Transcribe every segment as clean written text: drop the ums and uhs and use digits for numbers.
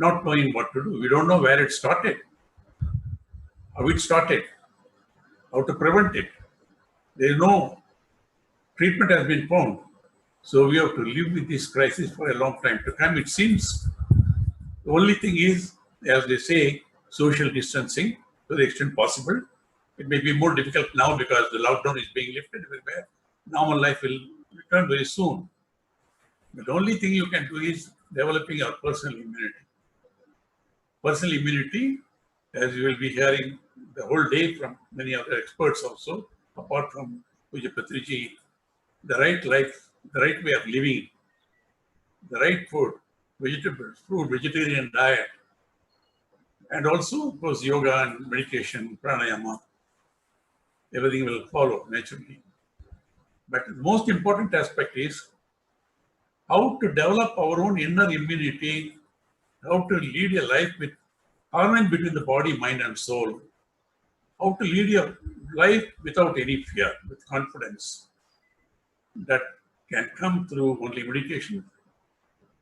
not knowing what to do. We don't know where it started, how it started, how to prevent it. There is no treatment has been found. So we have to live with this crisis for a long time to come. It seems the only thing is, as they say, social distancing to the extent possible. It may be more difficult now because the lockdown is being lifted everywhere. Normal life will return very soon. But the only thing you can do is developing your personal immunity. Personal immunity, as you will be hearing the whole day from many other experts also, apart from Puja Patriji, the right life, the right way of living, the right food, vegetables, fruit, vegetarian diet, and also, of course, yoga and meditation, pranayama, everything will follow naturally. But the most important aspect is how to develop our own inner immunity, how to lead a life with harmony between the body, mind, and soul, how to lead a life without any fear, with confidence. That can come through only meditation.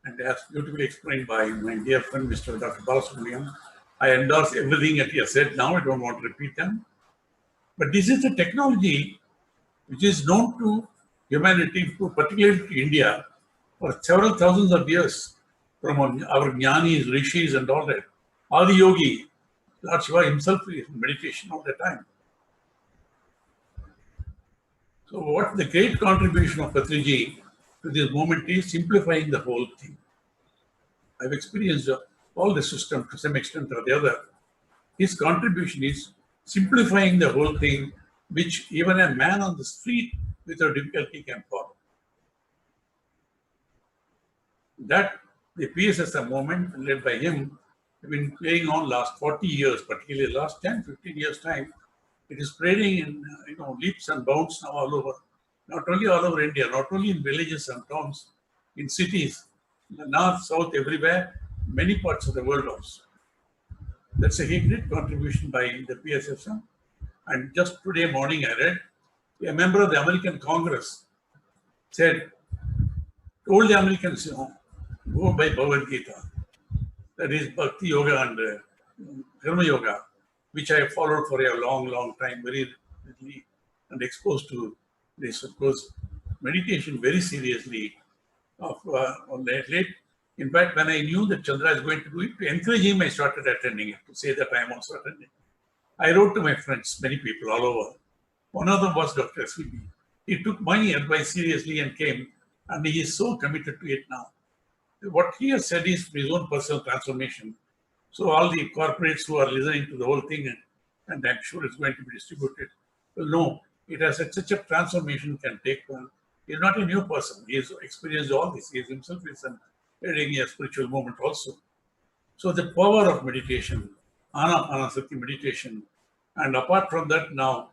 And as beautifully explained by my dear friend, Mr. Dr. Balasubramaniam, I endorse everything that he has said now. I don't want to repeat them. But this is a technology which is known to humanity, particularly to India, for several thousands of years, from our jnanis, rishis, and all that. Adi Yogi, Lord Shiva himself is in meditation all the time. So what the great contribution of Patriji to this movement is simplifying the whole thing. I've experienced all the system to some extent or the other. His contribution is simplifying the whole thing, which even a man on the street without difficulty can follow. That the PSSM movement led by him have been playing on last 40 years, particularly last 10, 15 years time. It is spreading in leaps and bounds now all over, not only all over India, not only in villages and towns, in cities, in the north, south, everywhere, many parts of the world also. That's a great contribution by the PSSM. And just today morning I read, a member of the American Congress told the Americans, go by Bhagavad Gita, that is Bhakti Yoga and Karma Yoga, which I have followed for a long, long time, very readily, and exposed to this, of course, meditation very seriously. Late. In fact, when I knew that Chandra is going to do it, to encourage him, I started attending it, to say that I am also attending. I wrote to my friends, many people all over. One of them was Dr. SVB. He took my advice seriously and came, and he is so committed to it now. What he has said is his own personal transformation. So all the corporates who are listening to the whole thing, and I'm sure it's going to be distributed, will know it has such a transformation can take one. He's not a new person. He has experienced all this. He himself is leading a spiritual movement also. So the power of meditation, Anapanasati meditation, and apart from that now,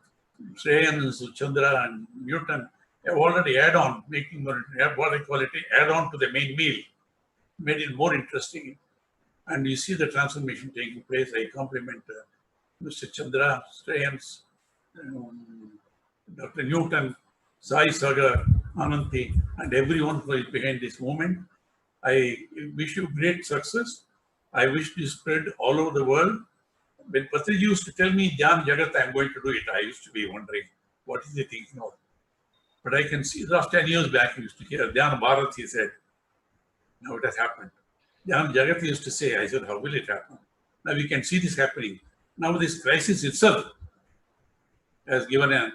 Shreyans, Chandra and Newton have already add on, making what I call it, add on to the main meal, made it more interesting. And you see the transformation taking place. I compliment Mr. Chandra, Shreyans, Dr. Newton, Sai Sagar, Ananti, and everyone who is behind this movement. I wish you great success. I wish to spread all over the world. When Patriji used to tell me, Dhyan Jagat, I'm going to do it, I used to be wondering, what is he thinking of? But I can see, last 10 years back, I used to hear Dhyan Bharat, he said, now it has happened. Dhyan Jagat used to say, I said, how will it happen? Now we can see this happening. Now this crisis itself has given a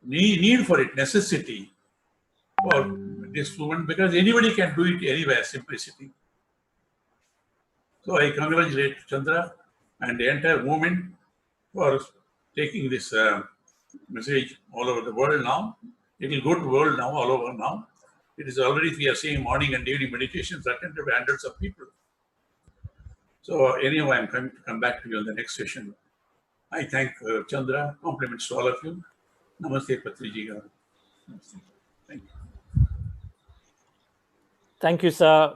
need for it, necessity for this movement, because anybody can do it anywhere, simplicity. So I congratulate Chandra and the entire movement for taking this message all over the world now. It will go to the world now, all over now. It is already, we are seeing morning and evening meditations attended by hundreds of people. So anyway, I'm going to come back to you on the next session. I thank Chandra, compliments to all of you. Namaste, Patriji. Namaste. Thank you. Thank you, sir.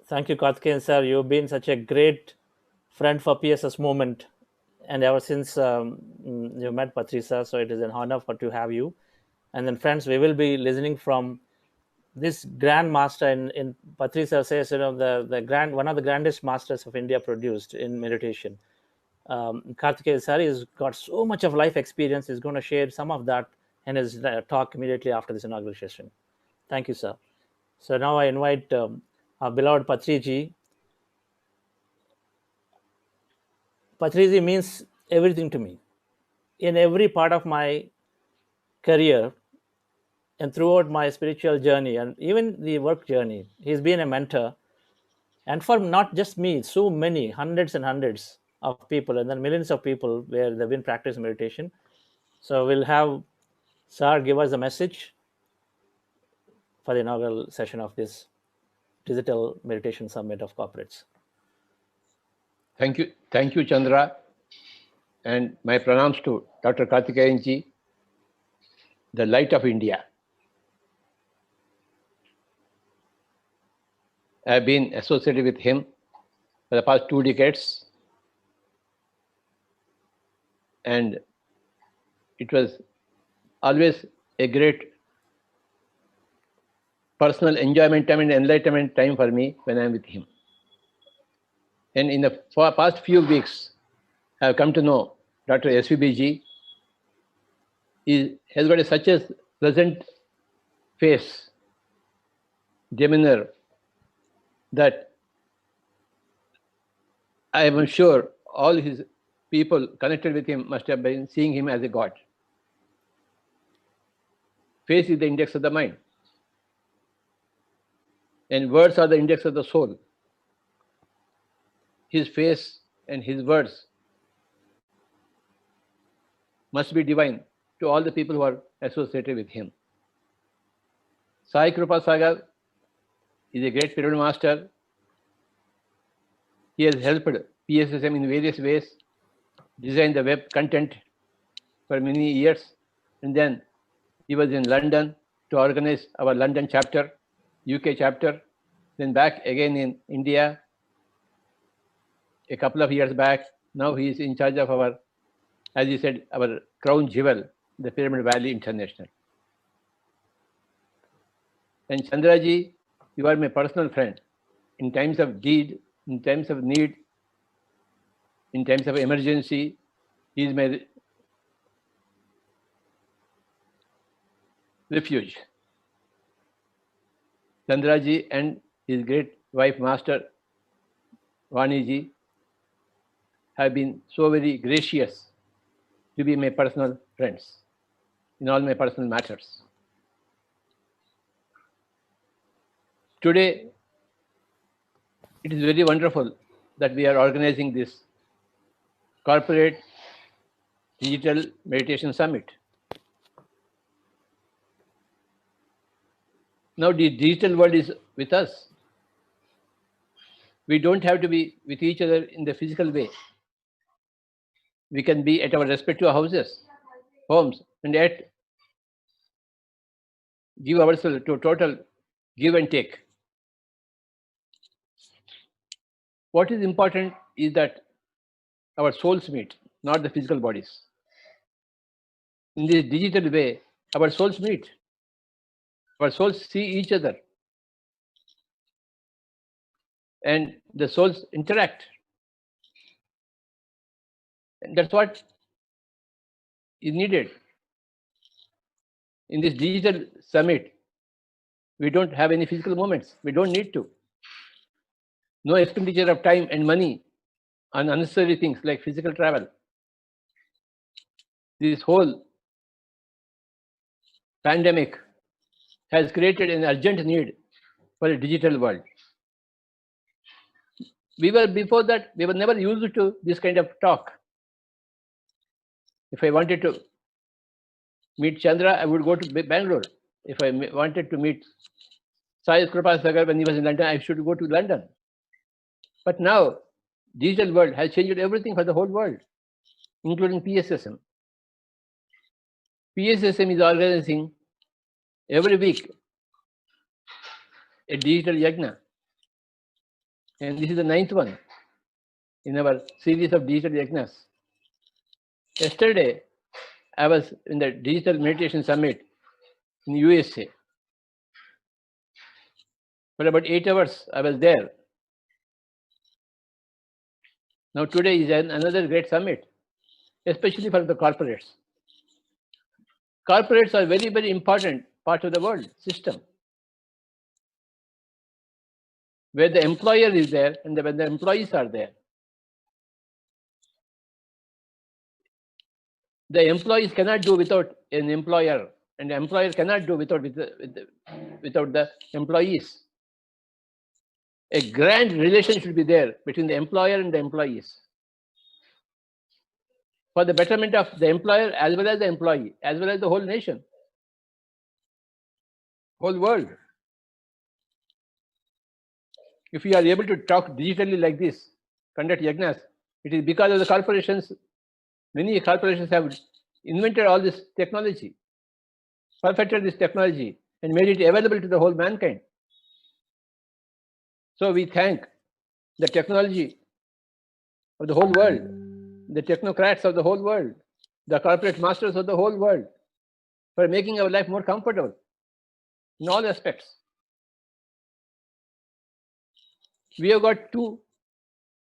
Thank you, Karthikeyan, sir. You've been such a great friend for PSS movement. And ever since you met Patri, sir, so it is an honor to have you. And then, friends, we will be listening from this grand master in Patri sir says, one of the grandest masters of India produced in meditation. Karthikeya sir has got so much of life experience. He's going to share some of that in his talk immediately after this inaugural session. Thank you, sir. So now I invite our beloved Patriji. Patriji means everything to me. In every part of my career and throughout my spiritual journey and even the work journey, he's been a mentor. And for not just me, so many, hundreds and hundreds of people, and then millions of people where they've been practicing meditation. So we'll have Sir give us a message for the inaugural session of this Digital Meditation Summit of Corporates. Thank you, Chandra, and my pranams to Dr. Karthikeyanji, the light of India. I have been associated with him for the past 2 decades, and it was always a great personal enjoyment time and enlightenment time for me when I am with him. And in the past few weeks, I have come to know Dr. SVBG. He has got such a pleasant face, demeanor, that I am sure all his people connected with him must have been seeing him as a god. Face is the index of the mind, and words are the index of the soul. His face and his words must be divine to all the people who are associated with him. Sai Kripa Sagar is a great pyramid master. He has helped PSSM in various ways, designed the web content for many years, and then he was in London to organize our London chapter, UK chapter, then back again in India a couple of years back. Now he is in charge of our, as he said, our crown jewel, the Pyramid Valley International. And Chandraji, you are my personal friend. In times of need, in times of need, in times of emergency, he is my refuge. Chandraji and his great wife, Master Vaniji, have been so very gracious to be my personal friends in all my personal matters. Today, it is very wonderful that we are organizing this corporate digital meditation summit. Now the digital world is with us. We don't have to be with each other in the physical way. We can be at our respective houses, homes, and yet give ourselves to total give and take. What is important is that our souls meet, not the physical bodies. In this digital way, our souls meet. Our souls see each other. And the souls interact. And that's what is needed. In this digital summit, we don't have any physical moments. We don't need to. No expenditure of time and money on unnecessary things like physical travel. This whole pandemic has created an urgent need for a digital world. Before that, we were never used to this kind of talk. If I wanted to meet Chandra, I would go to Bangalore. If I wanted to meet Sai Kripa Sagar when he was in London, I should go to London. But now, digital world has changed everything for the whole world, including PSSM. PSSM is organizing every week a digital yajna. And this is the 9th one in our series of digital yajnas. Yesterday, I was in the Digital Meditation Summit in USA. For about 8 hours, I was there. Now today is another great summit, especially for the corporates. Corporates are very, very important part of the world system, where the employer is there and when the employees are there. The employees cannot do without an employer, and the employer cannot do without the employees. A grand relation should be there between the employer and the employees for the betterment of the employer as well as the employee, as well as the whole nation, whole world. If we are able to talk digitally like this, conduct yagnas, it is because of the corporations. Many corporations have invented all this technology, perfected this technology, and made it available to the whole mankind. So we thank the technology of the whole world, the technocrats of the whole world, the corporate masters of the whole world, for making our life more comfortable in all aspects. We have got two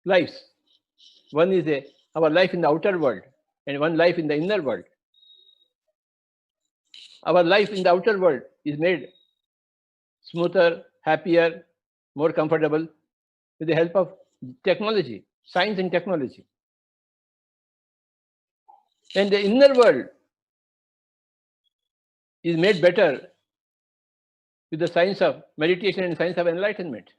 lives. One is our life in the outer world, and one life in the inner world. Our life in the outer world is made smoother, happier, more comfortable with the help of technology, science and technology. And the inner world is made better with the science of meditation and science of enlightenment.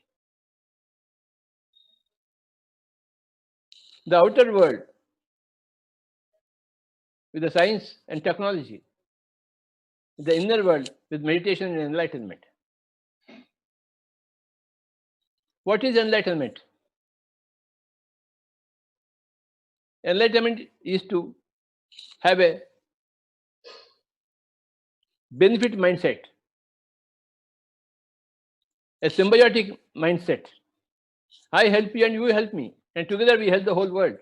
The outer world with the science and technology, the inner world with meditation and enlightenment. What is enlightenment? Enlightenment is to have a benefit mindset, a symbiotic mindset. I help you and you help me, and together we help the whole world.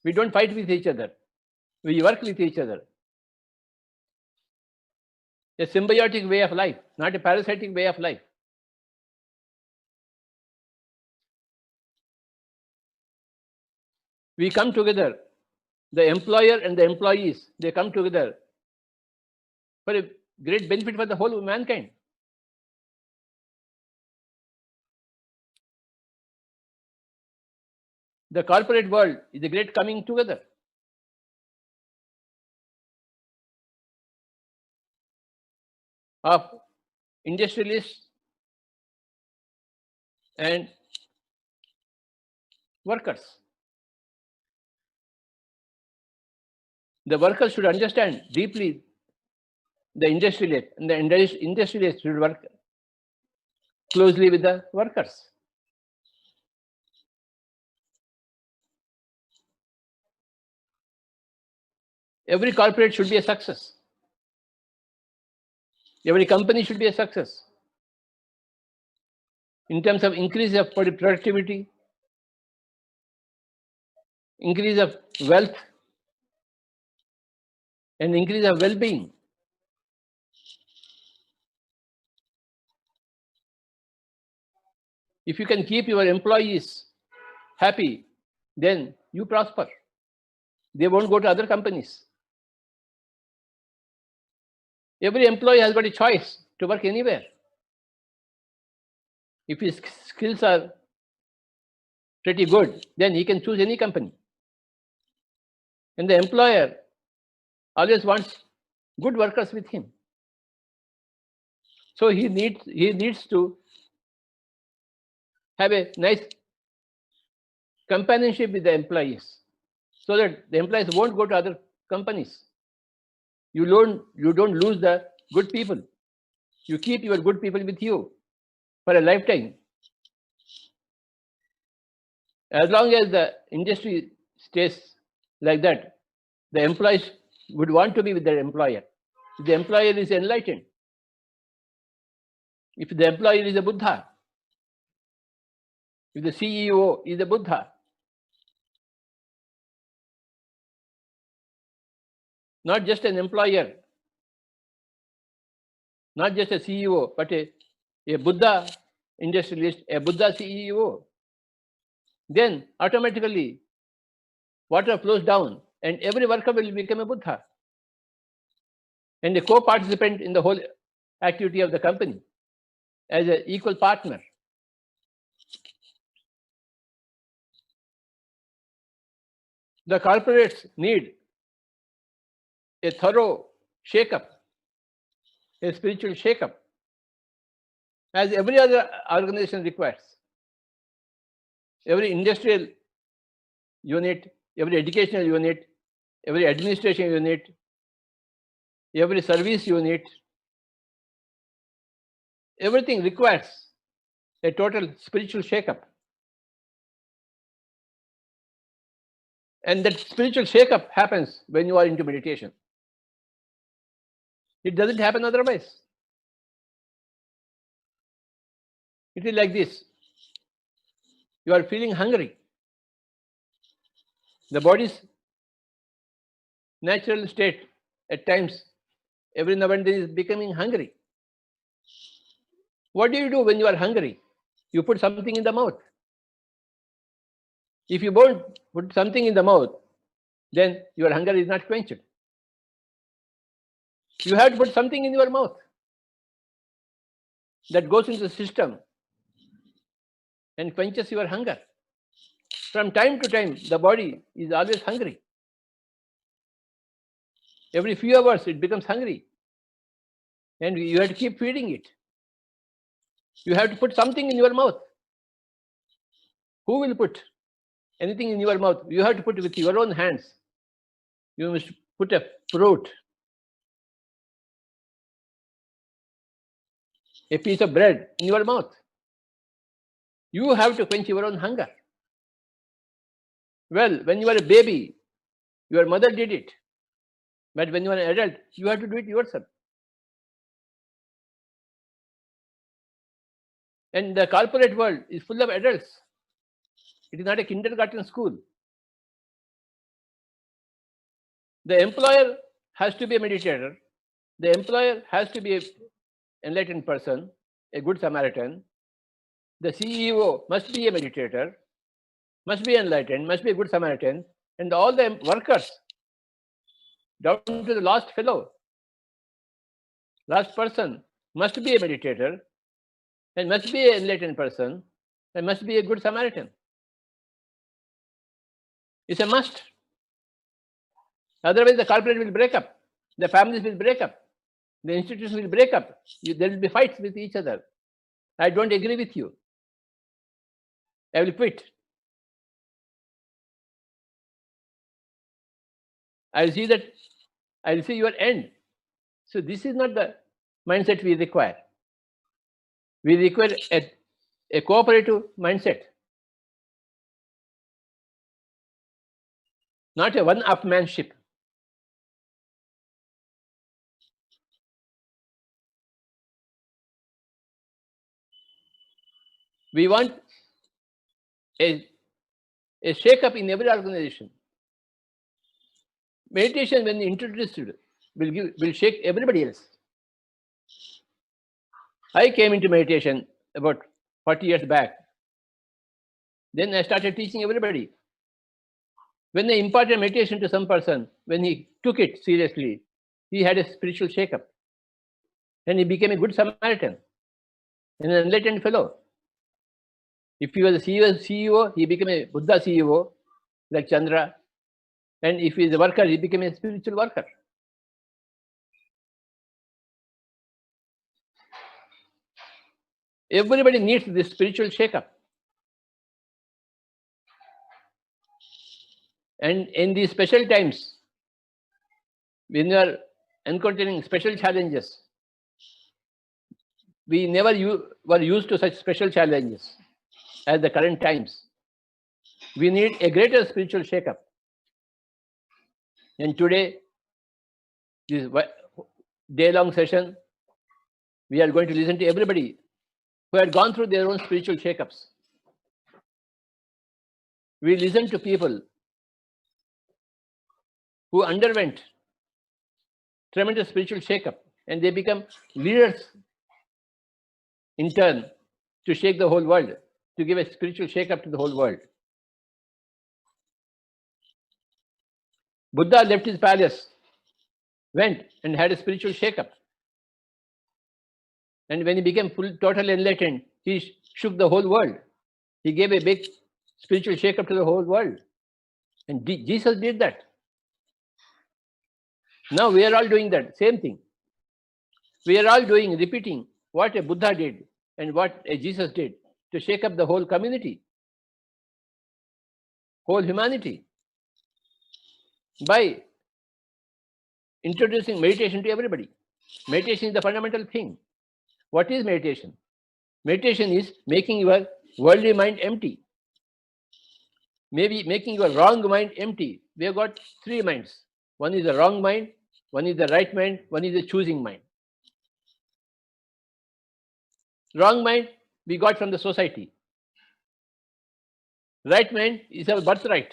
We don't fight with each other. We work with each other. A symbiotic way of life, not a parasitic way of life. We come together, the employer and the employees, they come together for a great benefit for the whole mankind. The corporate world is a great coming together. Of industrialists and workers. The workers should understand deeply the industrialist, and the industrialist should work closely with the workers. Every corporate should be a success. Every company should be a success in terms of increase of productivity, increase of wealth, and increase of well-being. If you can keep your employees happy, then you prosper. They won't go to other companies. Every employee has got a choice to work anywhere. If his skills are pretty good, then he can choose any company. And the employer always wants good workers with him. So he needs to have a nice companionship with the employees, so that the employees won't go to other companies. You don't lose the good people. You keep your good people with you for a lifetime. As long as the industry stays like that, the employees would want to be with their employer. If the employer is enlightened, if the employer is a Buddha, if the CEO is a Buddha, not just an employer, not just a CEO, but a a Buddha industrialist, a Buddha CEO, then automatically water flows down and every worker will become a Buddha and a co-participant in the whole activity of the company as an equal partner. The corporates need a thorough shake-up, a spiritual shake-up, as every other organization requires. Every industrial unit, every educational unit, every administration unit, every service unit, everything requires a total spiritual shake-up. And that spiritual shake-up happens when you are into meditation. It doesn't happen otherwise. It is like this. You are feeling hungry. The body's natural state at times, every now and then, is becoming hungry. What do you do when you are hungry? You put something in the mouth. If you don't put something in the mouth, then your hunger is not quenched. You have to put something in your mouth that goes into the system and quenches your hunger. From time to time, the body is always hungry. Every few hours, it becomes hungry. And you have to keep feeding it. You have to put something in your mouth. Who will put anything in your mouth? You have to put it with your own hands. You must put a fruit, a piece of bread in your mouth. You have to quench your own hunger. Well, when you were a baby, your mother did it. But when you are an adult, you have to do it yourself. And the corporate world is full of adults. It is not a kindergarten school. The employer has to be a meditator. The employer has to be an enlightened person, a good Samaritan. The CEO must be a meditator, must be enlightened, must be a good Samaritan. And all the workers, down to the last fellow, last person, must be a meditator and must be an enlightened person and must be a good Samaritan. It's a must. Otherwise, the corporate will break up, the families will break up, the institutions will break up. There will be fights with each other. I don't agree with you. I will quit. I will see that. I will see your end. So this is not the mindset we require. We require a cooperative mindset, not a one-upmanship. We want a shake-up in every organization. Meditation, when introduced, will shake everybody else. I came into meditation about 40 years back. Then I started teaching everybody. When I imparted meditation to some person, when he took it seriously, he had a spiritual shake-up. And he became a good Samaritan, and an enlightened fellow. If he was a CEO, he became a Buddha CEO, like Chandra. And if he is a worker, he became a spiritual worker. Everybody needs this spiritual shake-up. And in these special times, when you are encountering special challenges, we never were used to such special challenges as the current times. We need a greater spiritual shake-up. And today, this day-long session, we are going to listen to everybody who had gone through their own spiritual shake-ups. We listen to people who underwent tremendous spiritual shake-up, and they become leaders in turn to shake the whole world, to give a spiritual shake-up to the whole world. Buddha left his palace, went and had a spiritual shake-up. And when he became totally enlightened, he shook the whole world. He gave a big spiritual shake-up to the whole world. And Jesus did that. Now we are all doing that, same thing. We are all repeating what a Buddha did and what a Jesus did to shake up the whole community, whole humanity, by introducing meditation to everybody. Meditation is the fundamental thing. What is meditation? Meditation is making your worldly mind empty. Maybe making your wrong mind empty. We have got three minds. One is the wrong mind, one is the right mind, one is the choosing mind. Wrong mind we got from the society. Right mind is our birthright.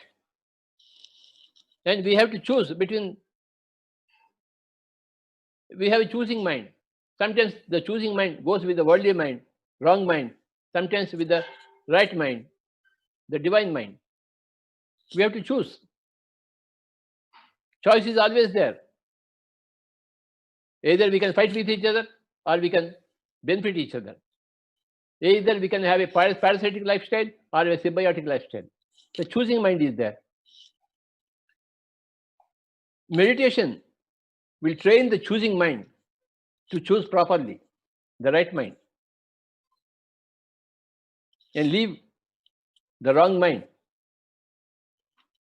And we have to choose between, we have a choosing mind. Sometimes the choosing mind goes with the worldly mind, wrong mind, sometimes with the right mind, the divine mind. We have to choose. Choice is always there. Either we can fight with each other or we can benefit each other. Either we can have a parasitic lifestyle or a symbiotic lifestyle. The choosing mind is there. Meditation will train the choosing mind to choose properly, the right mind, and leave the wrong mind,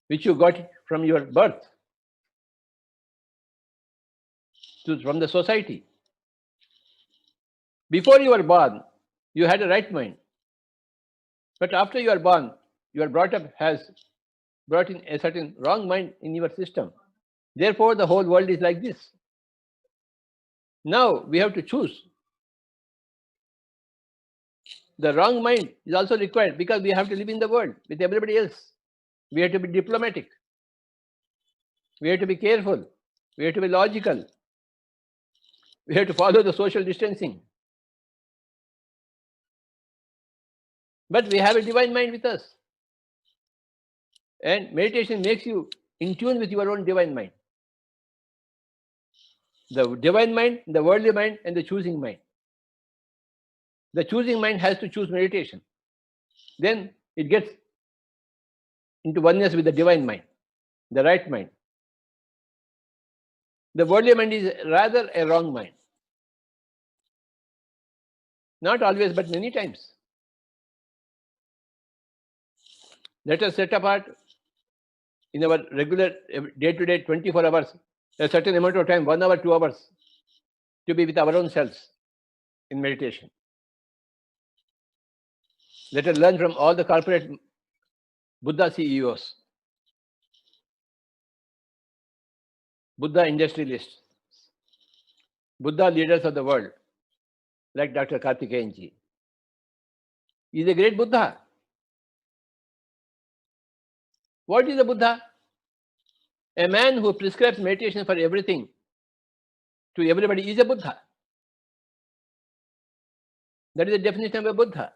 which you got from your birth, from the society. Before you were born, you had a right mind. But after you are born, your brought up has brought in a certain wrong mind in your system. Therefore, the whole world is like this. Now we have to choose. The wrong mind is also required because we have to live in the world with everybody else. We have to be diplomatic. We have to be careful. We have to be logical. We have to follow the social distancing. But we have a divine mind with us. And meditation makes you in tune with your own divine mind. The divine mind, the worldly mind, and the choosing mind. The choosing mind has to choose meditation. Then it gets into oneness with the divine mind, the right mind. The worldly mind is rather a wrong mind. Not always, but many times. Let us set apart in our regular day-to-day 24 hours, a certain amount of time, 1 hour, 2 hours, to be with our own selves in meditation. Let us learn from all the corporate Buddha CEOs, Buddha industrialists, Buddha leaders of the world, like Dr. Karthikeyanji. He is a great Buddha. What is a Buddha? A man who prescribes meditation for everything to everybody is a Buddha. That is the definition of a Buddha.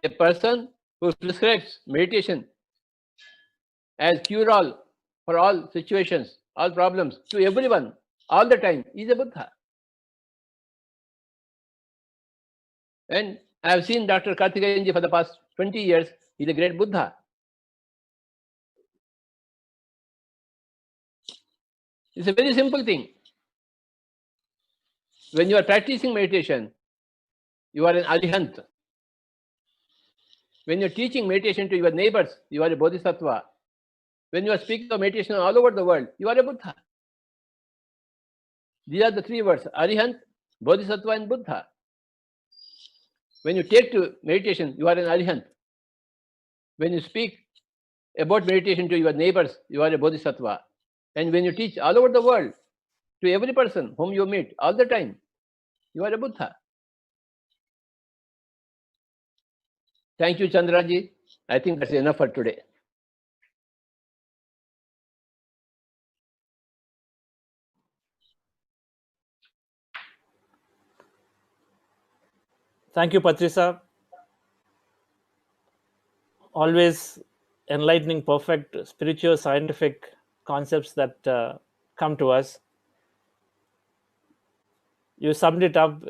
A person who prescribes meditation as cure-all for all situations, all problems, to everyone, all the time, is a Buddha. And I have seen Dr. Karthikeyanji for the past 20 years. He is a great Buddha. It's a very simple thing. When you are practicing meditation, you are an arihant. When you are teaching meditation to your neighbors, you are a bodhisattva. When you are speaking of meditation all over the world, you are a Buddha. These are the three words: arihant, bodhisattva, and Buddha. When you take to meditation, you are an arihant. When you speak about meditation to your neighbors, you are a bodhisattva. And when you teach all over the world, to every person whom you meet all the time, you are a Buddha. Thank you, Chandraji. I think that's enough for today. Thank you, Patrisa. Always enlightening, perfect spiritual, scientific concepts that come to us. You summed it up.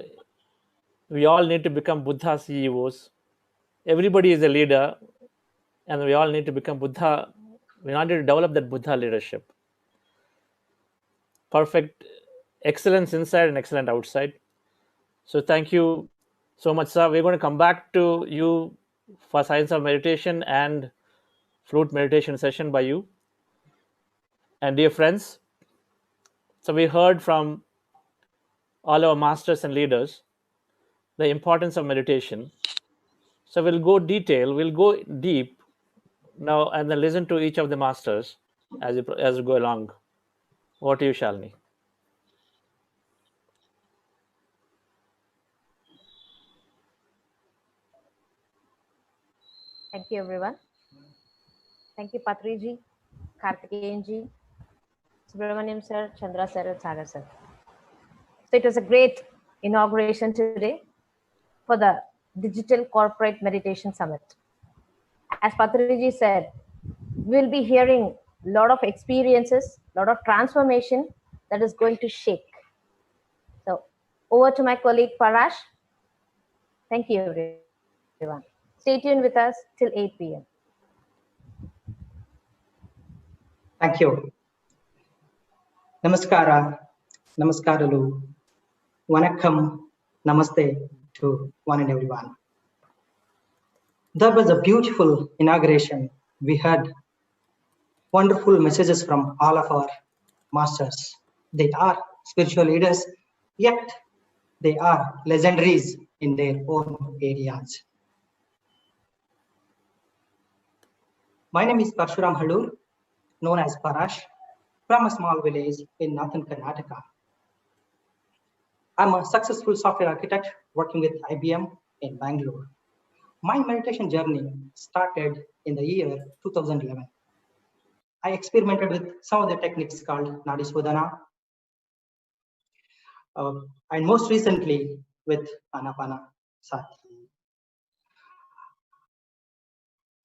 We all need to become Buddha CEOs. Everybody is a leader, and we all need to become Buddha. We need to develop that Buddha leadership. Perfect excellence inside and excellent outside. So thank you so much, sir. We're going to come back to you for science of meditation and flute meditation session by you. And dear friends, so we heard from all our masters and leaders the importance of meditation. So we'll go deep now, and then listen to each of the masters as we go along. Over to you, Shalini. Thank you, everyone. Thank you, Patriji, Karthikeyanji, Subramaniam sir, Chandra sir, and Sagar sir. So it was a great inauguration today for the Digital Corporate Meditation Summit. As Patriji said, we'll be hearing a lot of experiences, a lot of transformation that is going to shake. So over to my colleague Parash. Thank you, everyone. Stay tuned with us till 8 p.m. Thank you. Namaskara, Namaskaralu, Vanakkam, Namaste to one and everyone. That was a beautiful inauguration. We had wonderful messages from all of our masters. They are spiritual leaders, yet they are legendaries in their own areas. My name is Parshuram Halur, known as Parash, from a small village in northern Karnataka. I'm a successful software architect working with IBM in Bangalore. My meditation journey started in the year 2011. I experimented with some of the techniques called Nadi Sodhana, and most recently with Anapana Sati.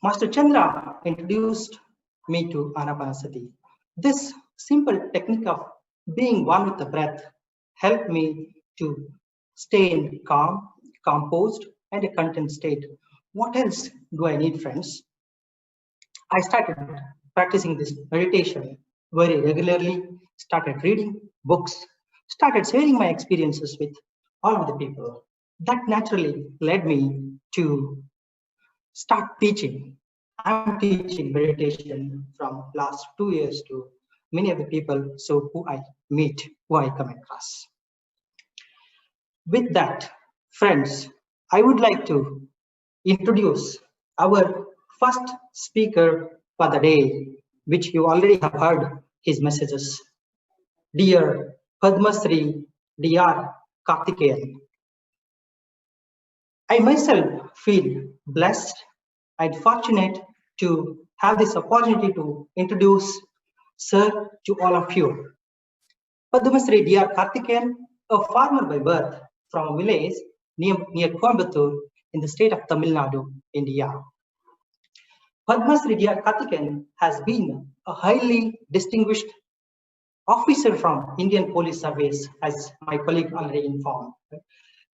Master Chandra introduced me to Anapanasati. This simple technique of being one with the breath helped me to stay in calm, composed, and a content state. What else do I need, friends? I started practicing this meditation very regularly, started reading books, started sharing my experiences with all of the people. That naturally led me to start teaching. I'm teaching meditation from last 2 years to many of the people who I meet, who I come across. With that, friends, I would like to introduce our first speaker for the day, which you already have heard his messages. Dear Padmasri Dr. Karthikeyan, I myself feel blessed and fortunate to have this opportunity to introduce Sir to all of you. Padmasri Dr. Karthikeyan, a farmer by birth from a village near Coimbatore in the state of Tamil Nadu, India. Padmasri Dr. Karthikeyan has been a highly distinguished officer from Indian Police Service, as my colleague already informed.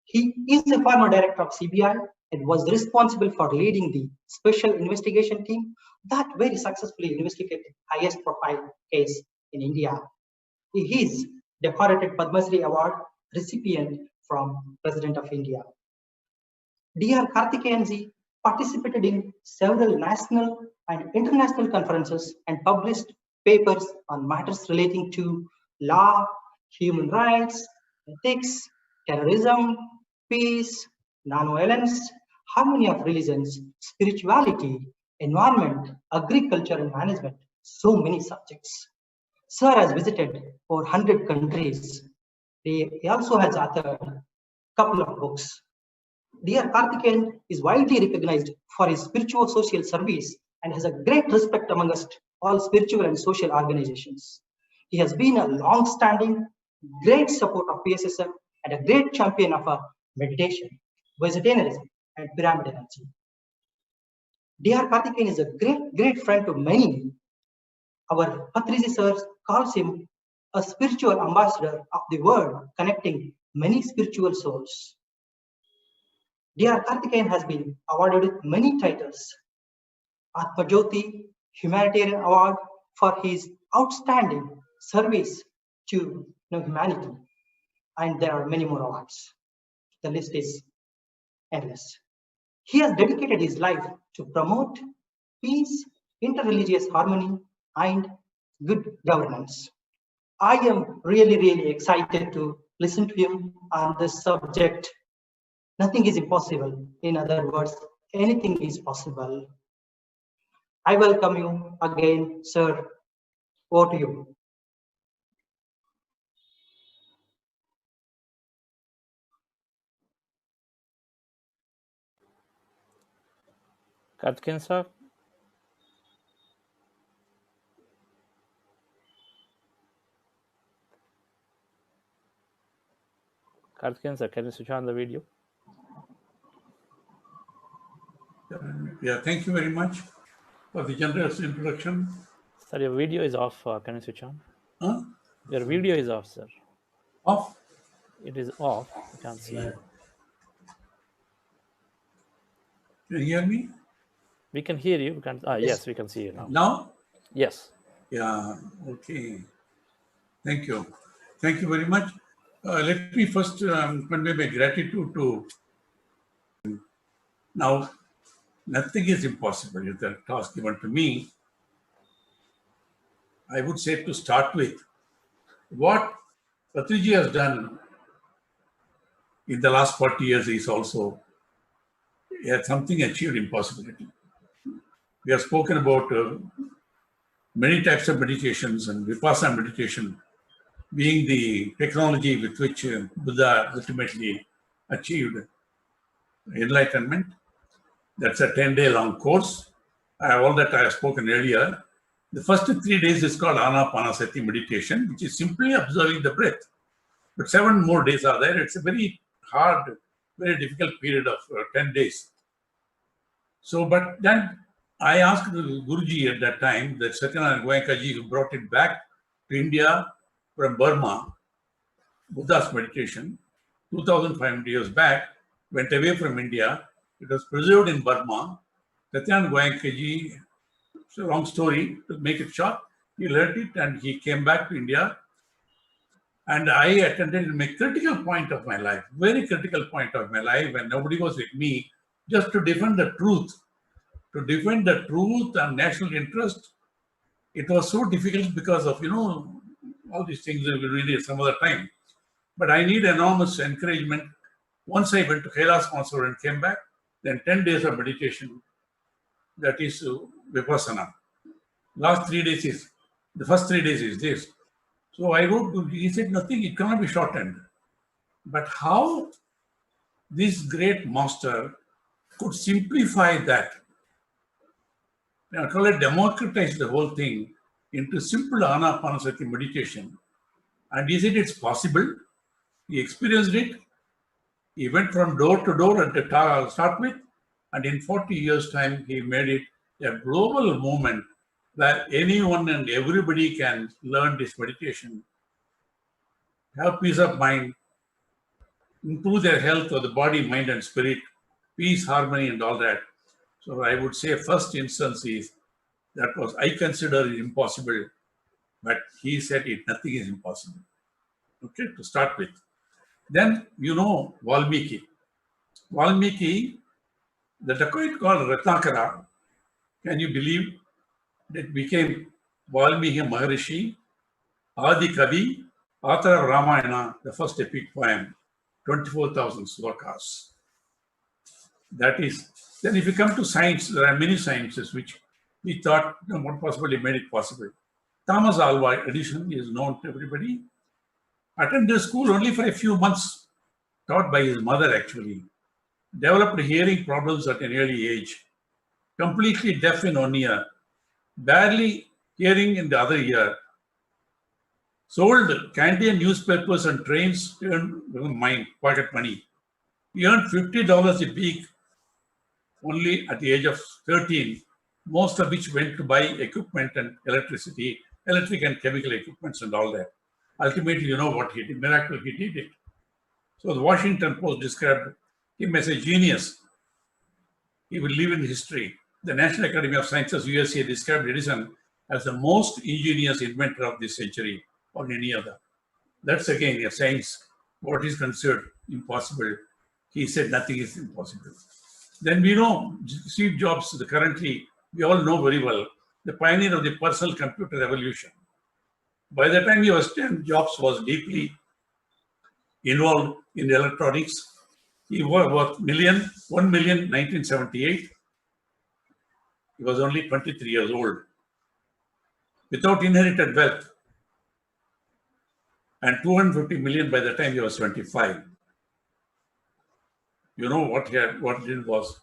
He is the former director of CBI and was responsible for leading the special investigation team that very successfully investigated highest profile case in India. He is decorated Padmasri Award recipient from President of India. Dr. Karthikeyanji participated in several national and international conferences and published papers on matters relating to law, human rights, ethics, terrorism, peace, nonviolence, harmony of religions, spirituality, environment, agriculture and management, so many subjects. Sir has visited over 100 countries. He also has authored a couple of books. Dr. Karthikeyan is widely recognized for his spiritual social service and has a great respect amongst all spiritual and social organizations. He has been a long-standing, great support of PSSM and a great champion of meditation. vegetarianism, and pyramid energy. D.R. Karthikeyan is a great friend to many. Our Patriji sir calls him a spiritual ambassador of the world, connecting many spiritual souls. D.R. Karthikeyan has been awarded with many titles. Atmajyoti Humanitarian Award for his outstanding service to humanity. And there are many more awards. The list is endless. He has dedicated his life to promote peace, interreligious harmony, and good governance. I am really excited to listen to him on this subject. Nothing is impossible. In other words, anything is possible. I welcome you again, sir. Over to you. Karthikeyan sir. Karthikeyan sir, can you switch on the video? Yeah, thank you very much for the generous introduction. Sir, your video is off. Can you switch on? Huh? Your video is off, sir. Off? It is off. I can't see you. Can you hear me? We can hear you. We can. Yes, we can see you now. Now? Yes. Yeah, okay. Thank you. Thank you very much. Let me first convey my gratitude to. Now, nothing is impossible with the task given to me. I would say to start with, what Patriji has done in the last 40 years is also something achieved impossibility. We have spoken about many types of meditations, and Vipassana meditation being the technology with which Buddha ultimately achieved enlightenment. That's a 10-day long course. All that I have spoken earlier. The first 3 days is called Anapanasati meditation, which is simply observing the breath. But 7 more days are there. It's a very hard, very difficult period of 10 days. So, but then I asked Guruji at that time, that Satyanarayana Goenkaji, who brought it back to India from Burma, Buddha's meditation, 2,500 years back, went away from India. It was preserved in Burma. Satyanarayana Goenkaji, it's a long story, to make it short, he learned it and he came back to India. And I attended in a critical point of my life, very critical point of my life, when nobody was with me, just to defend the truth. To defend the truth and national interest. It was so difficult because of, all these things that we read at some other time. But I need enormous encouragement. Once I went to Kailas Console and came back, then 10 days of meditation, that is Vipassana. Last 3 days is, the first 3 days is this. So I wrote to, he said, nothing, it cannot be shortened. But how this great master could simplify that, democratize the whole thing into simple Anapanasati meditation. And he said it's possible. He experienced it. He went from door to door at the start with, and in 40 years' time, he made it a global movement where anyone and everybody can learn this meditation, have peace of mind, improve their health of the body, mind, and spirit, peace, harmony, and all that. So I would say first instance is that was, I consider it impossible, but he said nothing is impossible. Okay, to start with. Then, Valmiki. Valmiki, the dacoit called Ratnakara, can you believe that became Valmiki Maharishi, Adi Kavi, author of Ramayana, the first epic poem, 24,000 slokas. That is, then if you come to science, there are many sciences which we thought what possibly made it possible. Thomas Alva Edison is known to everybody. Attended school only for a few months, taught by his mother actually. Developed hearing problems at an early age. Completely deaf in one ear. Barely hearing in the other ear. Sold candy and newspapers and trains to earn pocket money. He earned $50 a week only at the age of 13, most of which went to buy equipment and electricity, electric and chemical equipments and all that. Ultimately, you know what he did, miracle, he did it. So the Washington Post described him as a genius. He will live in history. The National Academy of Sciences, USA, described Edison as the most ingenious inventor of this century or any other. That's again a science. What is considered impossible, he said nothing is impossible. Then we know Steve Jobs, currently, we all know very well, the pioneer of the personal computer revolution. By the time he was 10, Jobs was deeply involved in electronics. He was worth $1 million in 1978. He was only 23 years old. Without inherited wealth, and 250 million by the time he was 25. You know what what it was?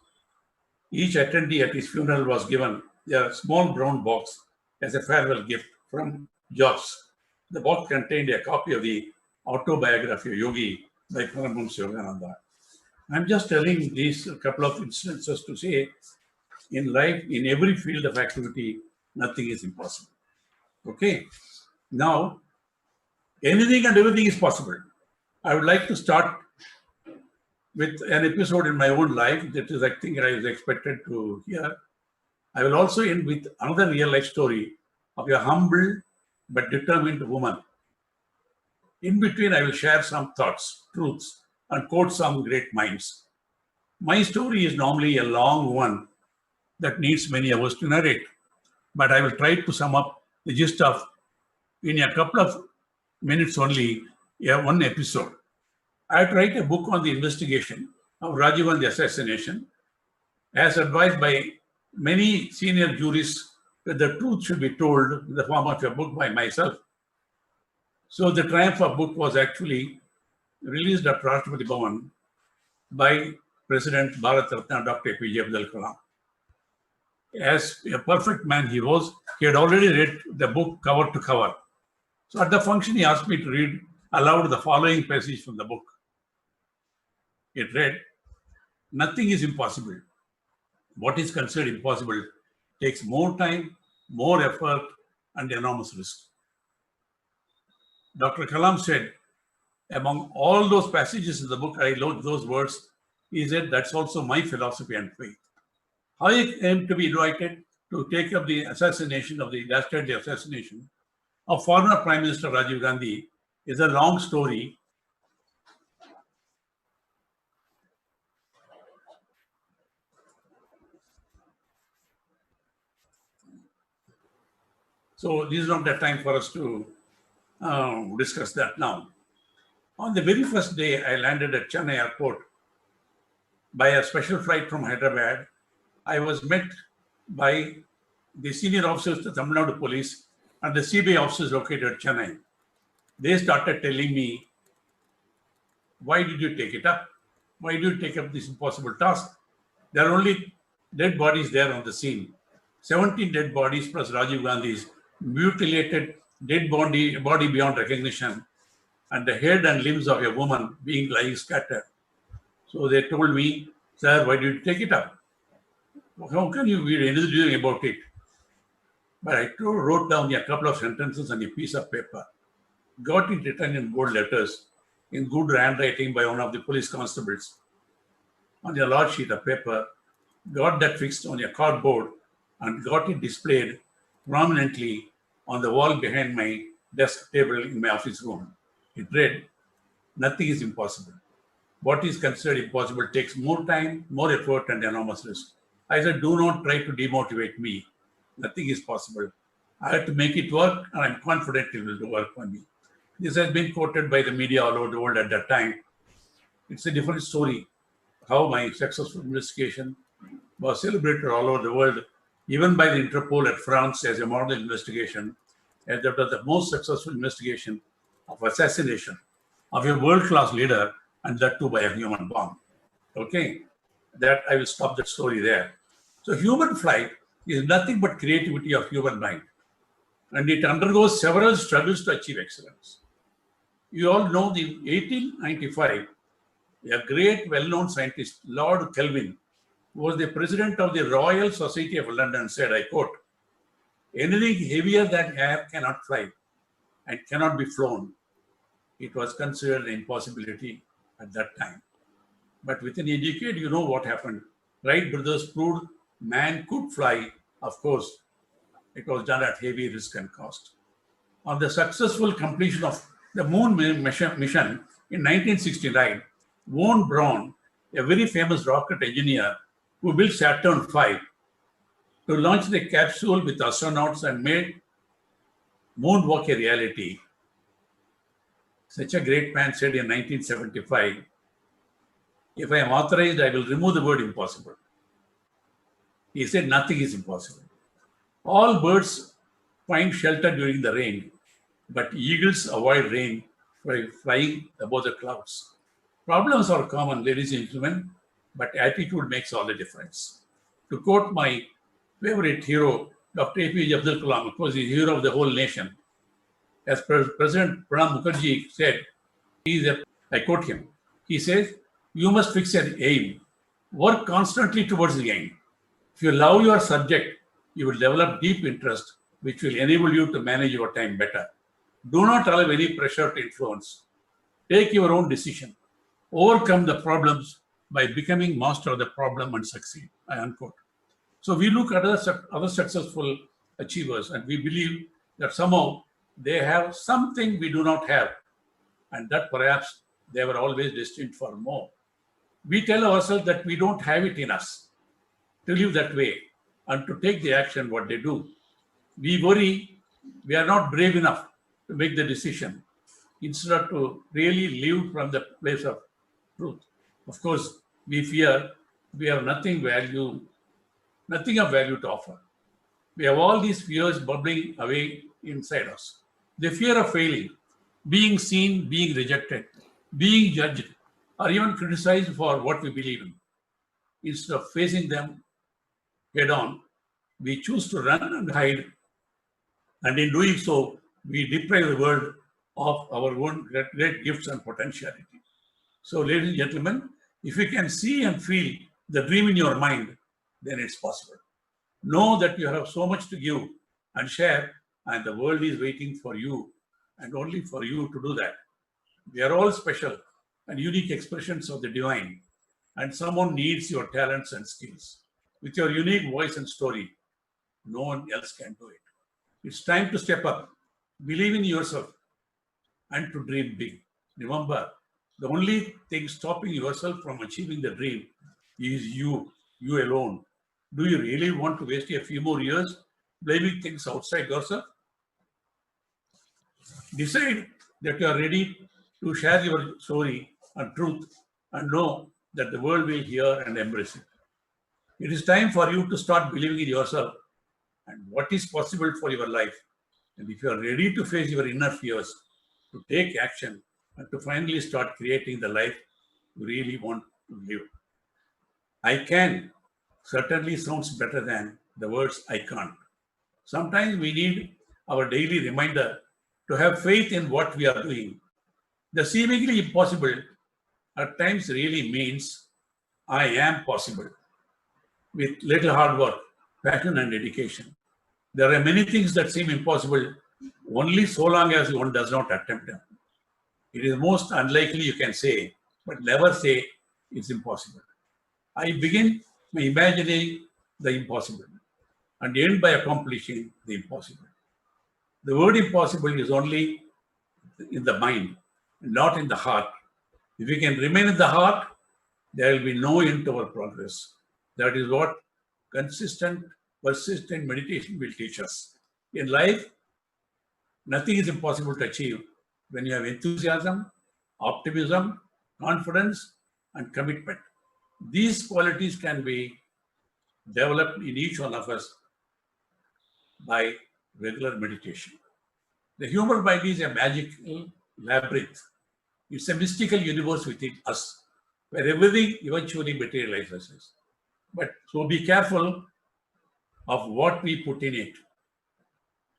Each attendee at his funeral was given a small brown box as a farewell gift from Jobs. The box contained a copy of the autobiography of Yogi by Paramahamsa Yogananda. I'm just telling these couple of instances to say, in life, in every field of activity, nothing is impossible. Okay? Now, anything and everything is possible. I would like to start with an episode in my own life that is, I think, I was expected to hear. I will also end with another real life story of a humble but determined woman. In between, I will share some thoughts, truths, and quote some great minds. My story is normally a long one that needs many hours to narrate, but I will try to sum up the gist of, in a couple of minutes only, one episode. I had to write a book on the investigation of Rajiv Gandhi assassination, as advised by many senior jurists that the truth should be told in the form of a book by myself. So the triumph of book was actually released at Rashtrapati Bhavan by President Bharat Ratna Dr. APJ Abdul Kalam. As a perfect man he was, he had already read the book cover to cover. So at the function, he asked me to read aloud the following passage from the book. It read, "Nothing is impossible. What is considered impossible takes more time, more effort, and enormous risk." Dr. Kalam said, among all those passages in the book, I loved those words. He said, that's also my philosophy and faith. How I came to be invited to take up the assassination of the dastardly assassination of former Prime Minister Rajiv Gandhi is a long story. So this is not the time for us to discuss that now. On the very first day, I landed at Chennai airport by a special flight from Hyderabad. I was met by the senior officers of the Tamil Nadu police and the CBI officers located at Chennai. They started telling me, why did you take it up? Why did you take up this impossible task? There are only dead bodies there on the scene. 17 dead bodies plus Rajiv Gandhi's mutilated dead body beyond recognition, and the head and limbs of a woman being lying scattered. So they told me, sir, why did you take it up? How can you be anything about it? But I wrote down a couple of sentences on a piece of paper, got it written in bold letters, in good handwriting by one of the police constables, on a large sheet of paper, got that fixed on a cardboard, and got it displayed prominently on the wall behind my desk table in my office room. It read, nothing is impossible. What is considered impossible takes more time, more effort, and enormous risk. I said, do not try to demotivate me. Nothing is possible. I have to make it work, and I'm confident it will work for me. This has been quoted by the media all over the world at that time. It's a different story, how my successful investigation was celebrated all over the world, even by the Interpol at France as a model investigation, as that was the most successful investigation of assassination of a world-class leader, and that too by a human bomb. Okay, that I will stop that story there. So human flight is nothing but creativity of human mind, and it undergoes several struggles to achieve excellence. You all know, in 1895, A great well-known scientist, Lord Kelvin, who was the president of the Royal Society of London, said, I quote, anything heavier than air cannot fly and cannot be flown. It was considered an impossibility at that time. But within a decade, you know what happened. Wright brothers proved man could fly. Of course, it was done at heavy risk and cost. On the successful completion of the moon mission in 1969, Von Braun, a very famous rocket engineer who built Saturn V to launch the capsule with astronauts and made moonwalk a reality. Such a great man said in 1975, if I am authorized, I will remove the word impossible. He said nothing is impossible. All birds find shelter during the rain, but eagles avoid rain by flying above the clouds. Problems are common, ladies and gentlemen, but attitude makes all the difference. To quote my favorite hero, Dr. APJ Abdul Kalam, of course, the hero of the whole nation, as President Pranab Mukherjee said, I quote him, he says, you must fix an aim. Work constantly towards the aim. If you love your subject, you will develop deep interest, which will enable you to manage your time better. Do not allow any pressure to influence. Take your own decision. Overcome the problems by becoming master of the problem and succeed. Unquote. So we look at other successful achievers and we believe that somehow they have something we do not have, and that perhaps they were always destined for more. We tell ourselves that we don't have it in us to live that way and to take the action what they do. We worry we are not brave enough to make the decision instead of to really live from the place of truth. Of course, we fear we have nothing of value to offer. We have all these fears bubbling away inside us. The fear of failing, being seen, being rejected, being judged, or even criticized for what we believe in. Instead of facing them head on, we choose to run and hide, and in doing so, we deprive the world of our own great gifts and potentiality. So, ladies and gentlemen, if you can see and feel the dream in your mind, then it's possible. Know that you have so much to give and share, and the world is waiting for you and only for you to do that. We are all special and unique expressions of the divine, and someone needs your talents and skills. With your unique voice and story, no one else can do it. It's time to step up, believe in yourself, and to dream big. Remember, the only thing stopping yourself from achieving the dream is you alone. Do you really want to waste a few more years blaming things outside yourself? Decide that you are ready to share your story and truth and know that the world will hear and embrace it. It is time for you to start believing in yourself and what is possible for your life. And if you are ready to face your inner fears, to take action, and to finally start creating the life you really want to live. I can certainly sounds better than the words I can't. Sometimes we need our daily reminder to have faith in what we are doing. The seemingly impossible at times really means I am possible with little hard work, passion, and dedication. There are many things that seem impossible only so long as one does not attempt them. It is most unlikely you can say, but never say it's impossible. I begin by imagining the impossible and end by accomplishing the impossible. The word impossible is only in the mind, not in the heart. If we can remain in the heart, there will be no end to our progress. That is what consistent, persistent meditation will teach us. In life, nothing is impossible to achieve when you have enthusiasm, optimism, confidence, and commitment. These qualities can be developed in each one of us by regular meditation. The human mind is a magical labyrinth. It's a mystical universe within us, where everything eventually materializes. But so be careful of what we put in it.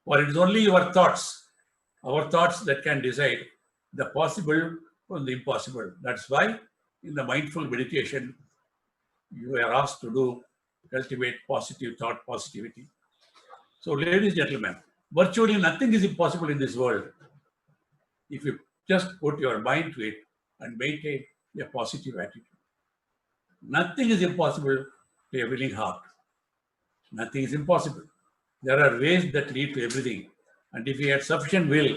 For it is only your thoughts, our thoughts, that can decide the possible from the impossible. That's why in the mindful meditation, you are asked to do, cultivate positive thought, positivity. So, ladies and gentlemen, virtually nothing is impossible in this world if you just put your mind to it and maintain a positive attitude. Nothing is impossible to a willing heart. Nothing is impossible. There are ways that lead to everything. And if we have sufficient will,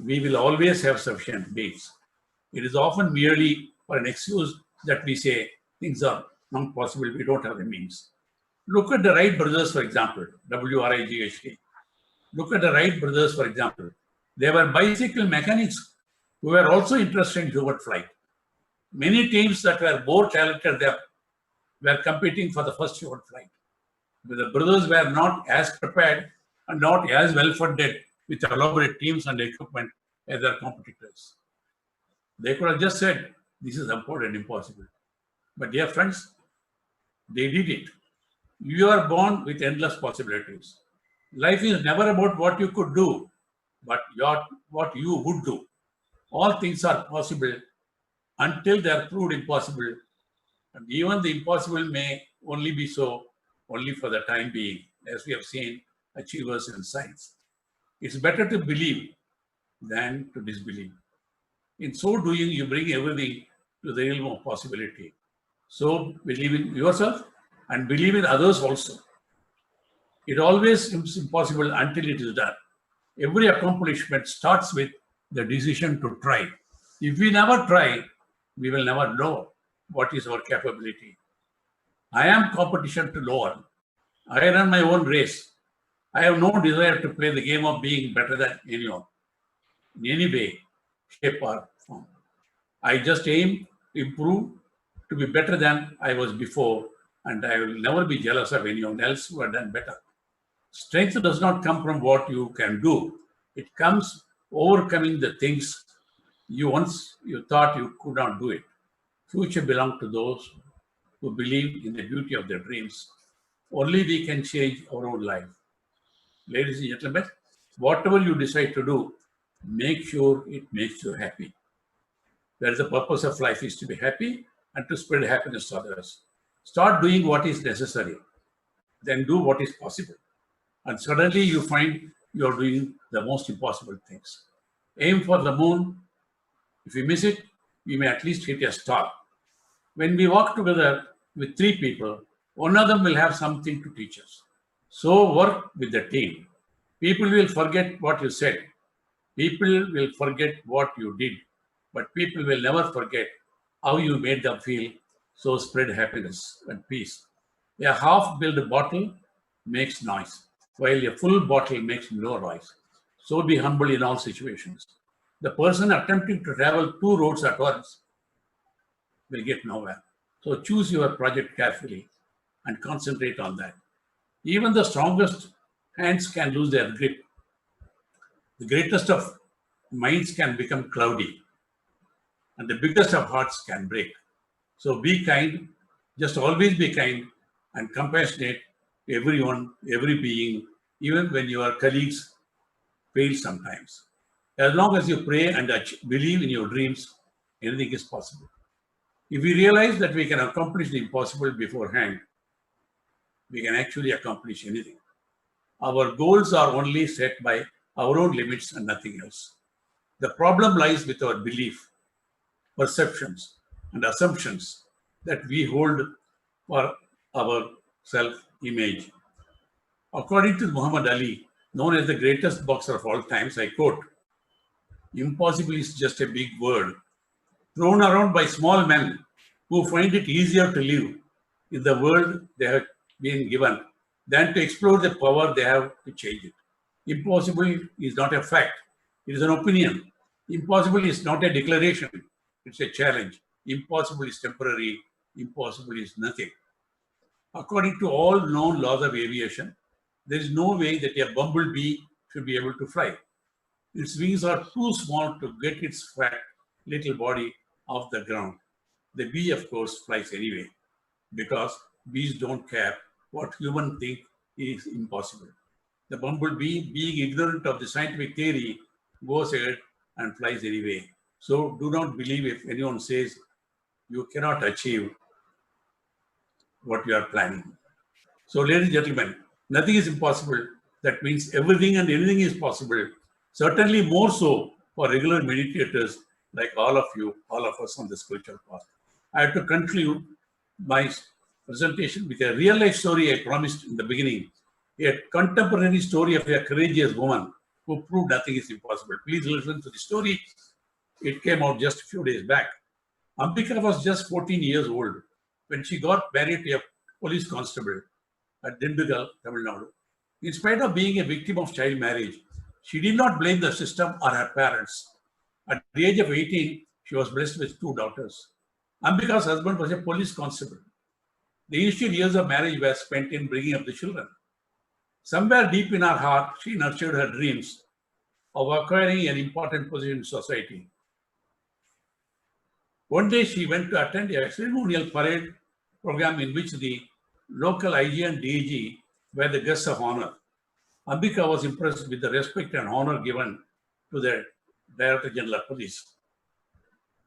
we will always have sufficient means. It is often merely for an excuse that we say things are not possible, we don't have the means. Look at the Wright brothers, for example, WRIGHT. Look at the Wright brothers, for example. They were bicycle mechanics who were also interested in human flight. Many teams that were more talented than were competing for the first human flight. But the brothers were not as prepared and not as well funded with elaborate teams and equipment as their competitors. They could have just said, this is important, impossible. But dear friends, they did it. You are born with endless possibilities. Life is never about what you could do, but what you would do. All things are possible until they are proved impossible. And even the impossible may only be so only for the time being, as we have seen achievers in science. It's better to believe than to disbelieve. In so doing, you bring everything to the realm of possibility. So believe in yourself and believe in others also. It always seems impossible until it is done. Every accomplishment starts with the decision to try. If we never try, we will never know what is our capability. I am competition to no one. I run my own race. I have no desire to play the game of being better than anyone in any way, shape, or form. I just aim to improve, to be better than I was before, and I will never be jealous of anyone else who has done better. Strength does not come from what you can do. It comes overcoming the things you thought you could not do it. Future belongs to those who believe in the beauty of their dreams. Only we can change our own life. Ladies and gentlemen, whatever you decide to do, make sure it makes you happy. That is the purpose of life, is to be happy and to spread happiness to others. Start doing what is necessary, then do what is possible. And suddenly you find you are doing the most impossible things. Aim for the moon. If you miss it, you may at least hit a star. When we walk together with three people, one of them will have something to teach us. So work with the team. People will forget what you said. People will forget what you did. But people will never forget how you made them feel. So spread happiness and peace. A half-filled bottle makes noise, while a full bottle makes no noise. So be humble in all situations. The person attempting to travel two roads at once will get nowhere. So choose your project carefully and concentrate on that. Even the strongest hands can lose their grip. The greatest of minds can become cloudy, and the biggest of hearts can break. So be kind, just always be kind and compassionate to everyone, every being, even when your colleagues fail sometimes. As long as you pray and believe in your dreams, anything is possible. If we realize that we can accomplish the impossible beforehand, we can actually accomplish anything. Our goals are only set by our own limits and nothing else. The problem lies with our belief, perceptions, and assumptions that we hold for our self-image. According to Muhammad Ali, known as the greatest boxer of all times, I quote, "Impossible is just a big word thrown around by small men who find it easier to live in the world they have been given than to explore the power they have to change it. Impossible is not a fact, it is an opinion. Impossible is not a declaration, it's a challenge. Impossible is temporary, impossible is nothing." According to all known laws of aviation, there is no way that a bumblebee should be able to fly. Its wings are too small to get its fat little body off the ground. The bee, of course, flies anyway, because bees don't care what humans think is impossible. The bumblebee, being ignorant of the scientific theory, goes ahead and flies anyway. So do not believe if anyone says you cannot achieve what you are planning. So, ladies and gentlemen, nothing is impossible. That means everything and anything is possible. Certainly more so for regular meditators like all of you, all of us on the spiritual path. I have to conclude my presentation with a real life story I promised in the beginning, a contemporary story of a courageous woman who proved nothing is impossible. Please listen to the story. It came out just a few days back. Ambika was just 14 years old when she got married to a police constable at Dindigal, Tamil Nadu. In spite of being a victim of child marriage, she did not blame the system or her parents. At the age of 18, she was blessed with 2 daughters. Ambika's husband was a police constable. The initial years of marriage were spent in bringing up the children. Somewhere deep in her heart, she nurtured her dreams of acquiring an important position in society. One day, she went to attend a ceremonial parade program in which the local IG and DG were the guests of honor. Ambika was impressed with the respect and honor given to the Director General of Police.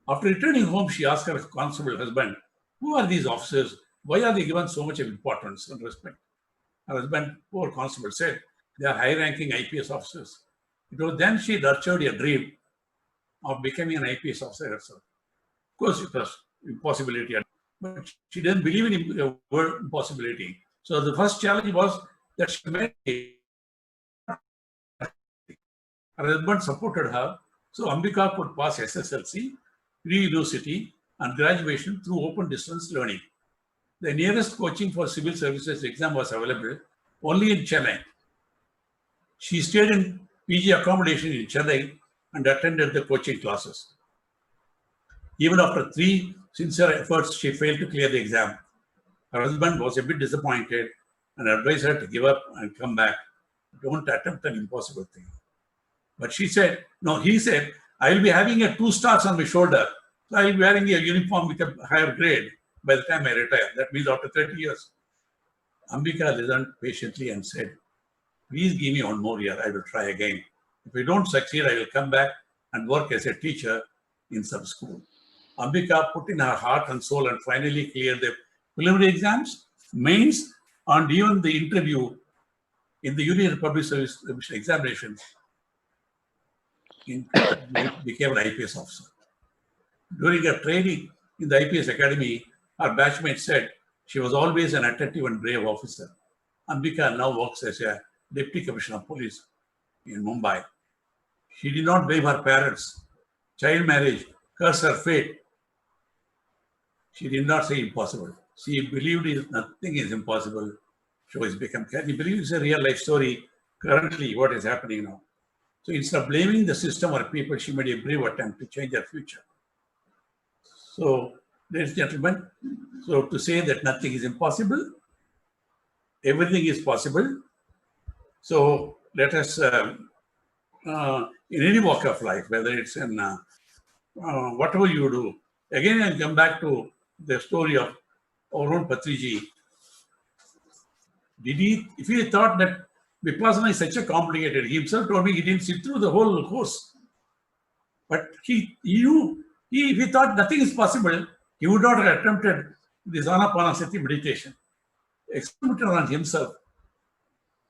After returning home, she asked her constable husband, "Who are these officers? Why are they given so much importance and respect?" Her husband, poor constable, said, "They are high-ranking IPS officers." It was then she nurtured a dream of becoming an IPS officer herself. Of course, it was impossibility, but she didn't believe in the word impossibility. So the first challenge was that she met her husband supported her, so Ambika could pass SSLC, pre-university, and graduation through open distance learning. The nearest coaching for civil services exam was available only in Chennai. She stayed in PG accommodation in Chennai and attended the coaching classes. Even after 3 sincere efforts, she failed to clear the exam. Her husband was a bit disappointed and advised her to give up and come back. Don't attempt an impossible thing. But she said, no, he said, I will be having a 2 stars on my shoulder. So I will be wearing a uniform with a higher grade by the time I retire. That means after 30 years. Ambika listened patiently and said, please give me 1 more year. I will try again. If I don't succeed, I will come back and work as a teacher in some school. Ambika put in her heart and soul and finally cleared the preliminary exams, mains, and even the interview in the Union Public Service examination. Became an IPS officer. During her training in the IPS Academy, her batchmate said she was always an attentive and brave officer. Ambika now works as a Deputy Commissioner of Police in Mumbai. She did not blame her parents. Child marriage, curse her fate. She did not say impossible. She believed nothing is impossible. She has become, can you believe it's a real life story currently what is happening now? So instead of blaming the system or people, she made a brave attempt to change her future. So, ladies and gentlemen, so to say that nothing is impossible, everything is possible. So let us, in any walk of life, whether it's in whatever you do, again I'll come back to the story of our own Patriji. If he thought that Vipassana is such a complicated, he himself told me he didn't sit through the whole course. But he knew, if he thought nothing is possible, he would not have attempted this Anapanasati meditation. Experimented on himself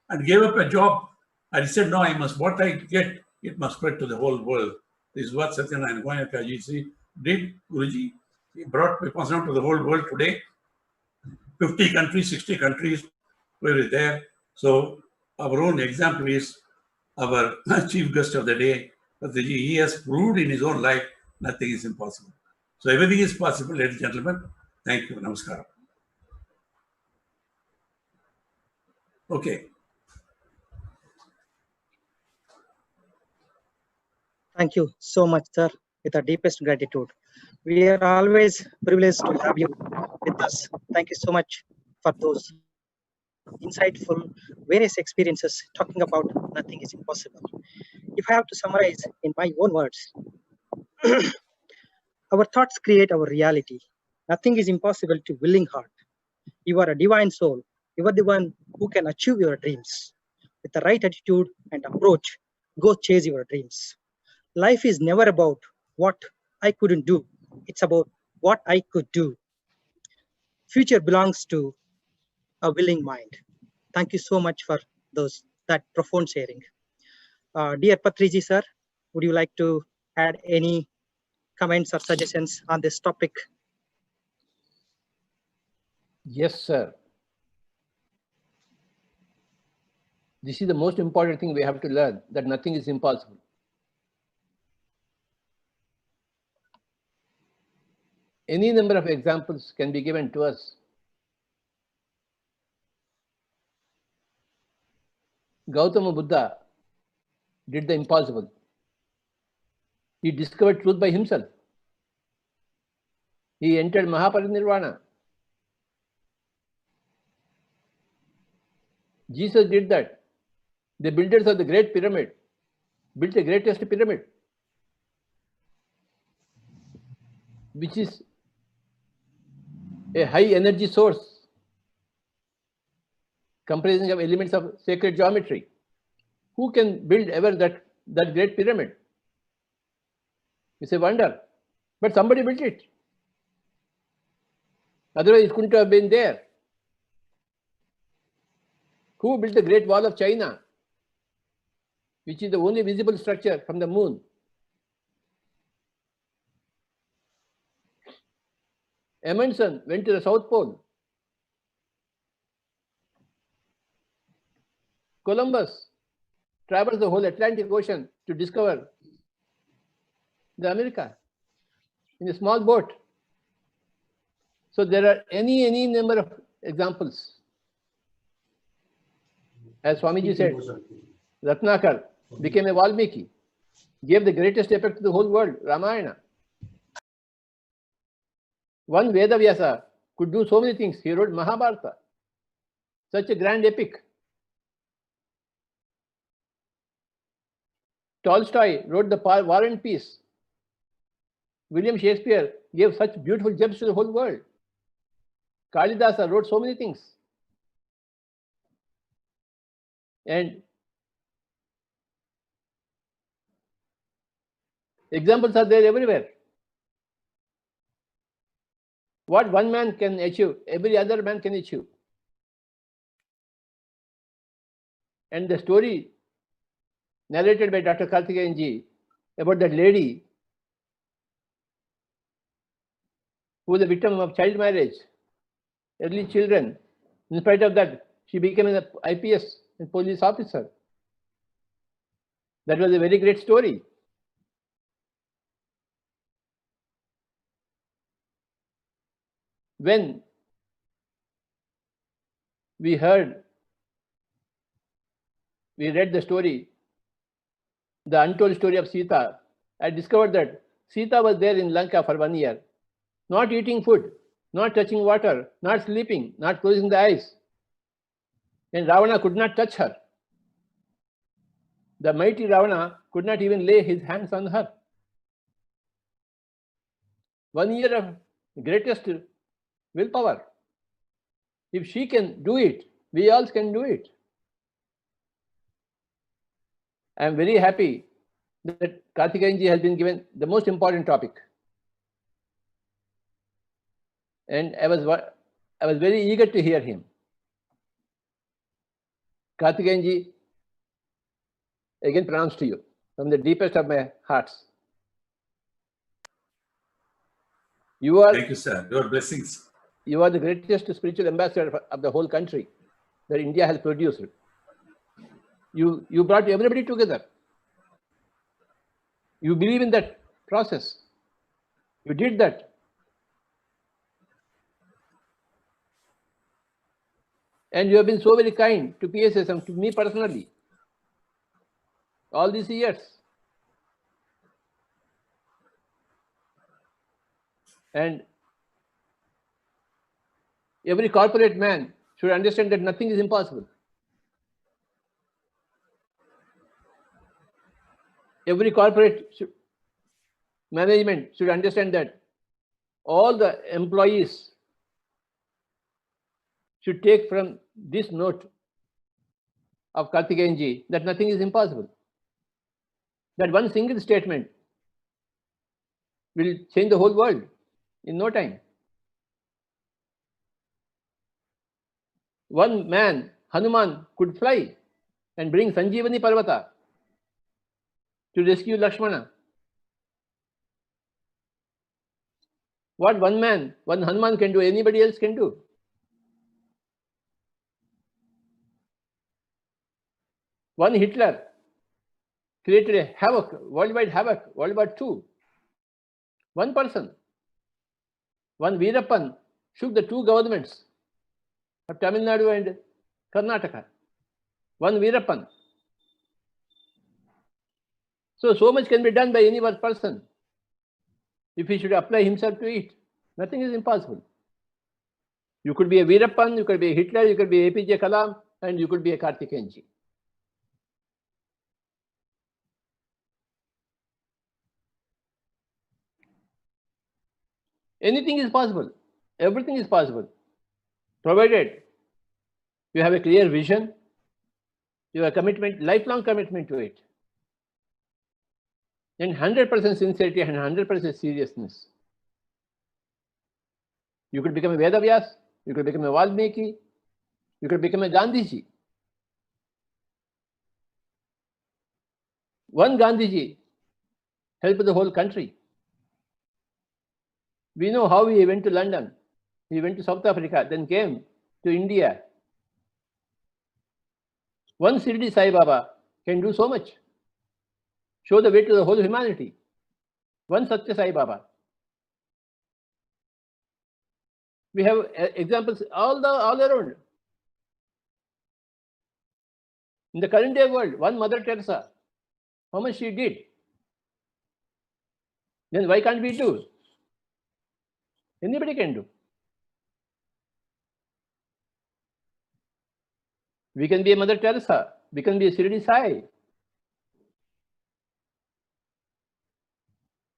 and gave up a job. And he said, no, what I get, it must spread to the whole world. This is what Satyanarayana Goenka did, Guruji. He brought Vipassana to the whole world today. 50 countries, 60 countries, we were there. So our own example is our chief guest of the day, Patriji. He has proved in his own life nothing is impossible. So everything is possible, ladies and gentlemen. Thank you. Namaskar. Okay. Thank you so much, sir, with our deepest gratitude. We are always privileged to have you with us. Thank you so much for those insightful, various experiences talking about nothing is impossible. If I have to summarize in my own words, our thoughts create our reality. Nothing is impossible to willing heart. You are a divine soul. You are the one who can achieve your dreams. With the right attitude and approach, go chase your dreams. Life is never about what I couldn't do. It's about what I could do. Future belongs to a willing mind. Thank you so much for that profound sharing. Dear Patriji sir, would you like to add any comments or suggestions on this topic? Yes, sir. This is the most important thing we have to learn, that nothing is impossible. Any number of examples can be given to us. Gautama Buddha did the impossible. He discovered truth by himself. He entered Mahaparinirvana. Jesus did that. The builders of the Great Pyramid built the greatest pyramid, which is a high energy source comprising of elements of sacred geometry. Who can build ever that great pyramid? It's a wonder. But somebody built it. Otherwise, it couldn't have been there. Who built the Great Wall of China, which is the only visible structure from the moon? Amundsen went to the South Pole. Columbus traversed the whole Atlantic Ocean to discover the America in a small boat. So there are any number of examples. As Swamiji said, Ratnakar became a Valmiki, gave the greatest effect to the whole world, Ramayana. One Vedavyasa could do so many things. He wrote Mahabharata, such a grand epic. Tolstoy wrote the War and Peace. William Shakespeare gave such beautiful gems to the whole world. Kalidasa wrote so many things. And examples are there everywhere. What one man can achieve, every other man can achieve. And the story narrated by Dr. Karthikeyanji about that lady who was a victim of child marriage, early children. In spite of that, she became an IPS and police officer. That was a very great story. When we read the story, the untold story of Sita, I discovered that Sita was there in Lanka for 1 year, not eating food, not touching water, not sleeping, not closing the eyes. And Ravana could not touch her. The mighty Ravana could not even lay his hands on her. 1 year of greatest willpower. If she can do it, we all can do it. I am very happy that Karthikeyanji has been given the most important topic. And I was very eager to hear him. Karthikeyanji, again pronouns to you from the deepest of my hearts. Thank you, sir. Your blessings. You are the greatest spiritual ambassador of the whole country that India has produced. You brought everybody together. You believe in that process. You did that. And you have been so very kind to PSS and to me personally all these years. And every corporate man should understand that nothing is impossible. Every corporate management should understand that all the employees should take from this note of Karthikeyanji that nothing is impossible. That one single statement will change the whole world. in no time. One man, Hanuman, could fly and bring Sanjeevani Parvata to rescue Lakshmana. What one man, one Hanuman can do, anybody else can do. One Hitler created a havoc, worldwide havoc, World War II. One person, one Veerappan, shook the two governments of Tamil Nadu and Karnataka. One Veerappan. So much can be done by any one person if he should apply himself to it. Nothing is impossible. You could be a Veerappan, you could be a Hitler, you could be APJ Kalam, and you could be a Karthikeyanji. Anything is possible. Everything is possible, provided you have a clear vision, you have a commitment, lifelong commitment to it, and 100% sincerity and 100% seriousness. You could become a Vedavyas, you could become a Valmiki, you could become a Gandhiji. One Gandhiji helped the whole country. We know how he went to London, he went to South Africa, then came to India. One Shirdi Sai Baba can do so much, show the way to the whole humanity. One Satya Sai Baba. We have examples all around. In the current day world, one Mother Teresa, how much she did. Then why can't we do? Anybody can do. We can be a Mother Teresa. We can be a Shirdi Sai.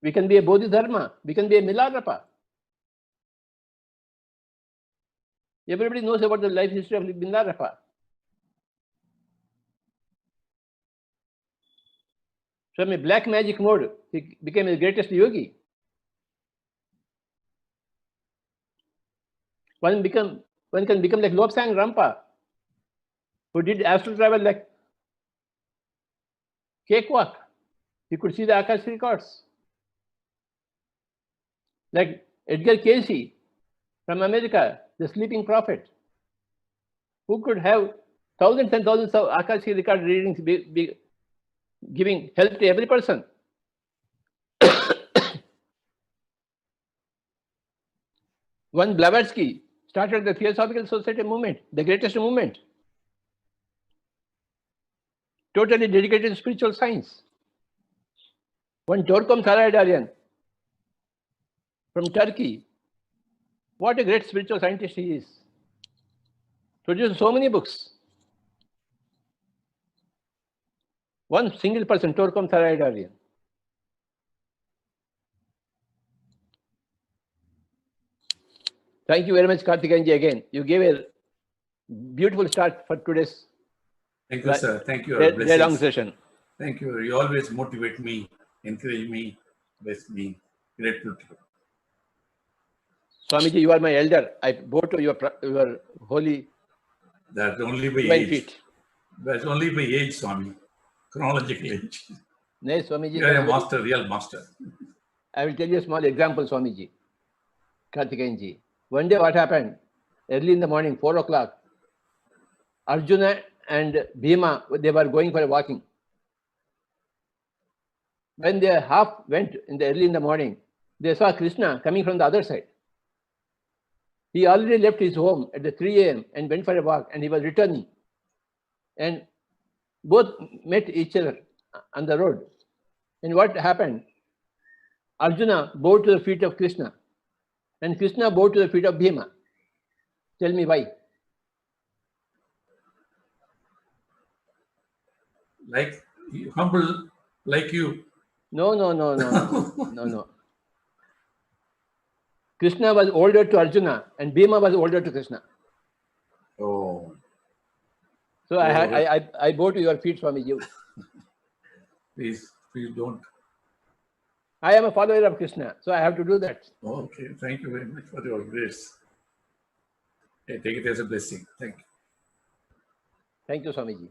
We can be a Bodhidharma. We can be a Milarepa. Everybody knows about the life history of Milarepa. From a black magic mode, he became the greatest yogi. One can become like Lobsang Rampa, who did astral travel like cakewalk. He could see the Akash records. Like Edgar Cayce from America, the sleeping prophet, who could have thousands and thousands of Akashi record readings giving help to every person. One Blavatsky started the Theosophical Society movement, the greatest movement, totally dedicated to spiritual science. One Torkom Saraydarian from Turkey, what a great spiritual scientist he is. Produced so many books. One single person, Torkom Saraydarian. Thank you very much, Karthikeyanji, again. You gave a beautiful start for today's Thank you, sir. Thank you. day long session. Thank you. You always motivate me, encourage me, bless me. Grateful to you. Swamiji, you are my elder. I bow to your holy That's only by divine age. feet. That's only by age, Swami. Chronological age. Nay, Swamiji. You are a master, real master. I will tell you a small example, Swamiji. Karthikeyanji. One day what happened? Early in the morning, 4 o'clock, Arjuna and Bhima, they were going for a walking. When they half went early in the morning, they saw Krishna coming from the other side. He already left his home at the 3 a.m. and went for a walk, and he was returning. And both met each other on the road. And what happened? Arjuna bowed to the feet of Krishna, and Krishna bowed to the feet of Bhima. Tell me why. Like humble, like you. No. Krishna was older to Arjuna, and Bhima was older to Krishna. Oh. So I bow to your feet, Swamiji. Please don't. I am a follower of Krishna, so I have to do that. Okay, thank you very much for your grace. I take it as a blessing. Thank you. Thank you, Swamiji.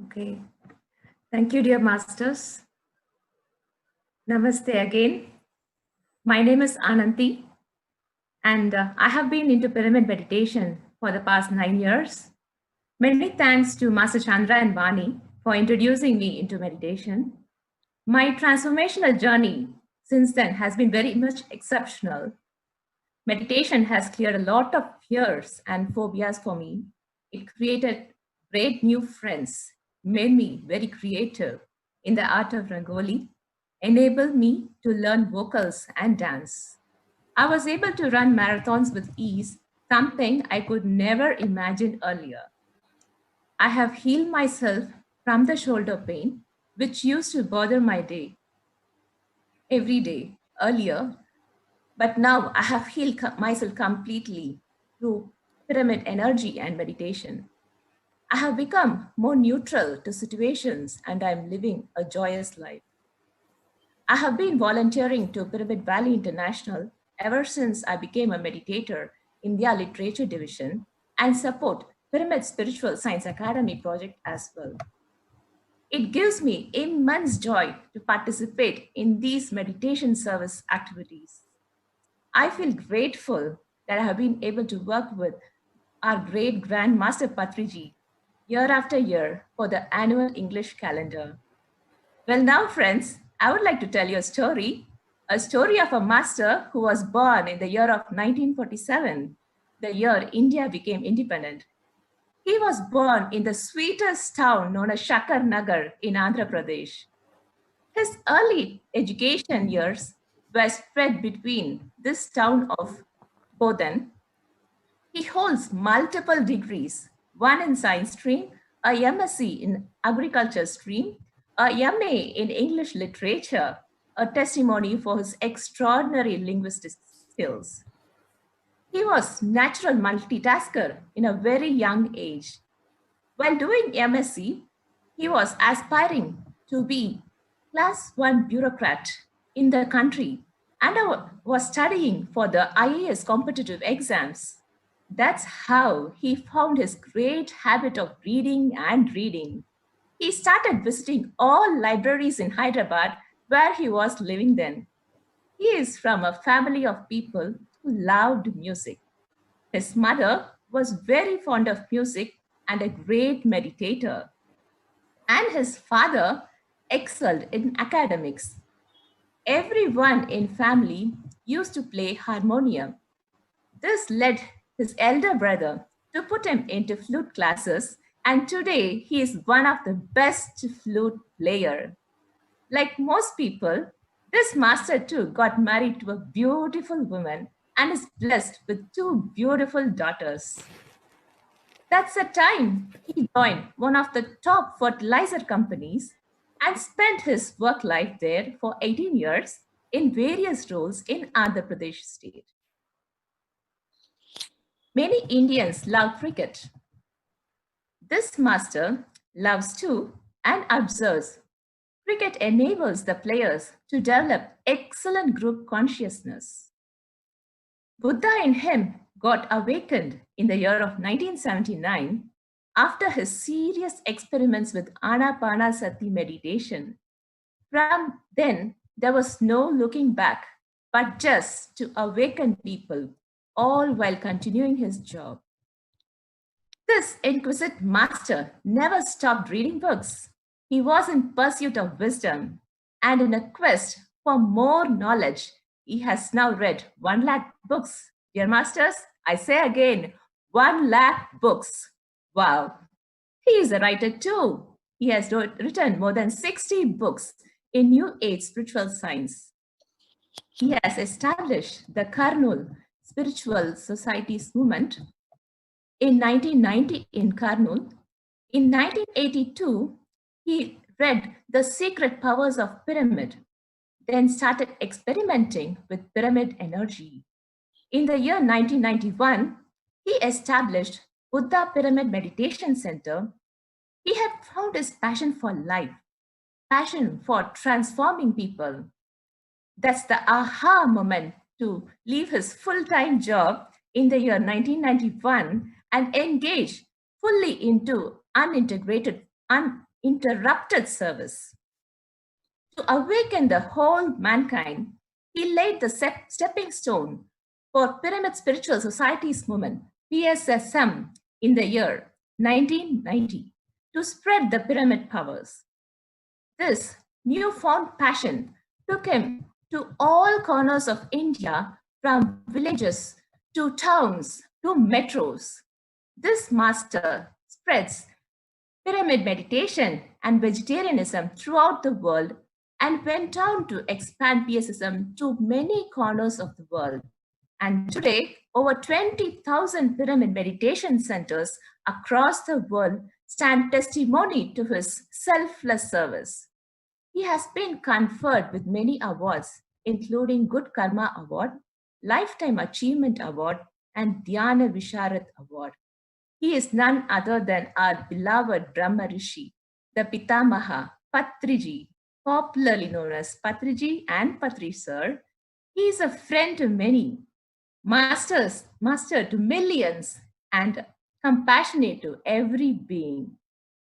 Okay. Thank you, dear masters. Namaste again. My name is Ananti, and I have been into pyramid meditation for the past 9 years. Many thanks to Master Chandra and Vani for introducing me into meditation. My transformational journey since then has been very much exceptional. Meditation has cleared a lot of fears and phobias for me. It created great new friends, made me very creative in the art of Rangoli, enabled me to learn vocals and dance. I was able to run marathons with ease, something I could never imagine earlier. I have healed myself from the shoulder pain, which used to bother my day every day earlier, but now I have healed myself completely through pyramid energy and meditation. I have become more neutral to situations and I'm living a joyous life. I have been volunteering to Pyramid Valley International ever since I became a meditator in their literature division and support Pyramid Spiritual Science Academy project as well. It gives me immense joy to participate in these meditation service activities. I feel grateful that I have been able to work with our great Grand Master Patriji year after year for the annual English calendar. Well, now, friends, I would like to tell you a story of a master who was born in the year of 1947, the year India became independent. He was born in the sweetest town known as Shakar Nagar in Andhra Pradesh. His early education years were spread between this town of Bodan. He holds multiple degrees, one in science stream, a MSc in agriculture stream, a MA in English literature, a testimony for his extraordinary linguistic skills. He was natural multitasker in a very young age. While doing MSc, he was aspiring to be class 1 bureaucrat in the country and was studying for the IAS competitive exams. That's how he found his great habit of reading and reading. He started visiting all libraries in Hyderabad where he was living then. He is from a family of people who loved music. His mother was very fond of music and a great meditator. And his father excelled in academics. Everyone in family used to play harmonium. This led his elder brother to put him into flute classes, and today he is one of the best flute player. Like most people, this master too got married to a beautiful woman and is blessed with 2 beautiful daughters. That's the time he joined one of the top fertilizer companies and spent his work life there for 18 years in various roles in Andhra Pradesh state. Many Indians love cricket. This master loves too and observes. Cricket enables the players to develop excellent group consciousness. Buddha in him got awakened in the year of 1979 after his serious experiments with Anapanasati meditation. From then, there was no looking back, but just to awaken people, all while continuing his job. This exquisite master never stopped reading books. He was in pursuit of wisdom, and in a quest for more knowledge, he has now read 1 lakh books. Dear masters, I say again, 1 lakh books. Wow. He is a writer too. He has written more than 60 books in New Age spiritual science. He has established the Karnool Spiritual Society's movement in 1990 in Karnool. In 1982, he read The Secret Powers of Pyramid. then started experimenting with pyramid energy. In the year 1991, he established Buddha Pyramid Meditation Center. He had found his passion for life, passion for transforming people. That's the aha moment to leave his full-time job in the year 1991 and engage fully into uninterrupted service. To awaken the whole mankind, he laid the stepping stone for Pyramid Spiritual Societies movement, PSSM, in the year 1990 to spread the pyramid powers. This newfound passion took him to all corners of India, from villages to towns to metros. This master spreads pyramid meditation and vegetarianism throughout the world and went on to expand PSSM to many corners of the world. And today, over 20,000 pyramid meditation centers across the world stand testimony to his selfless service. He has been conferred with many awards, including Good Karma Award, Lifetime Achievement Award, and Dhyana Visharat Award. He is none other than our beloved Brahma Rishi, the Pitamaha, Patriji, popularly known as Patriji and Patri Sir. He is a friend to many, master to millions, and compassionate to every being.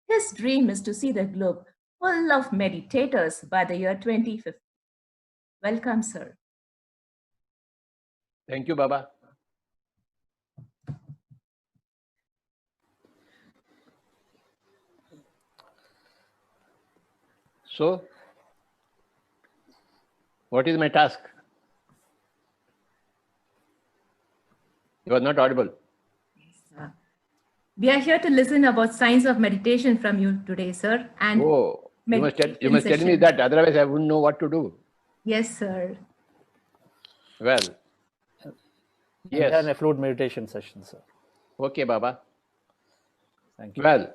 His dream is to see the globe full of meditators by the year 2050. Welcome, sir. Thank you, Baba. So, what is my task? You are not audible. We are here to listen about science of meditation from you today, sir. And Oh, you must tell me session. that, otherwise I wouldn't know what to do. Yes, sir. Well, And then yes. a flute meditation session, sir. Okay, Baba. Thank you. Well,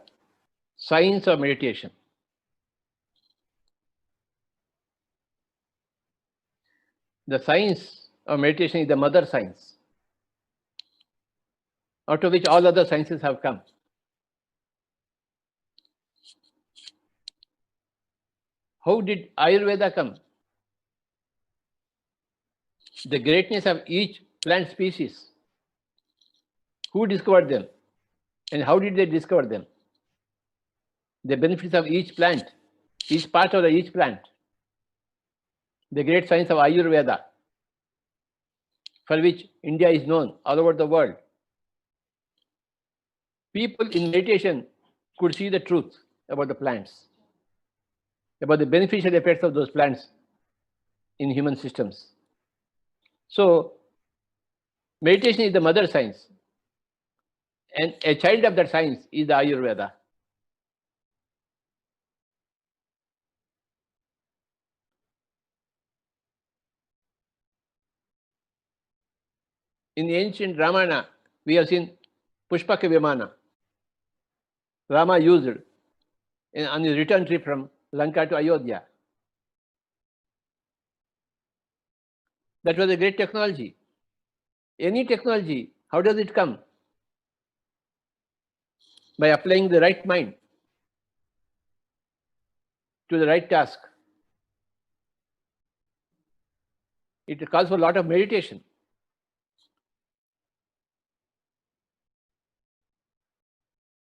science of meditation. The science of meditation is the mother science, out of which all other sciences have come. How did Ayurveda come? The greatness of each plant species. Who discovered them? And how did they discover them? The benefits of each plant, each part of each plant. The great science of Ayurveda, for which India is known all over the world. People in meditation could see the truth about the plants, about the beneficial effects of those plants in human systems. So, meditation is the mother science, and a child of that science is the Ayurveda. In the ancient Ramayana, we have seen Pushpaka Vimana. Rama used on his return trip from Lanka to Ayodhya. That was a great technology. Any technology, how does it come? By applying the right mind to the right task. It calls for a lot of meditation.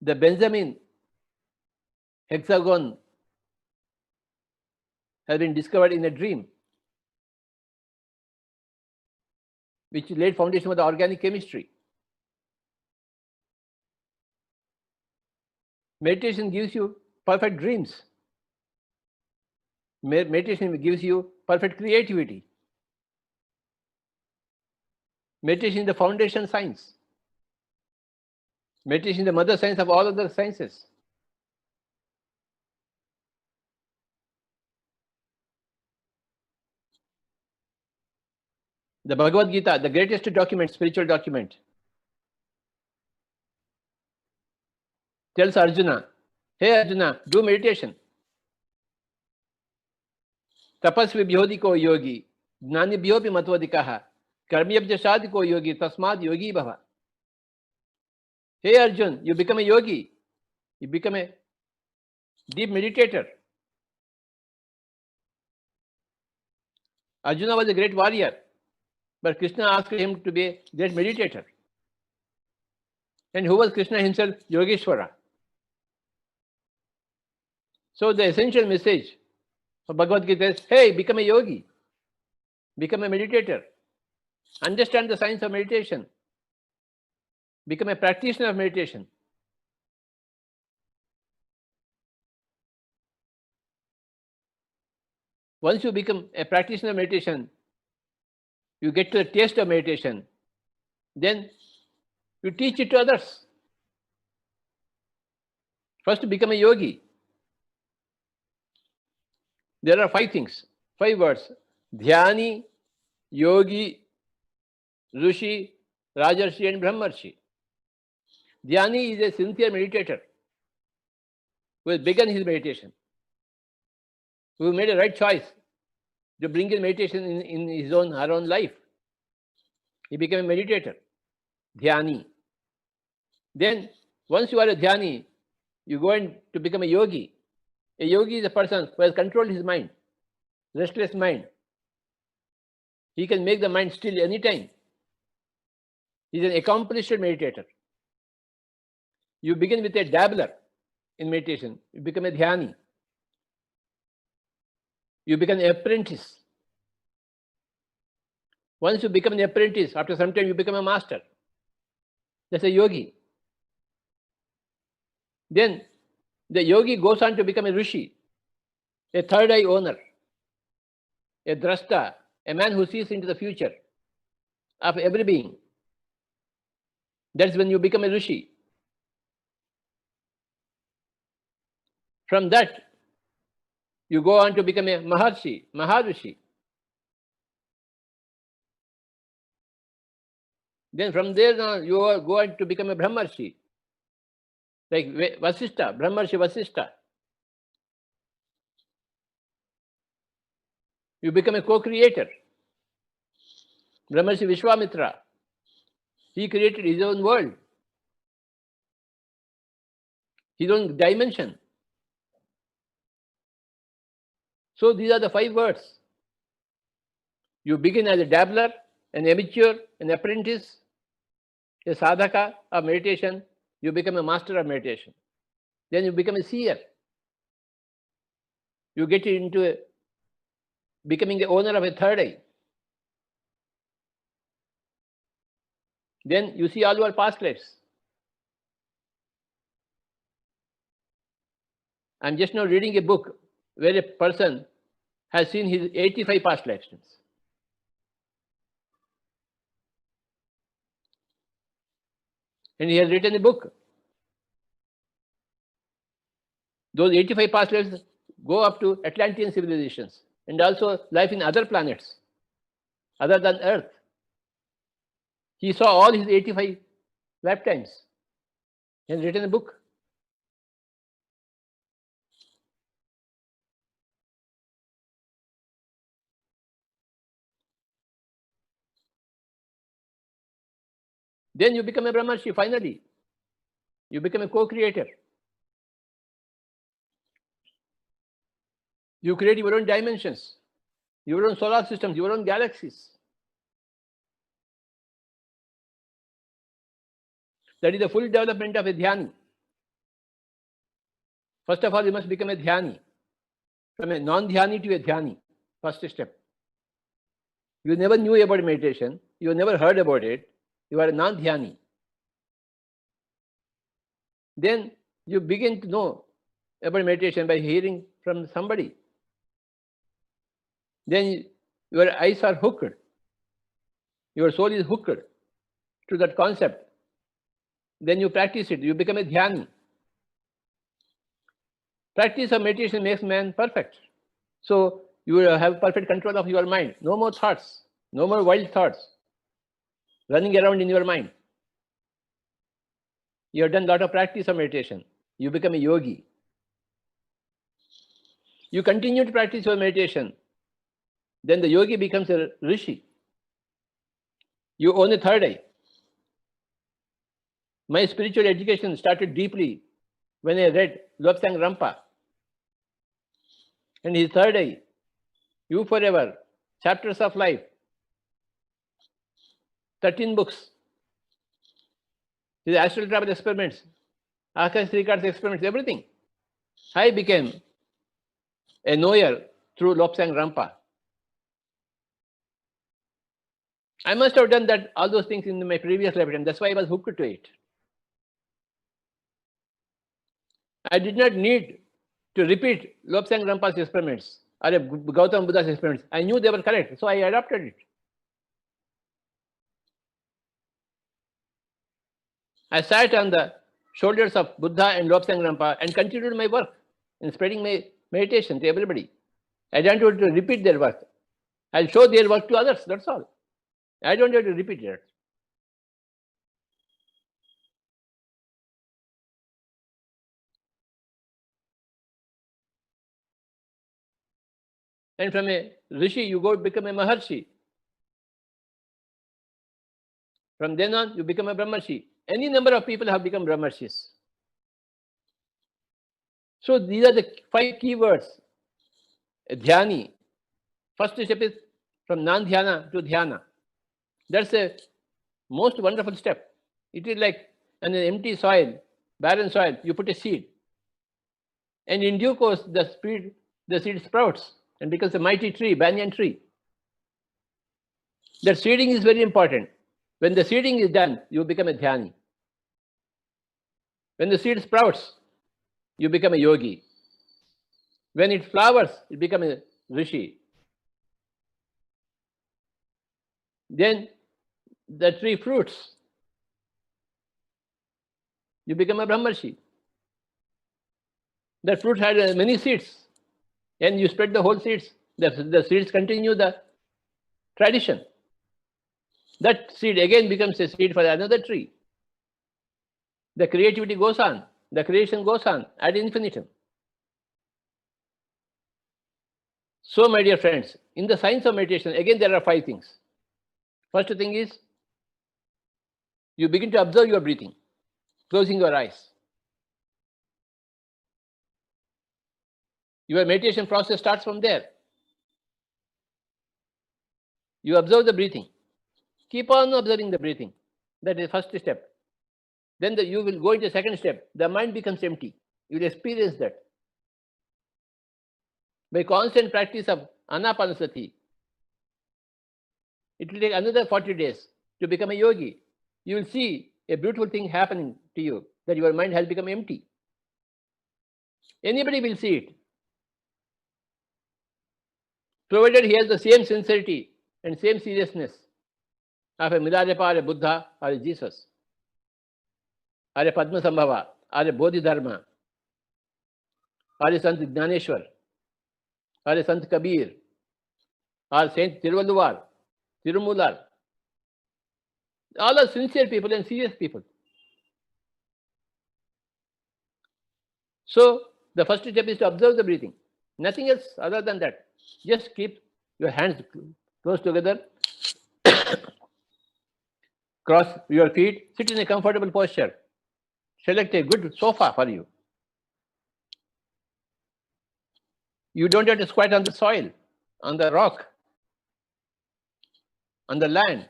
The Benjamin hexagon has been discovered in a dream, which laid foundation for the organic chemistry. Meditation gives you perfect dreams. Meditation gives you perfect creativity. Meditation is the foundation science. Meditation is the mother science of all other sciences. The Bhagavad Gita, the greatest document, spiritual document, tells Arjuna, hey Arjuna, do meditation. तपस्विभ्योऽधिको योगी ज्ञानिभ्योऽपि मतोऽधिकः कर्मभ्य साधिको योगी तस्माद् योगी भव. Hey Arjun, you become a yogi. You become a deep meditator. Arjuna was a great warrior, but Krishna asked him to be a great meditator. And who was Krishna himself? Yogeshwara. So the essential message of Bhagavad Gita is, hey, become a yogi. Become a meditator. Understand the science of meditation. Become a practitioner of meditation. Once you become a practitioner of meditation, you get to the taste of meditation, then you teach it to others. First, to become a yogi. There are 5 things, 5 words. Dhyani, yogi, Rishi, Rajarshi and Brahmarshi. Dhyani is a sincere meditator who has begun his meditation, who made a right choice to bring in meditation in his own, her own life. He became a meditator, Dhyani. Then, once you are a Dhyani, you go on to become a yogi. A yogi is a person who has controlled his mind, restless mind. He can make the mind still anytime. He is an accomplished meditator. You begin with a dabbler in meditation. You become a Dhyani. You become an apprentice. Once you become an apprentice, after some time you become a master. That's a yogi. Then the yogi goes on to become a Rishi, a third eye owner, a drashta, a man who sees into the future of every being. That's when you become a Rishi. From that, you go on to become a Maharshi, Maharishi. Then from there on, you go on to become a Brahmarshi, like Vasishtha, Brahmarshi Vasishtha. You become a co-creator. Brahmarshi Vishwamitra, he created his own world, his own dimension. So these are the 5 words. You begin as a dabbler, an amateur, an apprentice, a sadhaka of meditation. You become a master of meditation. Then you become a seer. You get into becoming the owner of a third eye. Then you see all your past lives. I'm just now reading a book where a person has seen his 85 past lifetimes. And he has written a book. Those 85 past lives go up to Atlantean civilizations and also life in other planets other than Earth. He saw all his 85 lifetimes and written a book. Then you become a Brahmarshi finally. You become a co-creator. You create your own dimensions, your own solar systems, your own galaxies. That is the full development of a Dhyani. First of all, you must become a Dhyani. From a non-Dhyani to a Dhyani, first step. You never knew about meditation, you never heard about it, you are a non-Dhyani. Then you begin to know about meditation by hearing from somebody. Then your eyes are hooked. Your soul is hooked to that concept. Then you practice it, you become a Dhyani. Practice of meditation makes man perfect. So you will have perfect control of your mind. No more thoughts, no more wild thoughts running around in your mind. You have done a lot of practice of meditation. You become a yogi. You continue to practice your meditation. then the yogi becomes a rishi. You own a third eye. My spiritual education started deeply when I read Lobsang Rampa and his third eye, You Forever, Chapters of Life, 13 books, his astral travel experiments, Akash Srikar's experiments, everything. I became a knower through Lobsang Rampa. I must have done that all those things in my previous lifetime. That's why I was hooked to it. I did not need to repeat Lobsang Rampa's experiments or Gautam Buddha's experiments. I knew they were correct, so I adopted it. I sat on the shoulders of Buddha and Lobsang Rampa and continued my work in spreading my meditation to everybody. I don't want to repeat their work. I'll show their work to others, that's all. I don't have to repeat it. And from a rishi, you go become a maharshi. From then on, you become a brahmarshi. Any number of people have become brahmarshis. So these are the 5 key words. Dhyani. First step is from non-dhyana to dhyana. That's a most wonderful step. It is like an empty soil, barren soil, you put a seed. And in due course, the seed sprouts and becomes a mighty tree, banyan tree. That seeding is very important. When the seeding is done, you become a dhyani. When the seed sprouts, you become a yogi. When it flowers, it becomes a rishi. Then the tree fruits, you become a brahmarshi. The fruit had many seeds, and you spread the whole seeds. The seeds continue the tradition. That seed again becomes a seed for another tree. The creativity goes on, the creation goes on ad infinitum. So, my dear friends, in the science of meditation, again there are 5 things. First thing is, you begin to observe your breathing, closing your eyes. Your meditation process starts from there. You observe the breathing. Keep on observing the breathing. That is the first step. Then you will go into the second step. The mind becomes empty. You will experience that. By constant practice of anapanasati, it will take another 40 days to become a yogi. You will see a beautiful thing happening to you, that your mind has become empty. Anybody will see it, provided he has the same sincerity and same seriousness of a Milarepa or a Buddha or a Jesus or a Padma Sambhava or a Bodhidharma or a Sant Jnaneshwar or a Sant Kabir or Saint Tiruvalluvar, Tirumular. All are sincere people and serious people. So the first step is to observe the breathing. Nothing else other than that. Just keep your hands close together, cross your feet, sit in a comfortable posture. Select a good sofa for you. You don't have to squat on the soil, on the rock, on the land.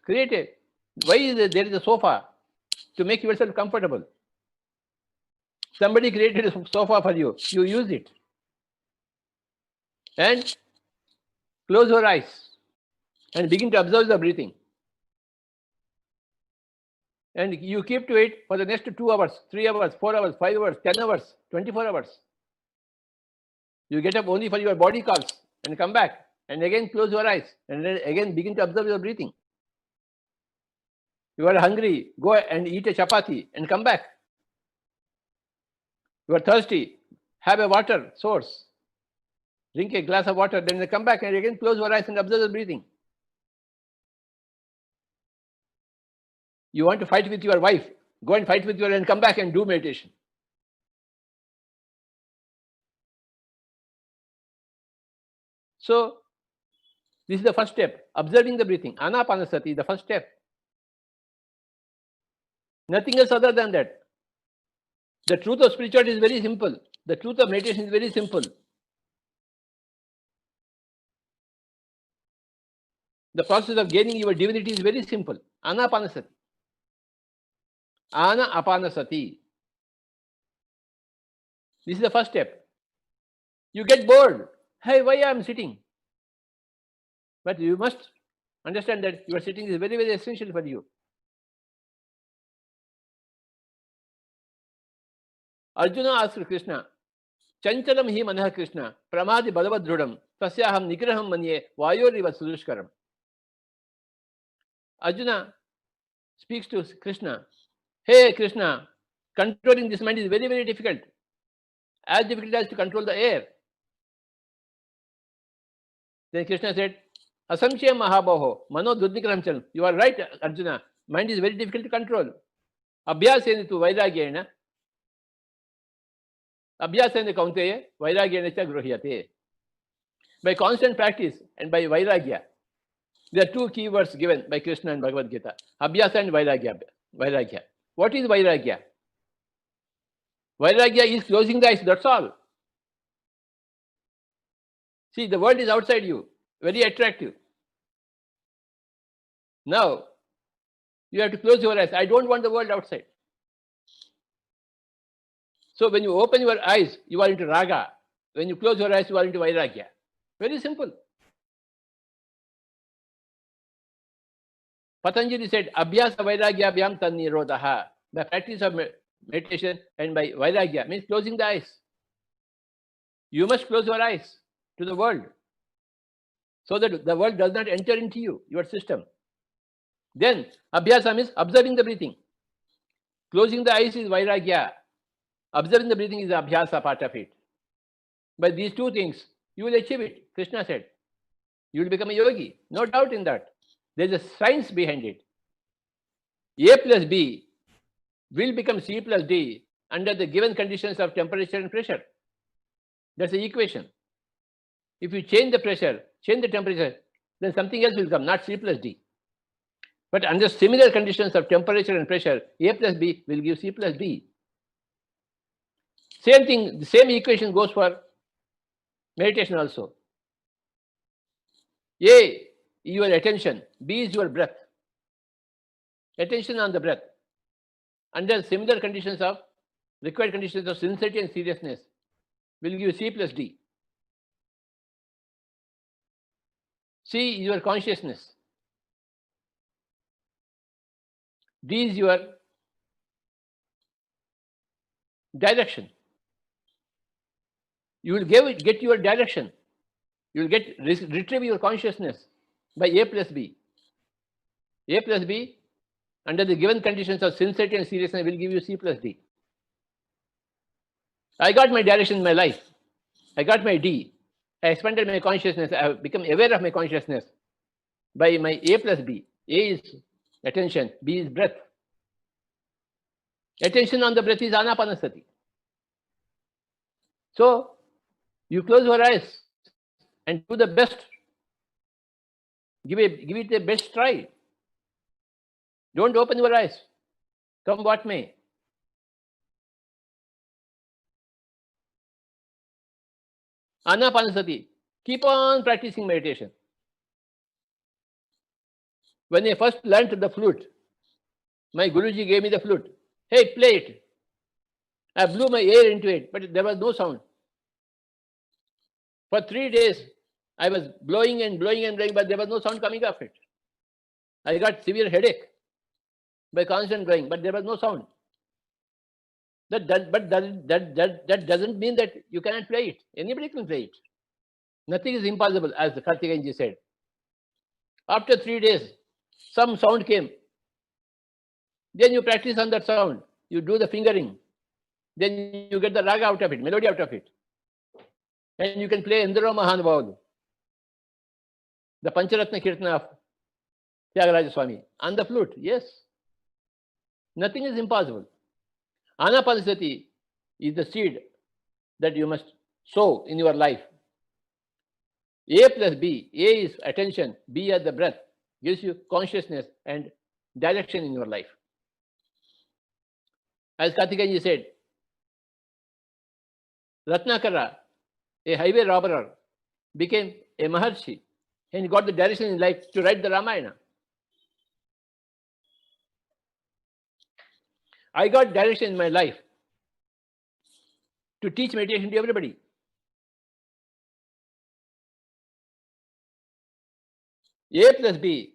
Create a. Why is there is a sofa? To make yourself comfortable. Somebody created a sofa for you. You use it. And close your eyes and begin to observe the breathing. And you keep to it for the next 2 hours, 3 hours, 4 hours, 5 hours, 10 hours, 24 hours. You get up only for your body calls and come back and again close your eyes and then again begin to observe your breathing. You are hungry, go and eat a chapati and come back. You are thirsty, have a water source. Drink a glass of water, then come back and again close your eyes and observe the breathing. You want to fight with your wife, go and fight with your and come back and do meditation. So this is the first step, observing the breathing. Anapanasati is the first step. Nothing else other than that. The truth of spirituality is very simple. The truth of meditation is very simple. The process of gaining your divinity is very simple. Anapanasati. Anapanasati. This is the first step. You get bored. Hey, why I am sitting? But you must understand that your sitting is very, very essential for you. Arjuna asked Krishna, Chanchalam hi manah Krishna, pramadi balavadrudam, tasyaham nigraham manye, vayoriva sudushkaram. Arjuna speaks to Krishna, hey Krishna, controlling this mind is very, very difficult. As difficult as to control the air. Then Krishna said, Asamshya Mahabaho, Mano Dudnigram Chalam. You are right, Arjuna. Mind is very difficult to control. Abhyasena tu vairagyena. Abhyasena kaunteya vairagyena cha gruhyate. By constant practice and by vairagya. There are two key words given by Krishna and Bhagavad Gita. Abhyasa and vairagya. What is vairagya? Vairagya is closing the eyes, that's all. See, the world is outside you, very attractive. Now, you have to close your eyes. I don't want the world outside. So when you open your eyes, you are into raga. When you close your eyes, you are into vairagya. Very simple. Patanjali said, Abhyasa vairagya abhyam tan nirodha. The practice of meditation and by vairagya means closing the eyes. You must close your eyes to the world so that the world does not enter into you, your system. Then abhyasa means observing the breathing. Closing the eyes is vairagya. Observing the breathing is the abhyasa part of it. By these two things, you will achieve it. Krishna said, you will become a yogi. No doubt in that. There is a science behind it. A plus B will become C plus D under the given conditions of temperature and pressure. That's the equation. If you change the pressure, change the temperature, then something else will come, not C plus D. But under similar conditions of temperature and pressure, A plus B will give C plus D. Same thing, the same equation goes for meditation also. A, your attention. B is your breath. Attention on the breath. Under similar conditions of, required conditions of sincerity and seriousness, will give C plus D. C is your consciousness. D is your direction. You will get your direction. You will retrieve your consciousness by A plus B. A plus B, under the given conditions of sincerity and seriousness, will give you C plus D. I got my direction in my life. I got my D. I expanded my consciousness. I have become aware of my consciousness by my A plus B. A is attention, B is breath. Attention on the breath is anapanasati. So, you close your eyes and do the best. Give it the best try. Don't open your eyes. Come what may. Anapanasati. Keep on practicing meditation. When I first learned the flute, my Guruji gave me the flute. Hey, play it. I blew my air into it, but there was no sound. For 3 days, I was blowing and blowing and blowing, but there was no sound coming off it. I got severe headache by constant blowing, but there was no sound. That doesn't mean that you cannot play it. Anybody can play it. Nothing is impossible, as Karthikeyanji said. After 3 days, some sound came. Then you practice on that sound. You do the fingering. Then you get the raga out of it, melody out of it. And you can play Indra Mahanubhavu, the Pancharatna Kirtana of Tyagaraja Swami, on the flute. Yes. Nothing is impossible. Anapanasati is the seed that you must sow in your life. A plus B. A is attention, B is the breath, gives you consciousness and direction in your life. As Karthikeyanji said, Ratnakara, a highway robber, became a Maharshi and got the direction in life to write the Ramayana. I got direction in my life to teach meditation to everybody. A plus B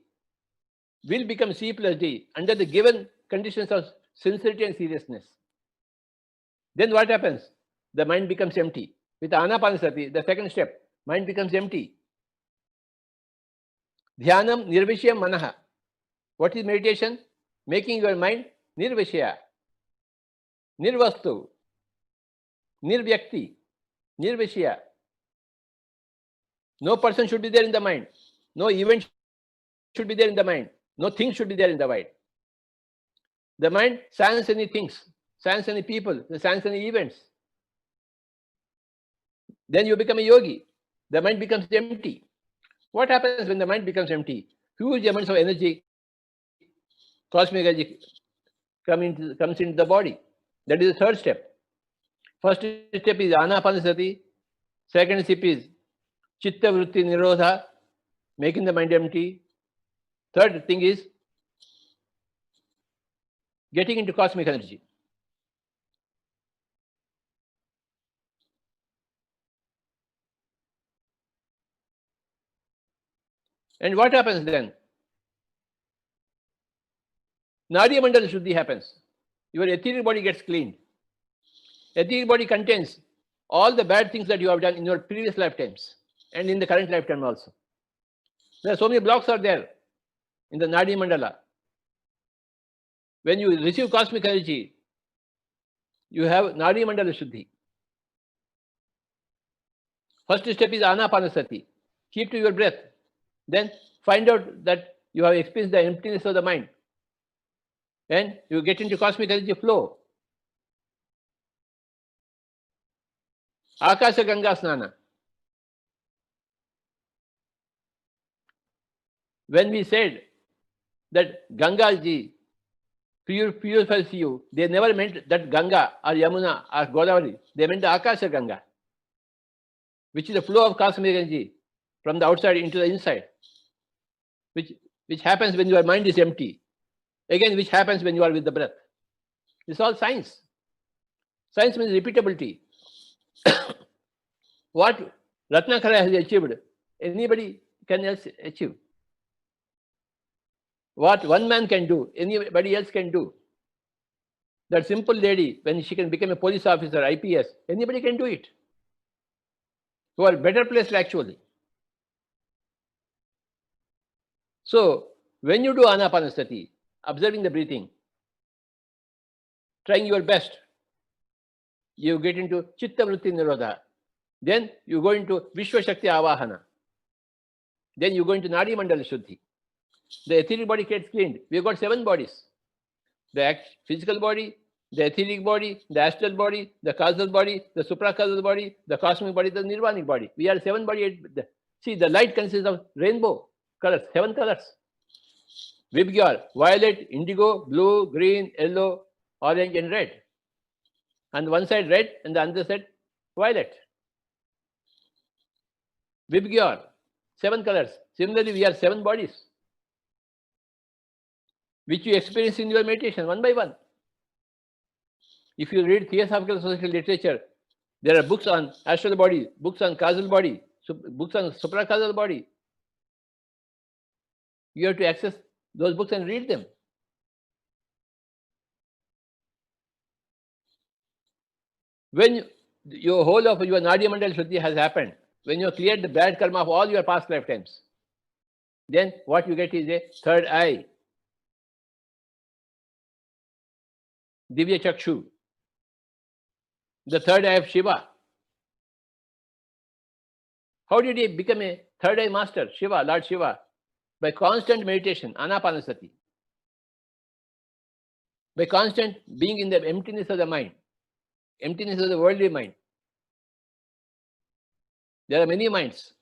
will become C plus D under the given conditions of sincerity and seriousness. Then what happens? The mind becomes empty. With Anapanasati, the second step, mind becomes empty. Dhyanam nirvishya manaha. What is meditation? Making your mind nirvishya, nirvastu, nirvyakti, nirvishya. No person should be there in the mind. No event should be there in the mind. No thing should be there in the mind. The mind sans any things, sans any people, sans any events. Then you become a yogi. The mind becomes empty. What happens when the mind becomes empty? Huge amounts of energy, cosmic energy, comes into the body. That is the third step. First step is Anapanasati. Second step is Chitta Vritti Nirodha, making the mind empty. Third thing is getting into cosmic energy. And what happens then? Nadi Mandala Shuddhi happens. Your etheric body gets cleaned. Etheric body contains all the bad things that you have done in your previous lifetimes and in the current lifetime also. There are so many blocks are there in the Nadi Mandala. When you receive cosmic energy, you have Nadi Mandala Shuddhi. First step is Anapanasati. Keep to your breath. Then find out that you have experienced the emptiness of the mind. And you get into cosmic energy flow. Akasha Ganga Snana. When we said that Ganga ji purifies you, they never meant that Ganga or Yamuna or Godavari. They meant the Akasha Ganga, which is the flow of cosmic energy from the outside into the inside, which happens when your mind is empty. Again, which happens when you are with the breath. It's all science. Science means repeatability. What Ratnakara has achieved, anybody can else achieve. What one man can do, anybody else can do. That simple lady, when she can become a police officer, IPS, anybody can do it. Who are better placed actually. So, when you do Anapanasati, observing the breathing, trying your best, you get into Chitta Vritti Nirodha. Then you go into Vishwa Shakti Avahana. Then you go into Nadi Mandala Shuddhi. The etheric body gets cleaned. We have got 7 bodies. The physical body, the etheric body, the astral body, the causal body, the supracausal body, the cosmic body, the nirvanic body. We are 7 bodies. See, the light consists of rainbow colors, 7 colors. Vibgyor, violet, indigo, blue, green, yellow, orange, and red. And one side red, and the other side violet. Vibgyor, 7 colors. Similarly, we are 7 bodies, which you experience in your meditation one by one. If you read Theosophical Society literature, there are books on astral body, books on causal body, books on supracausal body. You have to access those books and read them. When your whole of your Nadi Mandala Shuddhi has happened, when you have cleared the bad karma of all your past lifetimes, then what you get is a third eye. Divya Chakshu. The third eye of Shiva. How did he become a third eye master? Shiva, Lord Shiva. By constant meditation, Anapanasati. By constant being in the emptiness of the mind, emptiness of the worldly mind. There are many minds.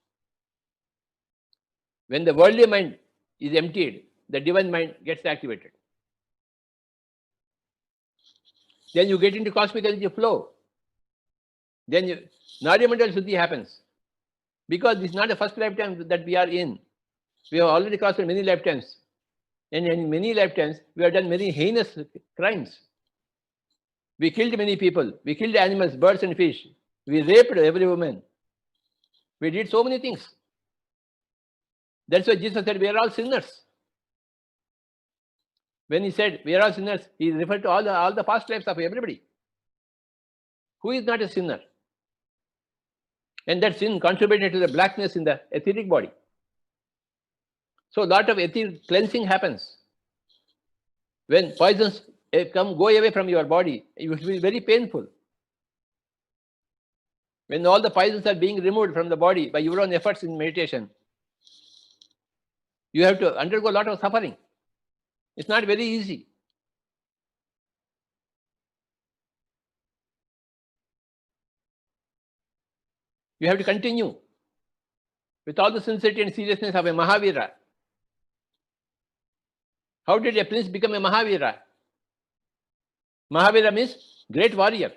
When the worldly mind is emptied, the divine mind gets activated. Then you get into cosmic energy flow. Then Nadi Mandal Shuddhi happens. Because this is not the first lifetime that we are in. We have already crossed many lifetimes. And in many lifetimes, we have done many heinous crimes. We killed many people. We killed animals, birds and fish. We raped every woman. We did so many things. That's why Jesus said, we are all sinners. When he said, we are all sinners, he referred to all the past lives of everybody. Who is not a sinner? And that sin contributed to the blackness in the etheric body. So a lot of etheric cleansing happens. When poisons go away from your body, it will be very painful. When all the poisons are being removed from the body by your own efforts in meditation, you have to undergo a lot of suffering. It's not very easy. You have to continue with all the sincerity and seriousness of a Mahavira. How did a prince become a Mahavira? Mahavira means great warrior.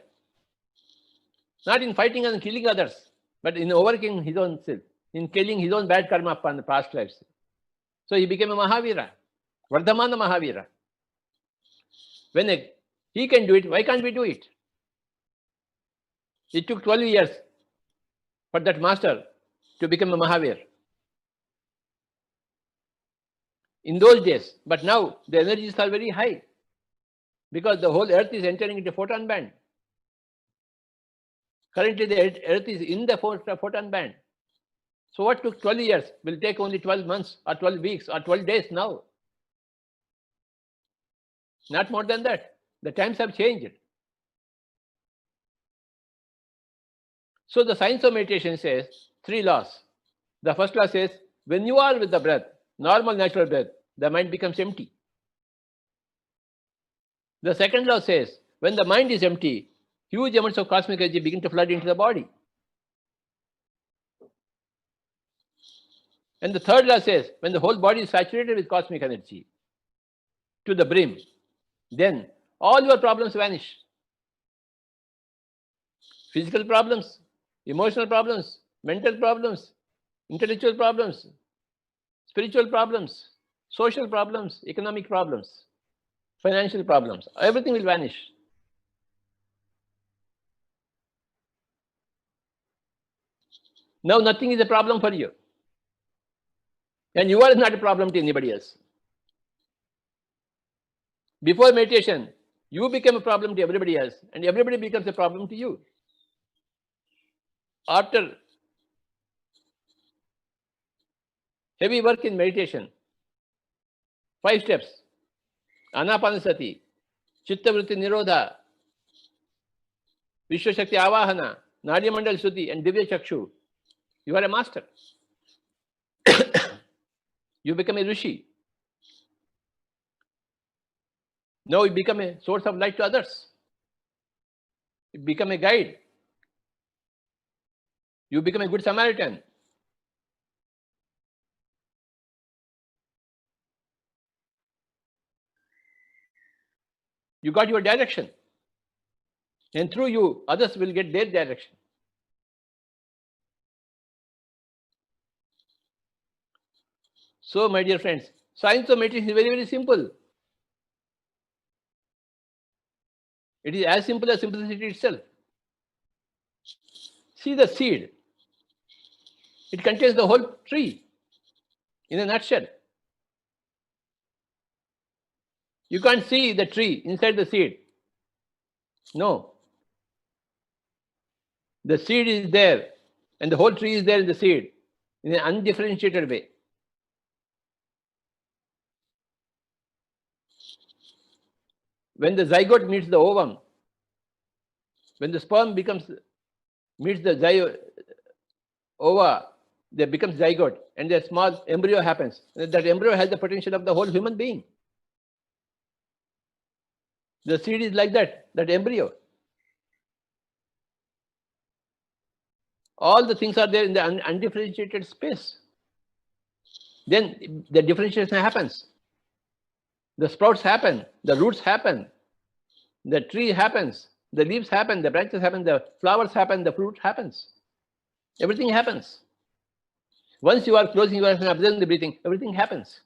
Not in fighting and killing others, but in overcoming his own self, in killing his own bad karma upon the past lives. So he became a Mahavira, Vardhamana Mahavira. When he can do it, why can't we do it? It took 12 years for that master to become a Mahavir. In those days, but now the energies are very high because the whole earth is entering into photon band. Currently, the earth is in the photon band. So what took 12 years will take only 12 months or 12 weeks or 12 days now. Not more than that. The times have changed. So the science of meditation says 3 laws. The first law says, when you are with the breath, normal natural breath, the mind becomes empty. The second law says, when the mind is empty, huge amounts of cosmic energy begin to flood into the body. And the third law says, when the whole body is saturated with cosmic energy to the brim, then all your problems vanish. Physical problems, emotional problems, mental problems, intellectual problems, spiritual problems, social problems, economic problems, financial problems, everything will vanish. Now nothing is a problem for you. And you are not a problem to anybody else. Before meditation, you become a problem to everybody else, and everybody becomes a problem to you. After heavy work in meditation, 5 steps, Anapanasati, Chittavritti Nirodha, Vishwashakti Avahana, Nadi Mandal Shuddhi, and Divya Chakshu, you are a master. You become a Rishi. Now you become a source of light to others. You become a guide. You become a good Samaritan. You got your direction. And through you, others will get their direction. So, my dear friends, science of meditation is very, very simple. It is as simple as simplicity itself. See the seed. It contains the whole tree in a nutshell. You can't see the tree inside the seed. No. The seed is there, and the whole tree is there in the seed in an undifferentiated way. When the zygote meets the ovum, when the sperm meets the ova, there becomes zygote, and a small embryo happens. That embryo has the potential of the whole human being. The seed is like that embryo. All the things are there in the undifferentiated space. then the differentiation happens. The sprouts happen, the roots happen, the tree happens, the leaves happen, the branches happen, the flowers happen, the fruit happens. Everything happens. Once you are closing your eyes and observing the breathing, everything happens.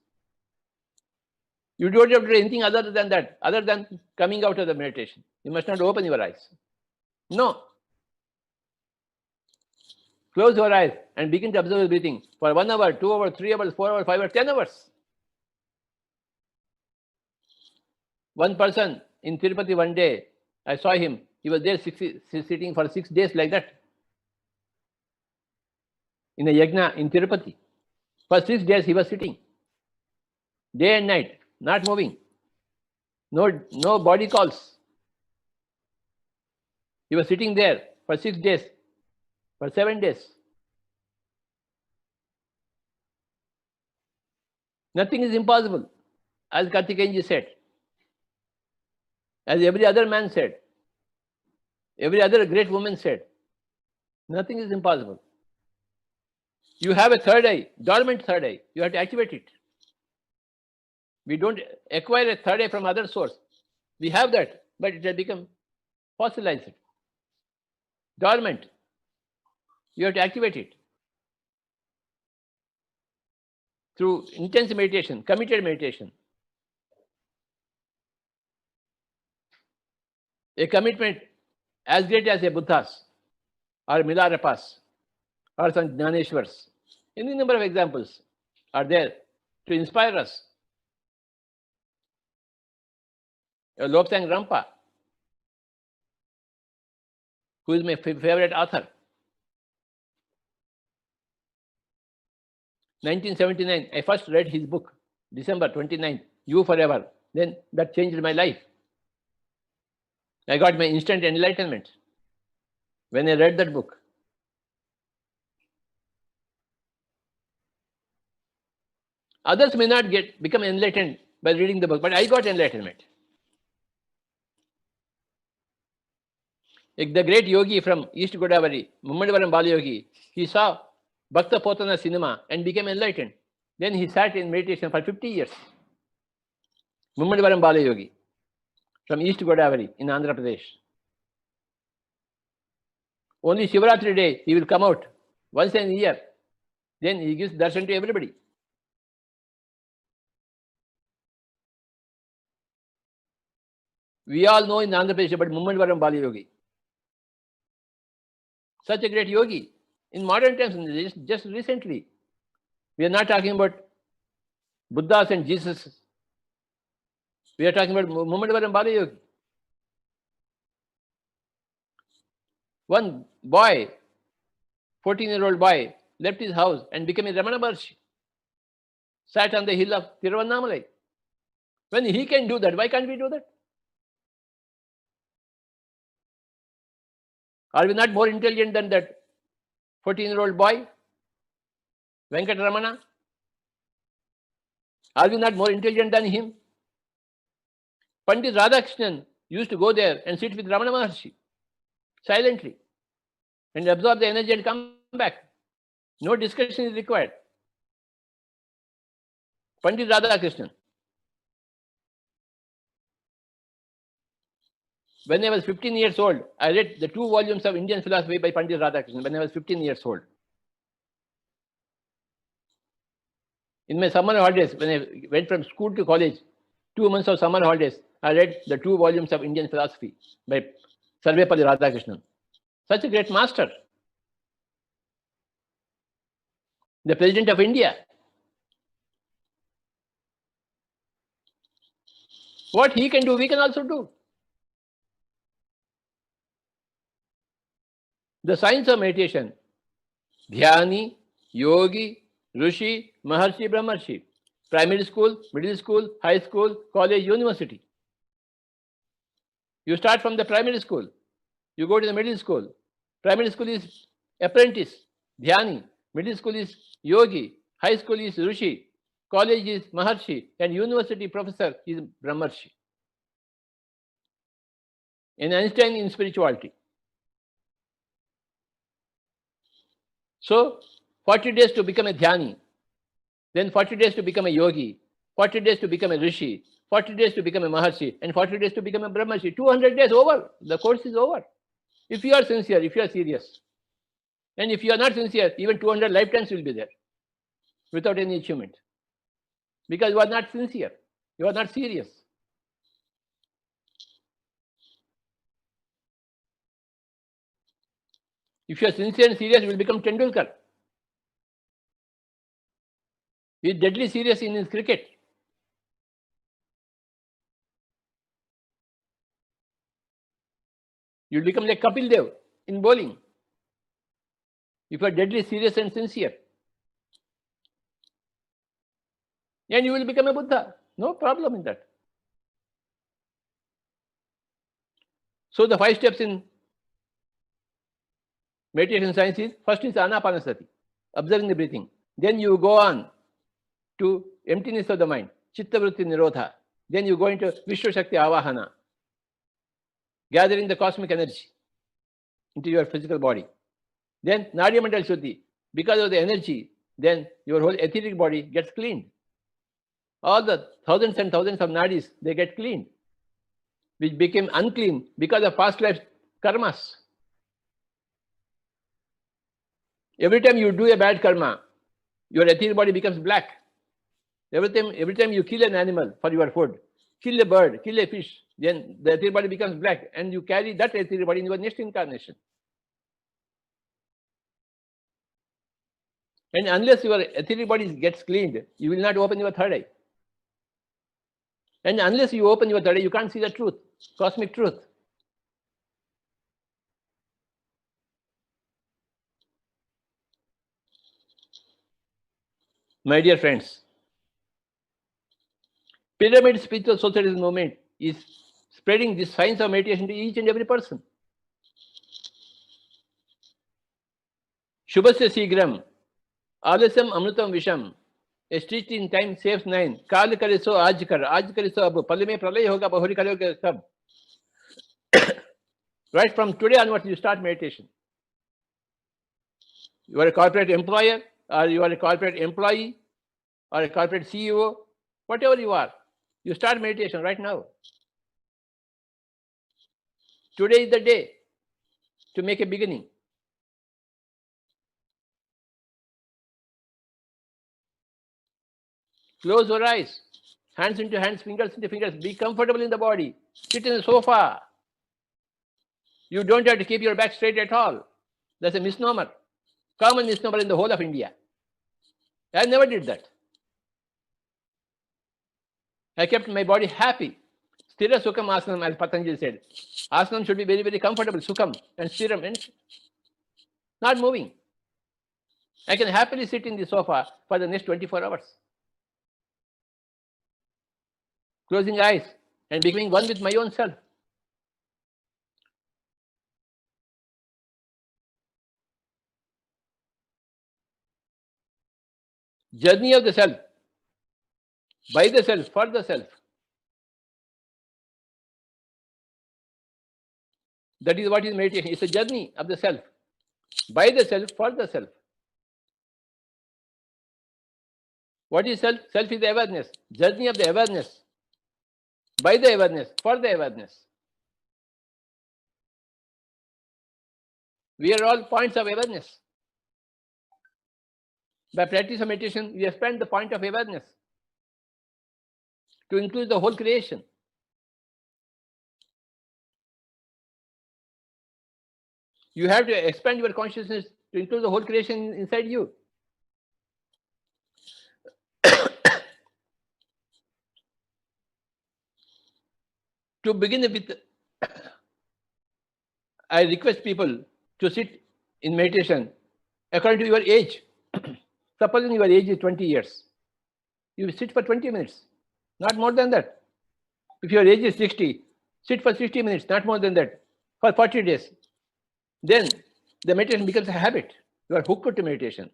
You don't have to do anything other than that, other than coming out of the meditation. You must not open your eyes. No. Close your eyes and begin to observe the breathing for 1 hour, 2 hours, 3 hours, 4 hours, 5 hours, 10 hours. One person in Tirupati one day, I saw him. He was there sitting for 6 days like that. In a yajna in Tirupati. For 6 days he was sitting. Day and night, not moving. No body calls. He was sitting there for 6 days, for 7 days. Nothing is impossible, as Karthikeyanji said. As every other man said. Every other great woman said. Nothing is impossible. You have a third eye, dormant third eye. You have to activate it. We don't acquire a third eye from other source. We have that, but it has become fossilized. Dormant. You have to activate it. Through intense meditation, committed meditation. A commitment as great as a Buddha's or Milarapas or some Jnaneshwars. Any number of examples are there to inspire us. Lobsang Rampa, who is my favorite author. 1979, I first read his book, December 29th, You Forever. Then that changed my life. I got my instant enlightenment when I read that book. Others may not become enlightened by reading the book, but I got enlightenment. The great yogi from East Godavari, Mummadivaram Balayogi, he saw Bhakta Potana cinema and became enlightened. Then he sat in meditation for 50 years. Mummadivaram Balayogi from East Godavari in Andhra Pradesh. Only Shivaratri day he will come out once in a year. Then he gives darshan to everybody. We all know in Andhra Pradesh about Mummadivaram Balayogi. Such a great yogi. In modern times, just recently, we are not talking about Buddhas and Jesus. We are talking about Mummadivaram Balayogi. One boy, 14-year-old boy, left his house and became a Ramana Maharshi. Sat on the hill of Tiruvannamalai. When he can do that, why can't we do that? Are we not more intelligent than that 14-year-old boy, Venkataramana? Are we not more intelligent than him? Pandit Radhakrishnan used to go there and sit with Ramana Maharshi silently and absorb the energy and come back. No discussion is required. Pandit Radhakrishnan. When I was 15 years old, I read the 2 volumes of Indian philosophy by Pandit Radhakrishnan when I was 15 years old. In my summer holidays, when I went from school to college, 2 months of summer holidays, I read the 2 volumes of Indian philosophy by Sarvepalli Radhakrishnan. Such a great master. The President of India. What he can do, we can also do. The science of meditation, Dhyani, Yogi, Rishi, Maharshi, Brahmarshi, primary school, middle school, high school, college, university. You start from the primary school, you go to the middle school. Primary school is apprentice, Dhyani, middle school is Yogi, high school is Rishi, college is Maharshi, and university professor is Brahmarshi. An Einstein in spirituality. So, 40 days to become a Dhyani. then 40 days to become a yogi, 40 days to become a rishi, 40 days to become a maharshi, and 40 days to become a brahmarshi. 200 days over. The course is over. If you are sincere, if you are serious. And if you are not sincere, even 200 lifetimes will be there without any achievement. Because you are not sincere. You are not serious. If you are sincere and serious, you will become Tendulkar. He is deadly serious in his cricket. You will become like Kapil Dev in bowling. If you are deadly serious and sincere. And you will become a Buddha. No problem in that. So the 5 steps in meditation science is, first is Anapanasati, observing the breathing. Then you go on to emptiness of the mind, Chitta Vritti Nirodha. Then you go into Vishwa Shakti Avahana, gathering the cosmic energy into your physical body. Then Nadi Mandal Shuddhi, because of the energy, then your whole etheric body gets cleaned. All the thousands and thousands of nadis, they get cleaned, which became unclean because of past life karmas. Every time you do a bad karma, your etheric body becomes black. Every time you kill an animal for your food, kill a bird, kill a fish, then the etheric body becomes black, and you carry that etheric body in your next incarnation. And unless your etheric body gets cleaned, you will not open your third eye. And unless you open your third eye, you can't see the truth, cosmic truth. My dear friends, Pyramid Spiritual Societies movement is spreading this science of meditation to each and every person. Shubhasya Sigram, Alasam Amrutam Visham, a stitch in time saves 9. Kal kare so aaj kare so ab, pale mein pralay hoga, bahuri kare sab. Right from today onwards, you start meditation. You are a corporate employer, or you are a corporate employee, or a corporate CEO, whatever you are, you start meditation right now. Today is the day to make a beginning. Close your eyes, hands into hands, fingers into fingers. Be comfortable in the body. Sit in the sofa. You don't have to keep your back straight at all. That's a misnomer. Common misnomer in the whole of India. I never did that. I kept my body happy. Sthira Sukham Asanam, as Patanjali said. Asanam should be very, very comfortable, Sukham and Stiram, and not moving. I can happily sit in the sofa for the next 24 hours. Closing eyes and becoming one with my own self. Journey of the self, by the self, for the self. That is what is meditation. It's a journey of the self, by the self, for the self. What is self? Self is the awareness. Journey of the awareness, by the awareness, for the awareness. We are all points of awareness. By practice of meditation, we expand the point of awareness to include the whole creation. You have to expand your consciousness to include the whole creation inside you. To begin with, I request people to sit in meditation according to your age. Supposing your age is 20 years, you sit for 20 minutes, not more than that. If your age is 60, sit for 60 minutes, not more than that, for 40 days. Then the meditation becomes a habit. You are hooked to meditation.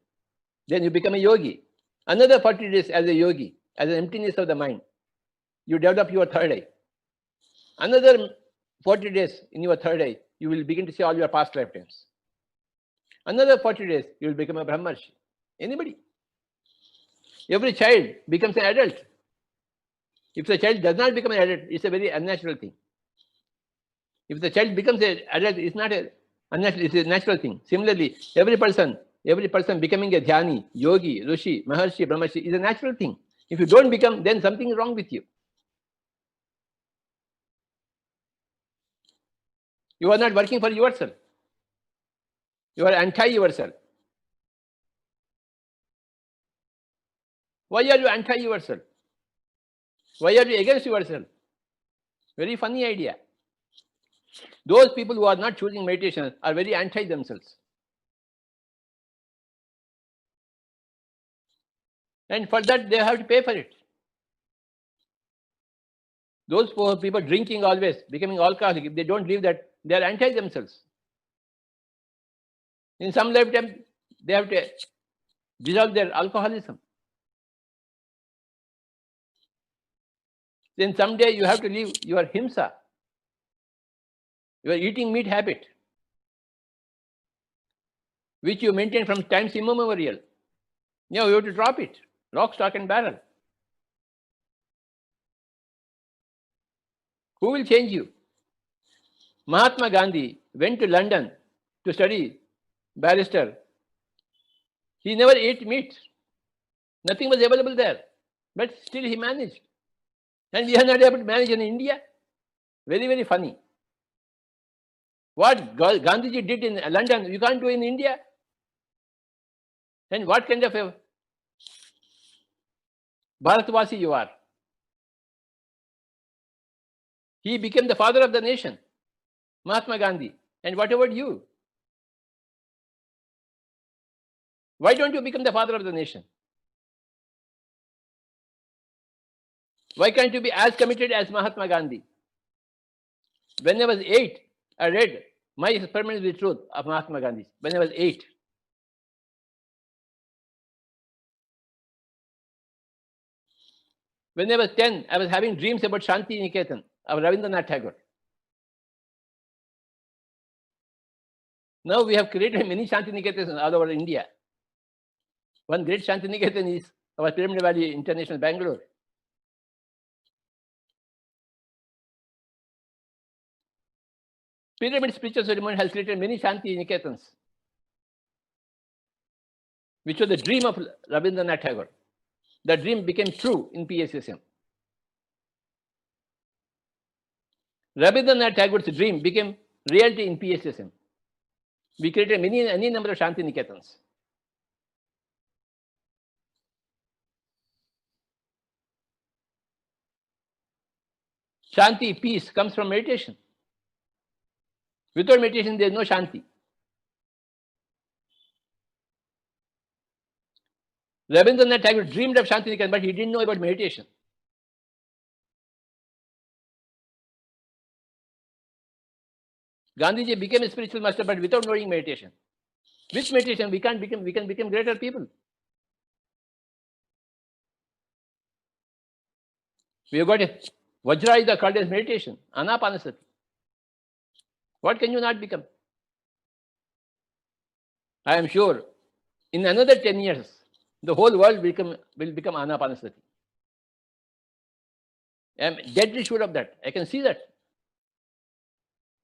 Then you become a yogi. Another 40 days as a yogi, as an emptiness of the mind. You develop your third eye. Another 40 days in your third eye, you will begin to see all your past lifetimes. Another 40 days, you will become a Brahmarshi. Anybody. Every child becomes an adult. If the child does not become an adult, it's a very unnatural thing. If the child becomes an adult, it's not a unnatural, it's a natural thing. Similarly, every person becoming a dhyani, yogi, rishi, maharshi, brahmarshi is a natural thing. If you don't become, then something is wrong with you. You are not working for yourself. You are anti yourself. Why are you anti yourself? Why are you against yourself? Very funny idea. Those people who are not choosing meditation are very anti themselves. And for that, they have to pay for it. Those poor people drinking always, becoming alcoholic, if they don't leave that, they are anti themselves. In some lifetime, they have to dissolve their alcoholism. Then someday you have to leave your himsa, your eating meat habit, which you maintain from times immemorial. Now you have to drop it, lock, stock, and barrel. Who will change you? Mahatma Gandhi went to London to study barrister. He never ate meat. Nothing was available there, but still he managed. And we are not able to manage in India. Very, very funny. What Gandhiji did in London, you can't do in India. And what kind of a Bharatvasi you are? He became the father of the nation, Mahatma Gandhi. And what about you? Why don't you become the father of the nation? Why can't you be as committed as Mahatma Gandhi? When I was 8, I read My Experiment with Truth of Mahatma Gandhi. When I was 8. When I was 10, I was having dreams about Shanti Niketan of Rabindranath Tagore. Now we have created many Shanti Niketans all over India. One great Shanti Niketan is our Pyramid Valley International, Bangalore. Pyramid spiritual ceremony has created many Shanti Niketans, which was the dream of Rabindranath Tagore. The dream became true in PSSM. Rabindranath Tagore's dream became reality in PSSM. We created any number of Shanti Niketans. Shanti, peace, comes from meditation. Without meditation, there is no Shanti. Rabindranath Tagore dreamed of Shanti Niketan, but he didn't know about meditation. Gandhiji became a spiritual master, but without knowing meditation. With meditation, we can become greater people. We have got a Vajrayuda called as meditation, Anapanasati. What can you not become? I am sure in another 10 years, the whole world will become Anapanasati. I am deadly sure of that. I can see that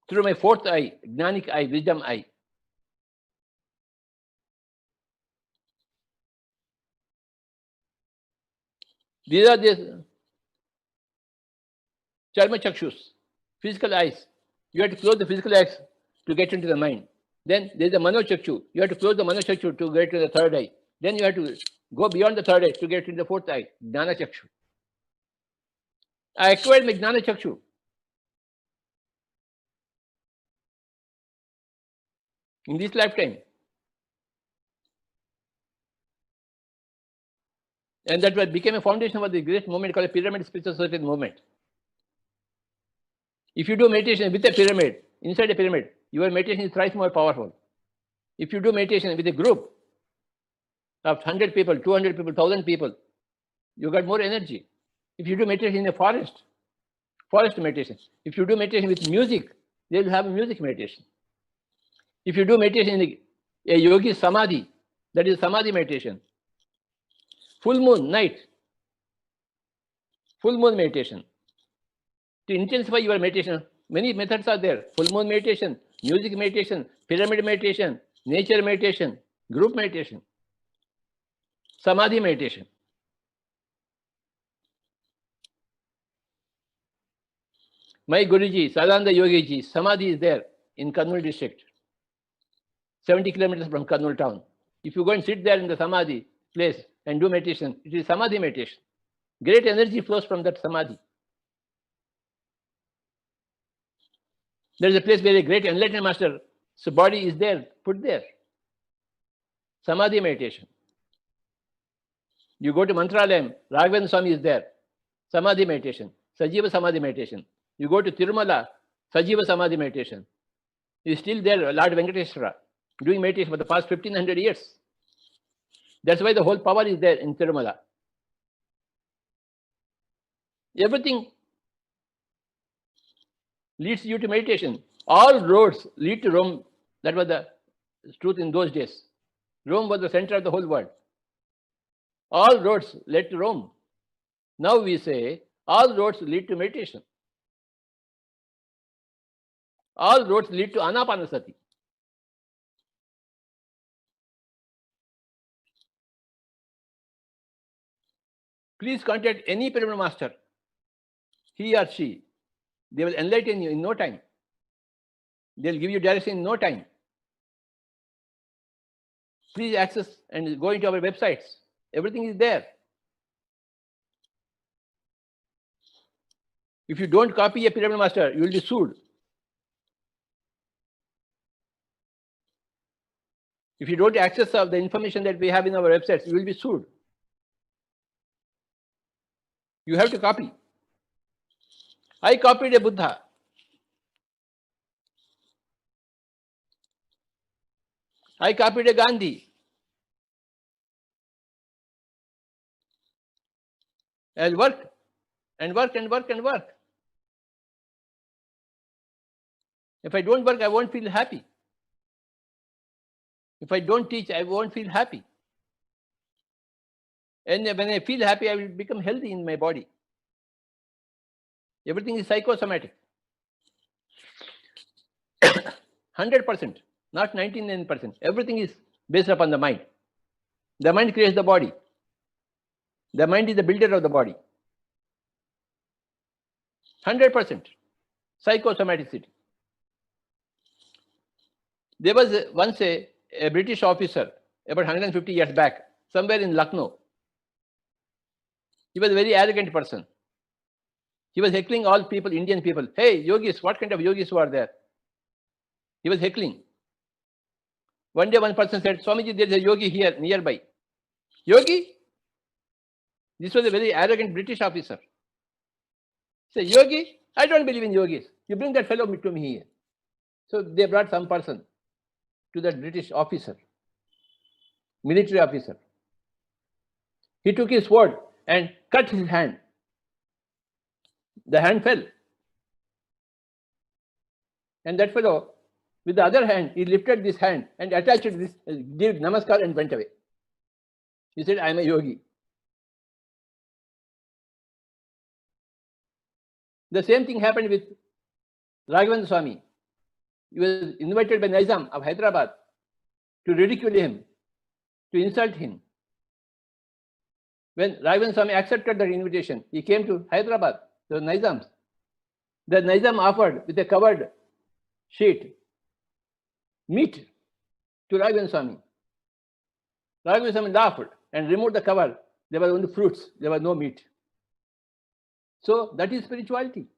through my fourth eye, Gnanic eye, wisdom eye. These are the Charma Chakshus, physical eyes. You have to close the physical eyes to get into the mind. Then there is the Mano Chakshu. You have to close the Mano Chakshu to get to the third eye. Then you have to go beyond the third eye to get into the fourth eye, Gnana Chakshu. I acquired my Gnana Chakshu. In this lifetime. And that became a foundation for the great movement called a pyramid spiritual circuit movement. If you do meditation with a pyramid, inside a pyramid, your meditation is thrice more powerful. If you do meditation with a group of 100 people, 200 people, 1,000 people, you got more energy. If you do meditation in a forest meditation. If you do meditation with music, they will have a music meditation. If you do meditation in a yogi samadhi, that is samadhi meditation. Full moon night. Full moon meditation. To intensify your meditation, many methods are there. Full moon meditation, music meditation, pyramid meditation, nature meditation, group meditation, samadhi meditation. My Guruji, Sadananda Yogi Ji, Samadhi is there in Kannur district, 70 kilometers from Kannur town. If you go and sit there in the Samadhi place and do meditation, it is Samadhi meditation. Great energy flows from that Samadhi. There is a place where a great enlightened master, so body is there, put there. Samadhi meditation. You go to Mantralayam, Raghavendra Swami is there. Samadhi meditation. Sajiva Samadhi meditation. You go to Tirumala, Sajiva Samadhi meditation. He is still there, Lord Venkateswara, doing meditation for the past 1500 years. That's why the whole power is there in Tirumala. Everything leads you to meditation. All roads lead to Rome. That was the truth in those days. Rome was the center of the whole world. All roads led to Rome. Now we say all roads lead to meditation. All roads lead to Anapanasati. Please contact any pyramid master, he or she. They will enlighten you in no time. They'll give you direction in no time. Please access and go into our websites. Everything is there. If you don't copy a pyramid master, you will be sued. If you don't access the information that we have in our websites, you will be sued. You have to copy. I copied a Buddha. I copied a Gandhi. I'll work and work and work and work. If I don't work, I won't feel happy. If I don't teach, I won't feel happy. And when I feel happy, I will become healthy in my body. Everything is psychosomatic. 100%, not 99%. Everything is based upon the mind. The mind creates the body. The mind is the builder of the body. 100% psychosomaticity. There was once a British officer about 150 years back, somewhere in Lucknow. He was a very arrogant person. He was heckling all people, Indian people. Hey, yogis, what kind of yogis who are there? He was heckling. One day one person said, Swamiji, there is a yogi here nearby. Yogi? This was a very arrogant British officer. He said, Yogi? I don't believe in yogis. You bring that fellow to me here. So they brought some person to that British officer, military officer. He took his sword and cut his hand. The hand fell. And that fellow, with the other hand, he lifted this hand and attached this, gave namaskar and went away. He said, I am a yogi. The same thing happened with Raghavendra Swami. He was invited by Nizam of Hyderabad to ridicule him, to insult him. When Raghavendra Swami accepted that invitation, he came to Hyderabad, the Nizam. The Nizam offered with a covered sheet meat to Raghavendra Swami. Raghavendra Swami laughed and removed the cover. There were only fruits, there was no meat. So that is spirituality.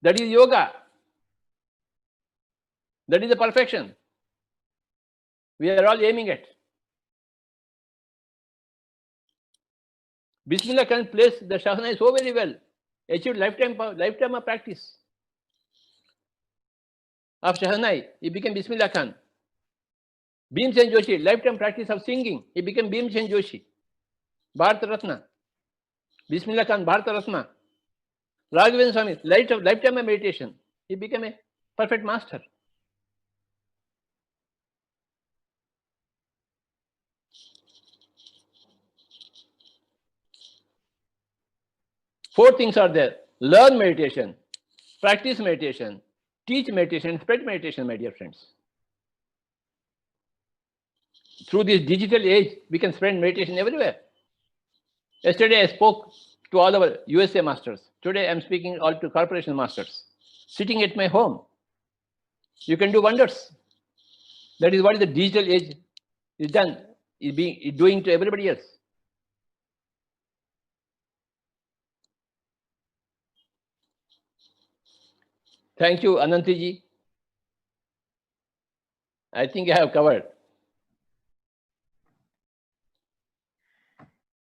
That is yoga. That is the perfection we are all aiming at. Bismillah Khan plays the Shahnai so very well, achieved lifetime of practice. Of Shahnai, he became Bismillah Khan. Bhimsen Joshi, lifetime practice of singing, he became Bhimsen Joshi. Bharata Ratna. Bismillah Khan, Bharata Ratna. Raghavendra Swami, lifetime of meditation, he became a perfect master. 4 things are there: learn meditation, practice meditation, teach meditation, spread meditation, my dear friends. Through this digital age, we can spread meditation everywhere. Yesterday, I spoke to all our USA masters. Today, I'm speaking all to corporation masters. Sitting at my home, you can do wonders. That is what the digital age is done, is doing to everybody else. Thank you, Anantiji. I think I have covered.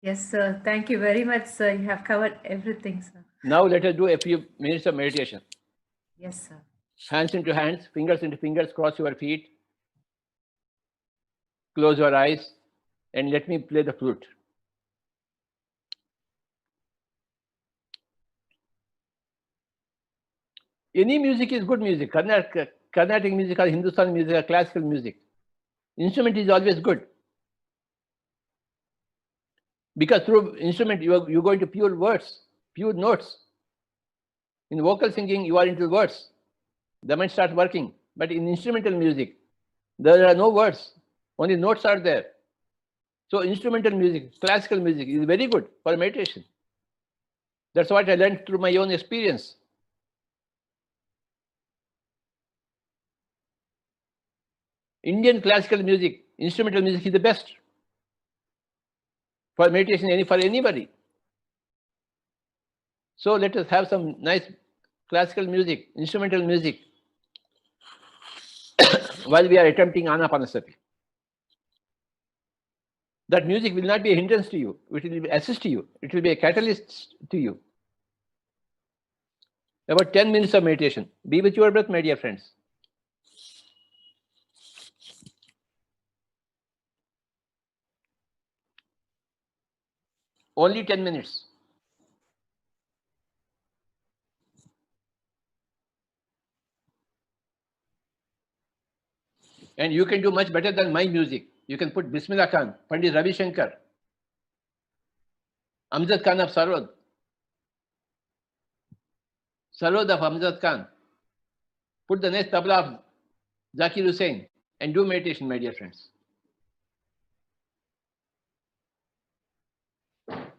Yes, sir. Thank you very much, sir. You have covered everything, sir. Now let us do a few minutes of meditation. Yes, sir. Hands into hands, fingers into fingers, cross your feet, close your eyes, and let me play the flute. Any music is good music. Carnatic music or Hindustani music or classical music. Instrument is always good. Because through instrument, you go into pure words, pure notes. In vocal singing, you are into words. The mind starts working. But in instrumental music, there are no words. Only notes are there. So instrumental music, classical music is very good for meditation. That's what I learned through my own experience. Indian classical music, instrumental music is the best for meditation for anybody. So let us have some nice classical music, instrumental music, while we are attempting Anapanasati. That music will not be a hindrance to you. It will assist you. It will be a catalyst to you. About 10 minutes of meditation. Be with your breath, my dear friends. Only 10 minutes. And you can do much better than my music. You can put Bismillah Khan, Pandit Ravi Shankar, Amjad Khan of Sarod, Sarod of Amjad Khan. Put the next tabla of Zakir Hussain and do meditation, my dear friends.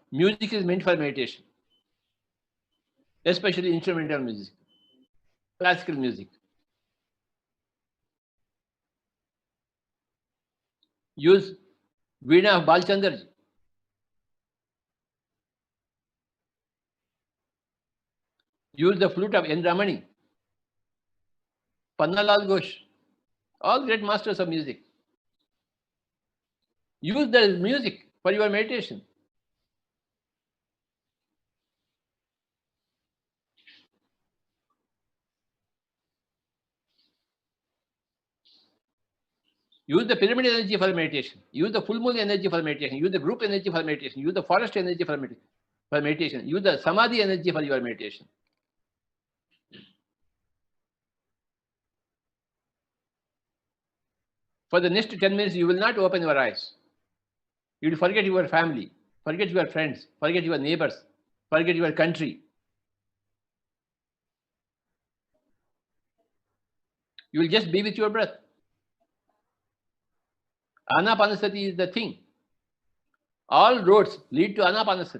Music is meant for meditation, especially instrumental music, classical music. Use Veena of Balchandar ji. Use the flute of N. Ramani, Pannalal Ghosh, all great masters of music. Use the music for your meditation. Use the pyramid energy for meditation. Use the full moon energy for meditation. Use the group energy for meditation. Use the forest energy for meditation. Use the samadhi energy for your meditation. For the next 10 minutes, you will not open your eyes. You will forget your family, forget your friends, forget your neighbors, forget your country. You will just be with your breath. Anapanasati is the thing. All roads lead to Anapanasati.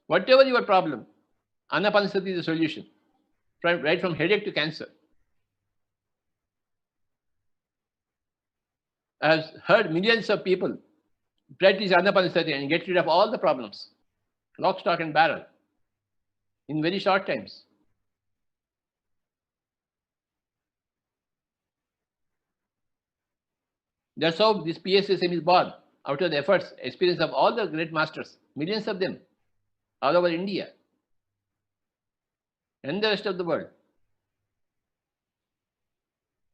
Whatever your problem, Anapanasati is the solution. Right from headache to cancer. I have heard millions of people practice Anapanasati and get rid of all the problems, lock, stock, and barrel, in very short times. That's how this PSSM is born, out of the efforts, experience of all the great masters, millions of them, all over India and the rest of the world.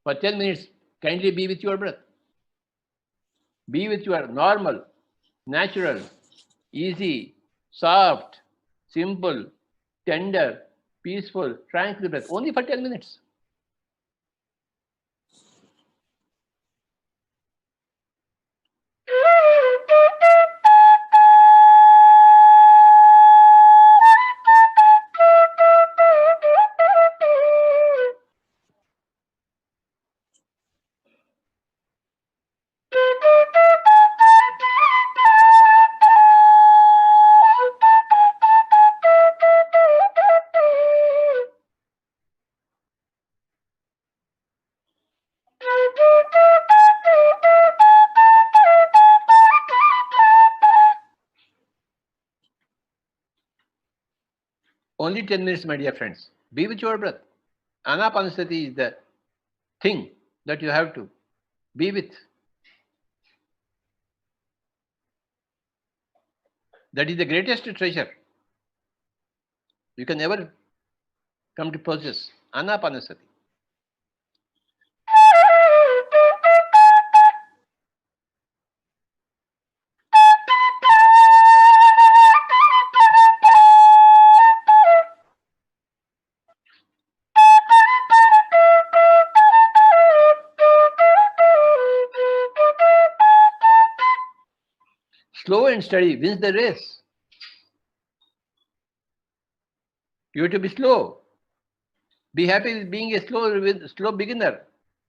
For 10 minutes, kindly be with your breath. Be with your normal, natural, easy, soft, simple, tender, peaceful, tranquil breath. Only for 10 minutes. Only 10 minutes, my dear friends. Be with your breath. Anapanasati is the thing that you have to be with. That is the greatest treasure you can ever come to possess. Anapanasati. Slow and steady wins the race. You have to be slow. Be happy with being a slow beginner,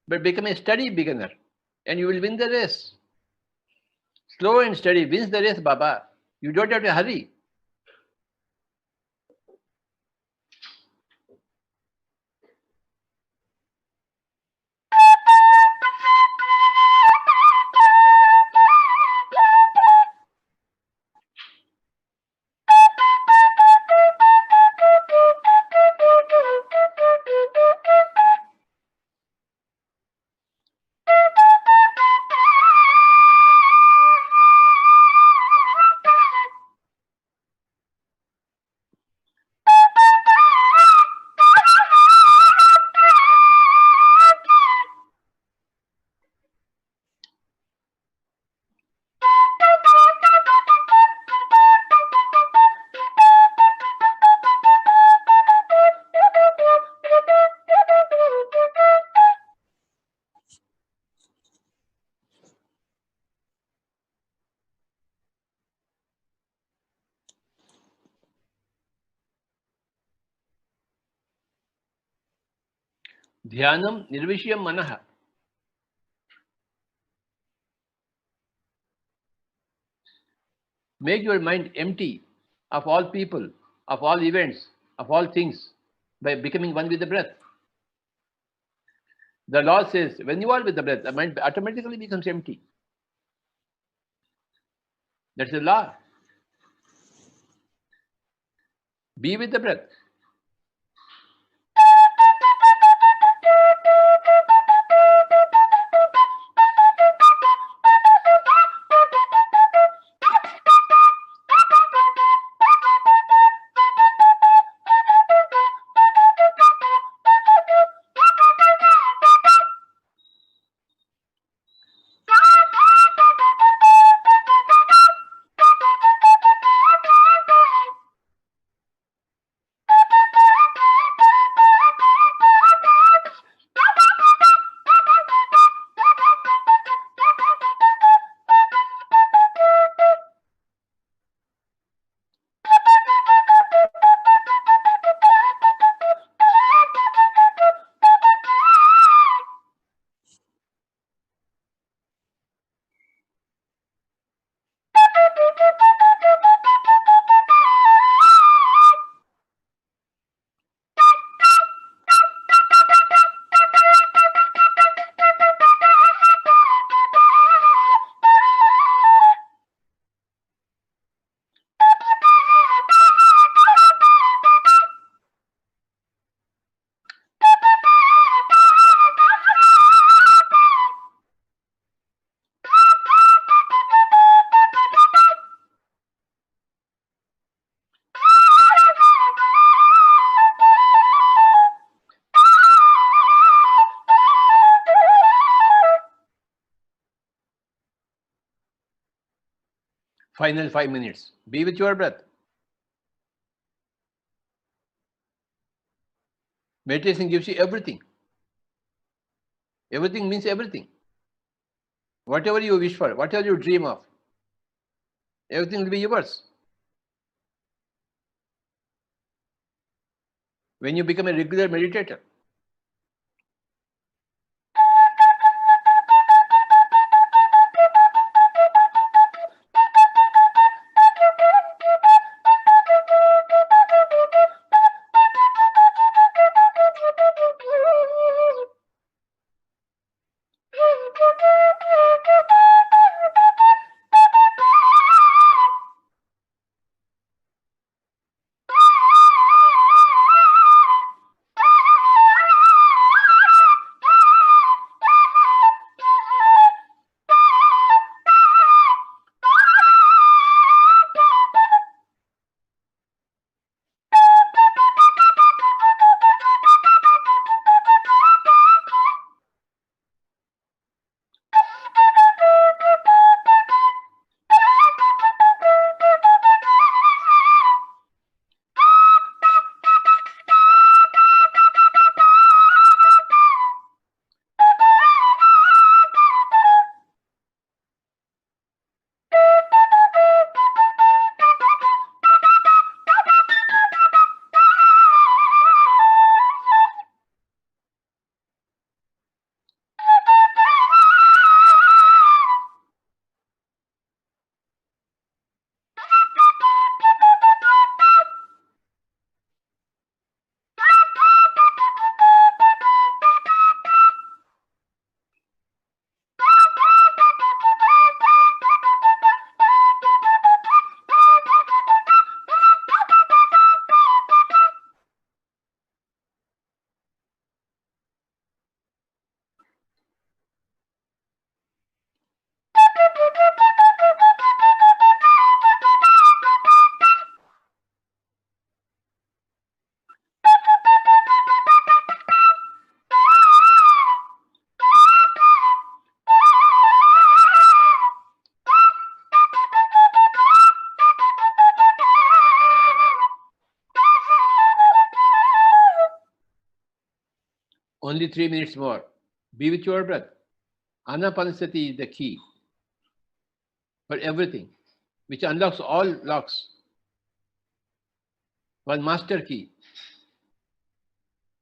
but become a steady beginner, and you will win the race. Slow and steady wins the race, Baba. You don't have to hurry. Dhyanam nirvishyam manaha. Make your mind empty of all people, of all events, of all things by becoming one with the breath. The law says when you are with the breath, the mind automatically becomes empty. That's the law. Be with the breath. Final 5 minutes. Be with your breath. Meditation gives you everything. Everything means everything. Whatever you wish for, whatever you dream of, everything will be yours. When you become a regular meditator. Only 3 minutes more. Be with your breath. Anapanasati is the key for everything, which unlocks all locks. One master key,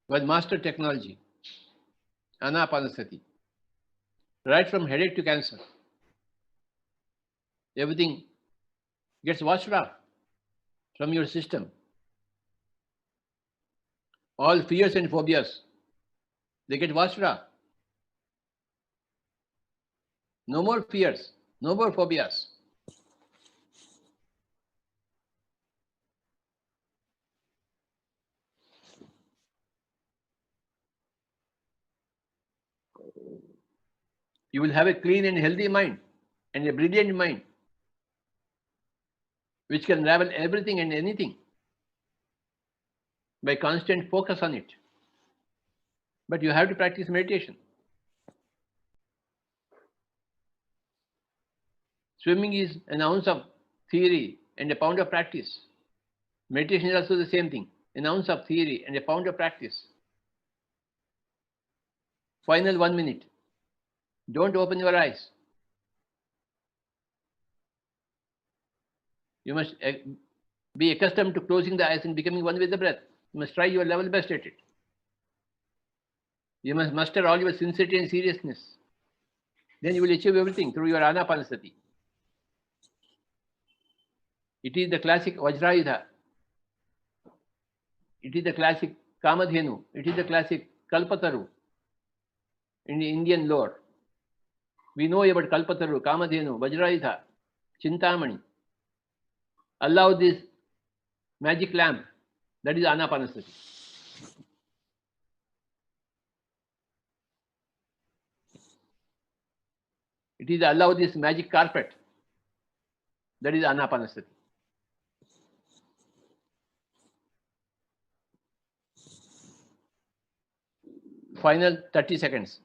one master technology, Anapanasati. Right from headache to cancer, everything gets washed off from your system. All fears and phobias, they get washed off. No more fears, no more phobias. You will have a clean and healthy mind and a brilliant mind, which can unravel everything and anything by constant focus on it. But you have to practice meditation. Swimming is an ounce of theory and a pound of practice. Meditation is also the same thing, an ounce of theory and a pound of practice. Final 1 minute. Don't open your eyes. You must be accustomed to closing the eyes and becoming one with the breath. You must try your level best at it. You must muster all your sincerity and seriousness. Then you will achieve everything through your Anapanasati. It is the classic Vajrayudha. It is the classic Kamadhenu. It is the classic Kalpataru in the Indian lore. We know about Kalpataru, Kamadhenu, Vajrayudha, Chintamani. Allow this magic lamp, that is Anapanasati. It is allow this magic carpet, that is Anapanasati. Final 30 seconds.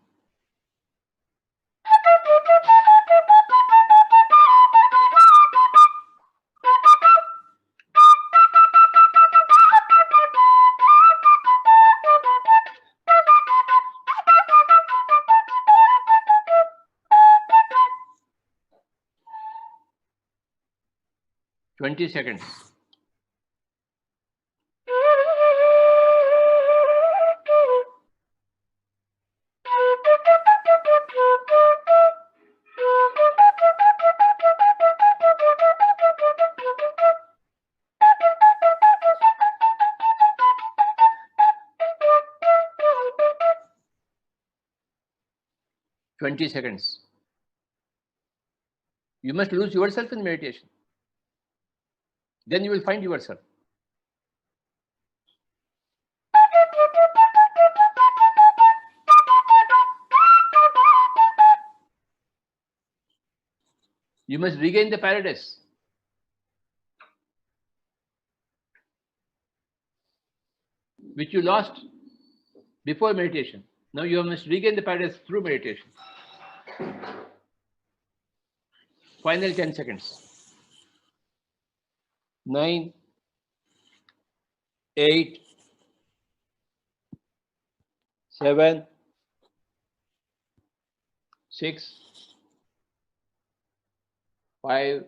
20 seconds. Seconds. You must lose yourself in meditation. Then you will find yourself. You must regain the paradise. Which you lost before meditation. Now you must regain the paradise through meditation. Final 10 seconds. 9, 8, 7, 6, 5,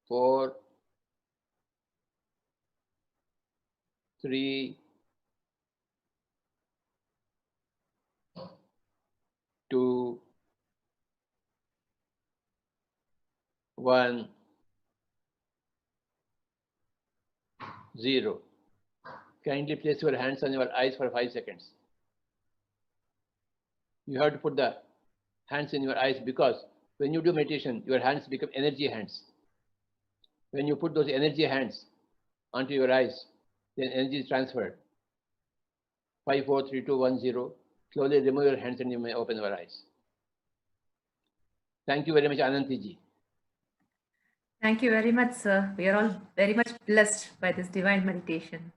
4, 3, 2, 1, 0. Kindly place your hands on your eyes for 5 seconds. You have to put the hands in your eyes because when you do meditation, your hands become energy hands. When you put those energy hands onto your eyes, then energy is transferred. 5, 4, 3, 2, 1, 0. Slowly remove your hands and you may open your eyes. Thank you very much, Anantiji. Thank you very much, sir. We are all very much blessed by this divine meditation.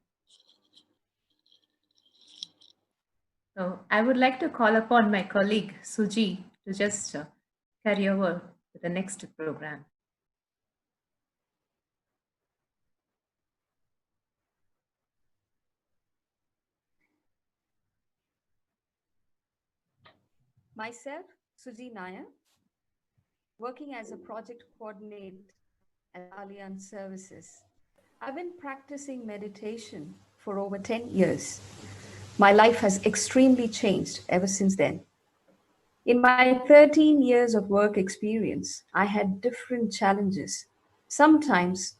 So I would like to call upon my colleague Suji to just carry over to the next program. Myself, Suji Nair, working as a project coordinator at Allianz Services. I've been practicing meditation for over 10 years. My life has extremely changed ever since then. In my 13 years of work experience, I had different challenges. Sometimes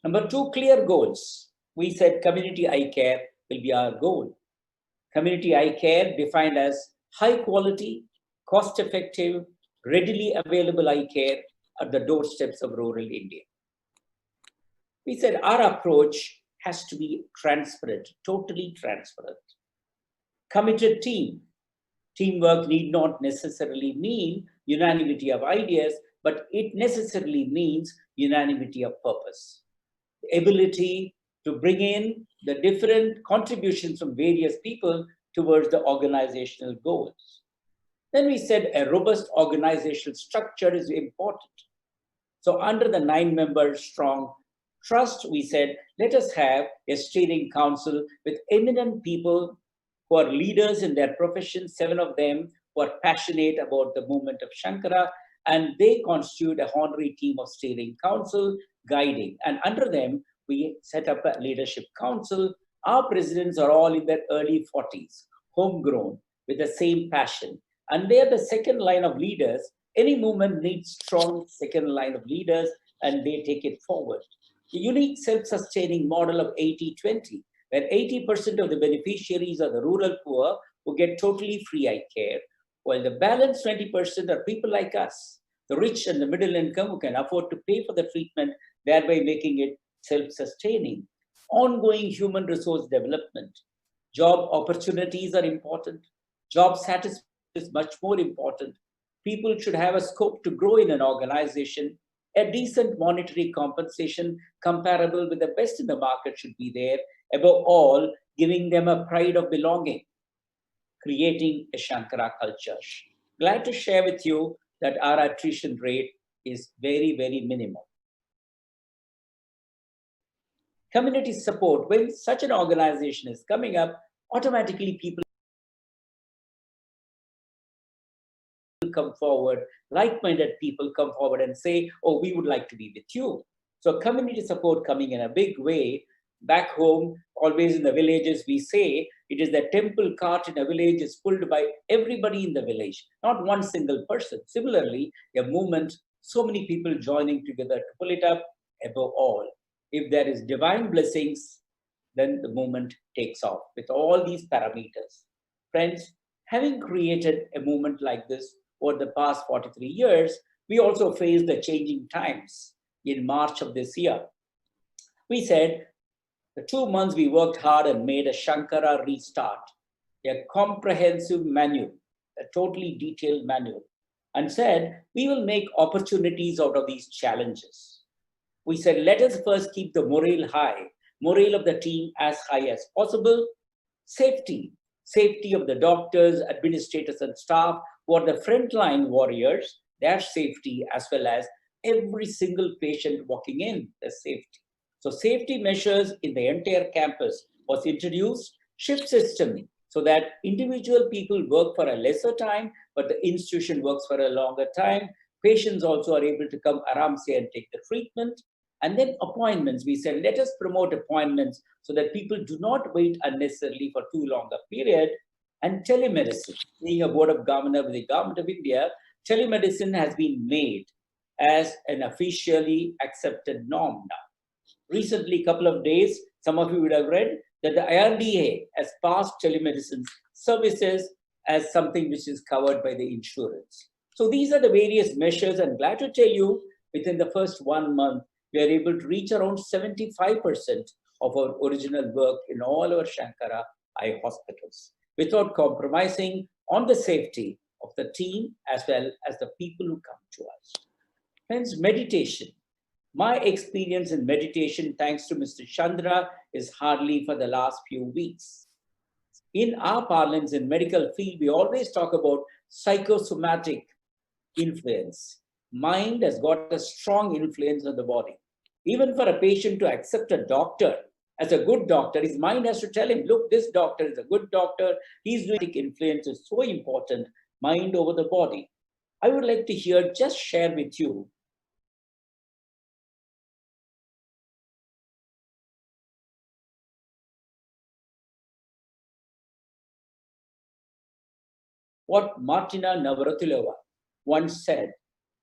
Number 2, clear goals. We said community eye care will be our goal. Community eye care defined as high quality, cost effective, readily available eye care at the doorsteps of rural India. We said our approach has to be transparent, totally transparent. Committed team. Teamwork need not necessarily mean unanimity of ideas, but it necessarily means unanimity of purpose. The ability to bring in the different contributions from various people towards the organizational goals. Then we said a robust organizational structure is important. So under the 9-member strong trust, we said, let us have a steering council with eminent people who are leaders in their profession, 7 of them who are passionate about the movement of Shankara, and they constitute a honorary team of steering council guiding. And under them, we set up a leadership council. Our presidents are all in their early 40s, homegrown, with the same passion. And they are the second line of leaders. Any movement needs strong second line of leaders, and they take it forward. The unique self-sustaining model of 80-20, where 80% of the beneficiaries are the rural poor who get totally free eye care, while the balanced 20% are people like us, the rich and the middle income who can afford to pay for the treatment, thereby making it self-sustaining. Ongoing human resource development. Job opportunities are important. Job satisfaction is much more important. People should have a scope to grow in an organization. A decent monetary compensation comparable with the best in the market should be there. Above all, giving them a pride of belonging, creating a Shankara culture. Glad to share with you that our attrition rate is very, very minimal. Community support. When such an organization is coming up, automatically people come forward, like-minded people come forward and say, oh, we would like to be with you. So community support coming in a big way. Back home, always in the villages, we say it is the temple cart in a village is pulled by everybody in the village, not one single person. Similarly, a movement, so many people joining together to pull it up. Above all, if there is divine blessings, then the movement takes off with all these parameters. Friends, having created a movement like this over the past 43 years, we also faced the changing times. In March of this year, we said, the 2 months we worked hard and made a Shankara restart, a comprehensive manual, a totally detailed manual, and said, we will make opportunities out of these challenges. We said, let us first keep the morale high, morale of the team as high as possible. Safety of the doctors, administrators, and staff who are the frontline warriors, their safety, as well as every single patient walking in, their safety. So safety measures in the entire campus was introduced, shift system, so that individual people work for a lesser time, but the institution works for a longer time. Patients also are able to come aramse and take the treatment. And then appointments, we said, let us promote appointments so that people do not wait unnecessarily for too long a period. And telemedicine, being a board of governor with the government of India, telemedicine has been made as an officially accepted norm now. Recently, couple of days, some of you would have read that the IRDA has passed telemedicine services as something which is covered by the insurance. So these are the various measures, and glad to tell you, within the first 1 month, we are able to reach around 75% of our original work in all our Shankara eye hospitals, without compromising on the safety of the team as well as the people who come to us. Friends, meditation. My experience in meditation, thanks to Mr. Chandra, is hardly for the last few weeks. In our parlance in medical field, we always talk about psychosomatic influence. Mind has got a strong influence on the body. Even for a patient to accept a doctor as a good doctor, his mind has to tell him, look, this doctor is a good doctor. He's doing influence is so important, mind over the body. I would like to just share with you what Martina Navratilova once said.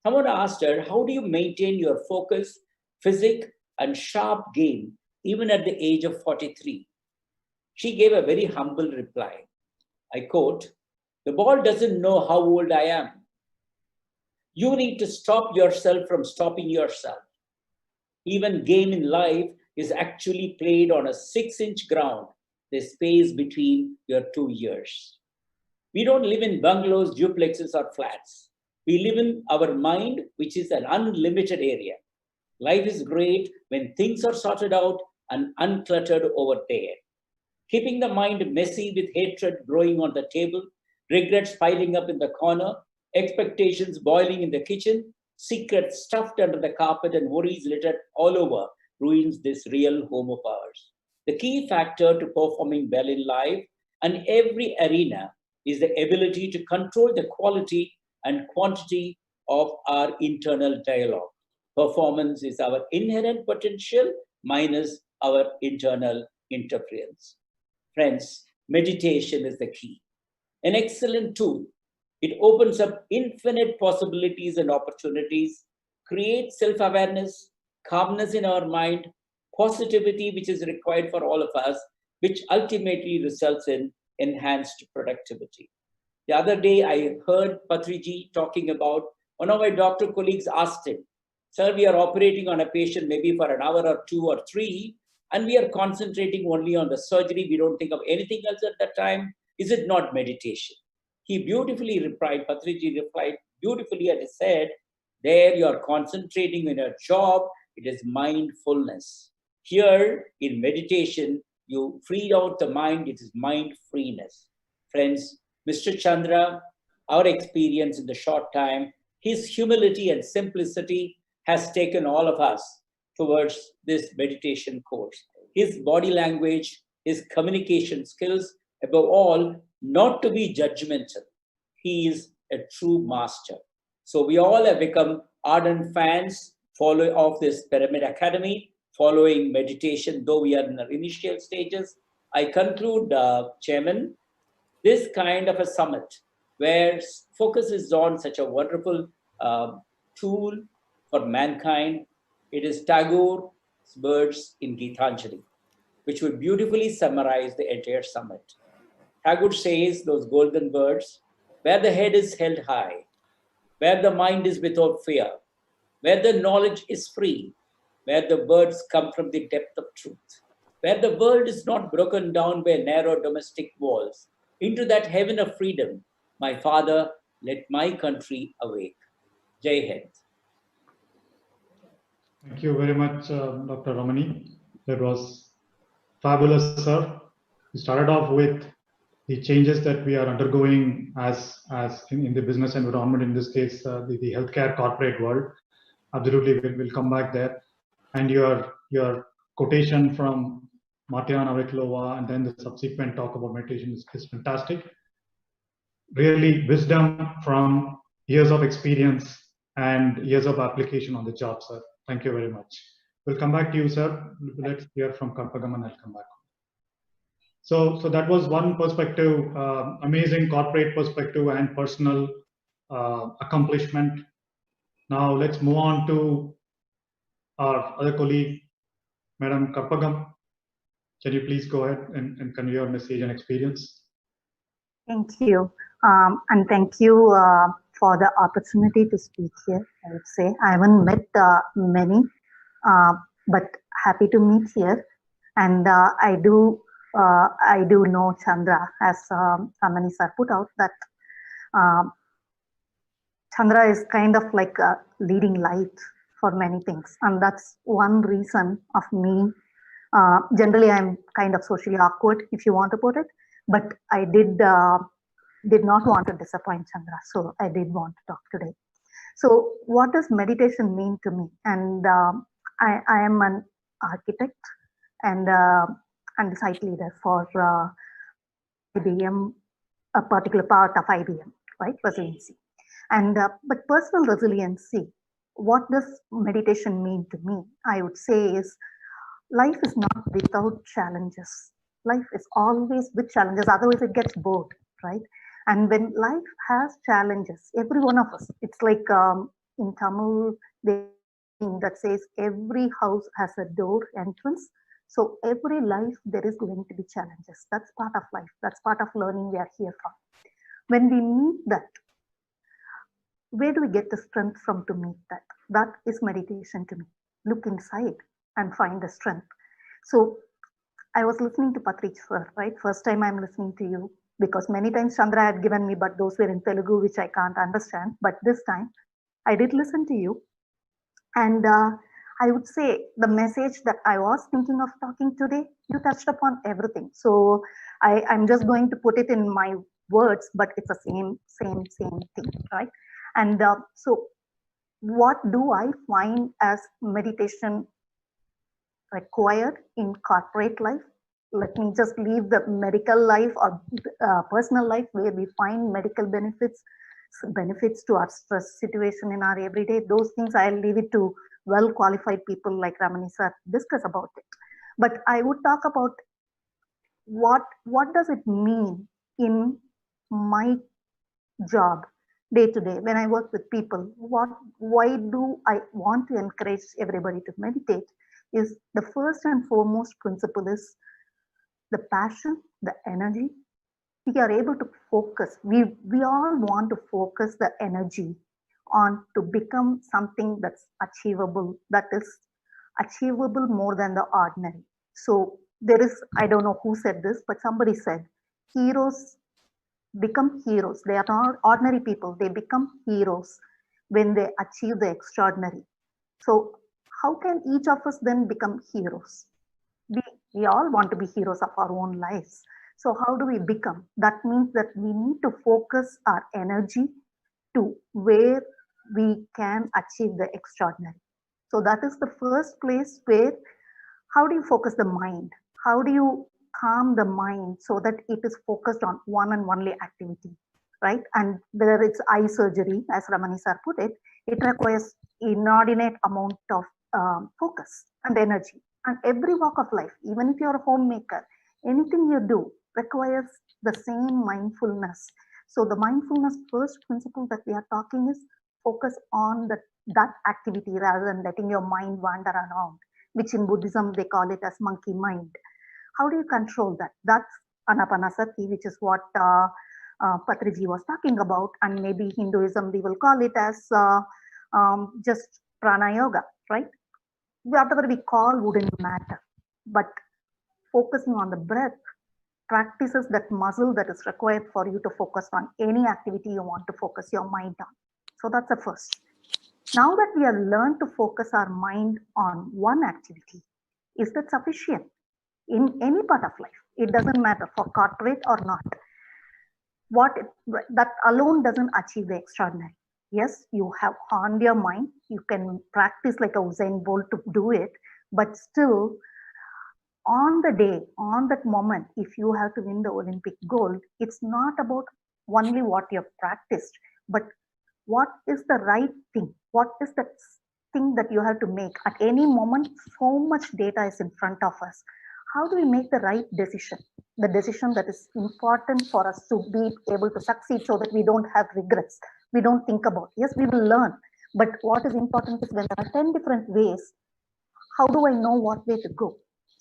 Someone asked her, how do you maintain your focus, physique, and sharp game even at the age of 43. She gave a very humble reply. I quote, "The ball doesn't know how old I am. You need to stop yourself from stopping yourself. Even game in life is actually played on a 6-inch ground, the space between your 2 ears." We don't live in bungalows, duplexes, or flats. We live in our mind, which is an unlimited area. Life is great when things are sorted out and uncluttered over there. Keeping the mind messy with hatred growing on the table, regrets piling up in the corner, expectations boiling in the kitchen, secrets stuffed under the carpet, and worries littered all over ruins this real home of ours. The key factor to performing well in life and every arena is the ability to control the quality and quantity of our internal dialogue. Performance is our inherent potential minus our internal interference. Friends, meditation is the key. An excellent tool. It opens up infinite possibilities and opportunities, creates self-awareness, calmness in our mind, positivity, which is required for all of us, which ultimately results in enhanced productivity. The other day, I heard Patriji talking about one of my doctor colleagues asked him, "Sir, we are operating on a patient maybe for an hour or 2 or 3, and we are concentrating only on the surgery. We don't think of anything else at that time. Is it not meditation?" He beautifully replied, Patriji replied beautifully, and he said, "There you are concentrating on your job. It is mindfulness. Here in meditation, you freed out the mind. It is mind freeness." Friends, Mr. Chandra, our experience in the short time, his humility and simplicity has taken all of us towards this meditation course. His body language, his communication skills, above all, not to be judgmental. He is a true master. So we all have become ardent fans of this Pyramid Academy, following meditation, though we are in the initial stages. I conclude, Chairman, this kind of a summit where focus is on such a wonderful tool for mankind. It is Tagore's words in Gitanjali, which would beautifully summarize the entire summit. Tagore says those golden words, "Where the head is held high, where the mind is without fear, where the knowledge is free, where the words come from the depth of truth, where the world is not broken down by narrow domestic walls, into that heaven of freedom, my Father, let my country awake." Jai Hind. Thank you very much, Dr. Ramani. That was fabulous, sir. We started off with the changes that we are undergoing as in the business environment, in this case, the healthcare corporate world. Absolutely, we'll come back there. And your quotation from Martina Navratilova and then the subsequent talk about meditation is fantastic. Really wisdom from years of experience and years of application on the job, sir. Thank you very much. We'll come back to you, sir. Let's hear from Karpagam and I'll come back. So that was one perspective, amazing corporate perspective and personal accomplishment. Now let's move on to our other colleague, Madam Karpagam. Can you please go ahead and convey your message and experience? Thank you. And thank you for the opportunity to speak here. I would say I haven't met many, but happy to meet here. And I do know Chandra, as Ramani sir put out, that Chandra is kind of like a leading light for many things. And that's one reason of me. Generally, I'm kind of socially awkward, if you want to put it, but I did not want to disappoint Chandra. So I did want to talk today. So what does meditation mean to me? And I am an architect and the site leader for IBM, a particular part of IBM, right? Resiliency. And but personal resiliency, what does meditation mean to me? I would say is life is not without challenges. Life is always with challenges, otherwise it gets bored, right? And when life has challenges, every one of us, it's like in Tamil, they that says every house has a door entrance. So every life there is going to be challenges. That's part of life. That's part of learning we are here for. When we meet that, where do we get the strength from to meet that? That is meditation to me. Look inside and find the strength. So I was listening to Patrick sir, right? First time I'm listening to you, because many times Chandra had given me, but those were in Telugu, which I can't understand. But this time I did listen to you. And I would say the message that I was thinking of talking today, you touched upon everything. So I'm just going to put it in my words, but it's the same thing, right? And so what do I find as meditation required in corporate life? Let me just leave the medical life or personal life where we find medical benefits to our stress situation in our everyday. Those things I'll leave it to well qualified people like Ramani sir discuss about it. But I would talk about what does it mean in my job day to day when I work with people. Why do I want to encourage everybody to meditate? Is the first and foremost principle is the passion, the energy. We are able to focus. We all want to focus the energy on to become something that's achievable, that is achievable more than the ordinary. So there is, I don't know who said this, but somebody said, heroes become heroes. They are not ordinary people. They become heroes when they achieve the extraordinary. So how can each of us then become heroes? We all want to be heroes of our own lives. So how do we become? That means that we need to focus our energy to where we can achieve the extraordinary. So that is the first place where, how do you focus the mind? How do you calm the mind so that it is focused on one and only activity, right? And whether it's eye surgery, as Ramani sir put it, it requires inordinate amount of focus and energy. And every walk of life, even if you're a homemaker, anything you do requires the same mindfulness. So the mindfulness first principle that we are talking is focus on that activity rather than letting your mind wander around, which in Buddhism they call it as monkey mind. How do you control that? That's anapanasati, which is what Patriji was talking about, and maybe Hinduism we will call it as just prana yoga, right? Whatever we call wouldn't matter, but focusing on the breath practices that muscle that is required for you to focus on any activity you want to focus your mind on. So that's the first. Now that we have learned to focus our mind on one activity, is that sufficient? In any part of life, it doesn't matter for corporate or not. That alone doesn't achieve the extraordinary. Yes, you have honed your mind. You can practice like a Usain Bolt to do it, but still, on the day, on that moment, if you have to win the Olympic gold, it's not about only what you have practiced, but what is the right thing? What is the thing that you have to make? At any moment, so much data is in front of us. How do we make the right decision? The decision that is important for us to be able to succeed so that we don't have regrets. We don't think about, yes, we will learn. But what is important is when there are 10 different ways, how do I know what way to go?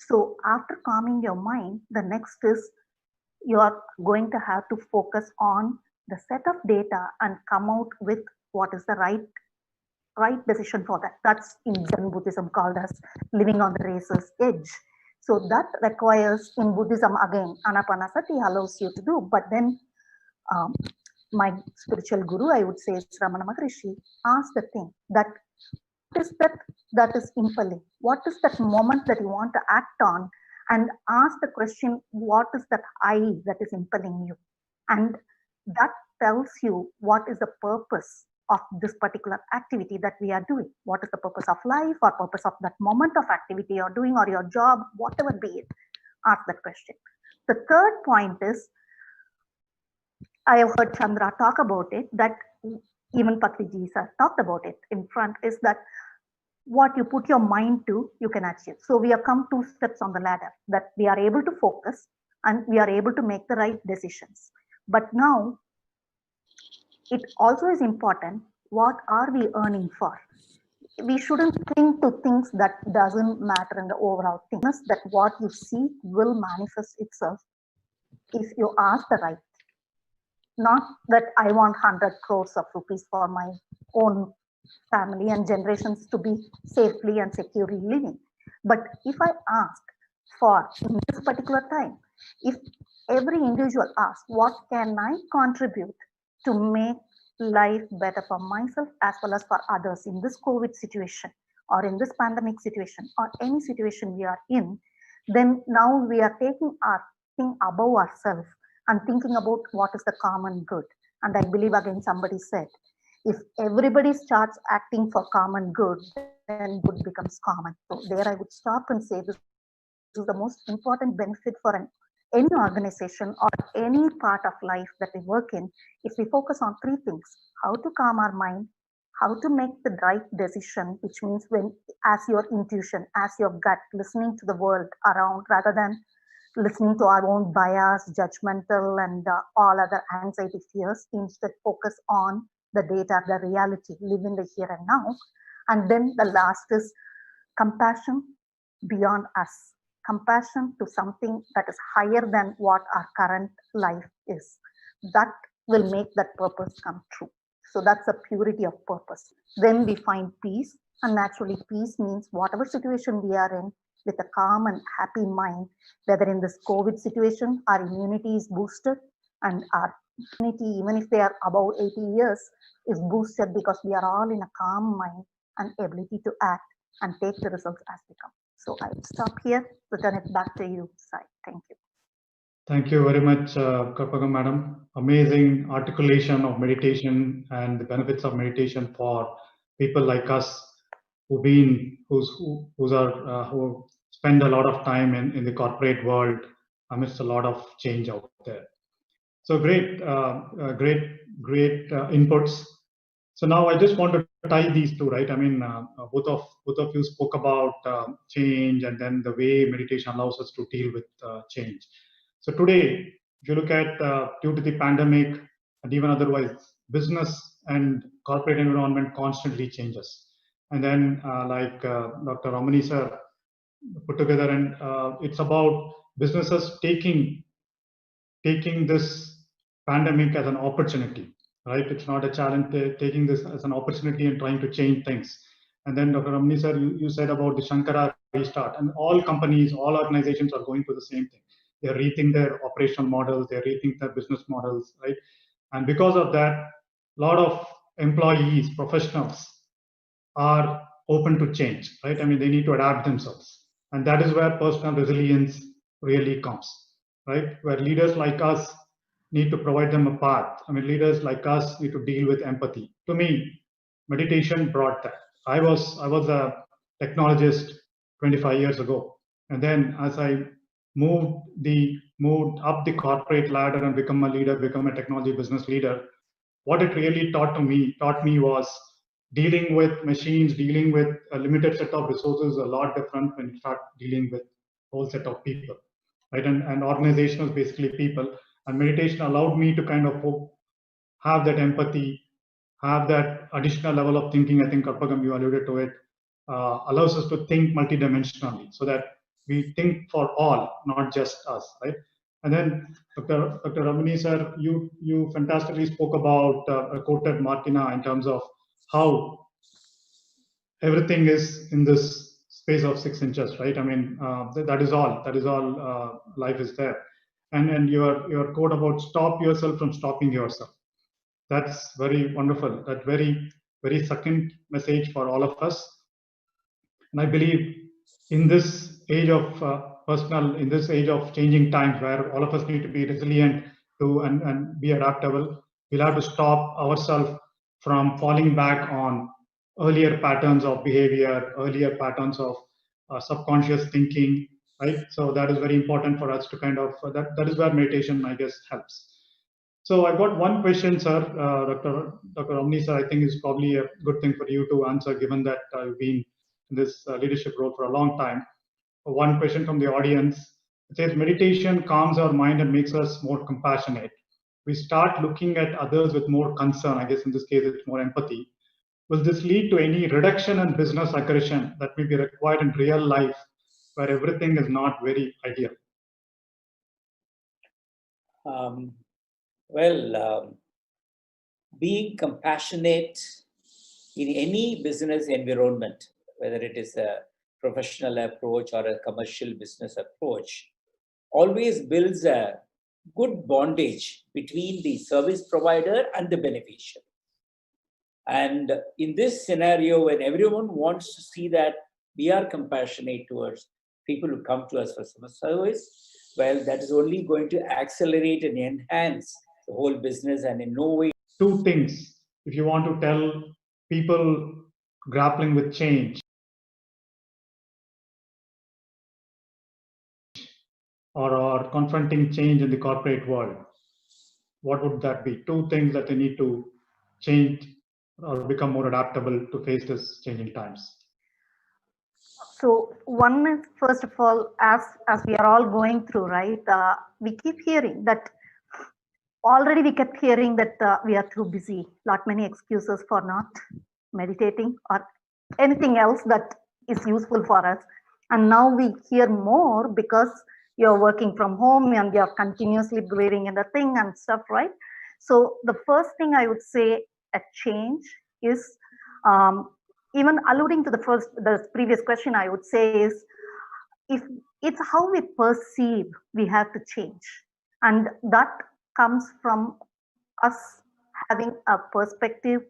So after calming your mind, the next is you are going to have to focus on the set of data and come out with what is the right decision for that. That's in Zen Buddhism called as living on the razor's edge. So that requires, in Buddhism, again, anapanasati allows you to do, but then my spiritual guru, I would say, is Ramana Maharishi, asked the thing that is that is impelling. What is that moment that you want to act on? And ask the question, what is that I that is impelling you? And that tells you what is the purpose of this particular activity that we are doing. What is the purpose of life or purpose of that moment of activity you're doing or your job, whatever be it, ask that question. The third point is, I have heard Chandra talk about it, that even Patriji sir talked about it in front, is that what you put your mind to, you can achieve. So we have come 2 steps on the ladder, that we are able to focus and we are able to make the right decisions. But now, it also is important, what are we earning for? we shouldn't think to things that doesn't matter in the overall thing. That what you seek will manifest itself if you ask the right. Not that I want 100 crores of rupees for my own family and generations to be safely and securely living. But if I ask for in this particular time, if every individual asks, what can I contribute to make life better for myself as well as for others in this COVID situation or in this pandemic situation or any situation we are in, then now we are taking our thing above ourselves and thinking about what is the common good. And I believe again somebody said, if everybody starts acting for common good, then good becomes common. So there I would stop and say this is the most important benefit for any organization or any part of life that we work in. If we focus on three things: how to calm our mind, how to make the right decision, which means when as your intuition, as your gut, listening to the world around rather than listening to our own bias, judgmental, and all other anxiety fears. Instead, focus on the data, the reality, live in the here and now. And then the last is compassion beyond us, compassion to something that is higher than what our current life is. That will make that purpose come true. So that's the purity of purpose. Then we find peace, and naturally peace means whatever situation we are in, with a calm and happy mind, whether in this COVID situation, our immunity is boosted, and our immunity, even if they are above 80 years, is boosted because we are all in a calm mind and ability to act and take the results as they come. So I will stop here, return it back to you, Sai. Thank you. Thank you very much, Karpagam Madam. Amazing articulation of meditation and the benefits of meditation for people like us who spend a lot of time in the corporate world amidst a lot of change out there. So great inputs. So now I just want to tie these two, right? I mean, both of you spoke about change and then the way meditation allows us to deal with change. So today, if you look at due to the pandemic and even otherwise, business and corporate environment constantly changes. And then like Dr. Ramani sir put together, and it's about businesses taking this pandemic as an opportunity, right? It's not a challenge, taking this as an opportunity and trying to change things. And then Dr. Ramani sir, you said about the Shankara restart, and all companies, all organizations are going through the same thing. They're rethinking their operational models, they're rethinking their business models, right? And because of that, a lot of employees, professionals are open to change, right? I mean, they need to adapt themselves. And that is where personal resilience really comes, right? Where leaders like us need to provide them a path. I mean, leaders like us need to deal with empathy. To me, meditation brought that. I was a technologist 25 years ago. And then as I moved up the corporate ladder and become a leader, become a technology business leader, what it really taught me was dealing with machines, dealing with a limited set of resources is a lot different when you start dealing with a whole set of people, right? And organization is basically people. And meditation allowed me to kind of have that empathy, have that additional level of thinking. I think Karpagam, you alluded to it, allows us to think multidimensionally so that we think for all, not just us, right? And then Dr. Ramani sir, you fantastically spoke about quoted Martina in terms of how everything is in this space of 6 inches, right? I mean, that is all life is there. And your quote about stop yourself from stopping yourself. That's very wonderful. That very, very succinct message for all of us. And I believe in this age of in this age of changing times where all of us need to be resilient and be adaptable, we'll have to stop ourselves from falling back on earlier patterns of behavior, earlier patterns of subconscious thinking, right? So that is very important for us to kind of, that is where meditation, I guess, helps. So I've got one question, sir, Dr. Ramani sir, I think is probably a good thing for you to answer, given that you've been in this leadership role for a long time. One question from the audience. It says, meditation calms our mind and makes us more compassionate. We start looking at others with more concern. I guess in this case, it's more empathy. will this lead to any reduction in business aggression that may be required in real life where everything is not very ideal? Being compassionate in any business environment, whether it is a professional approach or a commercial business approach, always builds a good bondage between the service provider and the beneficiary. And in this scenario, when everyone wants to see that we are compassionate towards people who come to us for some service, well, that is only going to accelerate and enhance the whole business, and in no way. Two things, if you want to tell people grappling with change or confronting change in the corporate world, what would that be? Two things that they need to change or become more adaptable to face this changing times. So one is, first of all, as we are all going through, right, we keep hearing that already we kept hearing that we are too busy, lot many excuses for not meditating or anything else that is useful for us. And now we hear more because you're working from home and you're continuously breathing in the thing and stuff, right? So the first thing I would say a change is, even alluding to the previous question, I would say is, if it's how we perceive, we have to change. And that comes from us having a perspective,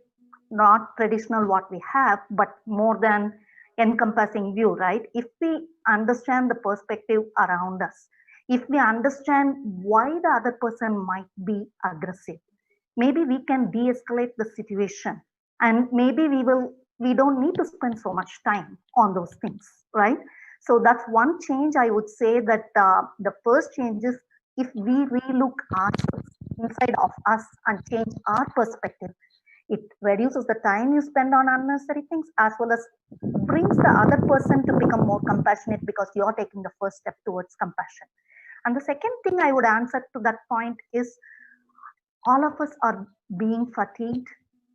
not traditional what we have, but more than encompassing view, right? If we understand the perspective around us, if we understand why the other person might be aggressive, maybe we can de-escalate the situation, and maybe we don't need to spend so much time on those things, right? So that's one change I would say, that the first change is if we relook ourselves inside of us and change our perspective, it reduces the time you spend on unnecessary things, as well as brings the other person to become more compassionate because you're taking the first step towards compassion. And the second thing I would answer to that point is, all of us are being fatigued,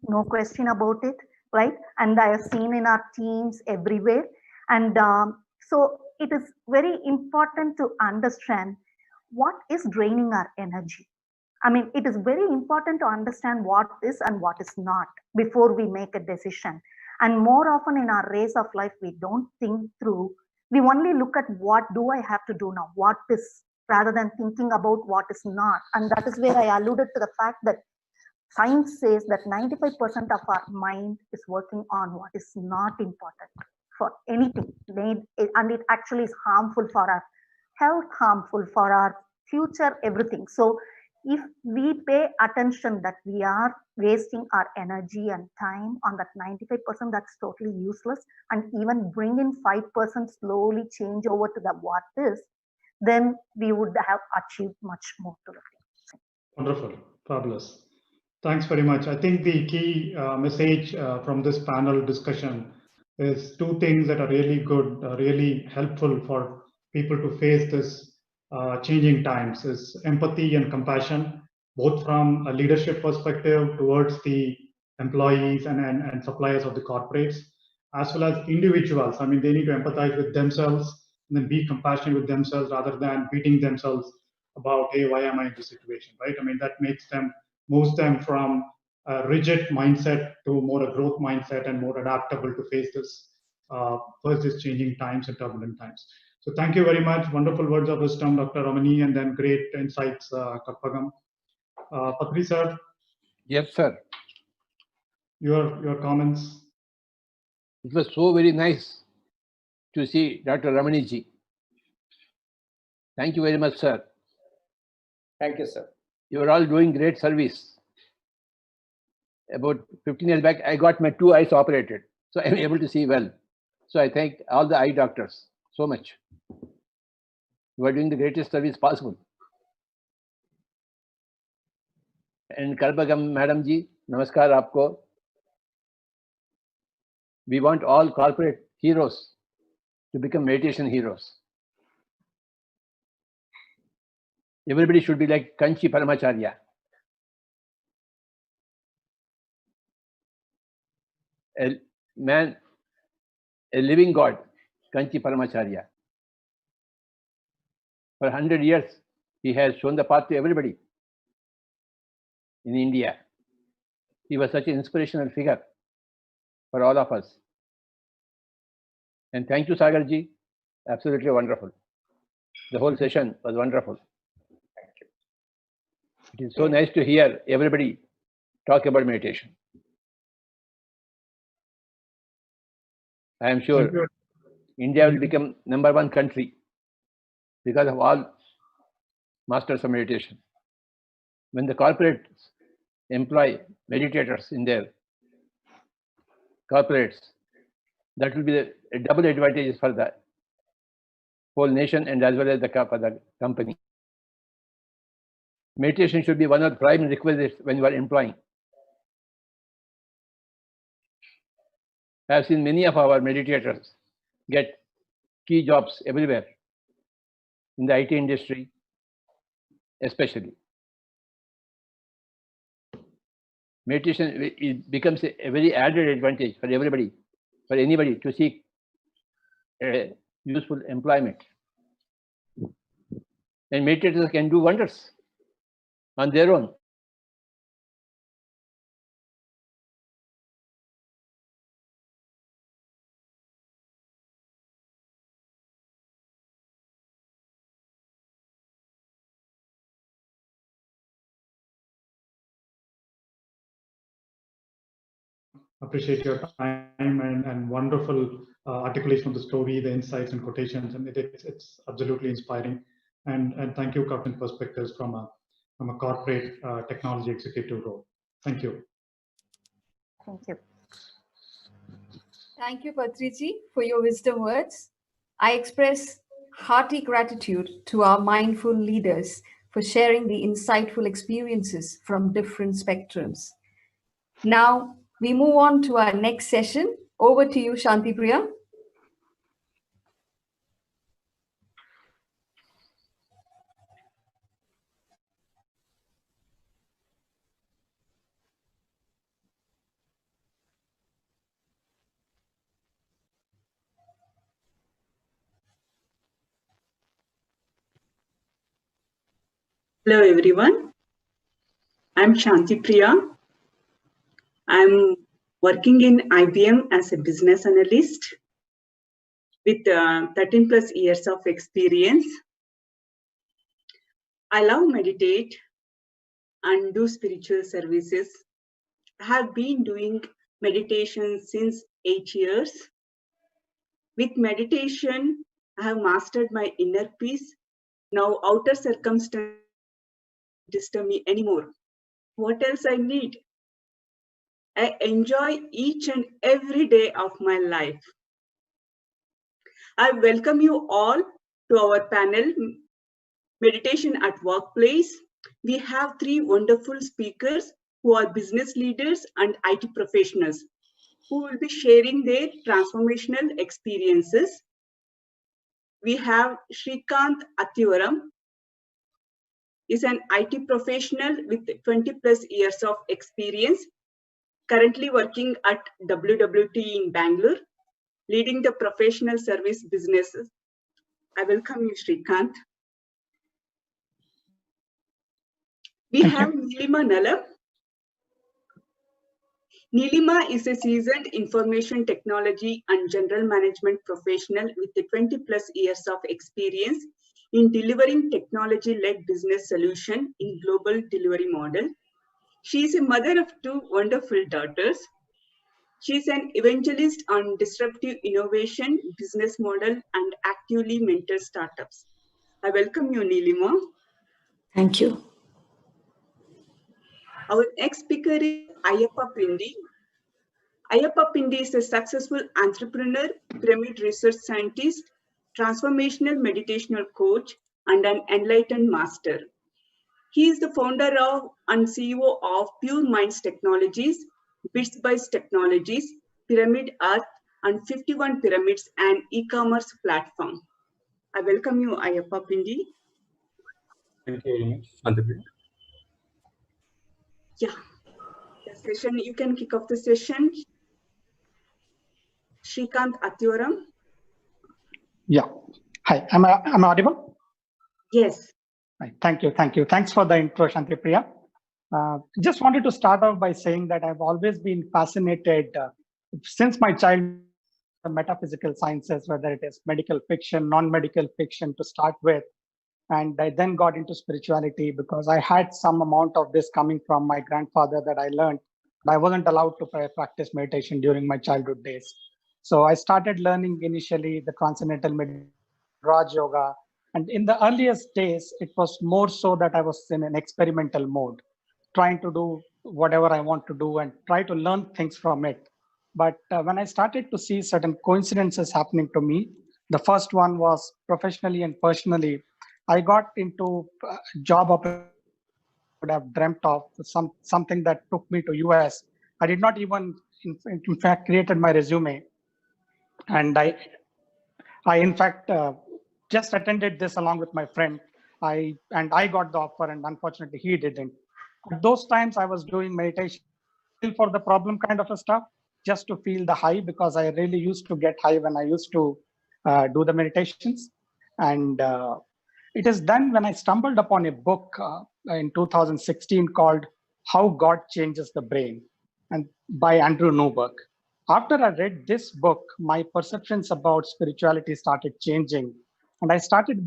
no question about it, right? And I have seen in our teams everywhere. And so it is very important to understand what is draining our energy. I mean, it is very important to understand what is and what is not before we make a decision. And more often in our race of life, we don't think through. We only look at what do I have to do now, what is, rather than thinking about what is not. And that is where I alluded to the fact that science says that 95% of our mind is working on what is not important for anything. And it actually is harmful for our health, harmful for our future, everything. So if we pay attention that we are wasting our energy and time on that 95%, that's totally useless, and even bring in 5% slowly change over to the what is, then we would have achieved much more to the thing. Wonderful, fabulous. Thanks very much. I think the key message from this panel discussion is two things that are really good, really helpful for people to face this changing times, is empathy and compassion, both from a leadership perspective towards the employees and suppliers of the corporates, as well as individuals. I mean, they need to empathize with themselves and then be compassionate with themselves rather than beating themselves about, hey, why am I in this situation, right? I mean, that moves them from a rigid mindset to more a growth mindset and more adaptable to face this changing times and turbulent times. So thank you very much. Wonderful words of wisdom, Dr. Ramani, and then great insights, Karpagam. Patri sir. Yes, sir. Your comments. It was so very nice to see Dr. Ramani ji. Thank you very much, sir. Thank you, sir. You are all doing great service. About 15 years back, I got my 2 eyes operated, so I'm able to see well. So I thank all the eye doctors so much. You are doing the greatest service possible. And Karpagam Madam ji, namaskar aapko. We want all corporate heroes to become meditation heroes. Everybody should be like Kanchi Paramacharya. a man, a living God, Kanchi Paramacharya. For 100 years, he has shown the path to everybody in India. He was such an inspirational figure for all of us. And thank you, Sagarji. Absolutely wonderful. The whole session was wonderful. Thank you. It is so nice to hear everybody talk about meditation. I am sure India will become #1 country because of all masters of meditation. When the corporates employ meditators in their corporates, that will be a double advantage for the whole nation and as well as for the company. Meditation should be one of the prime requisites when you are employing. I have seen many of our meditators get key jobs everywhere, in the IT industry especially. Meditation it becomes a very added advantage for everybody, for anybody to seek a useful employment. And meditators can do wonders on their own. Appreciate your time and wonderful articulation of the story, the insights and quotations, and it's absolutely inspiring. And thank you, Captain Perspectives from a corporate technology executive role. Thank you. Thank you. Thank you, Patriji, for your wisdom words. I express hearty gratitude to our mindful leaders for sharing the insightful experiences from different spectrums. Now, we move on to our next session. Over to you, Shanti Priya. Hello everyone, I'm Shanti Priya. I'm working in IBM as a business analyst with 13 plus years of experience. I love meditate and do spiritual services. I have been doing meditation since 8 years. With meditation, I have mastered my inner peace. Now outer circumstances disturb me anymore. What else I need? I enjoy each and every day of my life. I welcome you all to our panel, Meditation at Workplace. We have 3 wonderful speakers who are business leaders and IT professionals who will be sharing their transformational experiences. We have Shrikant Athivaram. Is an IT professional with 20 plus years of experience, currently working at WWT in Bangalore, leading the professional service businesses. I welcome you, Shrikant. We have Nilima Nalam. Nilima is a seasoned information technology and general management professional with 20 plus years of experience in delivering technology-led business solution in global delivery model. She is a mother of 2 wonderful daughters. She is an evangelist on disruptive innovation, business model, and actively mentors startups. I welcome you, Nilima. Thank you. Our next speaker is Ayyappa Pindi. Ayyappa Pindi is a successful entrepreneur, pyramid research scientist, transformational meditational coach, and an enlightened master. He is the founder of and CEO of Pure Minds Technologies, Bits Technologies, Pyramid Earth, and 51 Pyramids, and e-commerce platform. I welcome you, Ayyappa Pindi. Thank you very much, Shanti. Yeah, the session, you can kick off the session. Shrikant Atyoram. Yeah. Hi, am I audible? Yes. Right. Thank you. Thanks for the intro, Shantipriya. Just wanted to start off by saying that I've always been fascinated since my childhood, metaphysical sciences, whether it is medical fiction, non-medical fiction to start with. And I then got into spirituality because I had some amount of this coming from my grandfather that I learned. But I wasn't allowed to practice meditation during my childhood days. So I started learning initially the transcendental meditation, Raj Yoga. And in the earliest days, it was more so that I was in an experimental mode, trying to do whatever I want to do and try to learn things from it. But when I started to see certain coincidences happening to me, the first one was professionally and personally, I got into a job opportunity I would have dreamt of, something that took me to US. I did not even, in fact, created my resume. And I in fact, just attended this along with my friend. I got the offer, and unfortunately, he didn't. At those times, I was doing meditation for the problem kind of a stuff, just to feel the high, because I really used to get high when I used to do the meditations. And it is then when I stumbled upon a book in 2016 called How God Changes the Brain, and by Andrew Newberg. After I read this book, my perceptions about spirituality started changing, and I started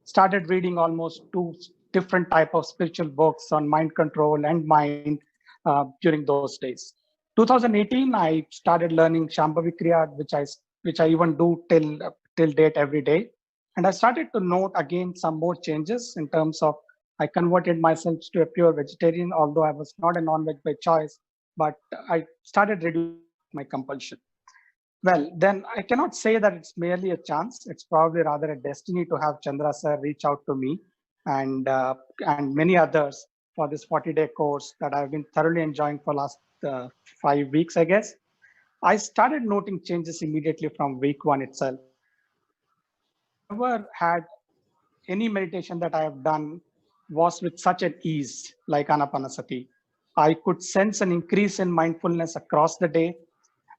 started reading almost 2 different type of spiritual books on mind control and mind during those days. 2018, I started learning Shambhavi Kriya, which I even do till date every day. And I started to note again some more changes in terms of I converted myself to a pure vegetarian, although I was not a non-veg by choice, but I started reducing my compulsion. Well, then I cannot say that it's merely a chance. It's probably rather a destiny to have Chandra sir reach out to me and many others for this 40-day course that I've been thoroughly enjoying for last 5 weeks, I guess. I started noting changes immediately from week 1 itself. Never had any meditation that I have done was with such an ease like Anapanasati. I could sense an increase in mindfulness across the day.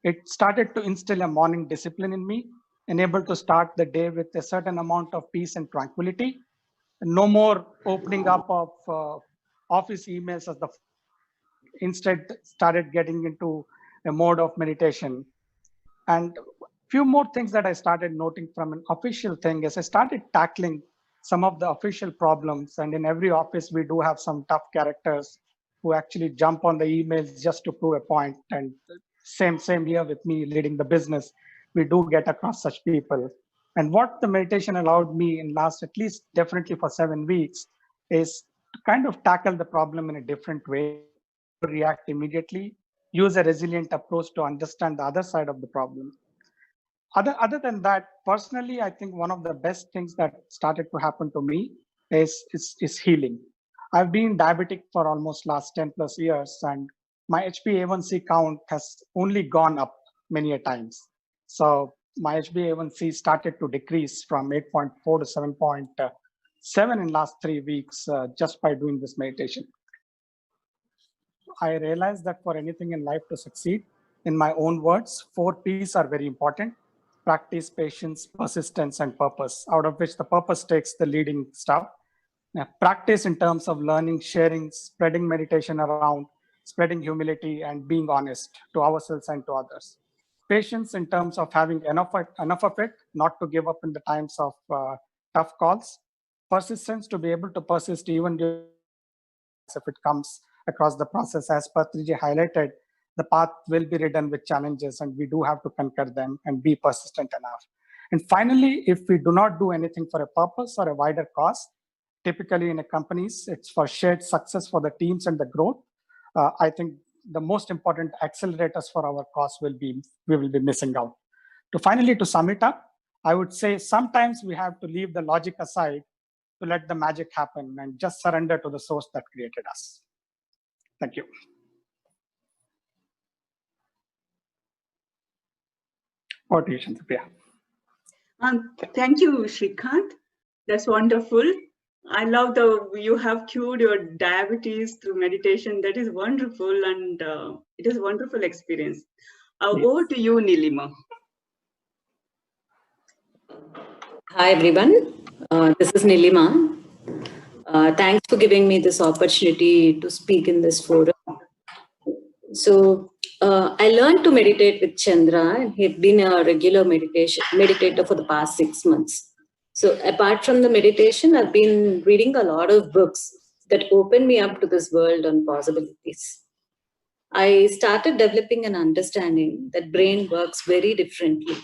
It started to instill a morning discipline in me, enabled to start the day with a certain amount of peace and tranquility. No more opening up of office emails as the instead started getting into a mode of meditation. And few more things that I started noting from an official thing is I started tackling some of the official problems. And in every office, we do have some tough characters who actually jump on the emails just to prove a point. And same here with me leading the business. We do get across such people. And what the meditation allowed me in last, at least definitely for 7 weeks, is to kind of tackle the problem in a different way, react immediately, use a resilient approach to understand the other side of the problem. Other than that, personally, I think one of the best things that started to happen to me is healing. I've been diabetic for almost last 10 plus years, and my HbA1c count has only gone up many a times. So my HbA1c started to decrease from 8.4 to 7.7 in last 3 weeks just by doing this meditation. I realized that for anything in life to succeed, in my own words, 4 P's are very important: practice, patience, persistence, and purpose, out of which the purpose takes the leading stuff. Now, practice in terms of learning, sharing, spreading meditation around, spreading humility, and being honest to ourselves and to others. Patience in terms of having enough of it, not to give up in the times of tough calls. Persistence, to be able to persist even if it comes across the process. As Patriji highlighted, the path will be ridden with challenges, and we do have to conquer them and be persistent enough. And finally, if we do not do anything for a purpose or a wider cause, typically in a companies, it's for shared success for the teams and the growth. I think the most important accelerators for our cause we will be missing out. To sum it up, I would say sometimes we have to leave the logic aside to let the magic happen and just surrender to the source that created us. Thank you. Over to you, Shantipriya. Thank you, Shrikant. That's wonderful. I love you have cured your diabetes through meditation. That is wonderful, and it is a wonderful experience. Over to you, Nilima. Hi, everyone. This is Nilima. Thanks for giving me this opportunity to speak in this forum. So I learned to meditate with Chandra, and he'd been a regular meditator for the past 6 months. So apart from the meditation, I've been reading a lot of books that open me up to this world on possibilities. I started developing an understanding that brain works very differently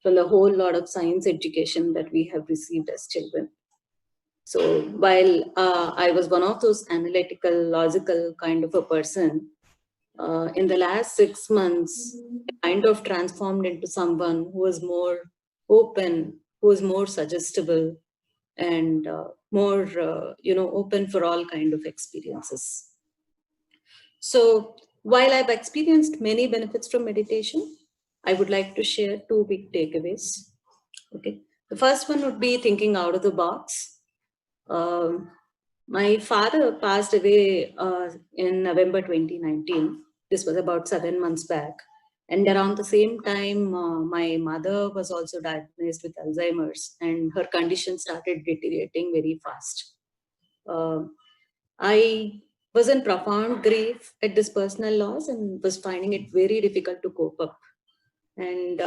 from the whole lot of science education that we have received as children. So while I was one of those analytical, logical kind of a person, in the last 6 months, I kind of transformed into someone who was more open, who was more suggestible, and more, open for all kind of experiences. So while I've experienced many benefits from meditation, I would like to share 2 big takeaways. Okay, the first one would be thinking out of the box. My father passed away in November 2019. This was about 7 months back. And around the same time, my mother was also diagnosed with Alzheimer's, and her condition started deteriorating very fast. I was in profound grief at this personal loss and was finding it very difficult to cope up. And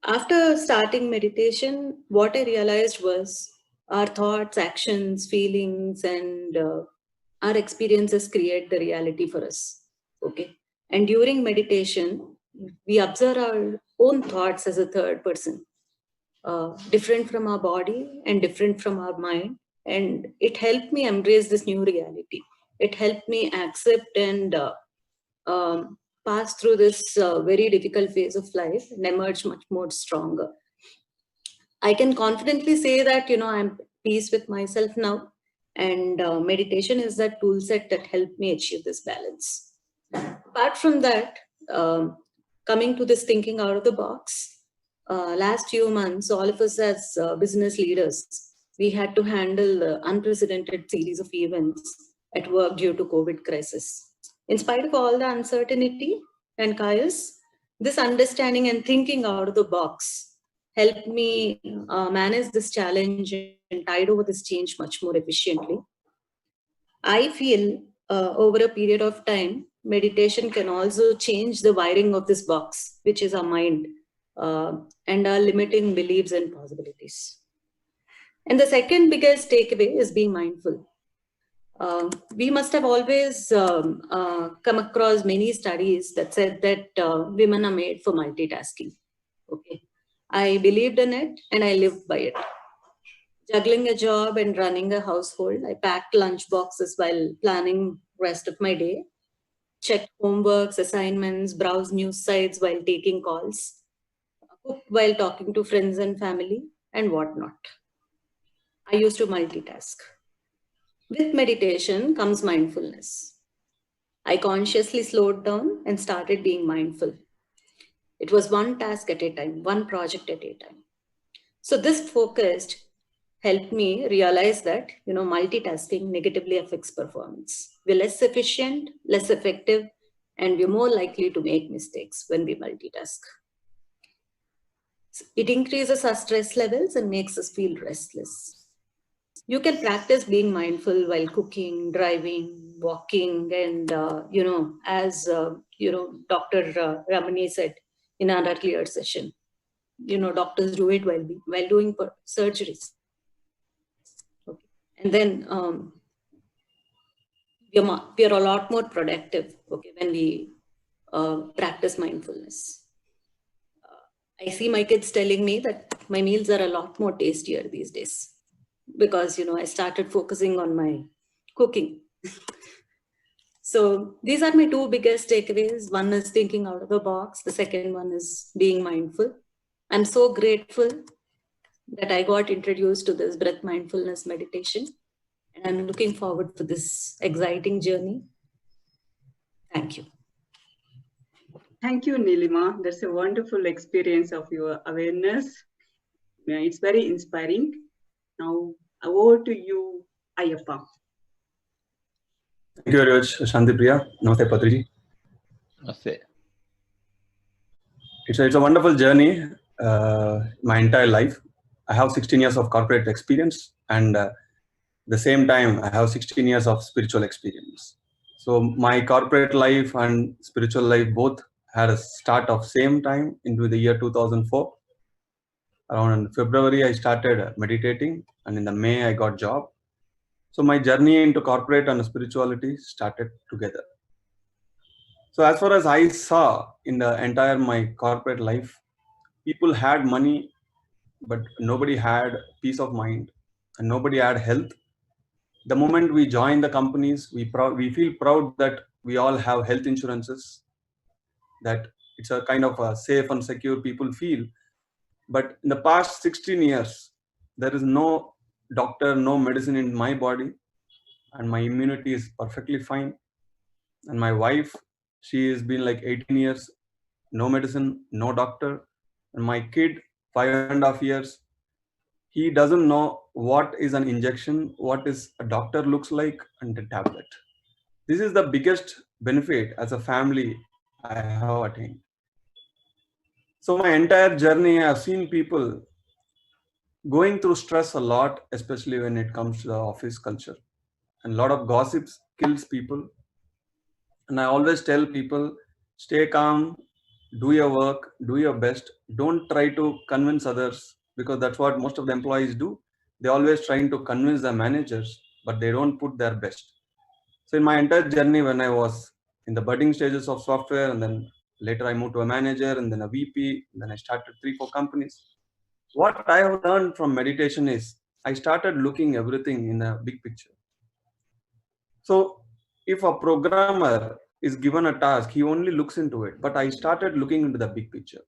after starting meditation, what I realized was our thoughts, actions, feelings, and our experiences create the reality for us. Okay. And during meditation, we observe our own thoughts as a third person, different from our body and different from our mind. And it helped me embrace this new reality. It helped me accept and pass through this very difficult phase of life and emerge much more stronger. I can confidently say that, I'm at peace with myself now. And meditation is that tool set that helped me achieve this balance. Apart from that, coming to this thinking out of the box, last few months, all of us as business leaders, we had to handle the unprecedented series of events at work due to COVID crisis. In spite of all the uncertainty and chaos, this understanding and thinking out of the box helped me manage this challenge and tide over this change much more efficiently. I feel over a period of time, meditation can also change the wiring of this box, which is our mind, and our limiting beliefs and possibilities. And the second biggest takeaway is being mindful. We must have always come across many studies that said that women are made for multitasking. Okay, I believed in it and I lived by it. Juggling a job and running a household, I packed lunch boxes while planning rest of my day, checked homeworks, assignments, browsed news sites while taking calls, cooked while talking to friends and family, and whatnot. I used to multitask. With meditation comes mindfulness. I consciously slowed down and started being mindful. It was one task at a time, one project at a time. So this focused helped me realize that, multitasking negatively affects performance. We're less efficient, less effective, and we're more likely to make mistakes when we multitask. It increases our stress levels and makes us feel restless. You can practice being mindful while cooking, driving, walking, and, as, Dr. Ramani said in our earlier session, doctors do it while doing surgeries. Okay. And then we are a lot more productive, okay, when we practice mindfulness. I see my kids telling me that my meals are a lot more tastier these days because, I started focusing on my cooking. So these are my 2 biggest takeaways. One is thinking out of the box. The second one is being mindful. I'm so grateful that I got introduced to this breath mindfulness meditation. And I'm looking forward to this exciting journey. Thank you. Thank you, Nilima. That's a wonderful experience of your awareness. It's very inspiring. Now, over to you, Ayappa. Thank you very much, Shanti Priya. Namaste, Patriji. Namaste. It's a wonderful journey, my entire life. I have 16 years of corporate experience, and the same time, I have 16 years of spiritual experience. So my corporate life and spiritual life both had a start of same time into the year 2004. Around February, I started meditating, and in the May, I got job. So my journey into corporate and spirituality started together. So as far as I saw in the entire my corporate life, people had money, but nobody had peace of mind, and nobody had health. The moment we join the companies, we feel proud that we all have health insurances, that it's a kind of a safe and secure people feel. But in the past 16 years, there is no doctor, no medicine in my body, and my immunity is perfectly fine. And my wife, she has been like 18 years, no medicine, no doctor. And my kid, 5.5 years, he doesn't know what is an injection, what is a doctor looks like, and a tablet. This is the biggest benefit as a family I have attained. So my entire journey, I've seen people going through stress a lot, especially when it comes to the office culture. And a lot of gossips kills people. And I always tell people, stay calm, do your work, do your best. Don't try to convince others, because that's what most of the employees do. They're always trying to convince the managers, but they don't put their best. So in my entire journey, when I was in the budding stages of software, and then later I moved to a manager, and then a VP, and then I started 3-4 companies. What I have learned from meditation is I started looking everything in a big picture. So if a programmer is given a task, he only looks into it, but I started looking into the big picture.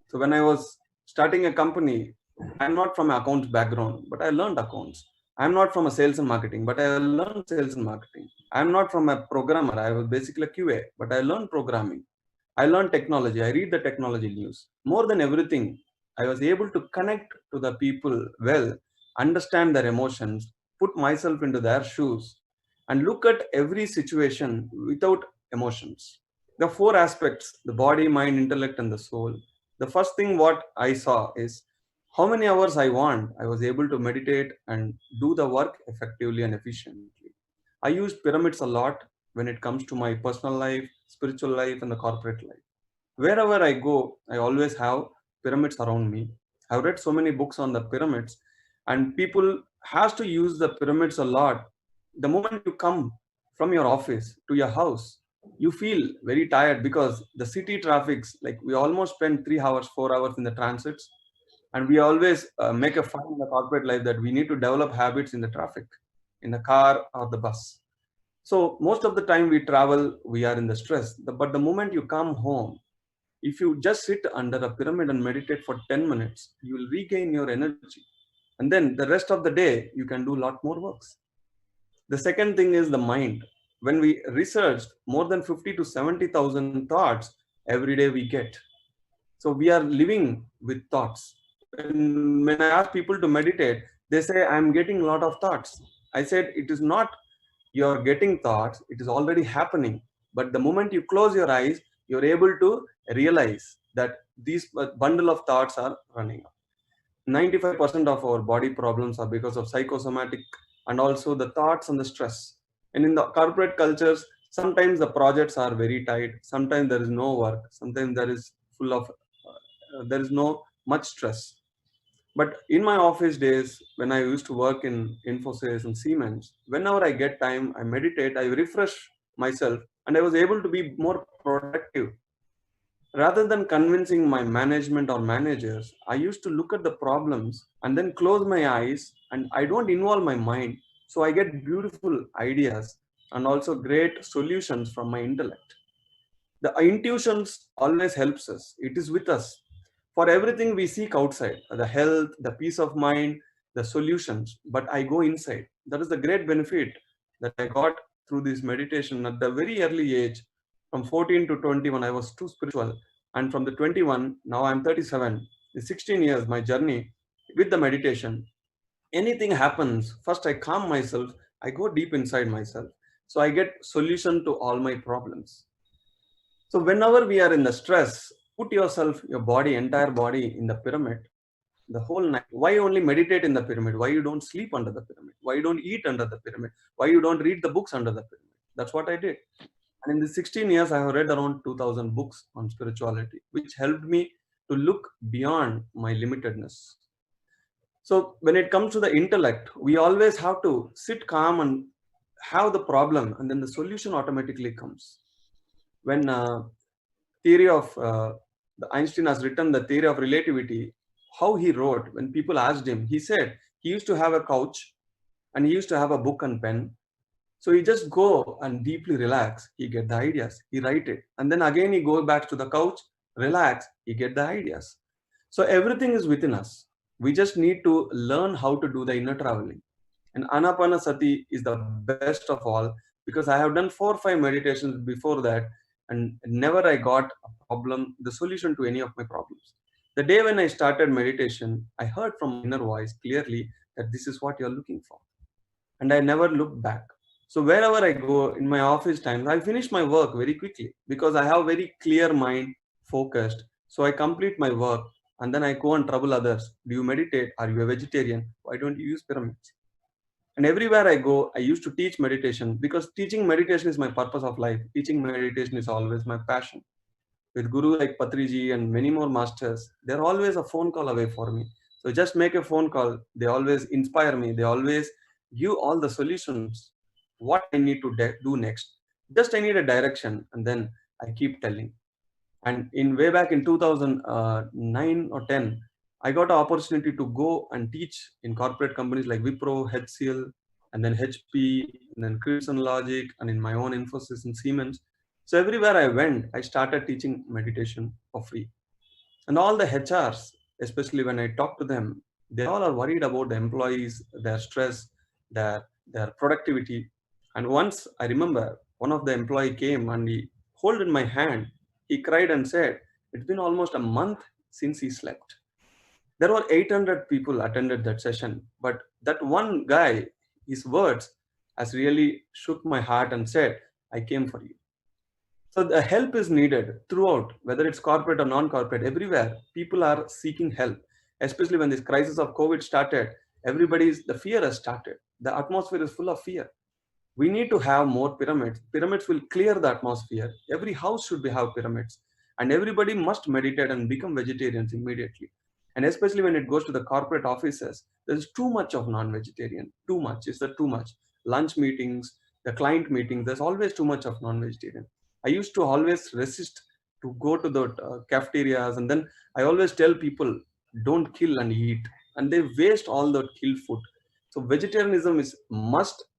So when I was starting a company, I'm not from an accounts background, but I learned accounts. I'm not from a sales and marketing, but I learned sales and marketing. I'm not from a programmer. I was basically a QA, but I learned programming. I learned technology. I read the technology news. More than everything, I was able to connect to the people well, understand their emotions, put myself into their shoes, and look at every situation without emotions. The 4 aspects, the body, mind, intellect, and the soul. The first thing what I saw is how many hours I want. I was able to meditate and do the work effectively and efficiently. I used pyramids a lot when it comes to my personal life, spiritual life, and the corporate life. Wherever I go, I always have pyramids around me. I've read so many books on the pyramids, and people has to use the pyramids a lot. The moment you come from your office to your house, you feel very tired because the city traffics, like we almost spend 3 hours, 4 hours in the transits, and we always make a fun in the corporate life that we need to develop habits in the traffic, in the car or the bus. So most of the time we travel, we are in the stress. But the moment you come home, if you just sit under a pyramid and meditate for 10 minutes, you will regain your energy. And then the rest of the day, you can do a lot more works. The second thing is the mind. When we researched, more than 50 to 70,000 thoughts every day we get. So we are living with thoughts. When I ask people to meditate, they say, I'm getting a lot of thoughts. I said, it is not you're getting thoughts, it is already happening. But the moment you close your eyes, you're able to realize that these bundle of thoughts are running up. 95% of our body problems are because of psychosomatic and also the thoughts and the stress. And in the corporate cultures, sometimes the projects are very tight, sometimes there is no work, sometimes there is full of there is no much stress. But in my office days, when I used to work in Infosys and Siemens, whenever I get time, I meditate, I refresh myself, and I was able to be more productive. Rather than convincing my management or managers, I used to look at the problems and then close my eyes, and I don't involve my mind. So I get beautiful ideas and also great solutions from my intellect. The intuitions always helps us. It is with us. For everything we seek outside, the health, the peace of mind, the solutions, but I go inside. That is the great benefit that I got through this meditation at the very early age. From 14 to 21, I was too spiritual. And from the 21, now I'm 37. The 16 years, my journey with the meditation. Anything happens, first I calm myself, I go deep inside myself. So I get solution to all my problems. So whenever we are in the stress, put yourself, your body, entire body in the pyramid the whole night. Why only meditate in the pyramid? Why you don't sleep under the pyramid? Why you don't eat under the pyramid? Why you don't read the books under the pyramid? That's what I did. And in the 16 years, I have read around 2000 books on spirituality, which helped me to look beyond my limitedness. So when it comes to the intellect, we always have to sit calm and have the problem, and then the solution automatically comes. When theory of the Einstein has written the theory of relativity, how he wrote, when people asked him, he said he used to have a couch and he used to have a book and pen. So he just go and deeply relax, he get the ideas, he write it. And then again, he go back to the couch, relax, he get the ideas. So everything is within us. We just need to learn how to do the inner traveling. And Anapanasati is the best of all, because I have done 4 or 5 meditations before that, and never I got a problem, the solution to any of my problems. The day when I started meditation, I heard from my inner voice clearly that this is what you're looking for. And I never looked back. So wherever I go in my office time, I finish my work very quickly because I have very clear mind, focused. So I complete my work and then I go and trouble others. Do you meditate? Are you a vegetarian? Why don't you use pyramids? And everywhere I go, I used to teach meditation because teaching meditation is my purpose of life. Teaching meditation is always my passion. With guru like Patriji and many more masters, they're always a phone call away for me. So just make a phone call. They always inspire me. They always give all the solutions, what I need to do next. Just I need a direction, and then I keep telling. And in way back in 2009 or 10, I got an opportunity to go and teach in corporate companies like Wipro, HCL, and then HP, and then Crimson Logic, and in my own Infosys and Siemens. So everywhere I went, I started teaching meditation for free. And all the HRs, especially when I talk to them, they all are worried about the employees, their stress, their productivity. And once I remember one of the employee came and he held in my hand, he cried and said, it's been almost a month since he slept. There were 800 people attended that session, but that one guy, his words has really shook my heart and said, I came for you. So the help is needed throughout, whether it's corporate or non-corporate, everywhere people are seeking help, especially when this crisis of COVID started, the fear has started. The atmosphere is full of fear. We need to have more pyramids. Pyramids will clear the atmosphere. Every house should have pyramids, and everybody must meditate and become vegetarians immediately. And especially when it goes to the corporate offices, there's too much of non-vegetarian. Too much. Is there too much? Lunch meetings, the client meetings, there's always too much of non-vegetarian. I used to always resist to go to the cafeterias, and then I always tell people, don't kill and eat. And they waste all the killed food. So vegetarianism is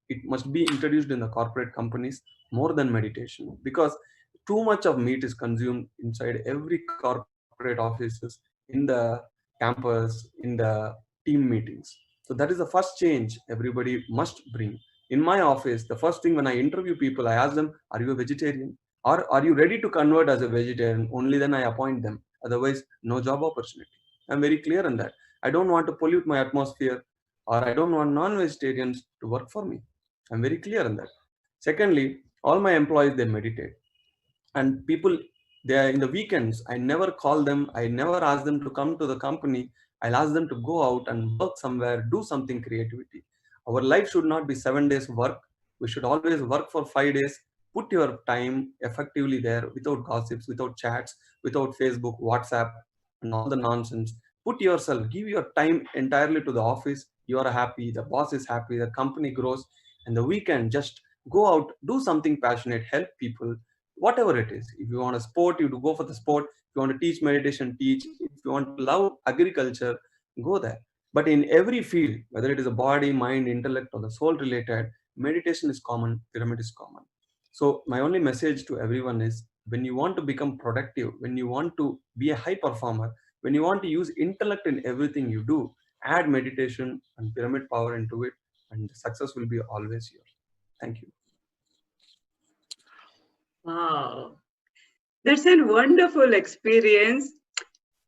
it must be introduced in the corporate companies more than meditation, because too much of meat is consumed inside every corporate offices, in the campus, in the team meetings. So that is the first change everybody must bring. In my office, the first thing when I interview people, I ask them, are you a vegetarian? Or are you ready to convert as a vegetarian? Only then I appoint them. Otherwise, no job opportunity. I'm very clear on that. I don't want to pollute my atmosphere, or I don't want non-vegetarians to work for me. I'm very clear on that. Secondly, all my employees, they meditate. And people, they are in the weekends, I never call them. I never ask them to come to the company. I'll ask them to go out and work somewhere, do something creativity. Our life should not be 7 days work. We should always work for 5 days. Put your time effectively there, without gossips, without chats, without Facebook, WhatsApp, and all the nonsense. Put yourself, give your time entirely to the office. You are happy, the boss is happy, the company grows. And the weekend, just go out, do something passionate, help people, whatever it is. If you want a sport, you go for the sport. If you want to teach meditation, teach. If you want to love agriculture, go there. But in every field, whether it is a body, mind, intellect, or the soul related, meditation is common, pyramid is common. So my only message to everyone is, when you want to become productive, when you want to be a high performer, when you want to use intellect in everything you do, add meditation and pyramid power into it, and the success will be always yours. Thank you. Wow, that's a wonderful experience.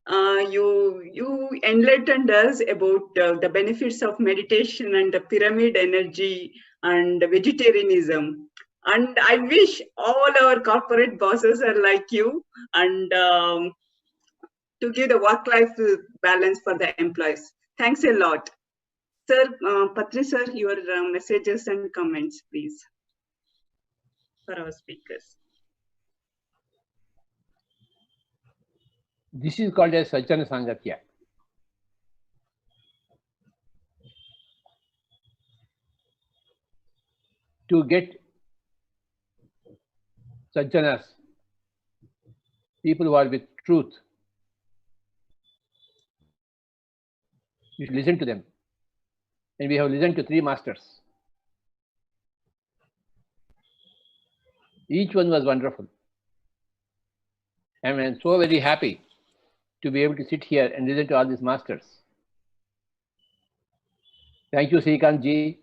You enlightened us about the benefits of meditation and the pyramid energy and vegetarianism. And I wish all our corporate bosses are like you. And to give the work-life balance for the employees. Thanks a lot. Sir, Patri sir, your messages and comments, please, for our speakers. This is called as Sajjana Sangatya. To get Sajjanas, people who are with truth, you should listen to them. And we have listened to 3 masters. Each one was wonderful. And I'm so very happy to be able to sit here and listen to all these masters. Thank you, Srikant ji.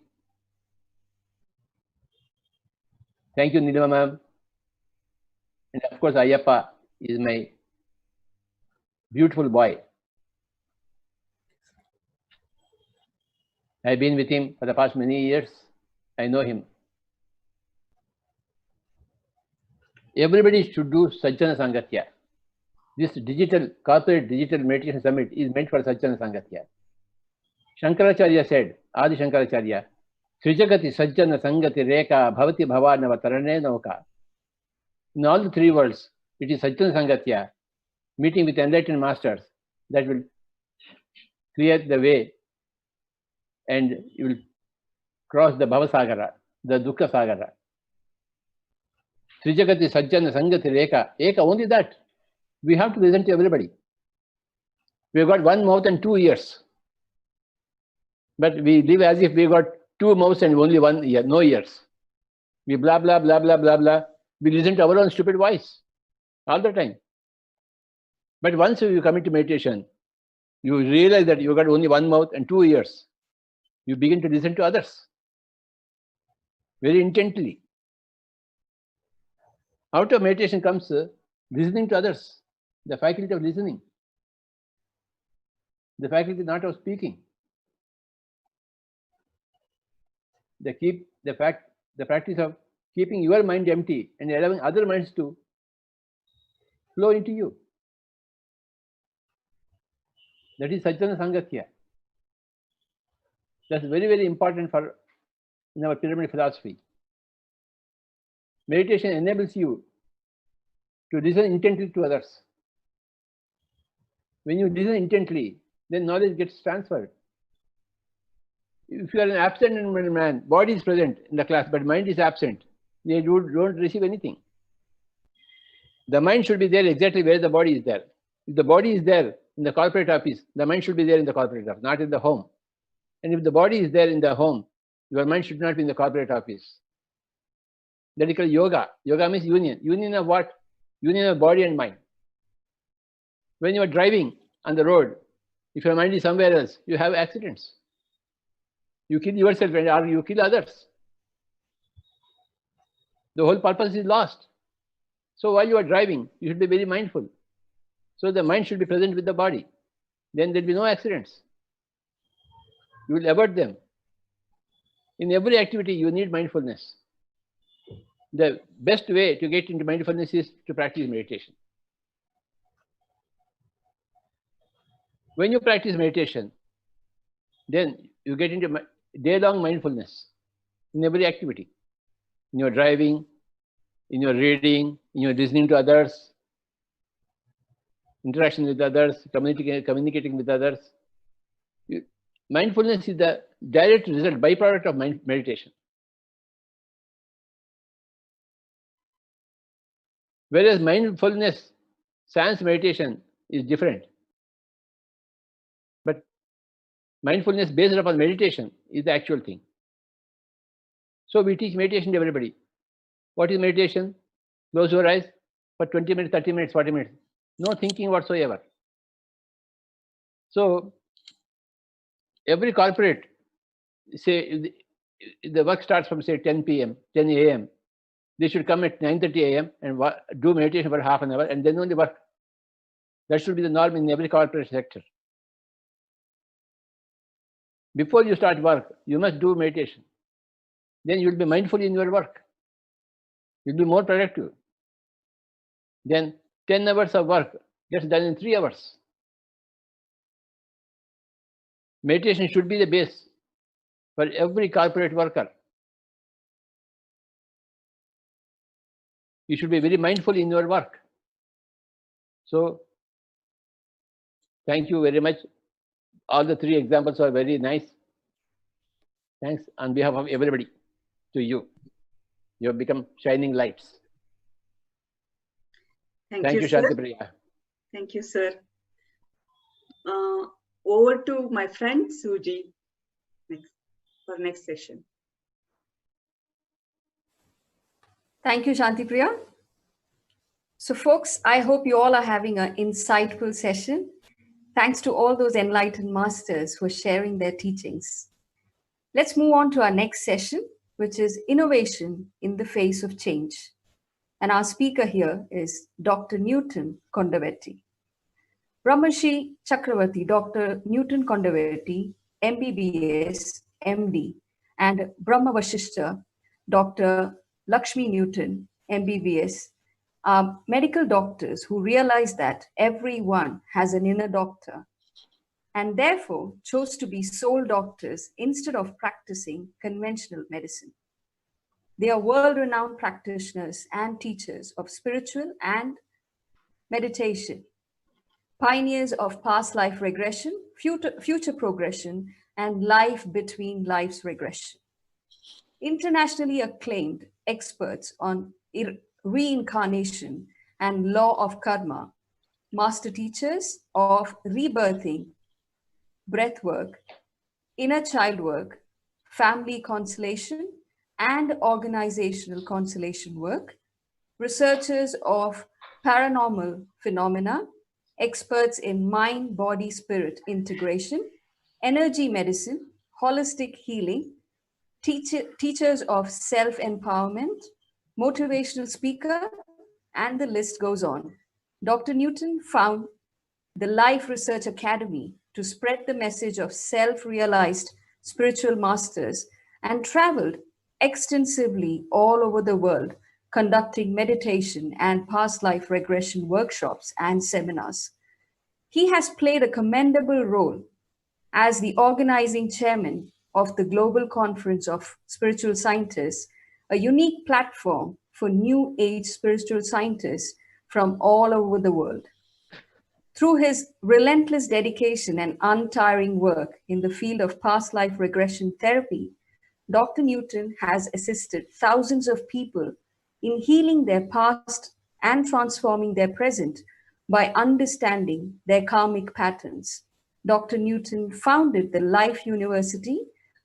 Thank you, Nilima ma'am. And of course, Ayyappa is my beautiful boy. I've been with him for the past many years. I know him. Everybody should do Sajjana Sangatya. This corporate digital meditation summit is meant for Sajjana Sangatya. Shankaracharya said, Adi Shankaracharya, Srijagati Sajjana Sangati Reka Bhavati Bhavanava Tarane Nauka. In all the 3 worlds, it is Sajjana Sangatya, meeting with enlightened masters, that will clear the way and you will cross the Bhavasagara, the Dukkha Sagara. Srijagati Sajjana Sangati Reka. Eka, only that. We have to listen to everybody. We've got 1 mouth and 2 ears. But we live as if we got 2 mouths and only 1 ear, no ears. We blah, blah, blah, blah, blah, blah. We listen to our own stupid voice all the time. But once you come into meditation, you realize that you got only 1 mouth and 2 ears. You begin to listen to others very intently. Out of meditation comes listening to others, the faculty of listening, the faculty not of speaking. The practice of keeping your mind empty and allowing other minds to flow into you. That is Sajjana Sangatya. That's very, very important in our pyramid philosophy. Meditation enables you to listen intently to others. When you listen intently, then knowledge gets transferred. If you are an absent man, body is present in the class, but mind is absent, you don't receive anything. The mind should be there exactly where the body is there. If the body is there in the corporate office, the mind should be there in the corporate office, not in the home. And if the body is there in the home, your mind should not be in the corporate office. That is called yoga. Yoga means union. Union of what? Union of body and mind. When you are driving on the road, if your mind is somewhere else, you have accidents. You kill yourself or you kill others. The whole purpose is lost. So while you are driving, you should be very mindful. So the mind should be present with the body. Then there will be no accidents. You will avoid them. In every activity, you need mindfulness. The best way to get into mindfulness is to practice meditation. When you practice meditation, then you get into day-long mindfulness in every activity. In your driving, in your reading, in your listening to others, interaction with others, communicating with others. Mindfulness is the direct result, byproduct of meditation. Whereas mindfulness, science meditation is different. But mindfulness based upon meditation is the actual thing. So we teach meditation to everybody. What is meditation? Close your eyes for 20 minutes, 30 minutes, 40 minutes. No thinking whatsoever. So every corporate, say the work starts from say 10 p.m., 10 a.m. They should come at 9:30 a.m. and do meditation for half an hour and then only work. That should be the norm in every corporate sector. Before you start work, you must do meditation. Then you will be mindful in your work. You'll be more productive. Then 10 hours of work gets done in 3 hours. Meditation should be the base for every corporate worker. You should be very mindful in your work. So, thank you very much. All the three examples are very nice. Thanks on behalf of everybody to you. You have become shining lights. Thank you, Shanti sir. Priya. Thank you, sir. Over to my friend Suji for next session. Thank you, Shanti Priya. So folks, I hope you all are having an insightful session. Thanks to all those enlightened masters who are sharing their teachings. Let's move on to our next session, which is innovation in the face of change. And our speaker here is Dr. Newton Kondavetti. Brahmarshi Chakravarti, Dr. Newton Kondavetti, MBBS, MD, and Brahma Vashishta, Dr. Lakshmi Newton, MBBS, are medical doctors who realized that everyone has an inner doctor and therefore chose to be soul doctors instead of practicing conventional medicine. They are world-renowned practitioners and teachers of spiritual and meditation, pioneers of past life regression, future progression, and life between lives regression. Internationally acclaimed experts on reincarnation and law of karma, master teachers of rebirthing, breath work, inner child work, family constellation, and organizational constellation work, researchers of paranormal phenomena, experts in mind, body, spirit integration, energy medicine, holistic healing, teachers of self-empowerment, motivational speaker, and the list goes on. Dr. Newton found the Life Research Academy to spread the message of self-realized spiritual masters and traveled extensively all over the world, conducting meditation and past life regression workshops and seminars. He has played a commendable role as the organizing chairman of the Global Conference of Spiritual Scientists, a unique platform for new age spiritual scientists from all over the world. Through his relentless dedication and untiring work in the field of past life regression therapy, Dr. Newton has assisted thousands of people in healing their past and transforming their present by understanding their karmic patterns. Dr. Newton founded the Life University,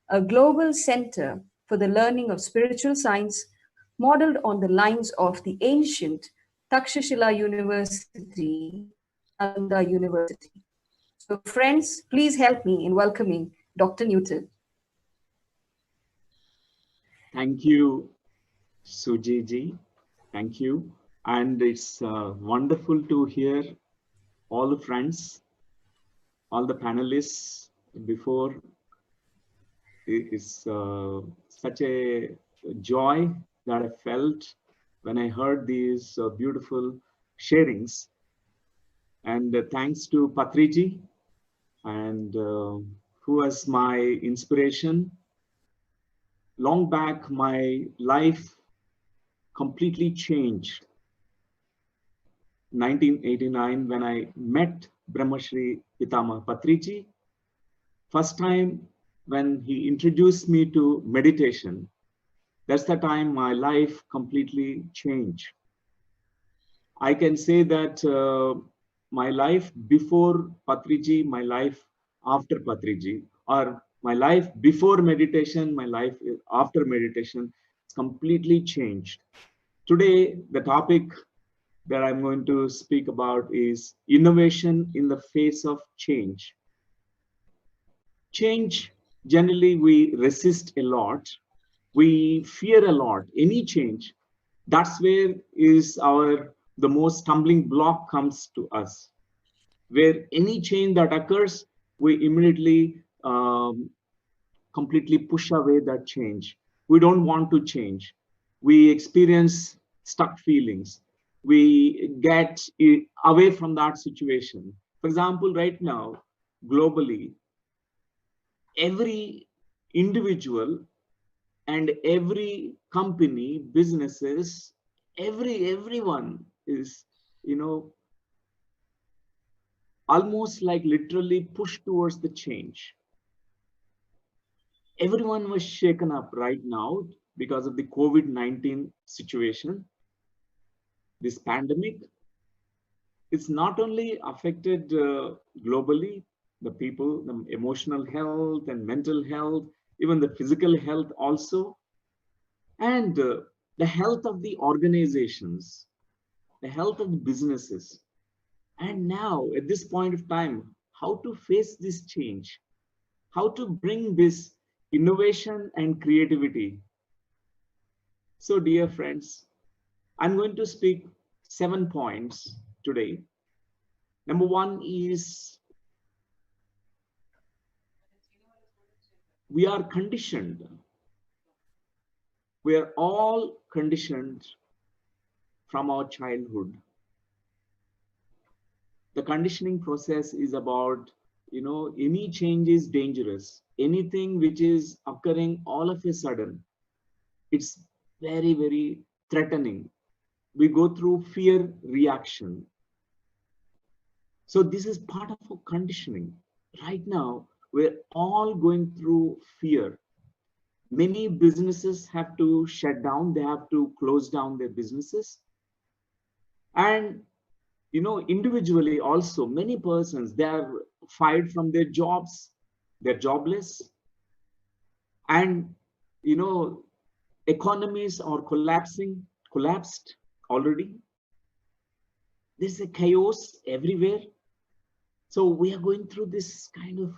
a global center for the learning of spiritual science, modeled on the lines of the ancient Takshashila University, Nalanda University. So friends, please help me in welcoming Dr. Newton. Thank you, Suji ji. Thank you. And it's wonderful to hear all the friends, all the panelists before. It's such a joy that I felt when I heard these beautiful sharings. And thanks to Patriji, and who was my inspiration. Long back, my life completely changed. 1989, when I met Brahmashri Pitama Patriji, first time when he introduced me to meditation, that's the time my life completely changed. I can say that my life before Patriji, my life after Patriji, or my life before meditation, my life after meditation, completely changed. Today, the topic that I'm going to speak about is innovation in the face of change. Change, generally we resist a lot. We fear a lot, any change. That's where is the most stumbling block comes to us. Where any change that occurs, we immediately completely push away that change. We don't want to change. We experience stuck feelings. We get away from that situation. For example, right now, globally, every individual and every company, businesses, everyone is, almost like literally pushed towards the change. Everyone was shaken up right now because of the COVID-19 situation. This pandemic, it's not only affected globally, the people, the emotional health and mental health, even the physical health also, and the health of the organizations, the health of the businesses. And now, at this point of time, how to face this change, how to bring this innovation and creativity. So, dear friends, I'm going to speak 7 points today. Number 1 is we are conditioned. We are all conditioned from our childhood. The conditioning process is about, any change is dangerous. Anything which is occurring all of a sudden, it's very, very threatening. We go through fear reaction. So this is part of our conditioning. Right now, we're all going through fear. Many businesses have to shut down. They have to close down their businesses. And, individually also, many persons, they are fired from their jobs. They're jobless. And, economies are collapsed already. There's a chaos everywhere. So we are going through this kind of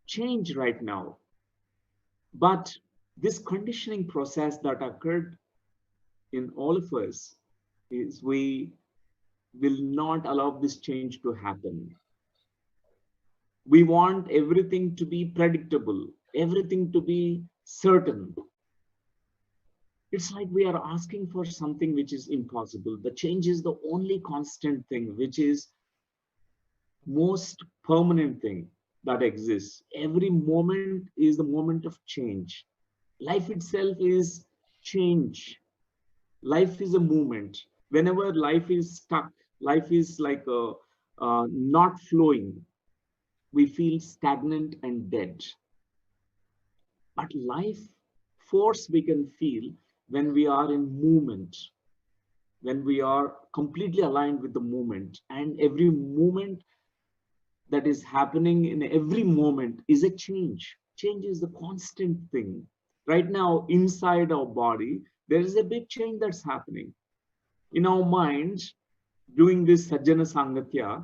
change right now. But this conditioning process that occurred in all of us is we will not allow this change to happen. We want everything to be predictable, everything to be certain. It's like we are asking for something which is impossible. The change is the only constant thing, which is most permanent thing that exists. Every moment is the moment of change. Life itself is change. Life is a movement. Whenever life is stuck, life is like not flowing, we feel stagnant and dead. But life force we can feel when we are in movement, when we are completely aligned with the movement, and every movement that is happening in every moment is a change. Change is the constant thing. Right now, inside our body, there is a big change that's happening. In our minds, doing this Sajjana Sangatya,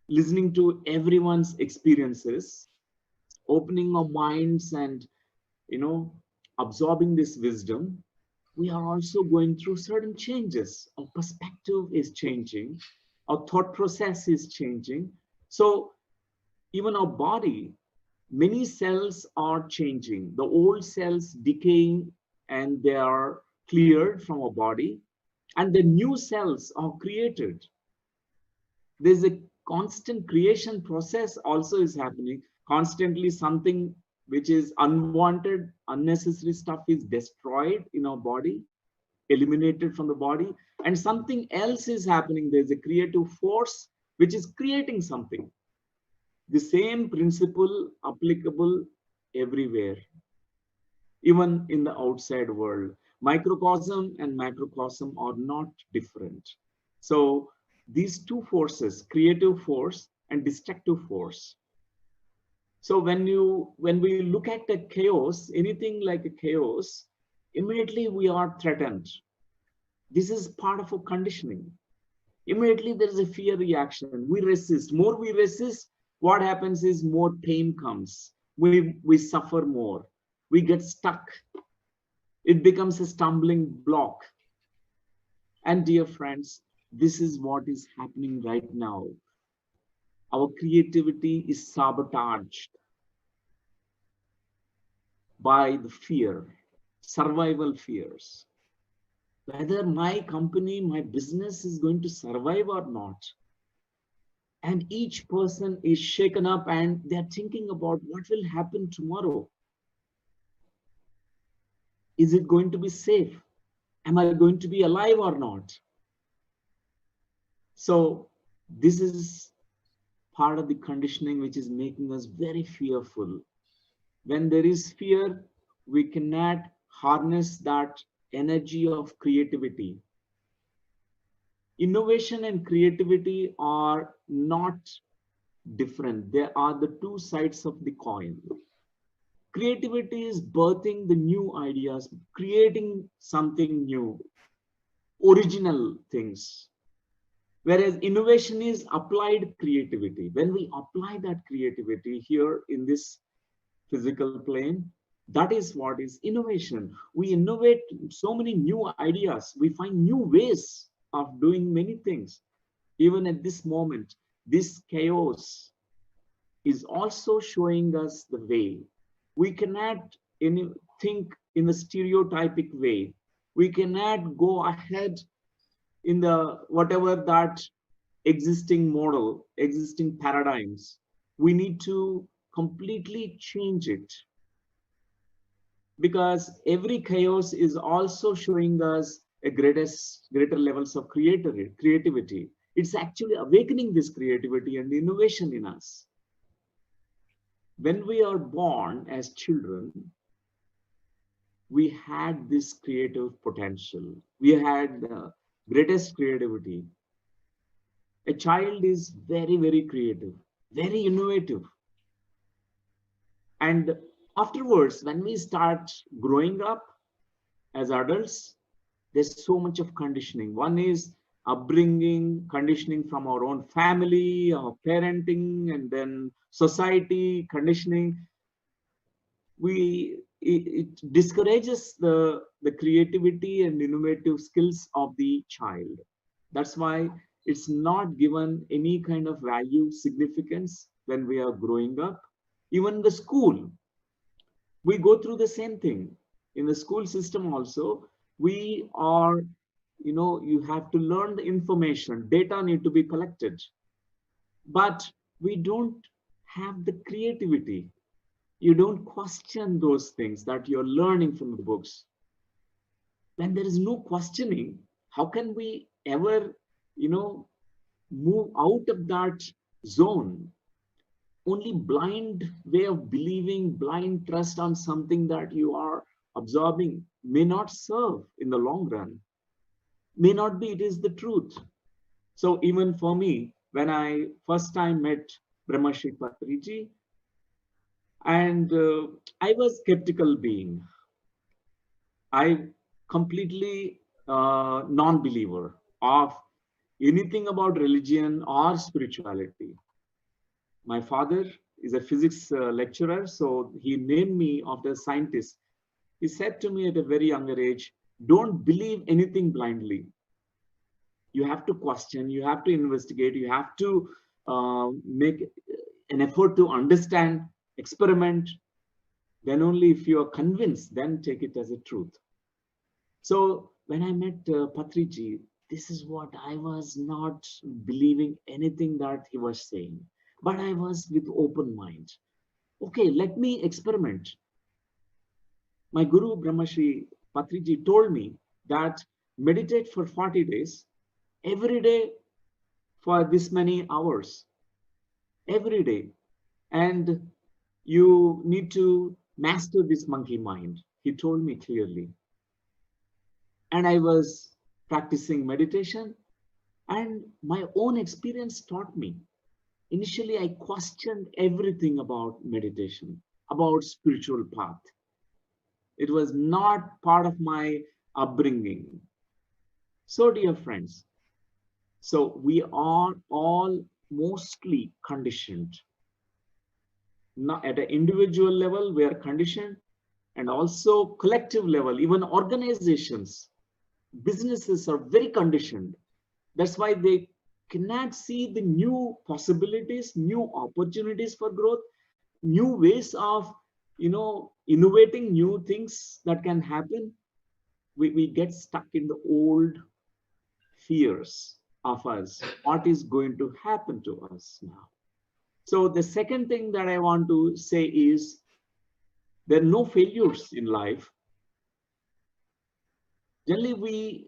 listening to everyone's experiences, opening our minds and, absorbing this wisdom, we are also going through certain changes. Our perspective is changing. Our thought process is changing. So even our body, many cells are changing. The old cells decaying and they are cleared from our body, and the new cells are created. There's a constant creation process also is happening. Constantly something which is unwanted, unnecessary stuff is destroyed in our body, eliminated from the body, and something else is happening. There's a creative force which is creating something. The same principle applicable everywhere, even in the outside world. Microcosm and macrocosm are not different. So these two forces, creative force and destructive force. So when we look at the chaos, anything like a chaos, immediately we are threatened. This is part of a conditioning. Immediately there is a fear reaction. We resist. More we resist, what happens is more pain comes. We suffer more. We get stuck. It becomes a stumbling block. And dear friends, this is what is happening right now. Our creativity is sabotaged by the fear, survival fears. Whether my company, my business is going to survive or not. And each person is shaken up and they're thinking about what will happen tomorrow. Is it going to be safe? Am I going to be alive or not? So this is part of the conditioning which is making us very fearful. When there is fear, we cannot harness that energy of creativity. Innovation and creativity are not different. They are the two sides of the coin. Creativity is birthing the new ideas, creating something new, original things. Whereas innovation is applied creativity. When we apply that creativity here in this physical plane, that is what is innovation. We innovate so many new ideas. We find new ways of doing many things. Even at this moment, this chaos is also showing us the way. We cannot think in a stereotypic way. We cannot go ahead in the whatever that existing model, existing paradigms. We need to completely change it, because every chaos is also showing us a greater levels of creativity. It's actually awakening this creativity and innovation in us. When we are born as children, we had this creative potential. We had the greatest creativity. A child is very, very creative, very innovative. And afterwards, when we start growing up as adults, there's so much of conditioning. One is upbringing, conditioning from our own family, our parenting, and then society conditioning. It discourages the creativity and innovative skills of the child. That's why it's not given any kind of value, significance when we are growing up. Even the school, we go through the same thing. In the school system also, we are, you have to learn the information, data need to be collected, but we don't have the creativity. You don't question those things that you're learning from the books. When there is no questioning, how can we ever, move out of that zone? Only blind way of believing, blind trust on something that you are absorbing may not serve in the long run. May not be, it is the truth. So even for me, when I first time met Brahmashri Patriji, and I was skeptical being. I completely non-believer of anything about religion or spirituality. My father is a physics lecturer, so he named me after a scientist. He said to me at a very younger age, don't believe anything blindly. You have to question, you have to investigate, you have to make an effort to understand, experiment. Then only if you are convinced, then take it as a truth. So when I met Patriji, this is what I was not believing anything that he was saying, but I was with open mind. Okay, let me experiment. My Guru Brahmashri Patriji told me that meditate for 40 days, every day for this many hours, every day. And you need to master this monkey mind. He told me clearly. And I was practicing meditation, and my own experience taught me. Initially, I questioned everything about meditation, about spiritual path. It was not part of my upbringing. So, dear friends, so we are all mostly conditioned. Not at an individual level, we are conditioned, and also collective level, even organizations, businesses are very conditioned. That's why they cannot see the new possibilities, new opportunities for growth, new ways of, innovating new things that can happen. We get stuck in the old fears of us. What is going to happen to us now? So the second thing that I want to say is there are no failures in life. Generally, we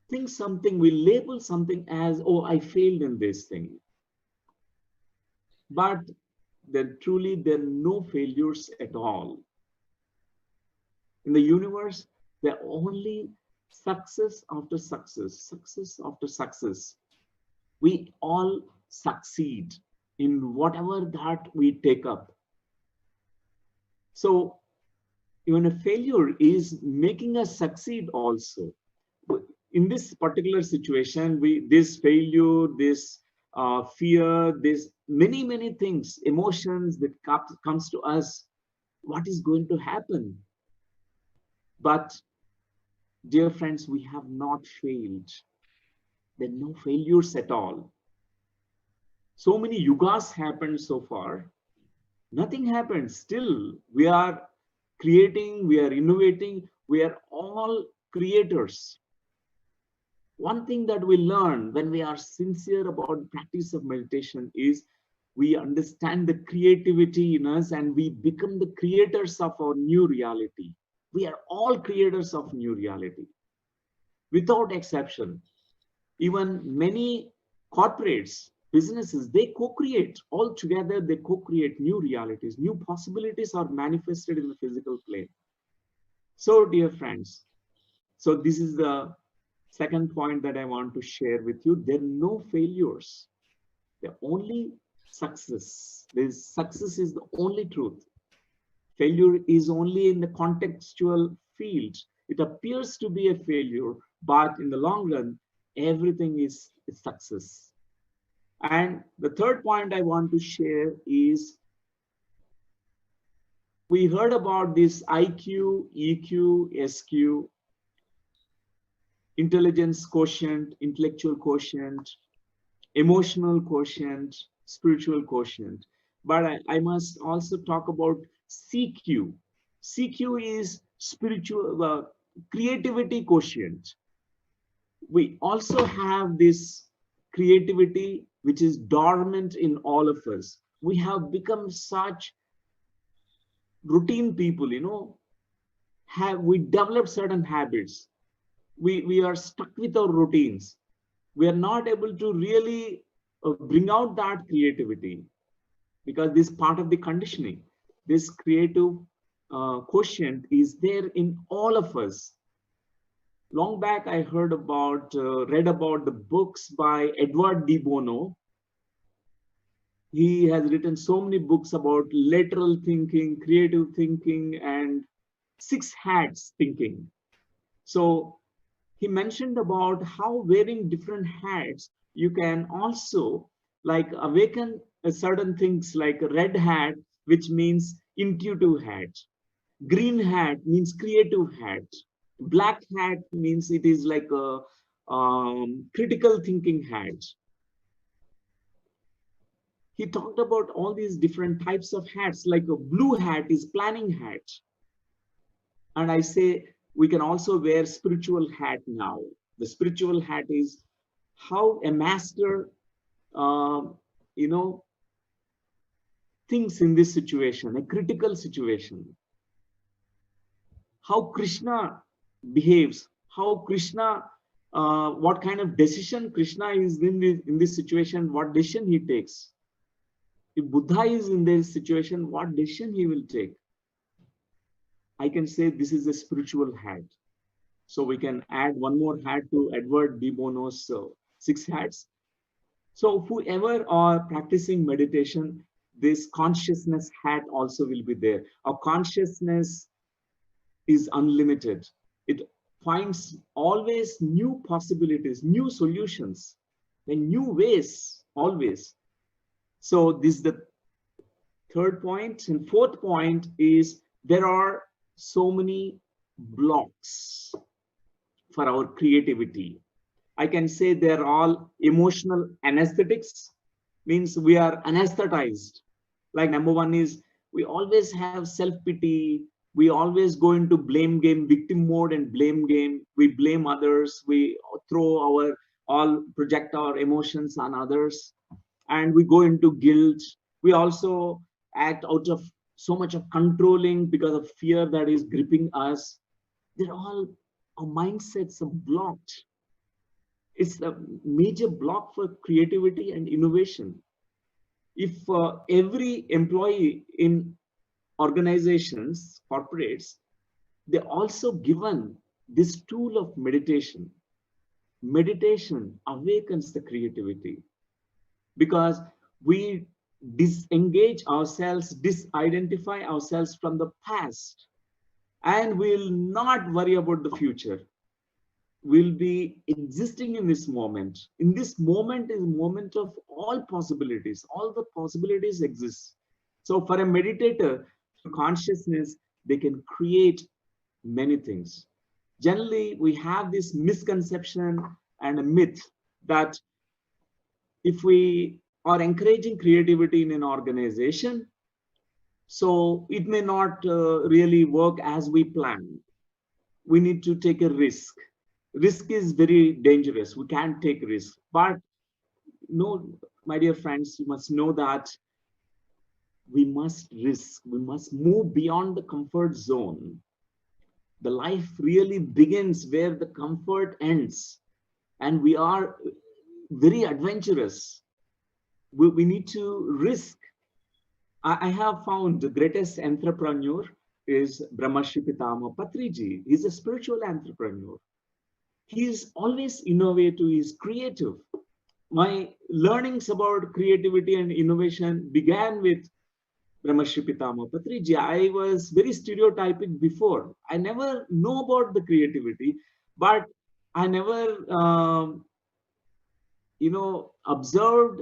think something, we label something as, oh, I failed in this thing. But there are no failures at all. In the universe, there are only success after success, success after success. We all succeed in whatever that we take up. So even a failure is making us succeed also. In this particular situation, this failure, this fear, this many things, emotions that comes to us, what is going to happen? But dear friends, we have not failed. There are no failures at all. So many yugas happened so far. Nothing happened. Still, we are creating, we are innovating, we are all creators. One thing that we learn when we are sincere about practice of meditation is we understand the creativity in us and we become the creators of our new reality. We are all creators of new reality, without exception. Even many corporates, businesses, they co-create all together. They co-create new realities, new possibilities are manifested in the physical plane. So dear friends, so this is the second point that I want to share with you. There are no failures. There are only success. Success is the only truth. Failure is only in the contextual field. It appears to be a failure, but in the long run, everything is success. And the third point I want to share is we heard about this IQ, EQ, SQ, intelligence quotient, intellectual quotient, emotional quotient, spiritual quotient. But I must also talk about CQ. CQ is spiritual creativity quotient. We also have this creativity which is dormant in all of us. We have become such routine people, we developed certain habits. We are stuck with our routines. We are not able to really bring out that creativity because this is part of the conditioning. This creative quotient is there in all of us. Long back, I read about the books by Edward de Bono. He has written so many books about lateral thinking, creative thinking, and 6 hats thinking. So he mentioned about how wearing different hats, you can also like awaken certain things like a red hat, which means intuitive hat. Green hat means creative hat. Black hat means it is like a critical thinking hat. He talked about all these different types of hats, like a blue hat is planning hat. And I say we can also wear spiritual hat now. The spiritual hat is how a master, thinks in this situation, a critical situation. How Krishna behaves, how Krishna, what kind of decision Krishna is in this situation, what decision he takes. If Buddha is in this situation, what decision he will take. I can say this is a spiritual hat. So we can add one more hat to Edward de Bono's 6 hats. So whoever are practicing meditation, this consciousness hat also will be there. Our consciousness is unlimited. It finds always new possibilities, new solutions, and new ways, always. So this is the third point. And fourth point is there are so many blocks for our creativity. I can say they're all emotional anesthetics, means we are anesthetized. Like number one is we always have self-pity. We always go into blame game, victim mode and blame game. We blame others. We throw all project our emotions on others, and we go into guilt. We also act out of so much of controlling because of fear that is gripping us. They're all, our mindsets are blocked. It's a major block for creativity and innovation. If every employee in organizations, corporates, they're also given this tool of meditation. Meditation awakens the creativity because we disengage ourselves, disidentify ourselves from the past, and we'll not worry about the future. We'll be existing in this moment. In this moment is a moment of all possibilities. All the possibilities exist. So for a meditator, consciousness, they can create many things. Generally, we have this misconception and a myth that if we are encouraging creativity in an organization, so it may not really work as we plan. We need to take a risk. Risk is very dangerous. We can't take risk. But no, my dear friends, you must know that we must risk. We must move beyond the comfort zone. The life really begins where the comfort ends, and we are very adventurous. We need to risk. I have found the greatest entrepreneur is Brahmarshi Pitama Patriji. He's a spiritual entrepreneur. He's always innovative, he's creative. My learnings about creativity and innovation began with Brahmarshi Pitama Patriji. I was very stereotypic before. I never know about the creativity, but I never, observed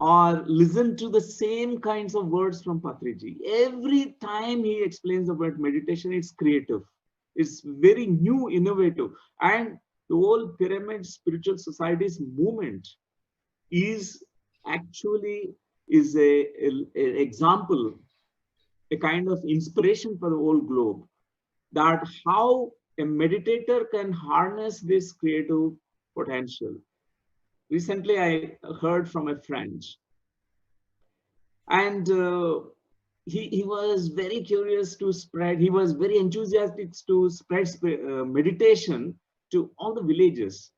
or listened to the same kinds of words from Patriji. Every time he explains about meditation, it's creative. It's very new, innovative. And the whole pyramid spiritual society's movement is actually an example, a kind of inspiration for the whole globe, that how a meditator can harness this creative potential. Recently, I heard from a friend, and he was very curious to spread, he was very enthusiastic to spread meditation to all the villages.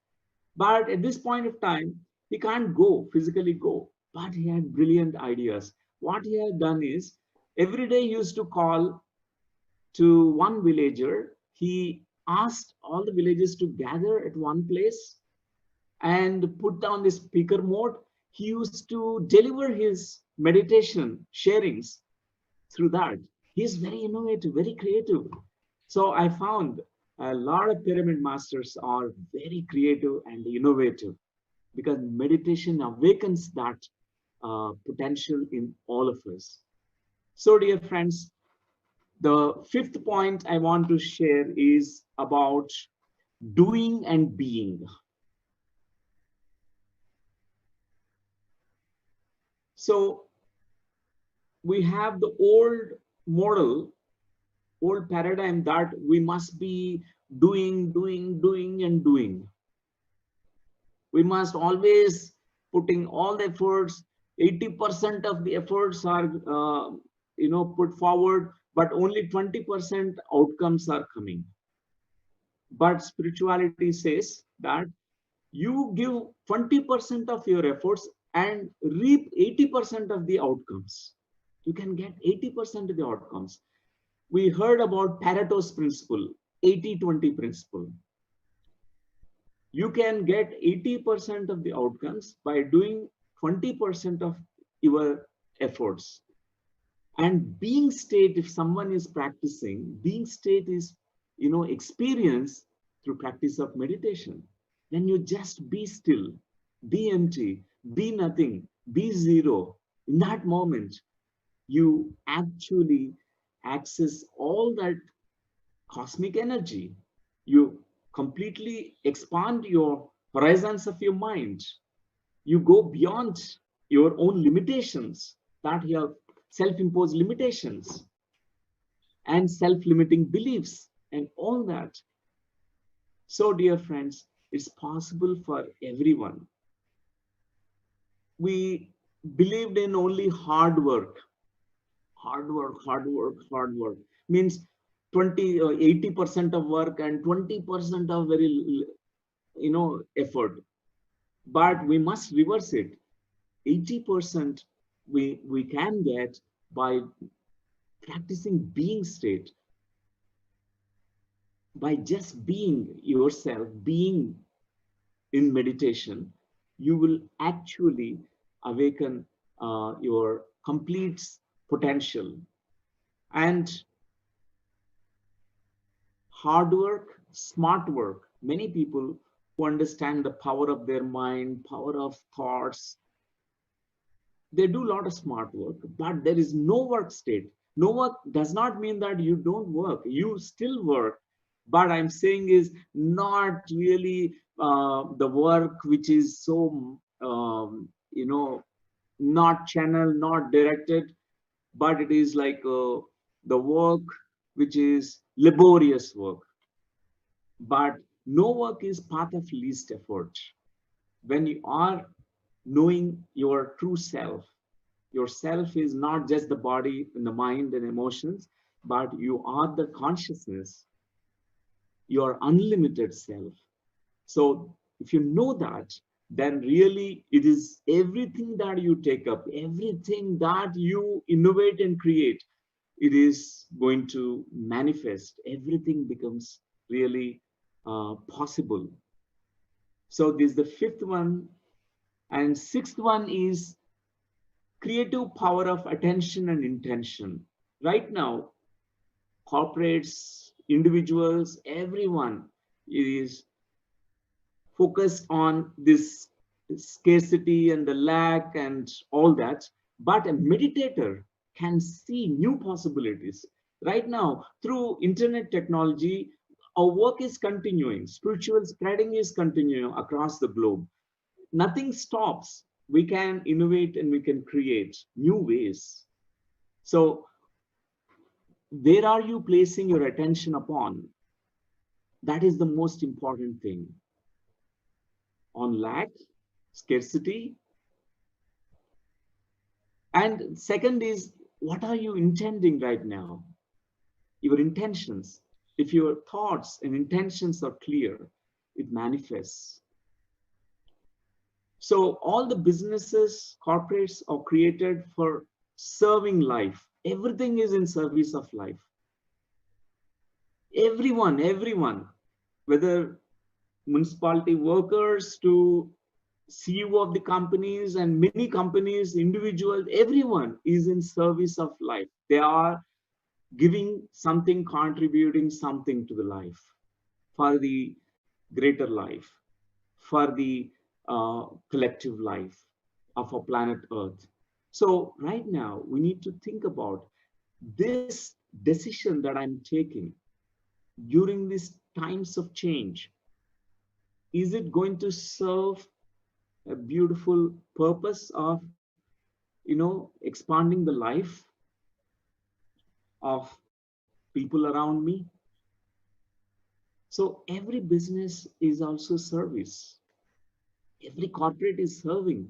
But at this point of time, he can't go, physically go, but he had brilliant ideas. What he had done is, every day he used to call to one villager. He asked all the villagers to gather at one place and put down this speaker mode. He used to deliver his meditation sharings through that. He's very innovative, very creative. So I found a lot of pyramid masters are very creative and innovative because meditation awakens that potential in all of us. So dear friends, the fifth point I want to share is about doing and being. So we have the old model, old paradigm that we must be doing. We must always putting all the efforts. 80% of the efforts are put forward, but only 20% outcomes are coming. But spirituality says that you give 20% of your efforts and reap 80% of the outcomes. You can get 80% of the outcomes. We heard about Pareto's principle, 80-20 principle. You can get 80% of the outcomes by doing 20% of your efforts. And being state, if someone is practicing, being state is, experience through practice of meditation. Then you just be still, be empty, be nothing, be zero. In that moment, you actually access all that cosmic energy. You completely expand your horizons of your mind. You go beyond your own limitations, that you have self-imposed limitations and self-limiting beliefs and all that. So dear friends, It's possible for everyone. We believed in only hard work. Hard work, hard work, hard work. Means 20 or 80% of work and 20% of very, effort. But we must reverse it. 80% we can get by practicing being state, by just being yourself, being in meditation. You will actually awaken your complete potential. And hard work, smart work. Many people who understand the power of their mind, power of thoughts, they do a lot of smart work, but there is no work state. No work does not mean that you don't work. You still work, but I'm saying is not really the work which is so, not channeled, not directed, but it is like the work which is laborious work. But no work is path of least effort. When you are knowing your true self, yourself is not just the body and the mind and emotions, but you are the consciousness, your unlimited self. So if you know that, then really it is everything that you take up, everything that you innovate and create, it is going to manifest. Everything becomes really possible. So this is the fifth one. And sixth one is creative power of attention and intention. Right now, corporates, individuals, everyone is focused on this scarcity and the lack and all that. But a meditator can see new possibilities. Right now, through internet technology, our work is continuing. Spiritual spreading is continuing across the globe. Nothing stops. We can innovate and we can create new ways. So where are you placing your attention upon? That is the most important thing. On lack, scarcity. And second is, what are you intending right now? Your intentions. If your thoughts and intentions are clear, it manifests. So all the businesses, corporates are created for serving life. Everything is in service of life. Everyone, whether municipality workers to CEO of the companies and many companies, individuals, everyone is in service of life. They are giving something, contributing something to the life, for the greater life, for the collective life of our planet Earth. So right now, we need to think about this decision that I'm taking during these times of change. Is it going to serve a beautiful purpose of, expanding the life of people around me? So every business is also service. Every corporate is serving.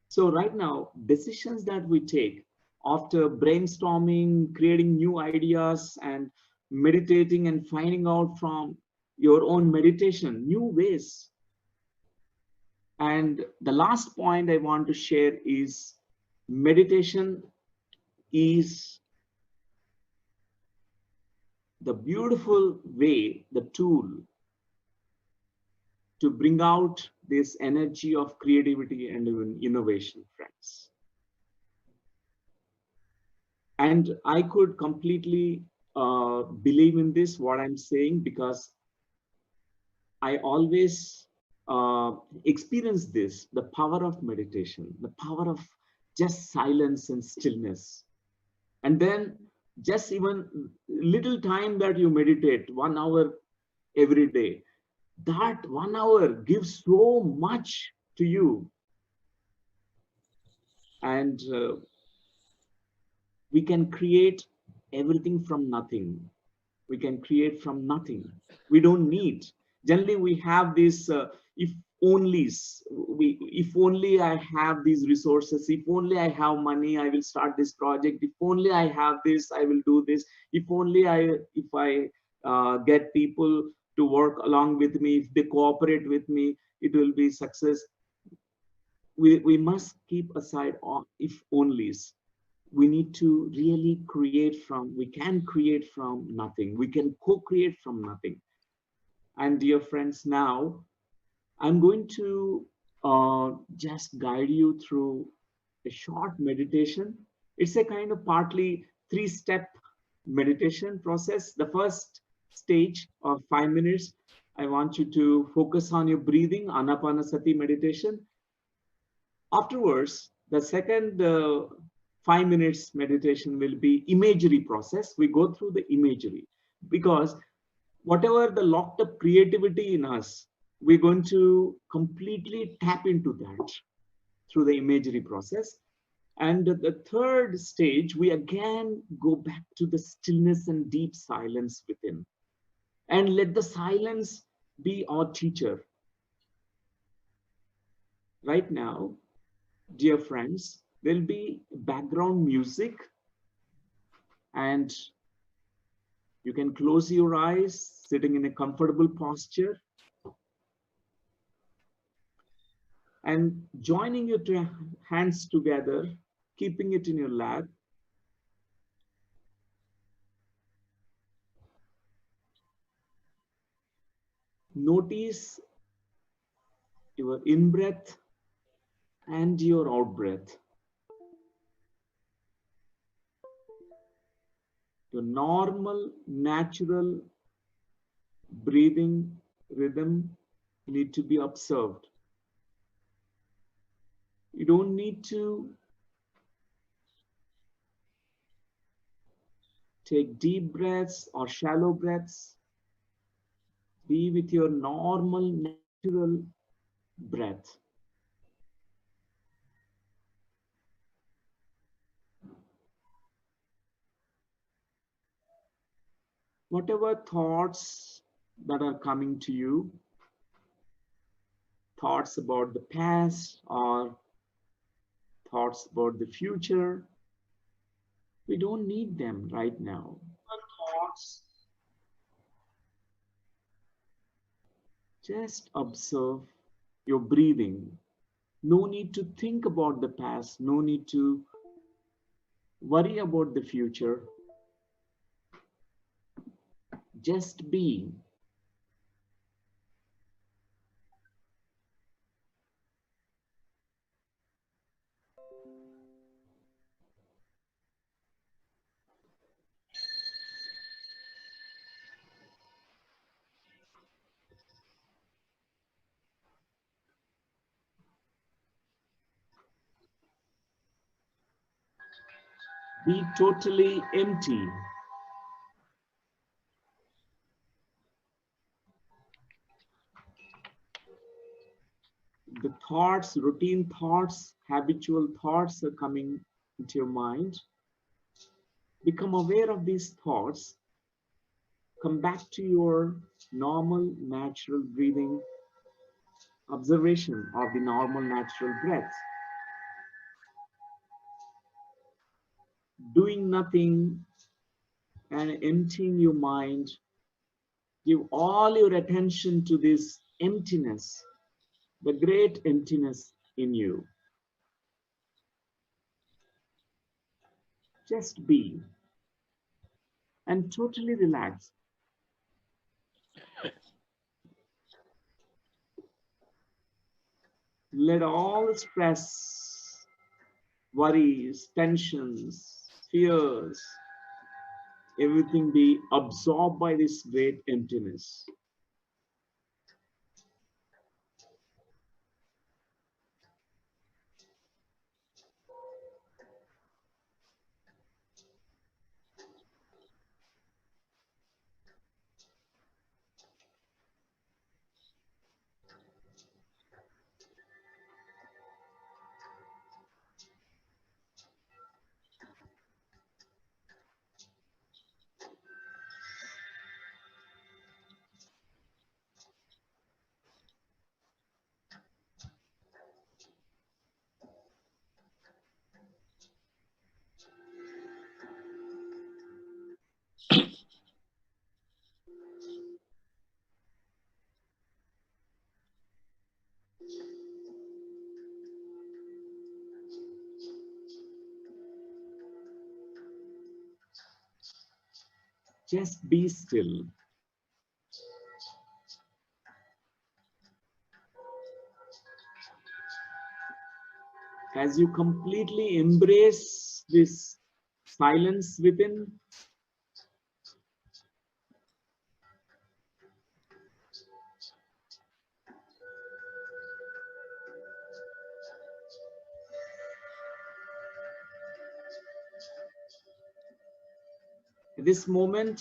So right now, decisions that we take after brainstorming, creating new ideas and meditating and finding out from your own meditation, new ways. And the last point I want to share is meditation is the beautiful way, the tool to bring out this energy of creativity and even innovation, friends. And I could completely believe in this, what I'm saying, because I always experience this, the power of meditation, the power of just silence and stillness. And then just even little time that you meditate, 1 hour every day, that 1 hour gives so much to you. And we can create everything from nothing. We can create from nothing. We don't need. Generally, we have this if onlys. If only I have these resources, if only I have money, I will start this project. If only I have this, I will do this. If only if I get people to work along with me, if they cooperate with me, it will be success. We must keep aside all if onlys. We need to really create from, we can create from nothing. We can co-create from nothing. And dear friends, now I'm going to just guide you through a short meditation. It's a kind of partly 3-step meditation process. The first stage of 5 minutes, I want you to focus on your breathing, Anapanasati meditation. Afterwards, the second 5 minutes meditation will be imagery process. We go through the imagery because whatever the locked up creativity in us, we're going to completely tap into that through the imagery process. And the third stage, we again go back to the stillness and deep silence within. And let the silence be our teacher. Right now, dear friends, there'll be background music, and you can close your eyes, sitting in a comfortable posture, and joining your hands together, keeping it in your lap. Notice your in-breath and your out-breath. Your normal, natural breathing rhythm need to be observed. You don't need to take deep breaths or shallow breaths. Be with your normal, natural breath. Whatever thoughts that are coming to you, thoughts about the past or thoughts about the future, we don't need them right now. Thoughts, just observe your breathing. No need to think about the past, no need to worry about the future. Just be. Be totally empty. The thoughts, routine thoughts, habitual thoughts are coming into your mind. Become aware of these thoughts. Come back to your normal, natural breathing, observation of the normal, natural breath. Doing nothing and emptying your mind. Give all your attention to this emptiness, the great emptiness in you. Just be and totally relax. Let all stress, worries, tensions, fears, everything be absorbed by this great emptiness. Just be still. As you completely embrace this silence within, at this moment,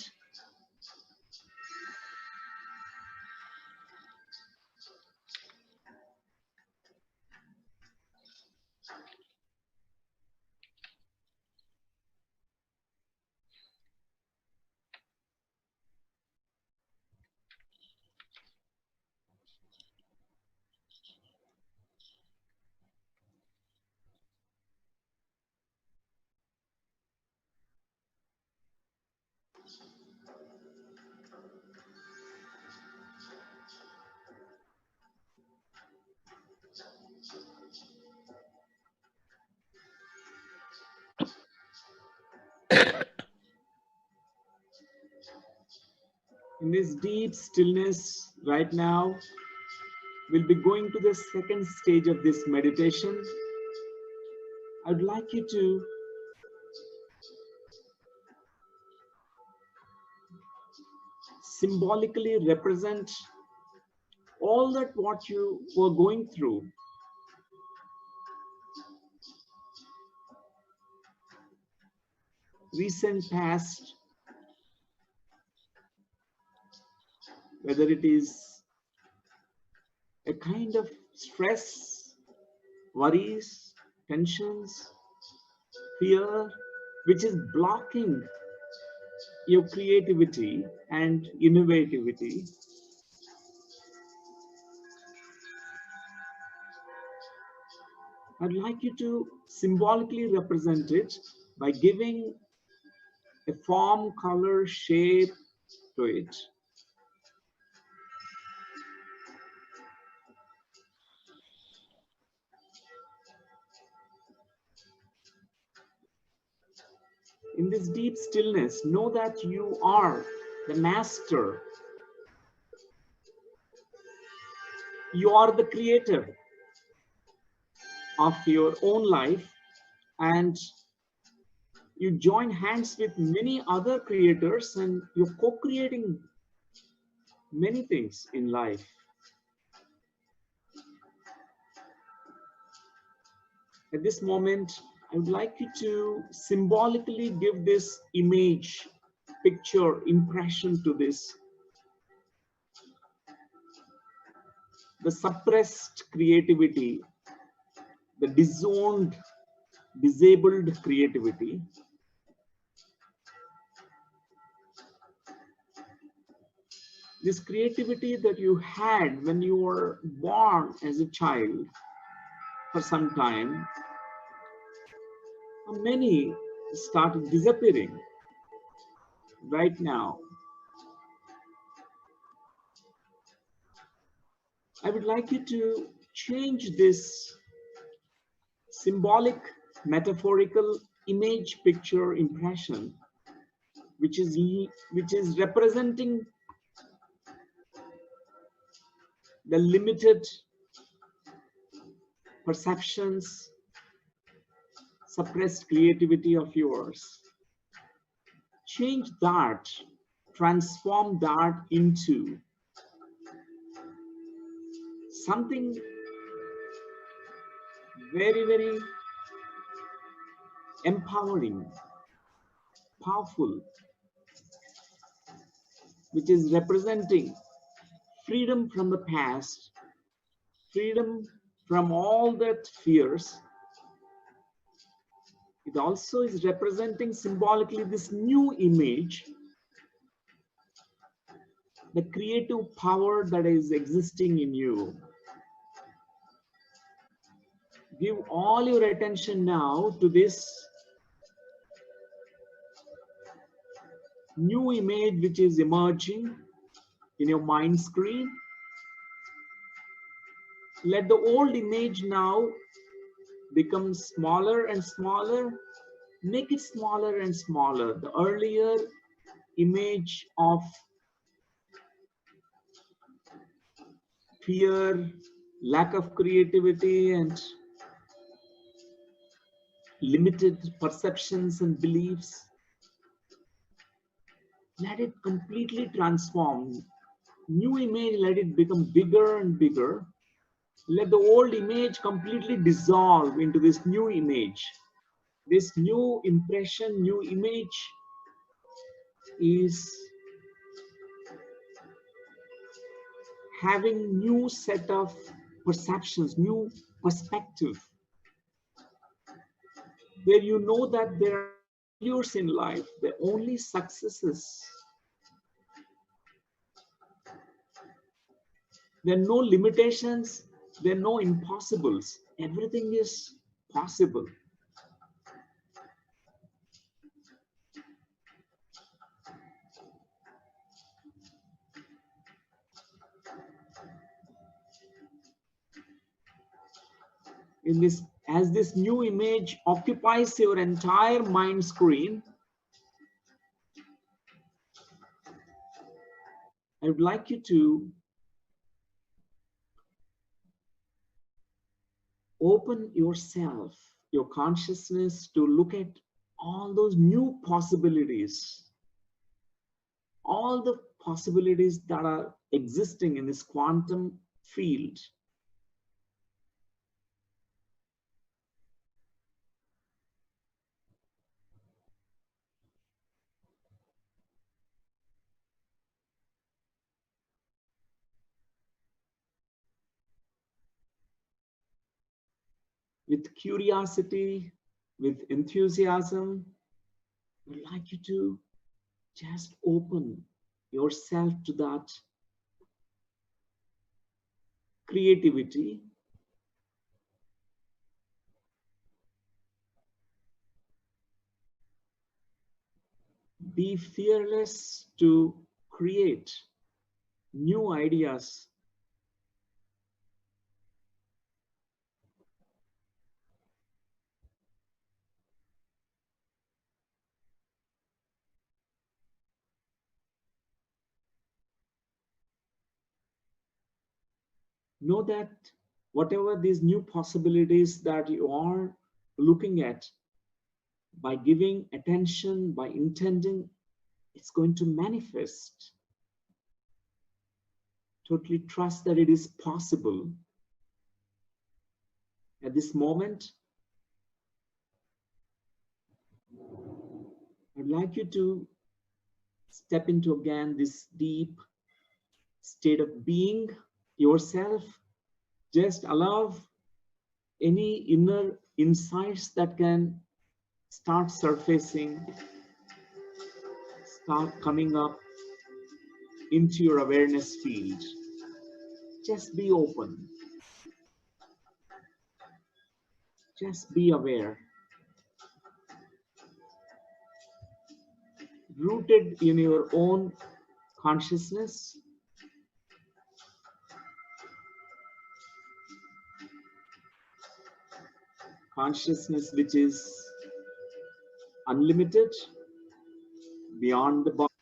in this deep stillness right now, we'll be going to the second stage of this meditation. I'd like you to symbolically represent all that what you were going through. Recent past, whether it is a kind of stress, worries, tensions, fear, which is blocking your creativity and innovativity. I'd like you to symbolically represent it by giving a form, color, shape to it. In this deep stillness, know that you are the master. You are the creator of your own life, and you join hands with many other creators and you're co-creating many things in life. At this moment, I would like you to symbolically give this image, picture, impression to this. The suppressed creativity, the disowned, disabled creativity. This creativity that you had when you were born as a child for some time, many started disappearing right now. I would like you to change this symbolic, metaphorical image, picture, impression, which is representing the limited perceptions, suppressed creativity of yours. Change that, transform that into something very, very empowering, powerful, which is representing freedom from the past, freedom from all that fears. It also is representing symbolically this new image, the creative power that is existing in you. Give all your attention now to this new image which is emerging in your mind screen. Let the old image now become smaller and smaller. Make it smaller and smaller. The earlier image of fear, lack of creativity, and limited perceptions and beliefs. Let it completely transform. New image, let it become bigger and bigger. Let the old image completely dissolve into this new image. This new impression, new image is having new set of perceptions, new perspective, where you know that there are failures in life, the only successes. There are no limitations, there are no impossibles. Everything is possible. In this, as this new image occupies your entire mind screen, I would like you to open yourself, your consciousness, to look at all those new possibilities, all the possibilities that are existing in this quantum field. With curiosity, with enthusiasm, I would like you to just open yourself to that creativity. Be fearless to create new ideas. Know that whatever these new possibilities that you are looking at, by giving attention, by intending, it's going to manifest. Totally trust that it is possible. At this moment, I'd like you to step into again this deep state of being yourself. Just allow any inner insights that can start surfacing, start coming up into your awareness field. Just be open. Just be aware. Rooted in your own consciousness. Consciousness which is unlimited, beyond the body.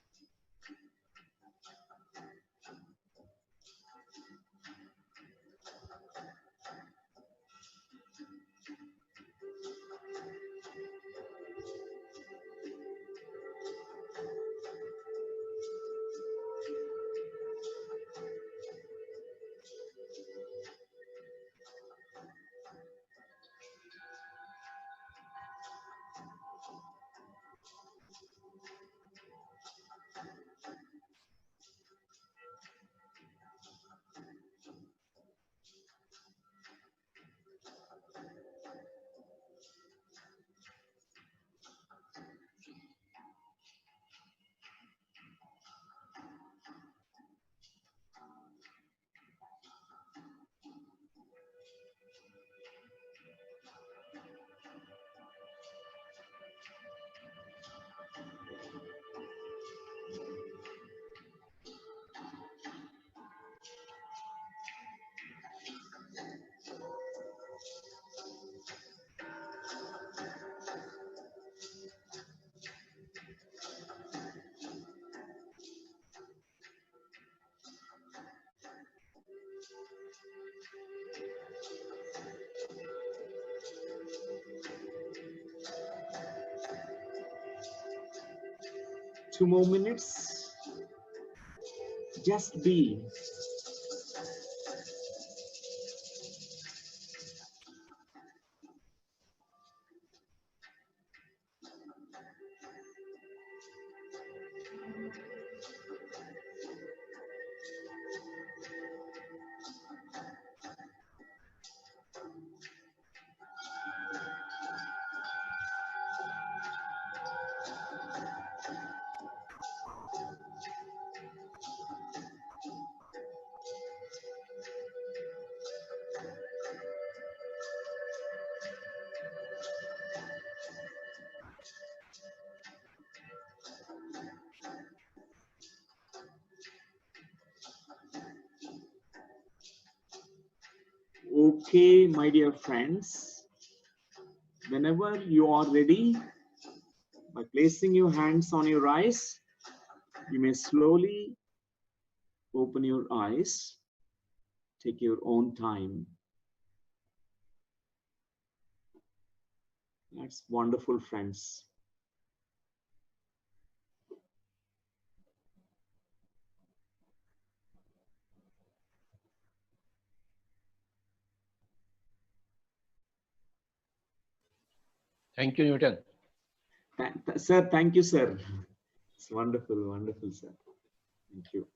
2 more minutes. Just be. Okay, my dear friends, whenever you are ready, by placing your hands on your eyes, you may slowly open your eyes. Take your own time. That's wonderful, friends. Thank you, Newton. Sir, thank you, sir. It's wonderful, wonderful, sir. Thank you.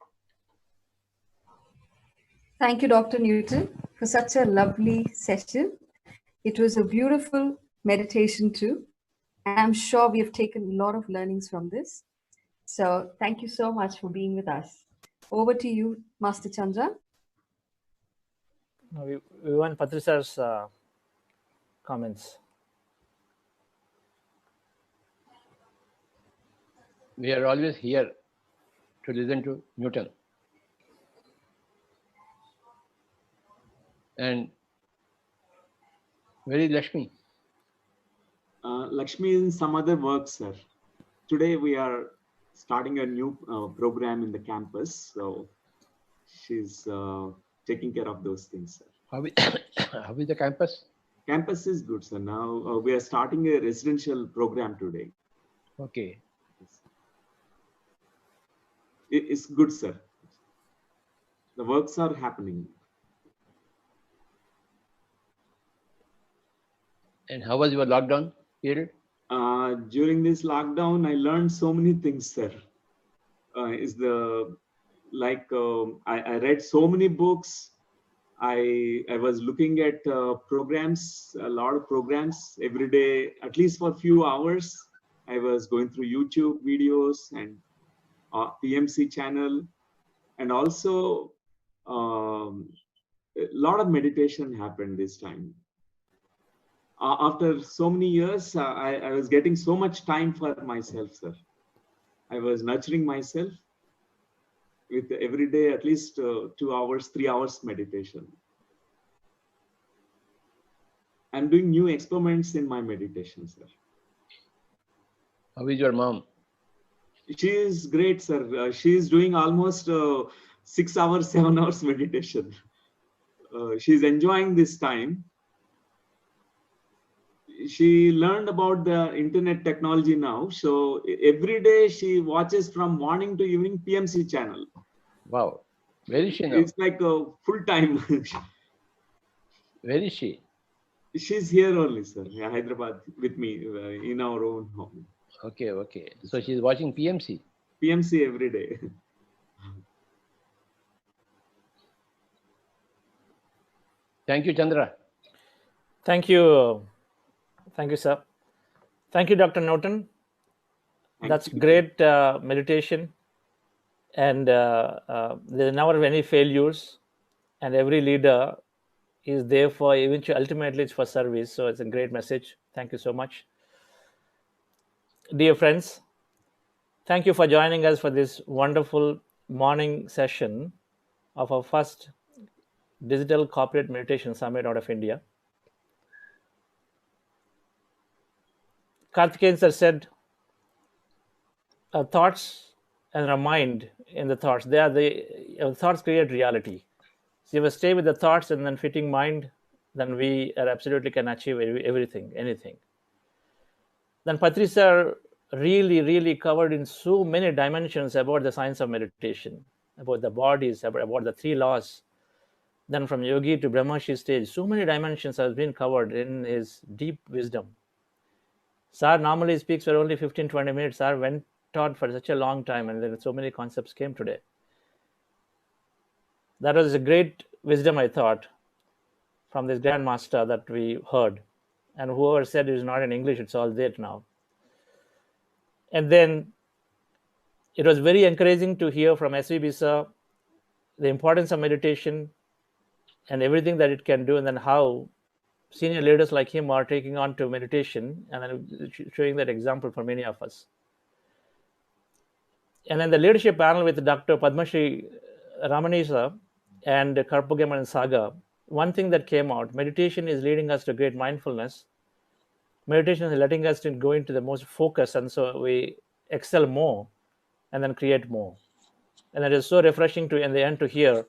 Thank you, Dr. Newton, for such a lovely session. It was a beautiful meditation too. And I'm sure we have taken a lot of learnings from this. So thank you so much for being with us. Over to you, Master Chandra. No, we want Patrisa's comments. We are always here to listen to Newton. And where is Lakshmi? Lakshmi is in some other work, sir. Today we are starting a new program in the campus, so she's taking care of those things, sir. How is the campus? Campus is good, sir. Now we are starting a residential program today. Okay. It's good, sir. The works are happening. And how was your lockdown period? During this lockdown, I learned so many things, sir. I read so many books. I was looking at programs, a lot of programs every day, at least for a few hours. I was going through YouTube videos and PMC channel, and also a lot of meditation happened this time. After so many years, I was getting so much time for myself, sir. I was nurturing myself with every day at least 2 hours, 3 hours meditation. I'm doing new experiments in my meditation, sir. How is your mom? She is great, sir. She is doing almost 6 hours, 7 hours meditation. She's enjoying this time. She learned about the internet technology now. So every day she watches from morning to evening PMC channel. Wow. Where is she now? It's like a full time. Where is she? She's here only, sir. Yeah, Hyderabad with me in our own home. Okay, okay. So she's watching PMC. PMC every day. Thank you, Chandra. Thank you. Thank you, sir. Thank you, Dr. Norton. That's great meditation. And there's never any failures. And every leader is there for eventually, ultimately, it's for service. So it's a great message. Thank you so much. Dear friends, thank you for joining us for this wonderful morning session of our first Digital Corporate Meditation Summit out of India. Karthikeyan sir said, our thoughts and our mind in the thoughts, our thoughts create reality. So if we stay with the thoughts and then fitting mind, then we are absolutely can achieve everything, anything. Then Patri sir really covered in so many dimensions about the science of meditation, about the bodies, about the three laws. Then from yogi to Brahmashi stage, so many dimensions have been covered in his deep wisdom. Sir normally speaks for only 15-20 minutes. Sir went taught for such a long time, and then so many concepts came today. That was a great wisdom, I thought, from this Grand Master that we heard. And whoever said it is not in English, it's all there now. And then it was very encouraging to hear from S.V. sir the importance of meditation and everything that it can do, and then how senior leaders like him are taking on to meditation and then showing that example for many of us. And then the leadership panel with Dr. Padmashri Ramanisa and Karpugam and Saga, one thing that came out, meditation is leading us to great mindfulness. Meditation is letting us to go into the most focus, and so we excel more and then create more. And it is so refreshing to, in the end, to hear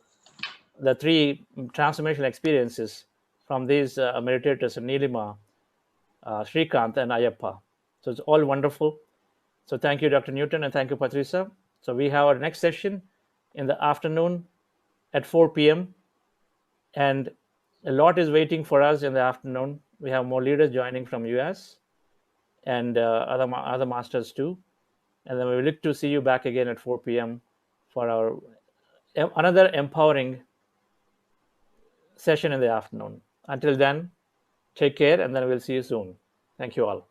the three transformational experiences from these meditators, Nilima, Srikant, and Ayappa. So it's all wonderful. So thank you, Dr. Newton, and thank you, Patricia. So we have our next session in the afternoon at 4 p.m. And a lot is waiting for us in the afternoon. We have more leaders joining from US and other masters too. And then we look to see you back again at 4 p.m. for our another empowering session in the afternoon. Until then, take care, and then we'll see you soon. Thank you all.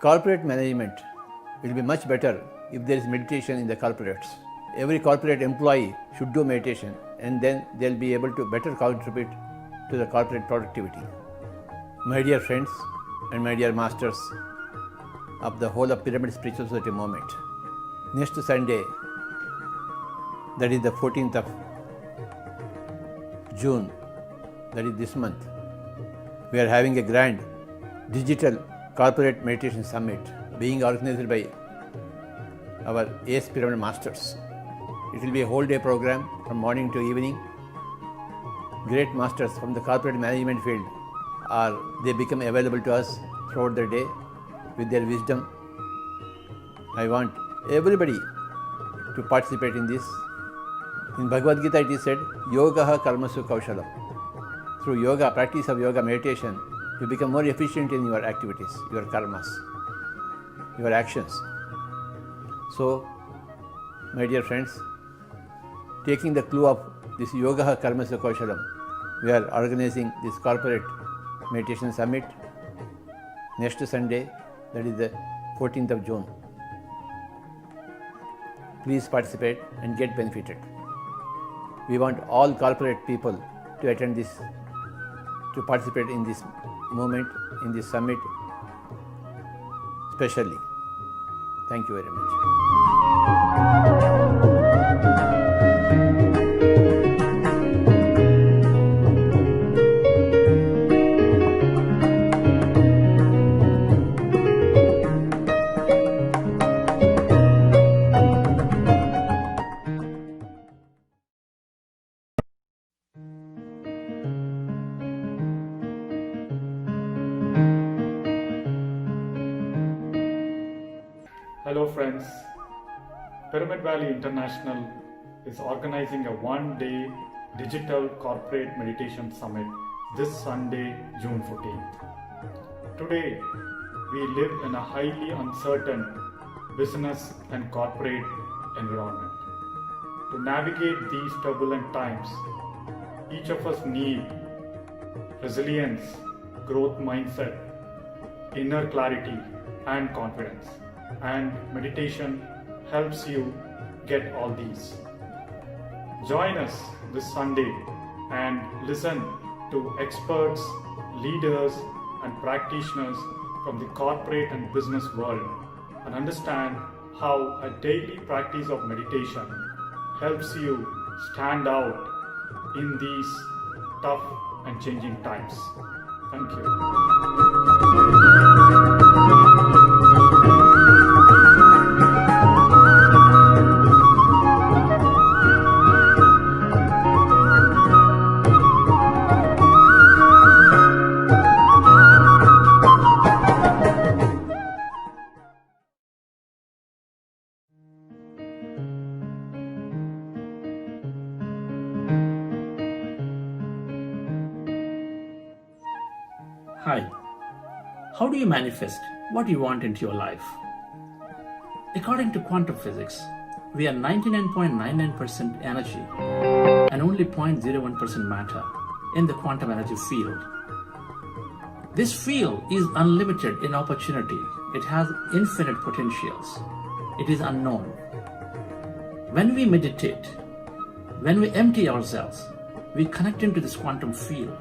Corporate management will be much better if there is meditation in the corporates. Every corporate employee should do meditation, and then they'll be able to better contribute to the corporate productivity. My dear friends and my dear masters of the whole of Pyramid Spiritual Society movement, next Sunday, that is the 14th of June, that is this month, we are having a grand digital Corporate Meditation Summit being organized by our ACE Pyramid Masters. It will be a whole day program from morning to evening. Great masters from the corporate management field they become available to us throughout the day with their wisdom. I want everybody to participate in this. In Bhagavad Gita it is said, Yogaha Karmasu Kaushalam. Through yoga, practice of yoga, meditation, you become more efficient in your activities, your karmas, your actions. So, my dear friends, taking the clue of this Yogaha Karmasu Kaushalam, we are organizing this corporate meditation summit next Sunday, that is the 14th of June. Please participate and get benefited. We want all corporate people to attend this, to participate in this movement, in this summit, especially. Thank you very much. Hello friends, Pyramid Valley International is organizing a one-day digital corporate meditation summit this Sunday, June 14th. Today, we live in a highly uncertain business and corporate environment. To navigate these turbulent times, each of us need resilience, growth mindset, inner clarity, and confidence. And meditation helps you get all these. Join us this Sunday and listen to experts, leaders, and practitioners from the corporate and business world and understand how a daily practice of meditation helps you stand out in these tough and changing times. Thank you. Hi. How do you manifest what you want into your life? According to quantum physics, we are 99.99% energy and only 0.01% matter in the quantum energy field. This field is unlimited in opportunity. It has infinite potentials. It is unknown. When we meditate, when we empty ourselves, we connect into this quantum field,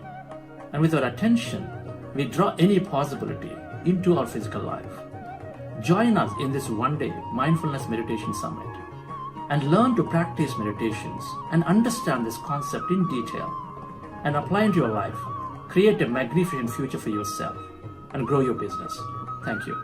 and with our attention, we draw any possibility into our physical life. Join us in this one-day mindfulness meditation summit and learn to practice meditations and understand this concept in detail and apply into your life. Create a magnificent future for yourself and grow your business. Thank you.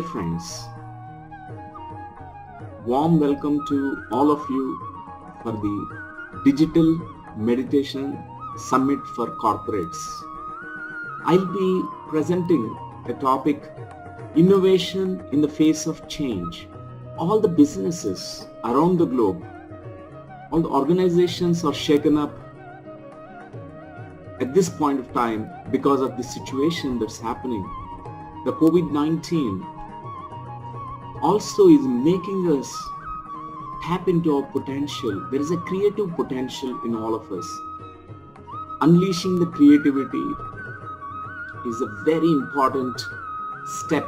friends, warm welcome to all of you for the Digital Meditation Summit for Corporates. I'll be presenting a topic, innovation in the face of change. All the businesses around the globe, all the organizations are shaken up at this point of time because of the situation that's happening. The COVID-19 also is making us tap into our potential. There is a creative potential in all of us. Unleashing the creativity is a very important step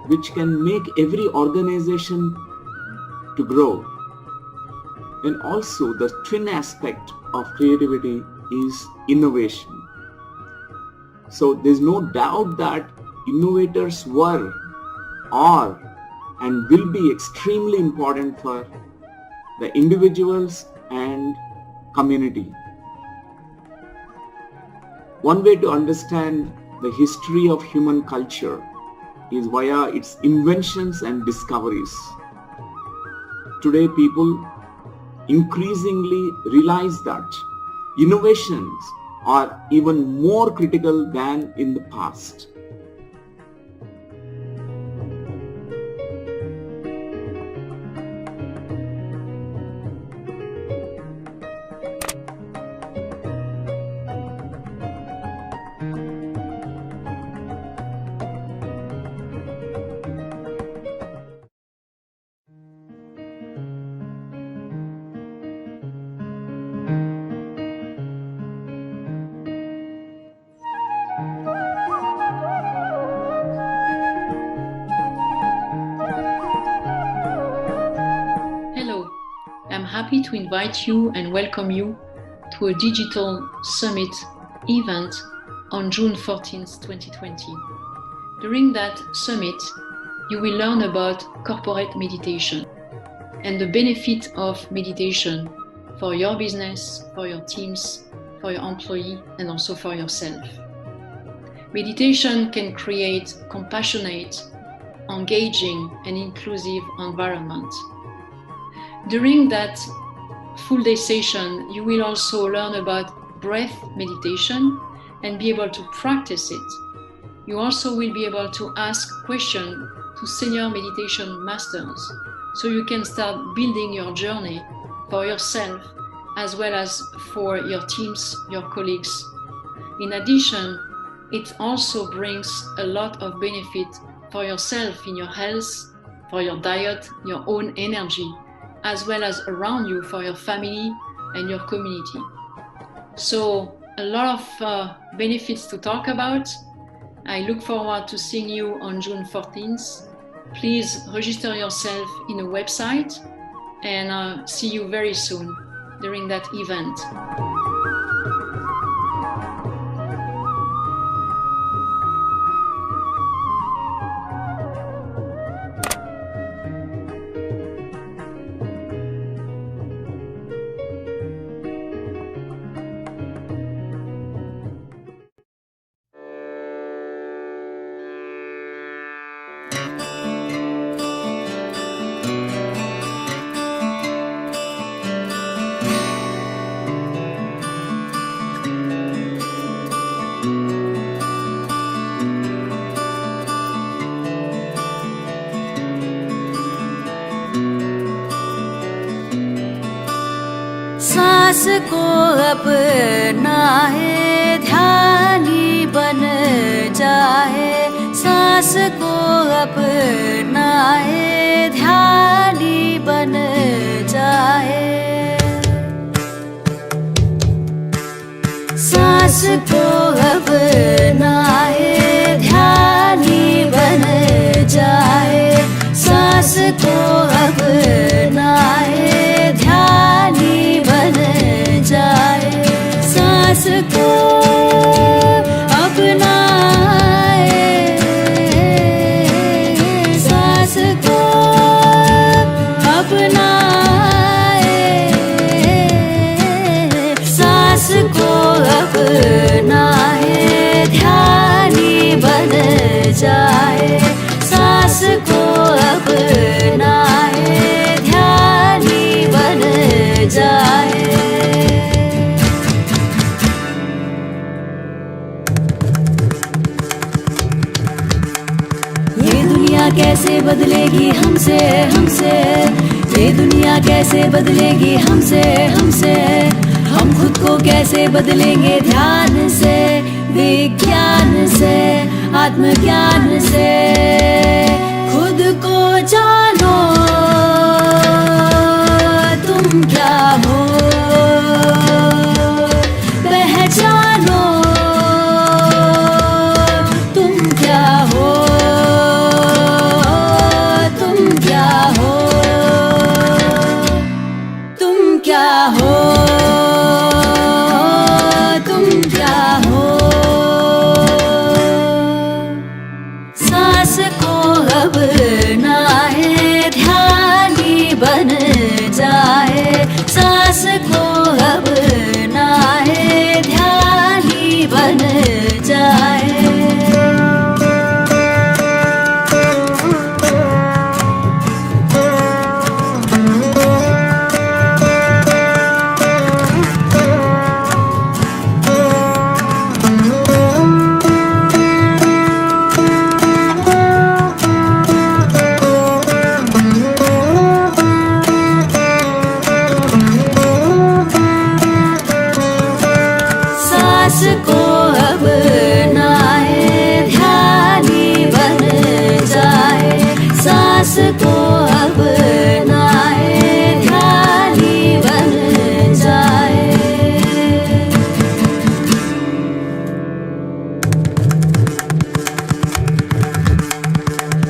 which can make every organization to grow. And also the twin aspect of creativity is innovation. So there's no doubt that innovators were, are, and will be extremely important for the individuals and community. One way to understand the history of human culture is via its inventions and discoveries. Today, people increasingly realize that innovations are even more critical than in the past. I'm happy to invite you and welcome you to a digital summit event on June 14th, 2020. During that summit, you will learn about corporate meditation and the benefit of meditation for your business, for your teams, for your employee, and also for yourself. Meditation can create compassionate, engaging, and inclusive environment. During that full day session, you will also learn about breath meditation and be able to practice it. You also will be able to ask questions to senior meditation masters, so you can start building your journey for yourself as well as for your teams, your colleagues. In addition, it also brings a lot of benefit for yourself in your health, for your diet, your own energy, as well as around you for your family and your community. So a lot of benefits to talk about. I look forward to seeing you on June 14th. Please register yourself in a website and see you very soon during that event. सांस को अपनाए ध्यानी बन जाए, सांस को अपनाए ध्यानी बन जाए, सांस को अपनाए ध्यानी बन जाए, सांस को अपनाए ध्यानी बन जाए, सांस को अपनाए, सांस को अपनाए, सांस को अपनाए ध्यानी बन जाए, हमसे हमसे, ये दुनिया कैसे बदलेगी हमसे हमसे, हम खुद को कैसे बदलेंगे ध्यान से, विज्ञान से, आत्मज्ञान से। खुद को जानो तुम क्या हो, पहचानो तुम क्या हो, तुम क्या हो, तुम क्या हो, तुम क्या हो। सांस को अब नाए ध्यान ही बन जाए, सांस को अब नाए ध्यान ही बन जाए। सांस को अब नाए ध्यान ही बन जाए, सांस को अब नाए ध्यान ही बन जाए।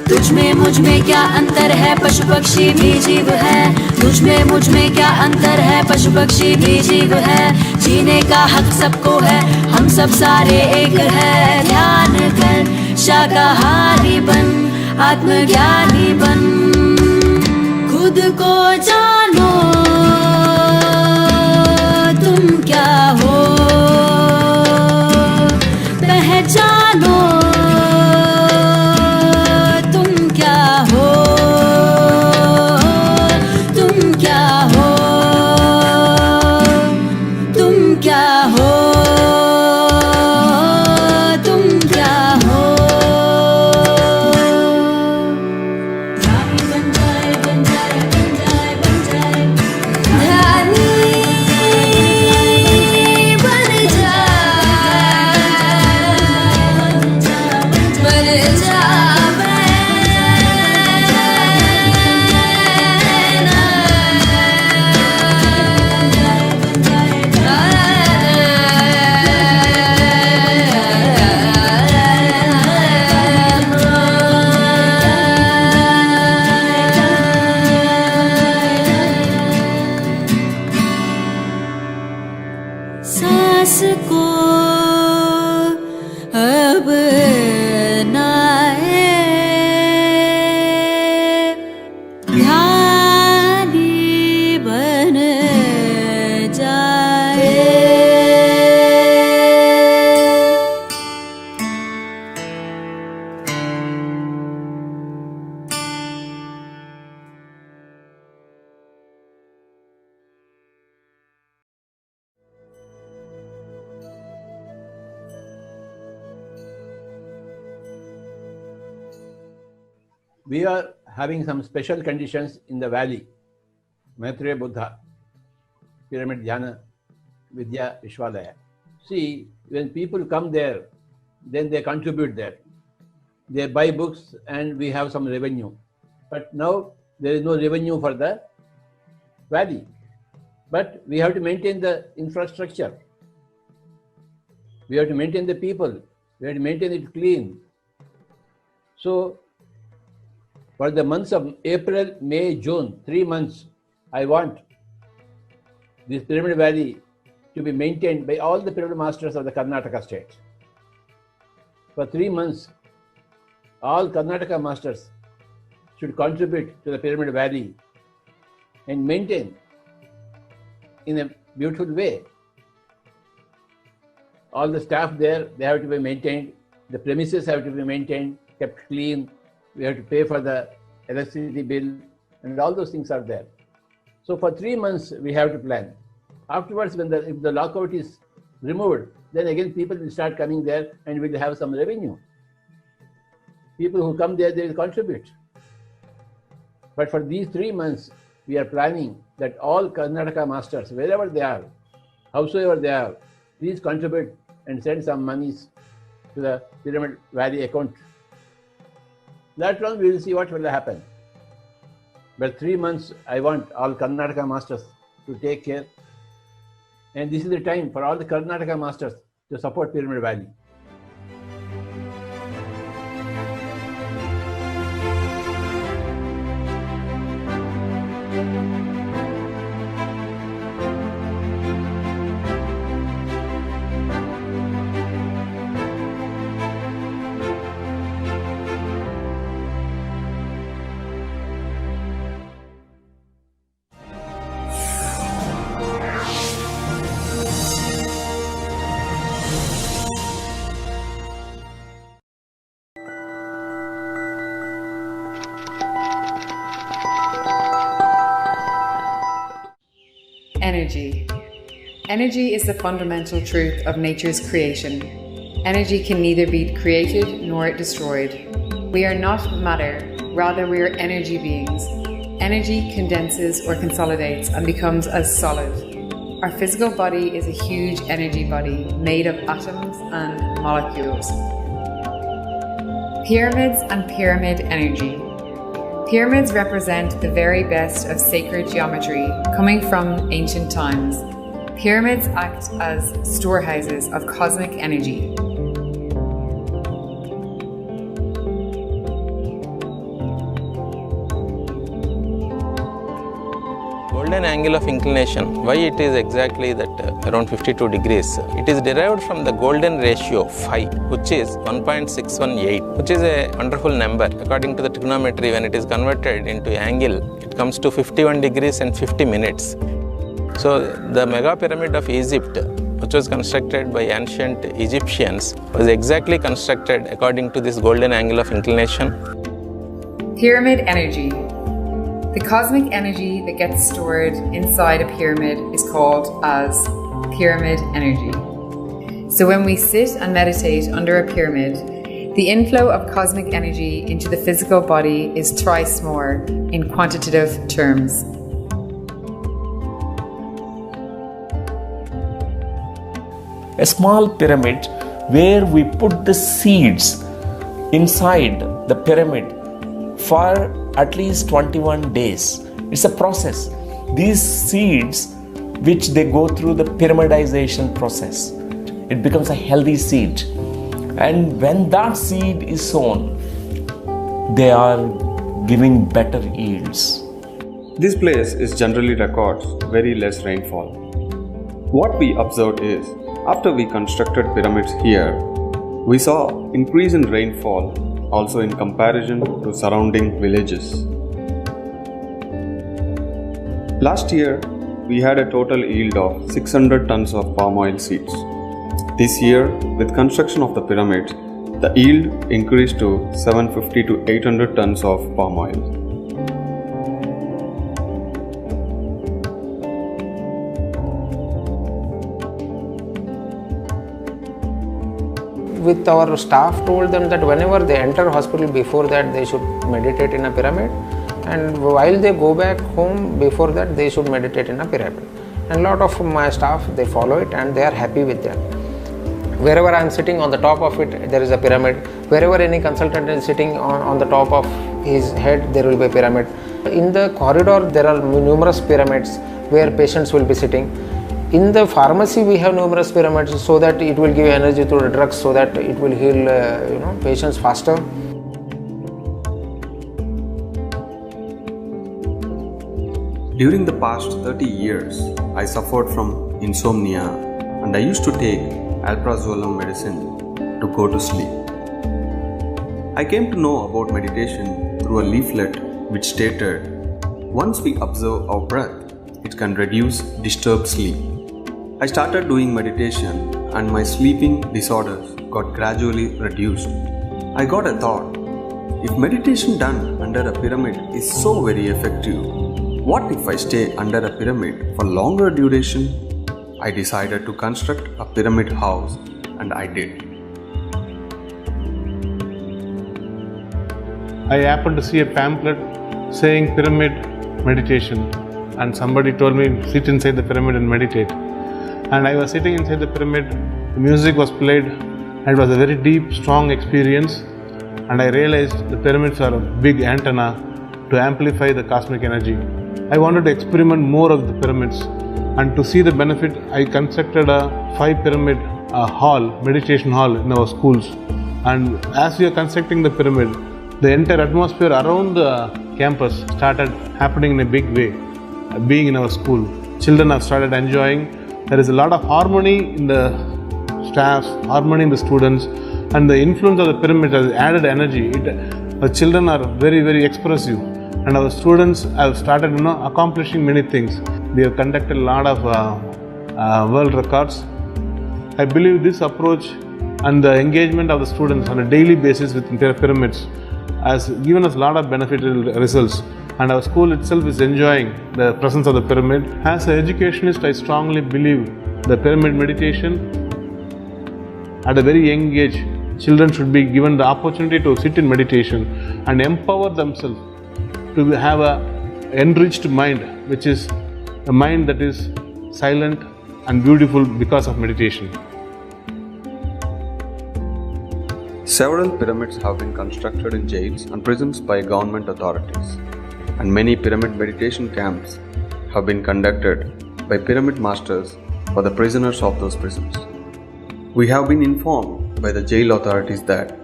तुझ में मुझ में क्या अंतर है, पशु पक्षी भी जीव है, तुझ में मुझ में क्या अंतर है, पशु पक्षी भी जीव है, जीने का हक सबको है, हम सब सारे एक है। ध्यान कर शाकाहारी बन, आत्मज्ञानी बन, खुद को जानो तुम क्या हो, पहचानो तुम क्या हो, तुम क्या हो, तुम क्या हो, तुम क्या हो। ध्यानी बन जाए बन जाए बन जाए बन जाए, ध्यानी बन सांस को अब नाए ध्यानी बन जाए। We are having some special conditions in the valley. Maitreya Buddha, Pyramid Dhyana, Vidya Vishwalaya. See, when people come there, then they contribute there. They buy books and we have some revenue. But now there is no revenue for the valley. But we have to maintain the infrastructure. We have to maintain the people. We have to maintain it clean. So, for the months of April, May, June, 3 months, I want this Pyramid Valley to be maintained by all the pyramid masters of the Karnataka state. For 3 months, all Karnataka masters should contribute to the Pyramid Valley and maintain in a beautiful way. All the staff there, they have to be maintained. The premises have to be maintained, kept clean. We have to pay for the electricity bill, and all those things are there. So for 3 months, we have to plan. Afterwards, if the lockout is removed, then again people will start coming there and will have some revenue. People who come there, they will contribute. But for these 3 months, we are planning that all Karnataka masters, wherever they are, howsoever they are, please contribute and send some monies to the Pyramid Valley account. That one we will see what will happen. But 3 months, I want all Karnataka masters to take care. And this is the time for all the Karnataka masters to support Pyramid Valley. Energy. Energy is the fundamental truth of nature's creation. Energy can neither be created nor destroyed. We are not matter, rather we are energy beings. Energy condenses or consolidates and becomes as solid. Our physical body is a huge energy body made of atoms and molecules. Pyramids and pyramid energy. Pyramids represent the very best of sacred geometry coming from ancient times. Pyramids act as storehouses of cosmic energy. Golden angle of inclination, why it is exactly that around 52 degrees? It is derived from the golden ratio phi, which is 1.618, which is a wonderful number. According to the trigonometry, when it is converted into angle, it comes to 51 degrees and 50 minutes. So the mega pyramid of Egypt, which was constructed by ancient Egyptians, was exactly constructed according to this golden angle of inclination. Pyramid energy. The cosmic energy that gets stored inside a pyramid is called as pyramid energy. So when we sit and meditate under a pyramid, the inflow of cosmic energy into the physical body is thrice more in quantitative terms. A small pyramid where we put the seeds inside the pyramid for at least 21 days. It's a process. These seeds, which they go through the pyramidization process, it becomes a healthy seed. And when that seed is sown, they are giving better yields. This place is generally records very less rainfall. What we observed is, after we constructed pyramids here, we saw increase in rainfall also in comparison to surrounding villages. Last year, we had a total yield of 600 tons of palm oil seeds. This year, with construction of the pyramids, the yield increased to 750 to 800 tons of palm oil. With our staff told them that whenever they enter hospital, before that they should meditate in a pyramid, and while they go back home, before that they should meditate in a pyramid. And a lot of my staff, they follow it and they are happy with that. Wherever I am sitting, on the top of it there is a pyramid. Wherever any consultant is sitting on the top of his head, there will be a pyramid. In the corridor there are numerous pyramids where patients will be sitting. In the pharmacy, we have numerous pyramids so that it will give energy to the drugs, so that it will heal patients faster. During the past 30 years, I suffered from insomnia and I used to take alprazolam medicine to go to sleep. I came to know about meditation through a leaflet which stated, once we observe our breath, it can reduce disturbed sleep. I started doing meditation and my sleeping disorders got gradually reduced. I got a thought, if meditation done under a pyramid is so very effective, what if I stay under a pyramid for longer duration? I decided to construct a pyramid house, and I did. I happened to see a pamphlet saying pyramid meditation, and somebody told me sit inside the pyramid and meditate. And I was sitting inside the pyramid, the music was played, and it was a very deep, strong experience. And I realized the pyramids are a big antenna to amplify the cosmic energy. I wanted to experiment more of the pyramids, and to see the benefit, I constructed a 5-pyramid meditation hall in our schools. And as we are constructing the pyramid, the entire atmosphere around the campus started happening in a big way, being in our school. Children have started enjoying. There is a lot of harmony in the staffs, harmony in the students, and the influence of the pyramid has added energy. The children are very, very expressive, and our students have started accomplishing many things. We have conducted a lot of world records. I believe this approach and the engagement of the students on a daily basis with the pyramids has given us a lot of beneficial results, and our school itself is enjoying the presence of the pyramid. As an educationist, I strongly believe the pyramid meditation at a very young age, children should be given the opportunity to sit in meditation and empower themselves to have an enriched mind, which is a mind that is silent and beautiful because of meditation. Several pyramids have been constructed in jails and prisons by government authorities, and many pyramid meditation camps have been conducted by pyramid masters for the prisoners of those prisons. We have been informed by the jail authorities that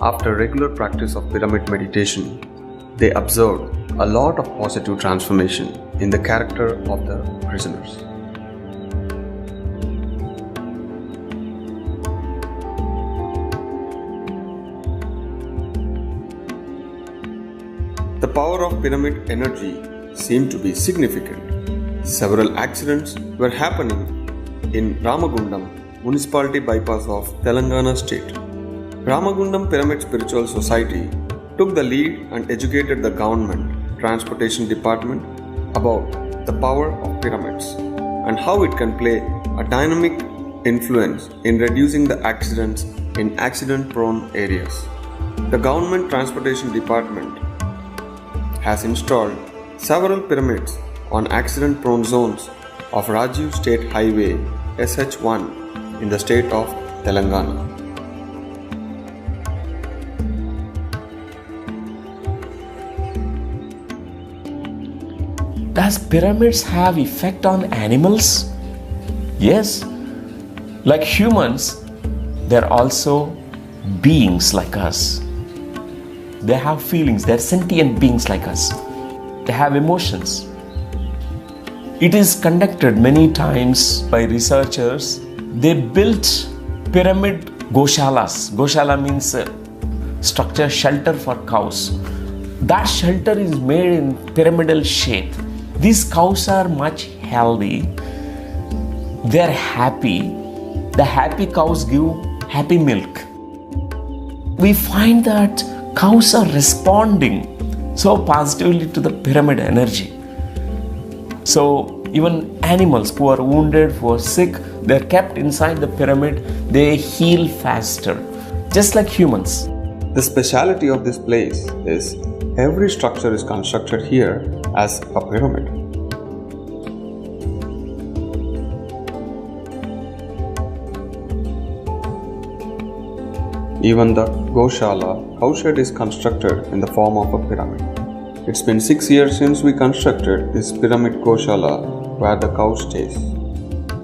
after regular practice of pyramid meditation, they observed a lot of positive transformation in the character of the prisoners. The power of pyramid energy seemed to be significant. Several accidents were happening in Ramagundam Municipality bypass of Telangana state. Ramagundam Pyramid Spiritual Society took the lead and educated the government transportation department about the power of pyramids and how it can play a dynamic influence in reducing the accidents in accident-prone areas. The government transportation department has installed several pyramids on accident-prone zones of Rajiv State Highway SH1 in the state of Telangana. Does pyramids have effect on animals? Yes. Like humans, they're also beings like us. They have feelings, they're sentient beings like us. They have emotions. It is conducted many times by researchers. They built pyramid goshalas. Goshala means structure, shelter for cows. That shelter is made in pyramidal shape. These cows are much healthy. They're happy. The happy cows give happy milk. We find that cows are responding so positively to the pyramid energy. So even animals who are wounded, who are sick, they're kept inside the pyramid, they heal faster, just like humans. The speciality of this place is every structure is constructed here as a pyramid. Even the Goshala cowshed is constructed in the form of a pyramid. It's been 6 years since we constructed this pyramid Goshala where the cow stays.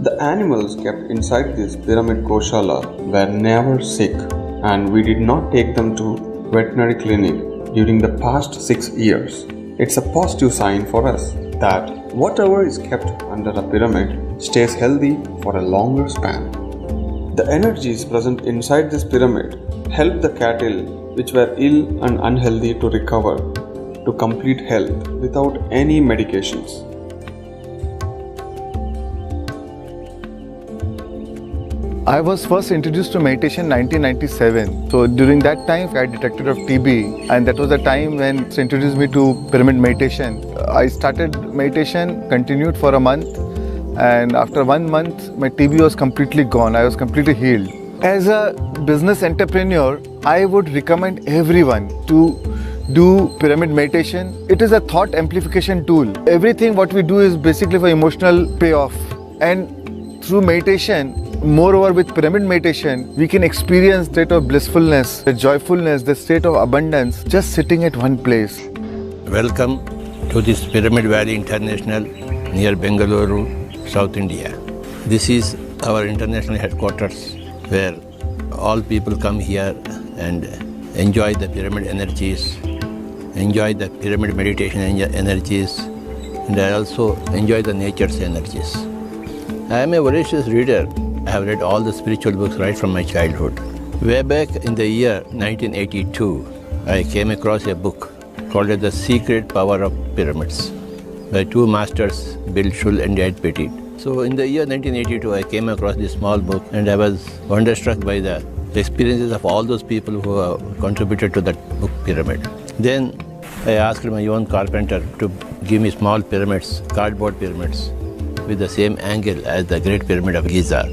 The animals kept inside this pyramid Goshala were never sick, and we did not take them to veterinary clinic during the past 6 years. It's a positive sign for us that whatever is kept under a pyramid stays healthy for a longer span. The energies present inside this pyramid help the cattle which were ill and unhealthy to recover to complete health without any medications. I was first introduced to meditation in 1997. So during that time, I detected of TB, and that was the time when it introduced me to pyramid meditation. I started meditation, continued for a month, and after 1 month, my TB was completely gone. I was completely healed. As a business entrepreneur, I would recommend everyone to do pyramid meditation. It is a thought amplification tool. Everything what we do is basically for emotional payoff. And through meditation, moreover with pyramid meditation, we can experience state of blissfulness, the joyfulness, the state of abundance, just sitting at one place. Welcome to this Pyramid Valley International near Bengaluru, South India. This is our international headquarters where all people come here and enjoy the pyramid energies, enjoy the pyramid meditation energies, and I also enjoy the nature's energies. I am a voracious reader. I have read all the spiritual books right from my childhood. Way back in the year 1982, I came across a book called The Secret Power of Pyramids by two masters, Bill Shull and Ed Petit. So in the year 1982, I came across this small book and I was wonderstruck by the experiences of all those people who have contributed to that book pyramid. Then I asked my own carpenter to give me small pyramids, cardboard pyramids, with the same angle as the Great Pyramid of Giza.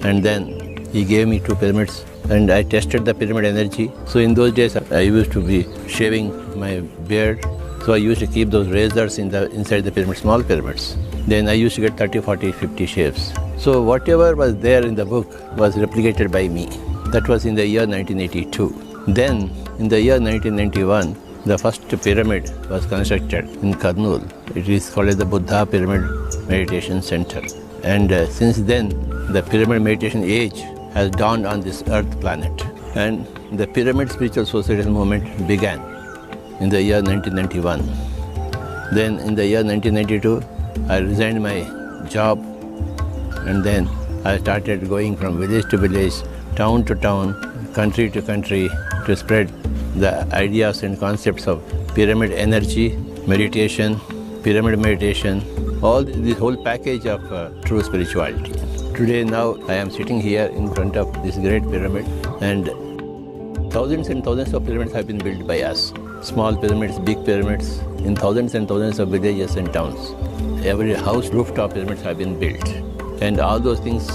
And then he gave me 2 pyramids and I tested the pyramid energy. So in those days, I used to be shaving my beard. So I used to keep those razors inside the pyramid, small pyramids. Then I used to get 30, 40, 50 shaves. So whatever was there in the book was replicated by me. That was in the year 1982. Then in the year 1991, the first pyramid was constructed in Kurnool. It is called as the Buddha Pyramid Meditation Center. And since then, the pyramid meditation age has dawned on this earth planet. And the Pyramid Spiritual Societal movement began in the year 1991. Then in the year 1992, I resigned my job and then I started going from village to village, town to town, country to country to spread the ideas and concepts of pyramid energy, meditation, pyramid meditation, all this whole package of true spirituality. Today now I am sitting here in front of this great pyramid and thousands and thousands of pyramids have been built by us. Small pyramids, big pyramids, in thousands and thousands of villages and towns. Every house rooftop pyramids have been built. And all those things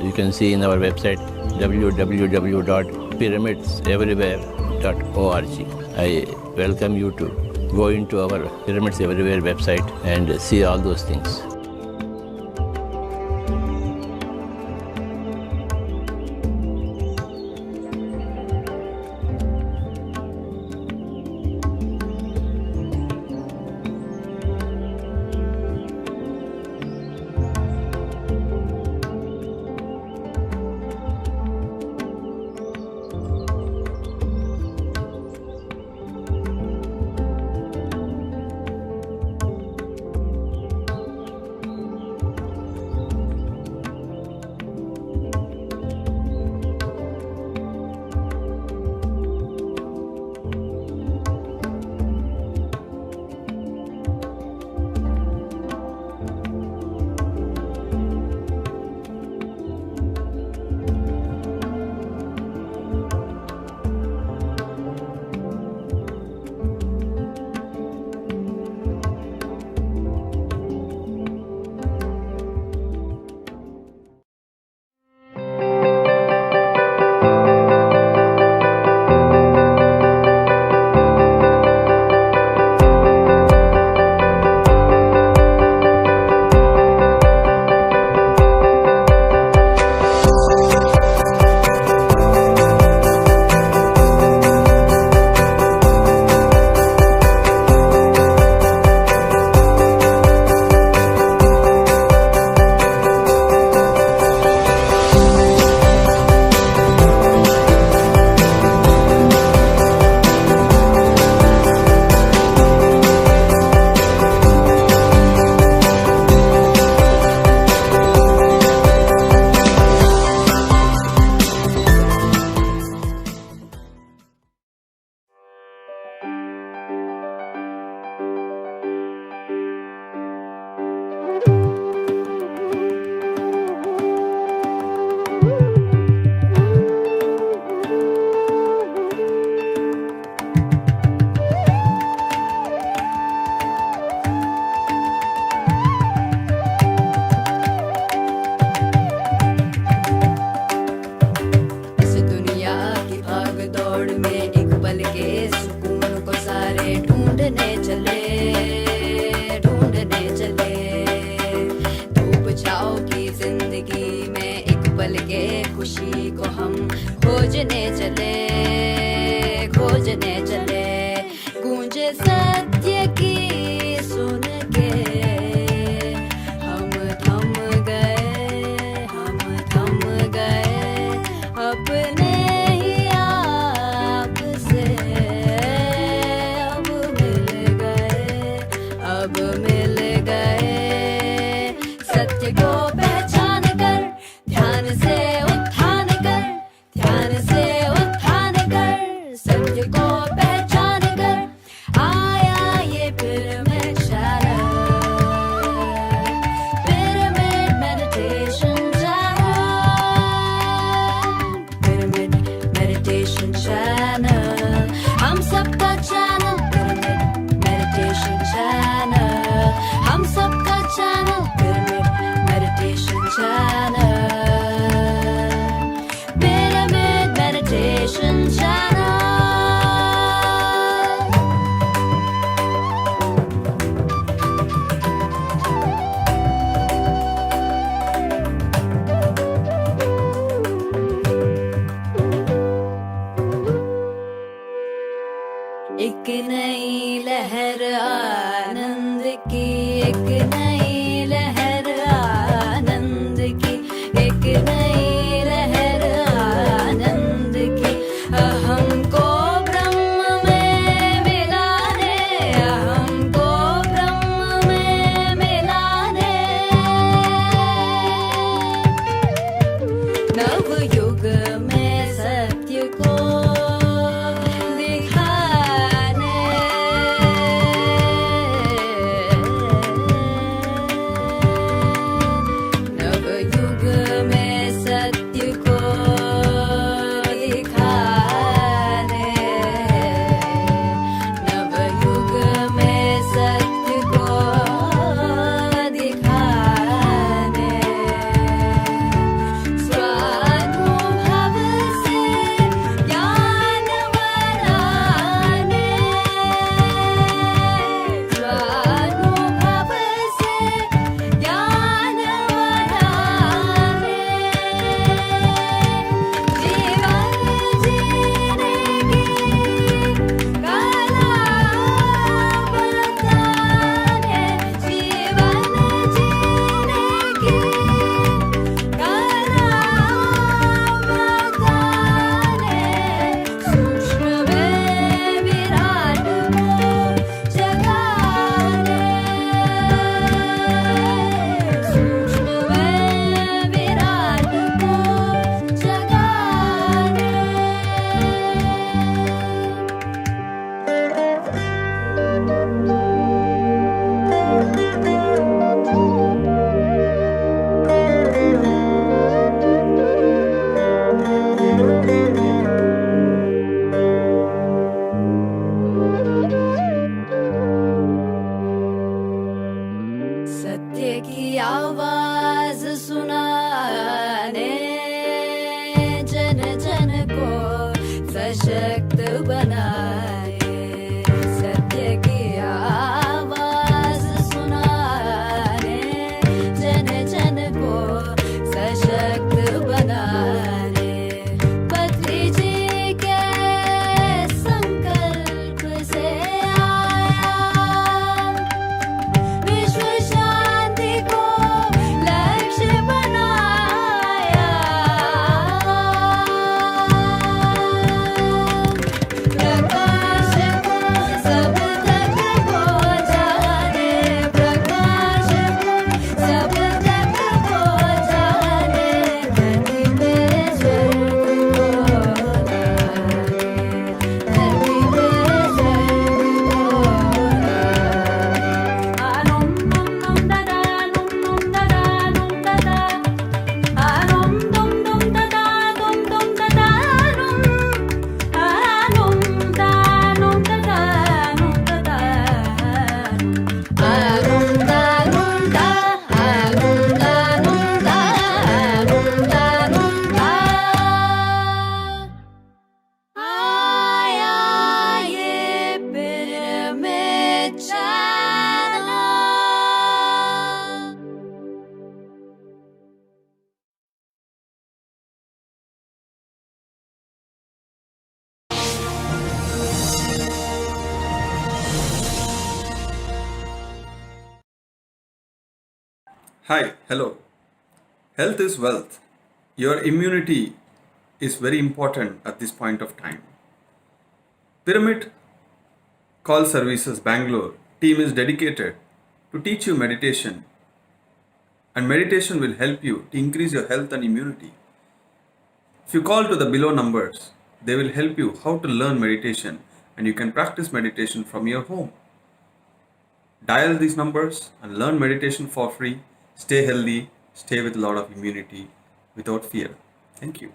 you can see in our website www.pyramidseverywhere.org. I welcome you to go into our Pyramids Everywhere website and see all those things. बजने चले, गूंजे सत्य की सुन के हम थम गए, हम थम गए अपने ही आप से, अब मिल गए, अब मिल गए। सत्य को पहचान कर, ध्यान से उत्थान कर, ध्यान से उत्थान कर, सत्य को पहचान कर, आया ये pyramid channel, pyramid meditation channel, pyramid meditation channel, हम सबका चैनल, पिरामिड मेडिटेशन चैनल, हम सबका channel, pyramid meditation channel, pyramid meditation channel. एक नई लहर आनंद की, एक नई लहर आनंद की, एक नई लहर आनंद की, हमको ब्रह्म में मिलाने, हमको ब्रह्म में मिलाने, नव युग में सत्य को नव युग में सत्य को दिखाने, नव युग में सत्य को दिखाने, स्वानुभव से ज्ञान बढ़ाने, स्वानुभव से ज्ञान बढ़ाने, जीवन जीने की कला बताने, जीवन जीने की कला बताने, सूक्ष्म में विराट को जगाने, सूक्ष्म में विराट को जगाने। सत्य की आवाज सुनाने, जन जन को सशक्त बनाए, सत्य की आवाज सुनाने, जन जन को सशक्त बनाने, पत्री जी के संकल्प से आया, विश्व शांति को लक्ष्य बनाया, Hi, hello. Health is wealth. Your immunity is very important at this point of time. Pyramid Call Services Bangalore team is dedicated to teach you meditation, and meditation will help you to increase your health and immunity. If you call to the below numbers, they will help you how to learn meditation, and you can practice meditation from your home. Dial these numbers and learn meditation for free. Stay healthy, stay with a lot of immunity without fear. Thank you.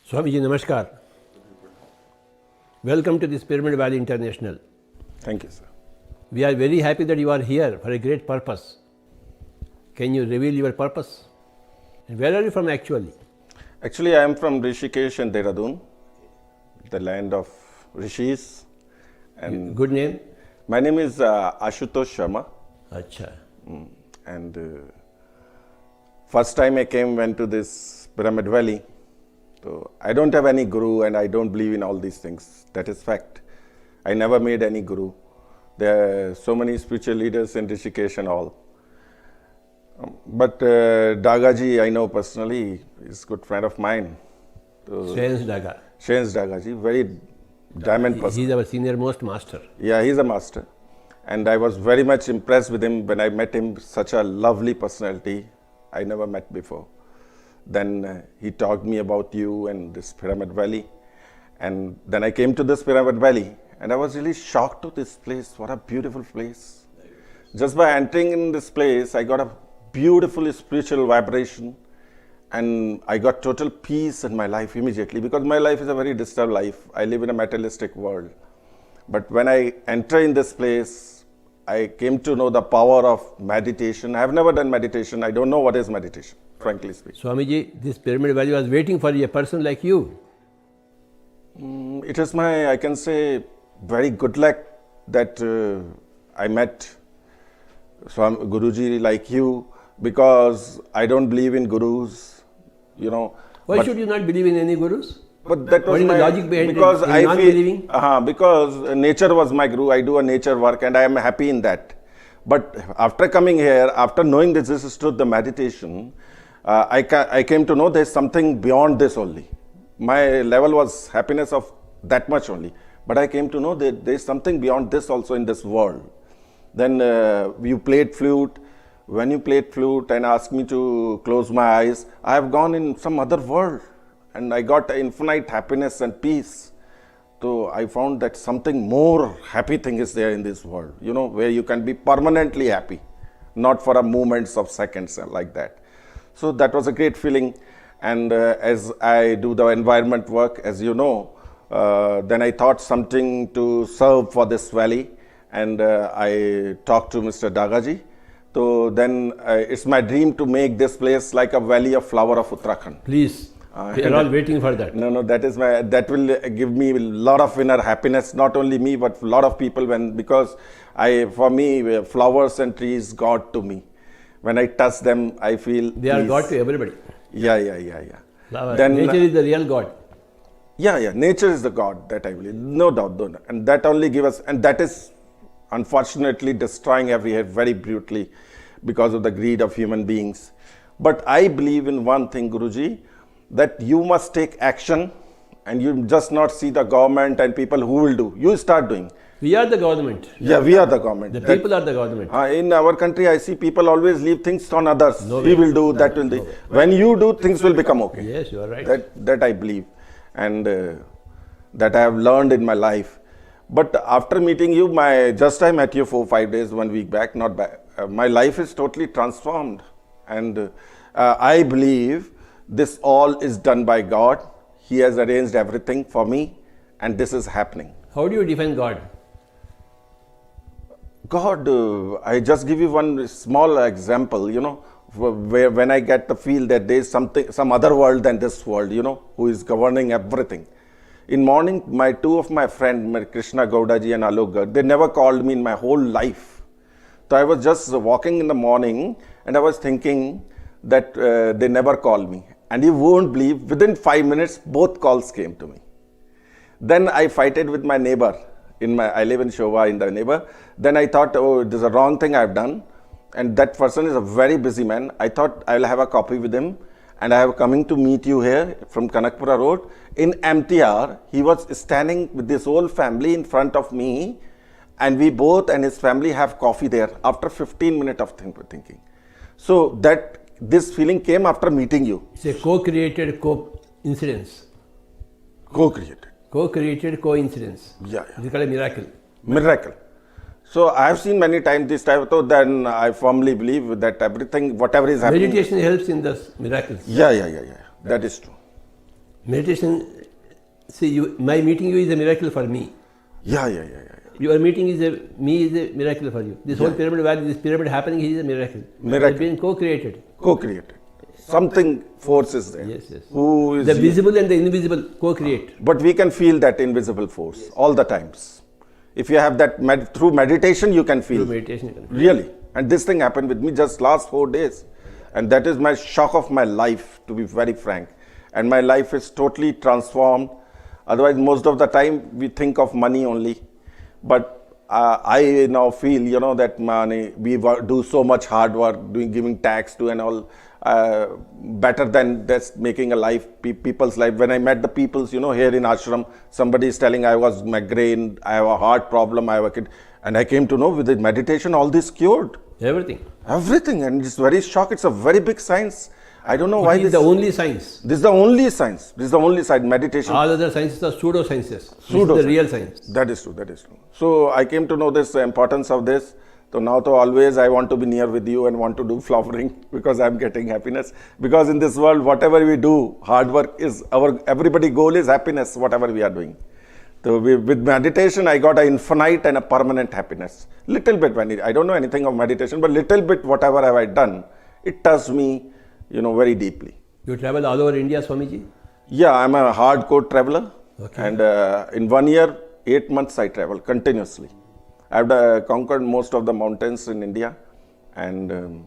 Swamiji, Namaskar. Welcome to this Pyramid Valley International. Thank you, sir. We are very happy that you are here for a great purpose. Can you reveal your purpose? And where are you from actually? Actually, I am from Rishikesh and Dehradun, the land of Rishis. And good name? My name is Ashutosh Sharma. Acha. And first time I went to this Pyramid Valley. So I don't have any guru and I don't believe in all these things. That is fact. I never made any guru. There are so many spiritual leaders in Rishikesh and all. But Dagaji, I know personally, is a good friend of mine. Shreyans Daga. Shreyans Dagaji, very diamond person. He's our senior most master. Yeah, he's a master. And I was very much impressed with him when I met him. Such a lovely personality I never met before. Then he talked me about you and this Pyramid Valley. And then I came to this Pyramid Valley and I was really shocked to this place. What a beautiful place. Just by entering in this place, I got a beautiful spiritual vibration and I got total peace in my life immediately because my life is a very disturbed life. I live in a materialistic world. But when I enter in this place, I came to know the power of meditation. I have never done meditation. I don't know what is meditation, frankly speaking. Swamiji, this Pyramid Valley was waiting for a person like you. It is my, I can say, very good luck that I met Guruji like you because I don't believe in gurus, you know. Why should you not believe in any gurus? But that was what is my the logic behind because it, I not feel believing? Because nature was my guru. I do a nature work and I am happy in that. But after coming here, after knowing that this is truth, the meditation, I came to know there's something beyond this only. My level was happiness of that much only. But I came to know that there's something beyond this also in this world. Then you played flute. When you played flute and asked me to close my eyes, I have gone in some other world. And I got infinite happiness and peace. So I found that something more happy thing is there in this world, you know, where you can be permanently happy, not for a moments of seconds like that. So that was a great feeling. And as I do the environment work, as you know, then I thought something to serve for this valley. And I talked to Mr. Dagaji. So then it's my dream to make this place like a valley of flower of Uttarakhand. Please. We are all waiting for that. No, that will give me a lot of inner happiness, not only me, but a lot of people because for me, flowers and trees, God to me. When I touch them, I feel they are God to everybody. Yeah. Then, nature is the real God. Yeah, nature is the God that I believe, no doubt. And that only gives us, and that is unfortunately destroying everywhere very brutally because of the greed of human beings. But I believe in one thing, Guruji, that you must take action and you just not see the government and people who will do. You start doing. We are the government. Yeah, we are the government. The people are the government. In our country, I see people always leave things on others. No we way. will do, that will do. When you do, things will become okay. Yes, you are right. That I believe. And that I have learned in my life. But after meeting you, I met you 4-5 days, 1 week back, not back. My life is totally transformed. And I believe this all is done by God. He has arranged everything for me and this is happening. How do you define God? God, I just give you one small example, you know, where when I get the feel that there is some other world than this world, you know, who is governing everything. In morning, two of my friends, Krishna Gowdaji and Alok Garg, they never called me in my whole life. So I was just walking in the morning and I was thinking that they never call me. And you won't believe, within 5 minutes, both calls came to me. Then I fighted with my neighbor. I live in Shova in the neighbor. Then I thought, oh, this is a wrong thing I've done. And that person is a very busy man. I thought I'll have a coffee with him. And I am coming to meet you here from Kanakpura Road. In MTR, he was standing with his whole family in front of me. And we both and his family have coffee there after 15 minutes of thinking. So this feeling came after meeting you. It's a co-created coincidence. Co-created. Co-created coincidence. Yeah. It's called a miracle. Miracle. So I have seen many times this type of thing, then I firmly believe that everything, whatever is happening. Meditation helps in the miracles. Yeah. That is true. Meditation, see, my meeting you is a miracle for me. Yeah. Your meeting is a miracle for you. This whole pyramid value, this pyramid happening is a miracle. Miracle. It's been co-created. Co-created. Something force is there. Yes. Who is the visible and the invisible co-create. But we can feel that invisible force all the times. If you have that through meditation, you can feel. Through meditation, you can feel. Really. And this thing happened with me just last 4 days. And that is my shock of my life, to be very frank. And my life is totally transformed. Otherwise, most of the time, we think of money only. But I now feel, you know, that money, we do so much hard work, giving tax to and all, better than just making a life, people's life. When I met the peoples, you know, here in ashram, somebody is telling I was migraine, I have a heart problem, I have a kid. And I came to know with the meditation, all this cured. Everything. And it's very shock. It's a very big science. I don't know why this is the only science. This is the only science. This is the only science, meditation. All other sciences are pseudosciences. This is the real science. That is true. So I came to know this importance of this. So now always I want to be near with you and want to do flowering because I'm getting happiness. Because in this world, whatever we do, hard work is everybody's goal is happiness, whatever we are doing. So with meditation, I got an infinite and a permanent happiness. Little bit, I don't know anything of meditation, but little bit, whatever have I done, it touched me, you know, very deeply. You travel all over India, Swamiji? Yeah, I'm a hardcore traveler. Okay. And in 1 year, 8 months I travel continuously. I've conquered most of the mountains in India. And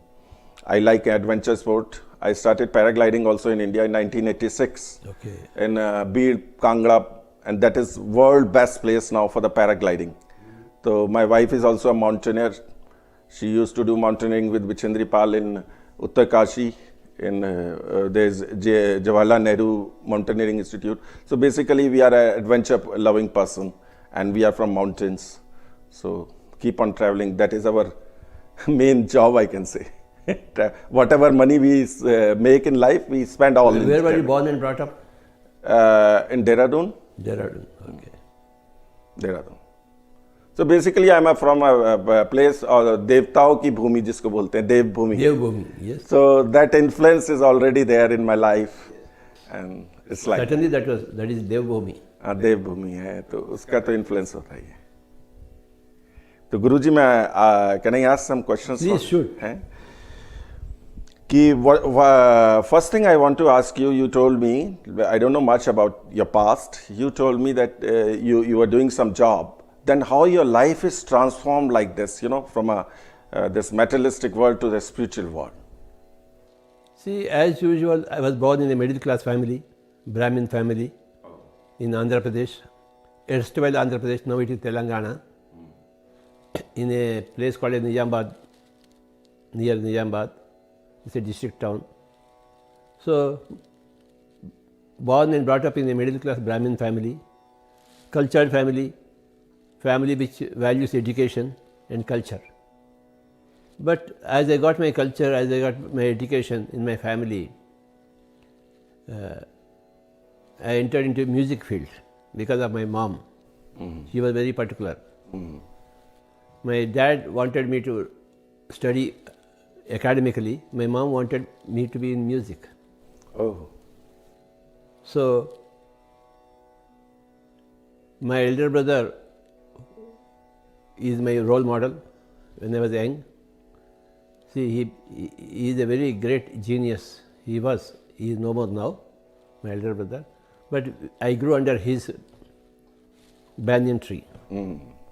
I like adventure sport. I started paragliding also in India in 1986. Okay. In Beed, Kangra, and that is world best place now for the paragliding. So my wife is also a mountaineer. She used to do mountaineering with Vichendri Pal in Uttarkashi. There's Jawaharlal Nehru Mountaineering Institute. So basically we are an adventure loving person and we are from mountains. So keep on traveling. That is our main job, I can say. Whatever money we make in life, we spend all in Where were you born and brought up? In Dehradun. Dehradun, okay. Dehradun. So basically, I'm from a place, or Devtao ki bhumi, jisko bolte hain, Dev Bhumi. Dev Bhumi, yes. So that influence is already there in my life, and it's like certainly that is Dev Bhumi. Dev Bhumi hai, to uska to influence hota hi hai. So Guruji, can I ask some questions? Please, sure. First thing I want to ask you, you told me, I don't know much about your past. You told me that you were doing some job. Then how your life is transformed like this, you know, from this materialistic world to the spiritual world? See, as usual, I was born in a middle class family, Brahmin family, in Andhra Pradesh. Erstwhile Andhra Pradesh, now it is Telangana, in a place called Nizamabad, near Nizamabad. It's a district town. So, born and brought up in a middle class Brahmin family, cultured family which values education and culture. But as I got my culture, as I got my education in my family, I entered into music field because of my mom. She was very particular. My dad wanted me to study academically. My mom wanted me to be in music. Oh. So, my elder brother is my role model. when I was young. See, he is a very great genius. He is no more now, my elder brother. But I grew under his banyan tree.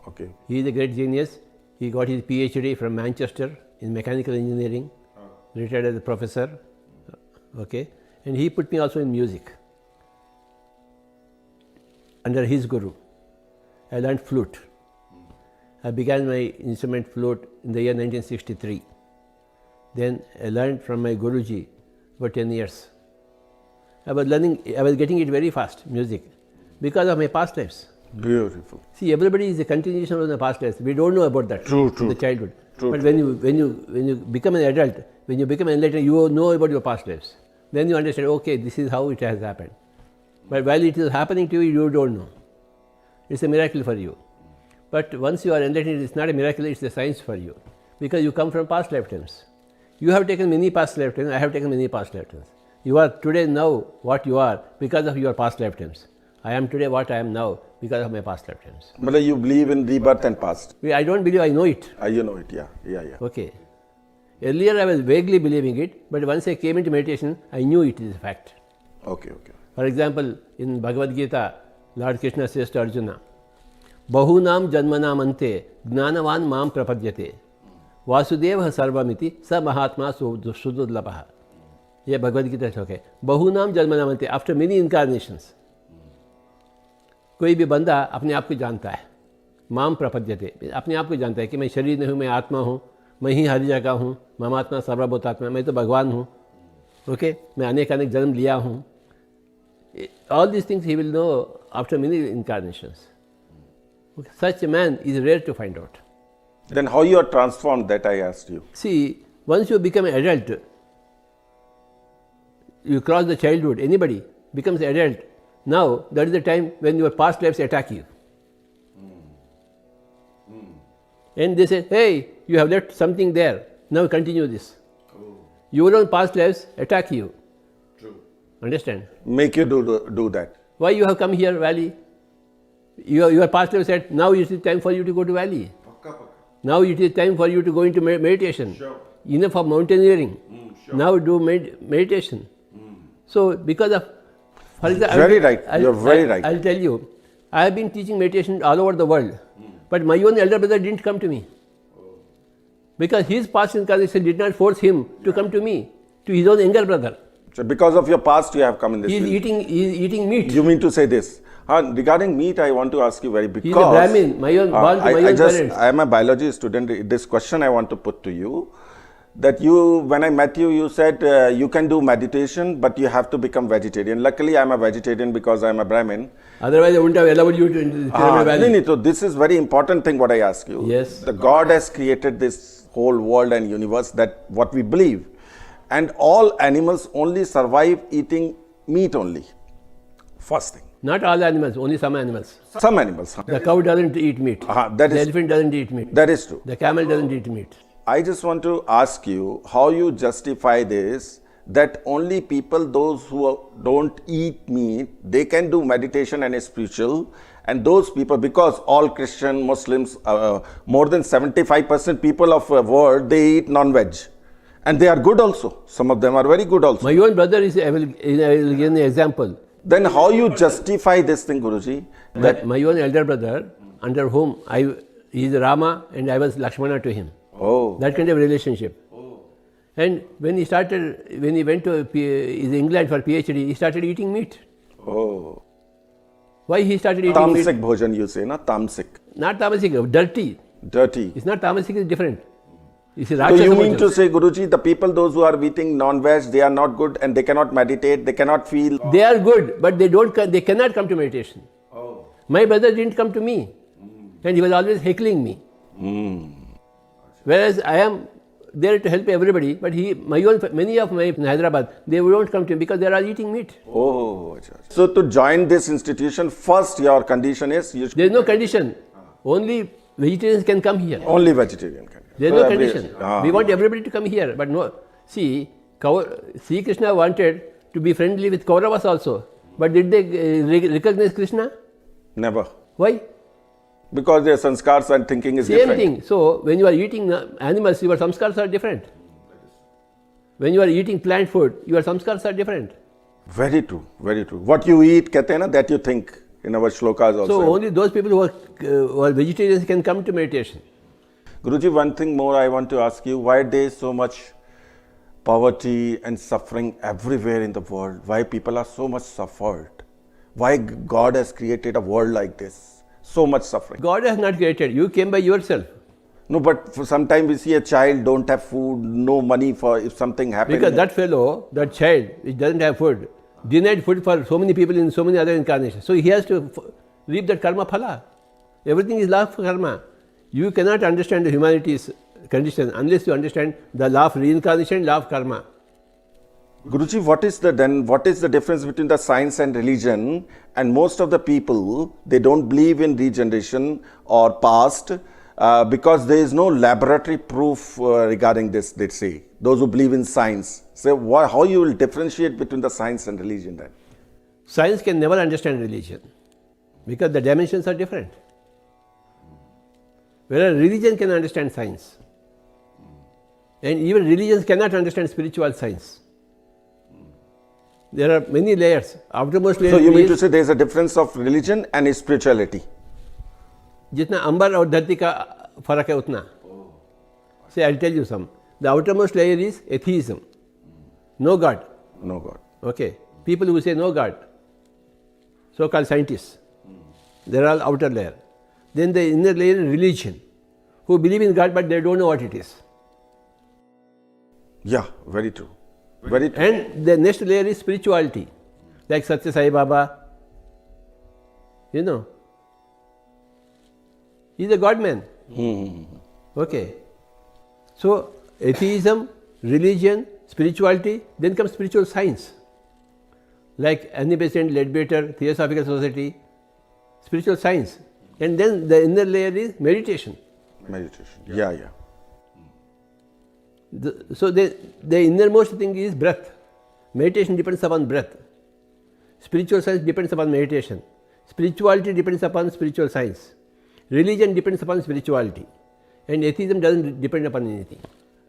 Okay. He is a great genius. He got his PhD from Manchester in mechanical engineering, retired as a professor. Okay. And he put me also in music under his guru. I learned flute. I began my instrument flute in the year 1963. Then I learned from my Guruji for 10 years. I was getting it very fast, music, because of my past lives. Beautiful. See, everybody is a continuation of the past lives. We don't know about that True. in the childhood. True. But when you become an adult, when you become enlightened, you know about your past lives. Then you understand, okay, this is how it has happened. But while it is happening to you, you don't know. It's a miracle for you. But once you are enlightened, it's not a miracle, it's a science for you. Because you come from past lifetimes. You have taken many past lifetimes, I have taken many past lifetimes. You are today now what you are because of your past lifetimes. I am today what I am now because of my past lifetimes. But you believe in rebirth and past? I don't believe, I know it. You know it, yeah. Okay. Earlier I was vaguely believing it, but once I came into meditation, I knew it is a fact. Okay. For example, in Bhagavad Gita, Lord Krishna says to Arjuna, Bahunam janmanam ante gnanavan mam prapadyate Vasudeva sarvamiti sa mahatma sudurlabha. ये भगवद गीता श्लोक है. बहुनाम जन्मनामन्ते, after many incarnations. कोई भी बंदा अपने आप को जानता है. माम प्रपद्यते, अपने आप को जानता है कि मैं शरीर नहीं हूँ, मैं आत्मा हूँ, मैं ही हर जगह हूँ, ममात्मा सर्वभूतात्मा, मैं तो भगवान हूँ. ओके, मैं अनेक जन्म लिया हूँ. All this things he will know after many incarnations. Such a man is rare to find out. Then how you are transformed, that I asked you. See, once you become an adult, you cross the childhood, anybody becomes adult. Now, that is the time when your past lives attack you. And they say, hey, you have left something there, now continue this. Your own past lives attack you. True. Understand? Make you do that. Why you have come here, Valley? Your past life said, now it is time for you to go to Valley. Now it is time for you to go into meditation. Sure. Enough of mountaineering. Sure. Now do meditation. So because of, for example, very right. You're very right. I'll tell you, I have been teaching meditation all over the world, but my own elder brother didn't come to me. Because his past incarnation did not force him to come to me, to his own younger brother. So because of your past, you have come in this He is eating meat. You mean to say this? Regarding meat, I want to ask you because he is a Brahmin, born to my own parents. I am a biology student. This question I want to put to you, that when I met you, you said you can do meditation, but you have to become vegetarian. Luckily, I am a vegetarian because I am a Brahmin. Otherwise, I wouldn't have allowed you to enter the Pyramid Valley. So this is very important thing what I ask you. Yes. The God has created this whole world and universe, that what we believe. And all animals only survive eating meat only. First thing. Not all animals, only some animals. Some animals. The cow doesn't eat meat. The elephant doesn't eat meat. That is true. The camel doesn't eat meat. I just want to ask you how you justify this, that only people, those who don't eat meat, they can do meditation and spiritual, and those people, because all Christian, Muslims, more than 75% people of the world, they eat non-veg. And they are good also. Some of them are very good also. My own brother I will give an example. Then how you justify this thing, Guruji? That my own elder brother, under whom he is Rama and I was Lakshmana to him. Oh. That kind of relationship. Oh. And when he went to England for PhD, he started eating meat. Oh. Why he started eating meat? Tamasic bhojan you say, na? Tamasic. Not tamasic, dirty. Dirty. It's not tamasic, it's different. So you mean to say, Guruji, the people, those who are eating non-veg, they are not good and they cannot meditate, they cannot feel. They are good, but they cannot come to meditation. Oh. My brother didn't come to me, and he was always heckling me. Whereas I am there to help everybody, but many of my in Hyderabad, they won't come to him because they are eating meat. Oh. So to join this institution, first your condition is? There is no condition. Only vegetarians can come here. Only vegetarian can. There is no condition. We want everybody to come here, but no. See, Sri Krishna wanted to be friendly with Kauravas also, but did they recognize Krishna? Never. Why? Because their sanskars and thinking is Same different. thing. So when you are eating animals, your samskars are different. When you are eating plant food, your samskars are different. Very true, very true. What you eat, kehte hain na, that you think in our shlokas also. So only those people who are vegetarians can come to meditation. Guruji, one thing more I want to ask you, why there is so much poverty and suffering everywhere in the world? Why people are so much suffered? Why God has created a world like this? So much suffering. God has not created. You came by yourself. No, but for some time we see a child don't have food, no money for if something happens. Because that fellow, that child, which doesn't have food, denied food for so many people in so many other incarnations. So he has to reap that karma phala. Everything is law of karma. You cannot understand the humanity's condition unless you understand the law of reincarnation, law of karma. Guruji, what is the difference between the science and religion? And most of the people, they don't believe in regeneration or past because there is no laboratory proof regarding this, they say. Those who believe in science. So how you will differentiate between the science and religion then? Science can never understand religion because the dimensions are different. Whereas religion can understand science. And even religions cannot understand spiritual science. There are many layers. Outermost layer. So you mean to say there is a difference of religion and spirituality? जितना अंबर और धरती का फर्क है उतना. Say, I'll tell you some. The outermost layer is atheism. No God. No God. Okay. People who say no God, so-called scientists, they're all outer layer. Then the inner layer is religion, who believe in God but they don't know what it is. Yeah, very true. Very true. And the next layer is spirituality, like Satya Sai Baba. You know, he's a God man. Okay. So atheism, religion, spirituality, then comes spiritual science, like Annie Besant, Leadbeater, Theosophical Society, spiritual science. And then the inner layer is meditation. Meditation, yeah. So the innermost thing is breath. Meditation depends upon breath. Spiritual science depends upon meditation. Spirituality depends upon spiritual science. Religion depends upon spirituality. And atheism doesn't depend upon anything.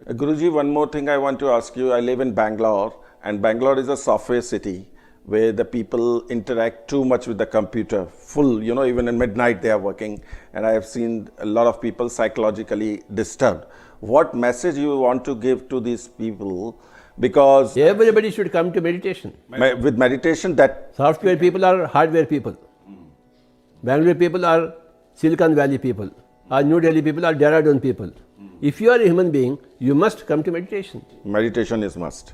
Guruji, one more thing I want to ask you. I live in Bangalore, and Bangalore is a software city where the people interact too much with the computer, full, even in midnight they are working, and I have seen a lot of people psychologically disturbed. What message you want to give to these people? Because everybody should come to meditation. With meditation, that software people are hardware people. Bangalore people are Silicon Valley people. Or New Delhi people are Dehradun people. If you are a human being, you must come to meditation. Meditation is must.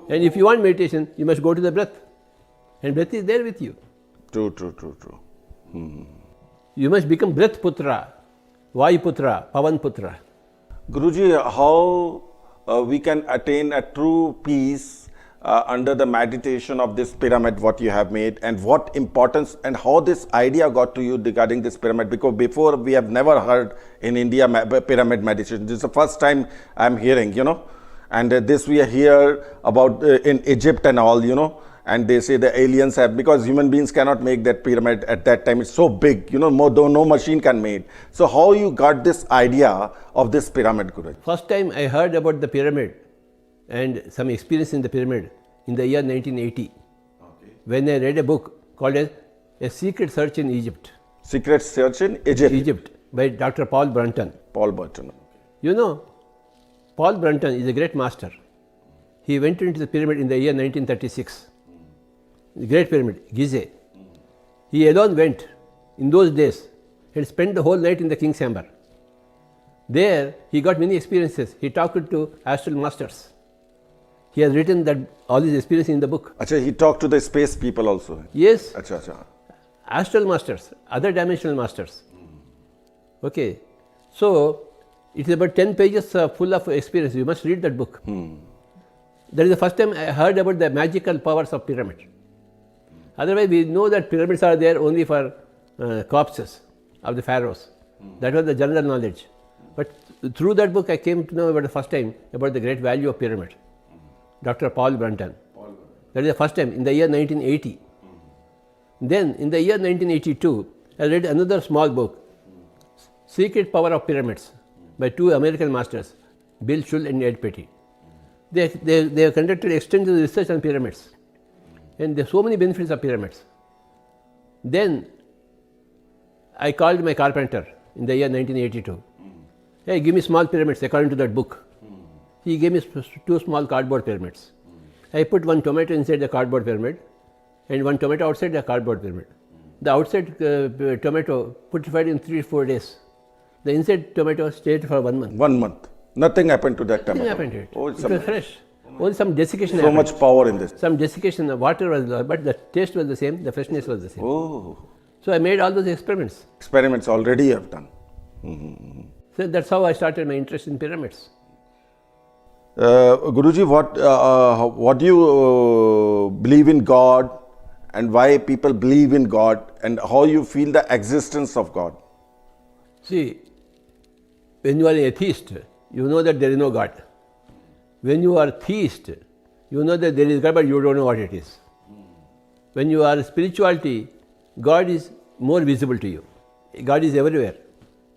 And if you want meditation, you must go to the breath. And breath is there with you. True. You must become Breath Putra, Vayu Putra, Pavan Putra. Guruji, how we can attain a true peace under the meditation of this pyramid, what you have made, and what importance and how this idea got to you regarding this pyramid? Because before we have never heard in India pyramid meditation. This is the first time I am hearing, and this we hear about in Egypt and all, and they say the aliens have, because human beings cannot make that pyramid at that time. It's so big, no machine can make. So how you got this idea of this pyramid, Guruji? First time I heard about the pyramid and some experience in the pyramid in the year 1980, when I read a book called A Secret Search in Egypt. Secret Search in Egypt? Egypt, by Dr. Paul Brunton. Paul Brunton. Paul Brunton is a great master. He went into the pyramid in the year 1936. The Great Pyramid, Gizeh. He alone went in those days and spent the whole night in the King's Chamber. There, he got many experiences. He talked to astral masters. He has written that all his experience in the book. Achha, he talked to the space people also. Yes. Achha. Astral masters, other dimensional masters. Okay. So, it is about 10 pages full of experience. You must read that book. That is the first time I heard about the magical powers of pyramid. Otherwise, we know that pyramids are there only for corpses of the pharaohs. That was the general knowledge. But through that book, I came to know about the first time about the great value of pyramid. Dr. Paul Brunton. That is the first time in the year 1980. Then, in the year 1982, I read another small book, Secret Power of Pyramids, by two American masters, Bill Schull and Ed Petty. They have conducted extensive research on pyramids, and there are so many benefits of pyramids. Then I called my carpenter in the year 1982. Hey, give me small pyramids according to that book. He gave me two small cardboard pyramids. I put one tomato inside the cardboard pyramid and one tomato outside the cardboard pyramid. The outside tomato purified in 3 to 4 days. The inside tomato stayed for 1 month. 1 month. Nothing happened to that tomato. Nothing happened to it. Oh, it was fresh. Only some desiccation so happened. much power in this. Some desiccation, the water was low, but the taste was the same, the freshness was the same. Oh. So I made all those experiments. Experiments already have done. So that's how I started my interest in pyramids. Guruji, what do you believe in God, and why people believe in God, and how you feel the existence of God? See, when you are an atheist, you know that there is no God. When you are theist, you know that there is God, but you don't know what it is. When you are spirituality, God is more visible to you. God is everywhere.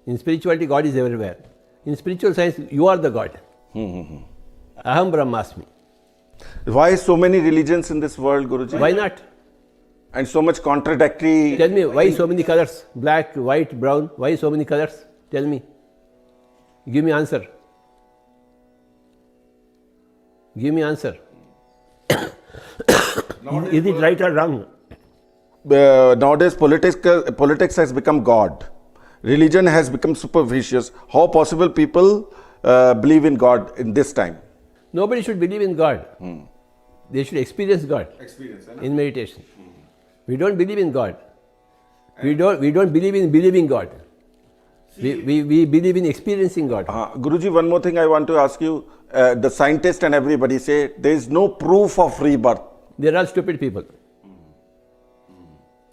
In spirituality, God is everywhere. In spiritual science, you are the God. Aham Brahmasmi. Why so many religions in this world, Guruji? Why not? And so much contradictory. Tell me, why so many colors? Black, white, brown. Why so many colors? Tell me. Give me answer. Give me answer. Is it right or wrong? Nowadays, politics has become God. Religion has become superstitious. How possible people believe in God in this time? Nobody should believe in God. They should experience God in meditation. We don't believe in God. We don't believe in believing God. We believe in experiencing God. Guruji, one more thing I want to ask you. The scientists and everybody say there is no proof of rebirth. They are all stupid people.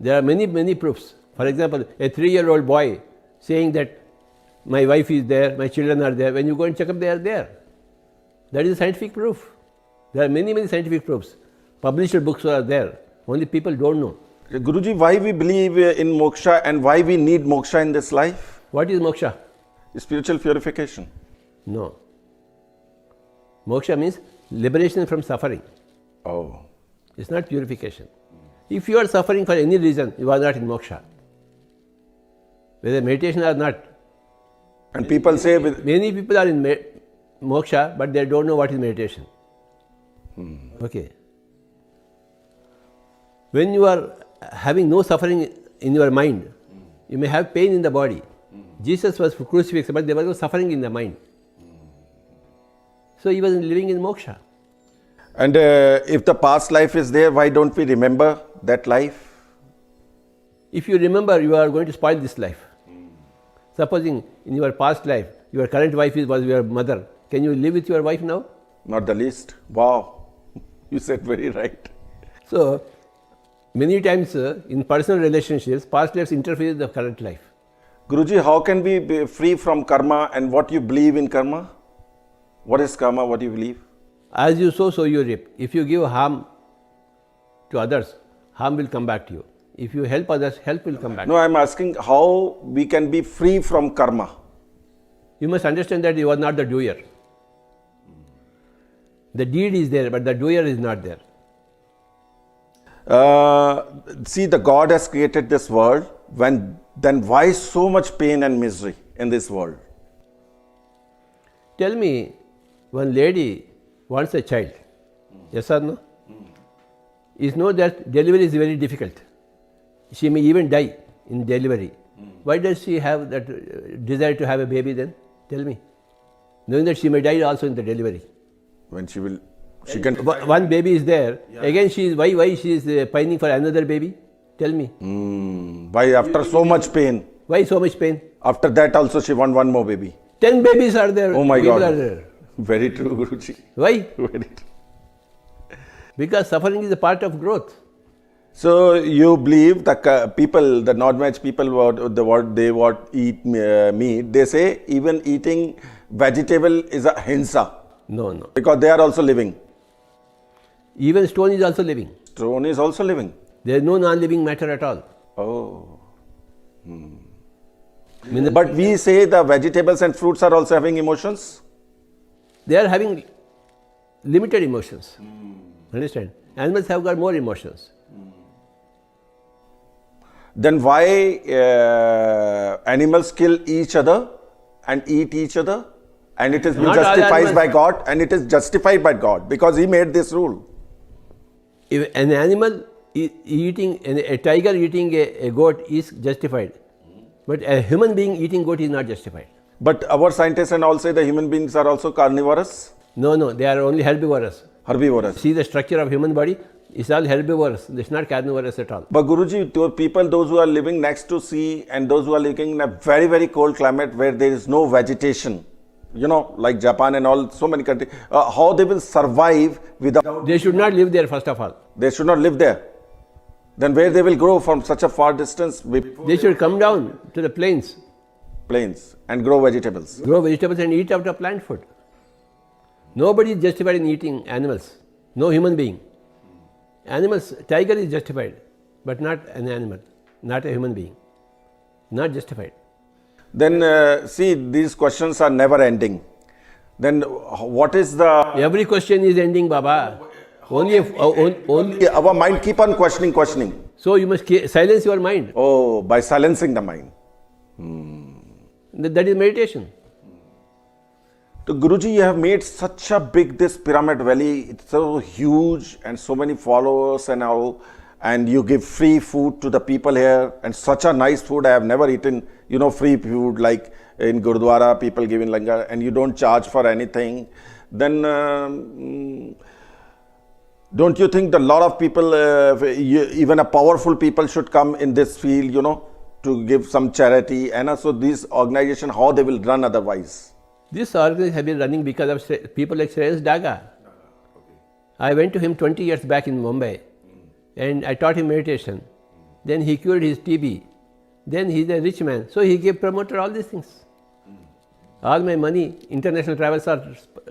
There are many proofs. For example, a 3-year-old boy saying that my wife is there, my children are there. When you go and check up, they are there. That is a scientific proof. There are many scientific proofs. Published books are there. Only people don't know. Guruji, why we believe in moksha and why we need moksha in this life? What is moksha? Spiritual purification. No. Moksha means liberation from suffering. Oh. It's not purification. If you are suffering for any reason, you are not in moksha. Whether meditation or not. And people say... Many people are in moksha, but they don't know what is meditation. Okay. When you are having no suffering in your mind, you may have pain in the body. Jesus was crucified, but there was no suffering in the mind. So he was living in moksha. And if the past life is there, why don't we remember that life? If you remember, you are going to spoil this life. Supposing in your past life, your current wife was your mother, can you live with your wife now? Not the least. Wow. You said very right. So, many times in personal relationships, past lives interfere with the current life. Guruji, how can we be free from karma, and what you believe in karma? What is karma? What do you believe? As you sow, so you reap. If you give harm to others, harm will come back to you. If you help others, help will come back. No, I am asking how we can be free from karma. You must understand that you are not the doer. The deed is there, but the doer is not there. See, the God has created this world. Then why so much pain and misery in this world? Tell me, one lady wants a child. Yes or no? You know that delivery is very difficult. She may even die in delivery. Why does she have that desire to have a baby then? Tell me. Knowing that she may die also in the delivery. When she can. One baby is there. Yeah. Again, why she is pining for another baby? Tell me. Why after so much pain? Why so much pain? After that also she wants one more baby. 10 babies are there. Oh my People God. Are there. Very true, Guruji. Why? Very true. Because suffering is a part of growth. So you believe the people, the non-veg people, they eat meat, they say even eating vegetable is a hinsa. No. Because they are also living. Even stone is also living. Stone is also living. There is no non-living matter at all. Oh. But we say the vegetables and fruits are also having emotions. They are having limited emotions. Understand? Animals have got more emotions. Then why animals kill each other and eat each other? And it is Not all justified animals. by God, and it is justified by God because He made this rule. If an animal eating, a tiger eating a goat is justified. But a human being eating goat is not justified. But our scientists and all say the human beings are also carnivorous. No, they are only herbivorous. Herbivorous. See the structure of human body, it's all herbivorous. It's not carnivorous at all. But Guruji, to people, those who are living next to sea and those who are living in a very, very cold climate where there is no vegetation, you know, like Japan and all, so many countries, how they will survive without... They should not live there, first of all. They should not live there. Then where they will grow from such a far distance? They should come down to the plains. Plains and grow vegetables. Grow vegetables and eat out of plant food. Nobody is justified in eating animals. No human being. Animals, tiger is justified, but not an animal, not a human being. Not justified. Then see, these questions are never ending. Then what is the... Every question is ending, Baba. Only our mind keep on questioning. So you must silence your mind. Oh, by silencing the mind. That is meditation. So Guruji, you have made such a big, this Pyramid Valley, it's so huge and so many followers and all, and you give free food to the people here, and such a nice food I have never eaten, you know, free food like in Gurdwara, people giving langar, and you don't charge for anything. Then don't you think that a lot of people, even a powerful people should come in this field, you know, to give some charity, and also this organization, how they will run otherwise? This organization has been running because of people like Shreyas Daga. I went to him 20 years back in Mumbai and I taught him meditation. Then he cured his TB. Then he is a rich man. So he promoted all these things. All my money, international travels are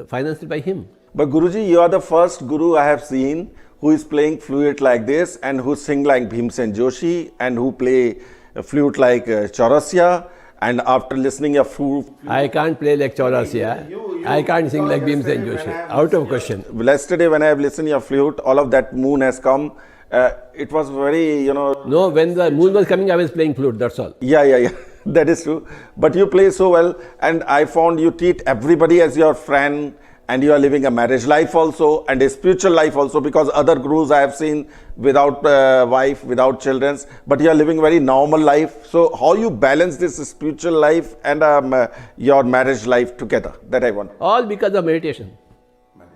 financed by him. But Guruji, you are the first Guru I have seen who is playing flute like this and who sing like Bhimsen Joshi and who play a flute like Chaurasya. And after listening a flute... I can't play like Chaurasya. I can't sing like Bhimsen Joshi. Out of question. Yesterday when I have listened to your flute, all of that moon has come. It was very, you know... No, when the moon was coming, I was playing flute, that's all. Yeah. That is true. But you play so well, and I found you treat everybody as your friend, and you are living a marriage life also, and a spiritual life also, because other gurus I have seen without wife, without children, but you are living very normal life. So how you balance this spiritual life and your marriage life together? That I want. All because of meditation.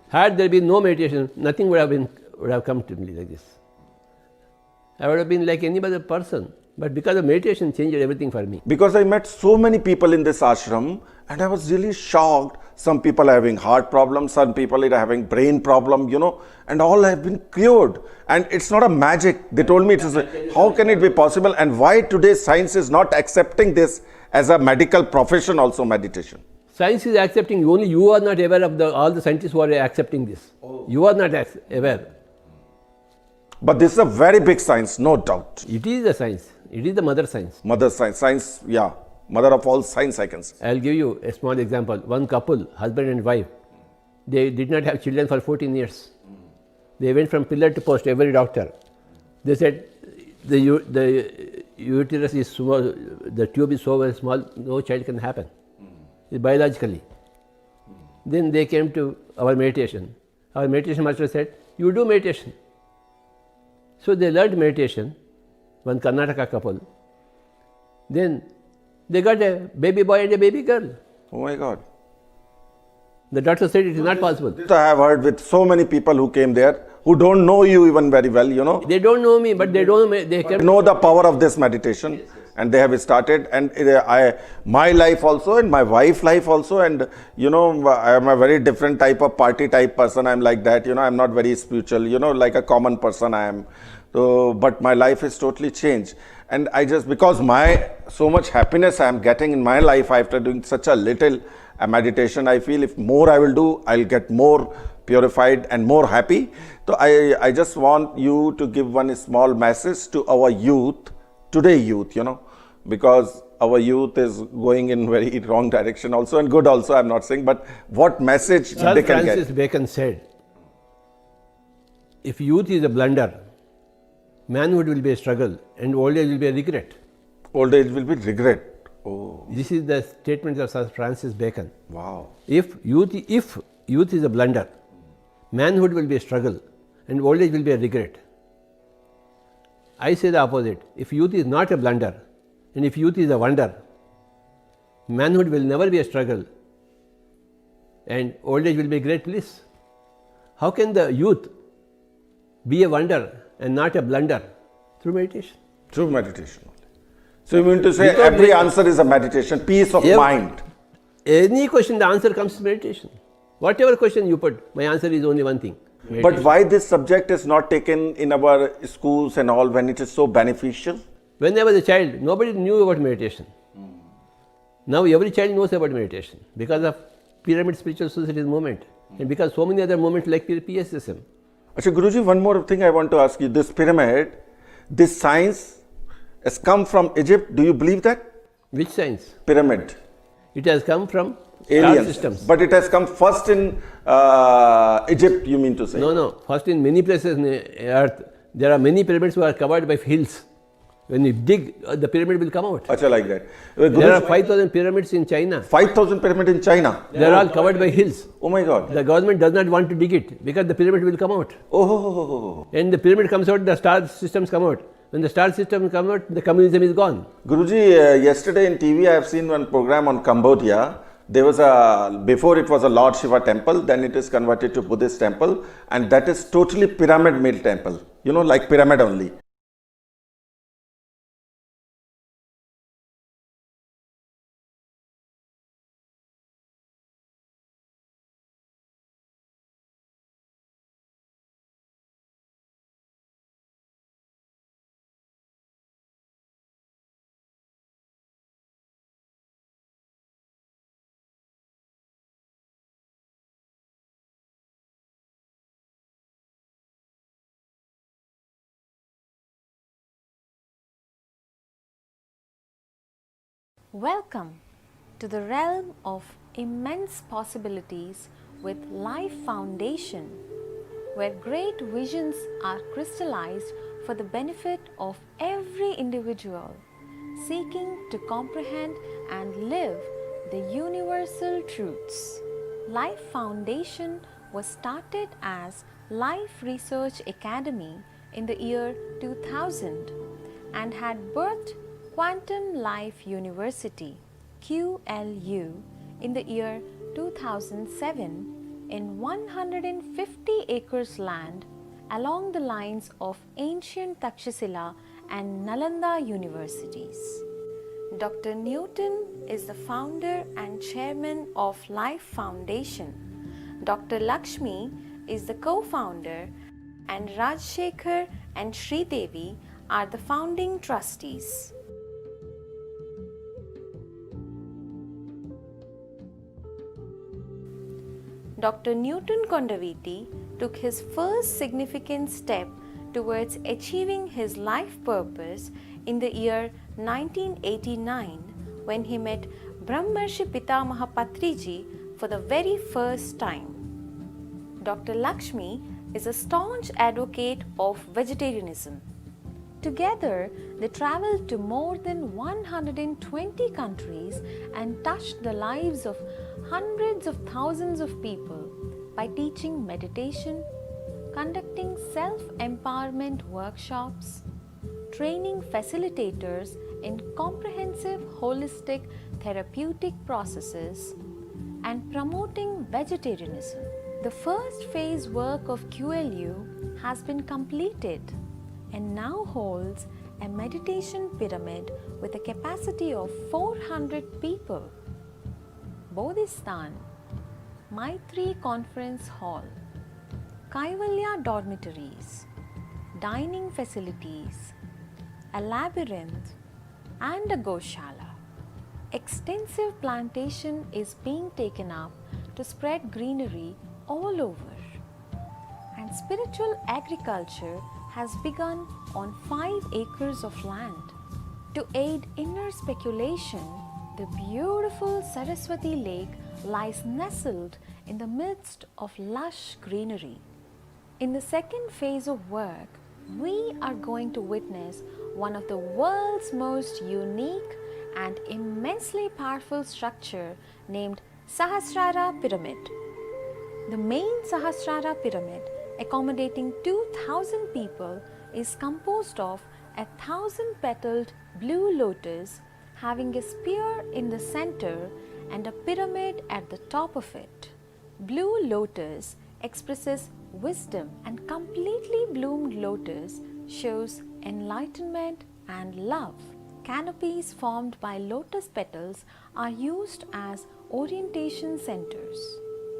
Had there been no meditation, nothing would have come to me like this. I would have been like any other person. But because of meditation, changed everything for me. Because I met so many people in this ashram and I was really shocked. Some people are having heart problems, some people are having brain problem, you know, and all have been cured. And it's not a magic. They told me, how can it be possible? And why today science is not accepting this as a medical profession also, meditation? Science is accepting, only you are not aware of all the scientists who are accepting this. You are not aware. But this is a very big science, no doubt. It is a science. It is the mother science. Mother science. Science, yeah. Mother of all science, I can say. I'll give you a small example. One couple, husband and wife, they did not have children for 14 years. They went from pillar to post, every doctor. They said, the uterus is small, the tube is so very small, no child can happen. Biologically. Then they came to our meditation. Our meditation master said, you do meditation. So they learned meditation, one Karnataka couple. Then they got a baby boy and a baby girl. Oh my God. The doctor said it is not possible. I have heard with so many people who came there, who don't know you even very well, you know. They don't know me, but they know the power of this meditation. Yes. And they have started, and my life also, and my wife's life also, and you know, I am a very different type of party type person. I'm like that, you know, I'm not very spiritual, you know, like a common person I am. So, but my life is totally changed. And I just, because so much happiness I am getting in my life after doing such a little meditation, I feel if more I will do, I'll get more purified and more happy. So I just want you to give one small message to our youth, today youth, you know, because our youth is going in very wrong direction also, and good also, I'm not saying, but what message Sir they can Francis get? Bacon said, if youth is a blunder, manhood will be a struggle and old age will be a regret. Old age will be regret. Oh. This is the statement of Sir Francis Bacon. Wow. If youth is a blunder, manhood will be a struggle and old age will be a regret. I say the opposite. If youth is not a blunder and if youth is a wonder, manhood will never be a struggle and old age will be great bliss. How can the youth be a wonder and not a blunder? Through meditation. Through meditation only. So you mean to say every answer is a meditation, peace of mind. Any question, the answer comes to meditation. Whatever question you put, my answer is only one thing. Meditation. But why this subject is not taken in our schools and all when it is so beneficial? When I was a child, nobody knew about meditation. Now every child knows about meditation because of Pyramid Spiritual Society's movement and because so many other movements like PSSM. Actually, Guruji, one more thing I want to ask you. This pyramid, this science has come from Egypt. Do you believe that? Which science? Pyramid. It has come from aliens. Star systems. But it has come first in Egypt, you mean to say? No. First in many places in the earth, there are many pyramids who are covered by hills. When you dig, the pyramid will come out. Achha, like that. There are 5,000 pyramids in China. 5,000 pyramids in China? They are all covered by hills. Oh my God. The government does not want to dig it because the pyramid will come out. Oh. And the pyramid comes out, the star systems come out. When the star system comes out, the communism is gone. Guruji, yesterday in TV I have seen one program on Cambodia. There was before it was a Lord Shiva temple, then it is converted to Buddhist temple, and that is totally pyramid made temple. You know, like pyramid only. Welcome to the realm of immense possibilities with Life Foundation, where great visions are crystallized for the benefit of every individual seeking to comprehend and live the universal truths. Life Foundation was started as Life Research Academy in the year 2000 and had birthed Quantum Life University QLU in the year 2007 in 150 acres land along the lines of ancient Takshashila and Nalanda universities. Dr. Newton is the founder and chairman of Life Foundation. Dr. Lakshmi is the co-founder, and Rajshekhar and Sridevi are the founding trustees. Dr. Newton Kondaviti took his first significant step towards achieving his life purpose in the year 1989 when he met Brahmarshi Pitamaha Patriji for the very first time. Dr. Lakshmi is a staunch advocate of vegetarianism. Together, they traveled to more than 120 countries and touched the lives of hundreds of thousands of people by teaching meditation, conducting self-empowerment workshops, training facilitators in comprehensive holistic therapeutic processes, and promoting vegetarianism. The first phase work of QLU has been completed and now holds a meditation pyramid with a capacity of 400 people. Bodhistan, Maitri Conference Hall, Kaivalya dormitories, dining facilities, a labyrinth, and a Goshala. Extensive plantation is being taken up to spread greenery all over, and spiritual agriculture has begun on 5 acres of land. To aid inner speculation, the beautiful Saraswati Lake lies nestled in the midst of lush greenery. In the second phase of work, we are going to witness one of the world's most unique and immensely powerful structure named Sahasrara Pyramid. The main Sahasrara Pyramid, accommodating 2,000 people, is composed of 1,000-petaled blue lotus having a spear in the center and a pyramid at the top of it. Blue lotus expresses wisdom, and completely bloomed lotus shows enlightenment and love. Canopies formed by lotus petals are used as orientation centers.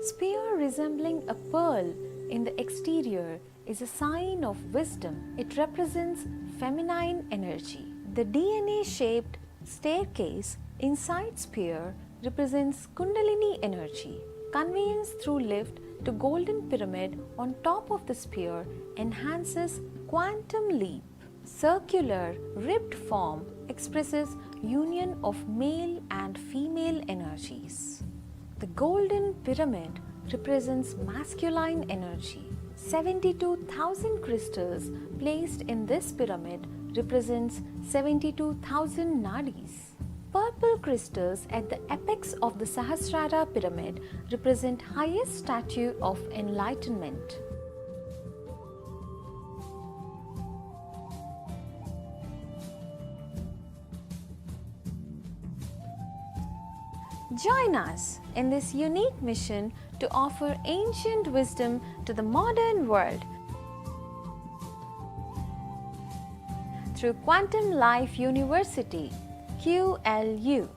Spear resembling a pearl in the exterior is a sign of wisdom. It represents feminine energy. The DNA-shaped staircase inside spear represents Kundalini energy. Conveyance through lift to golden pyramid on top of the spear enhances quantum leap. Circular ribbed form expresses union of male and female energies. The golden pyramid represents masculine energy. 72,000 crystals placed in this pyramid represents 72,000 nadis. Purple crystals at the apex of the Sahasrara pyramid represent highest statue of enlightenment. Join us in this unique mission to offer ancient wisdom to the modern world through Quantum Life University, QLU.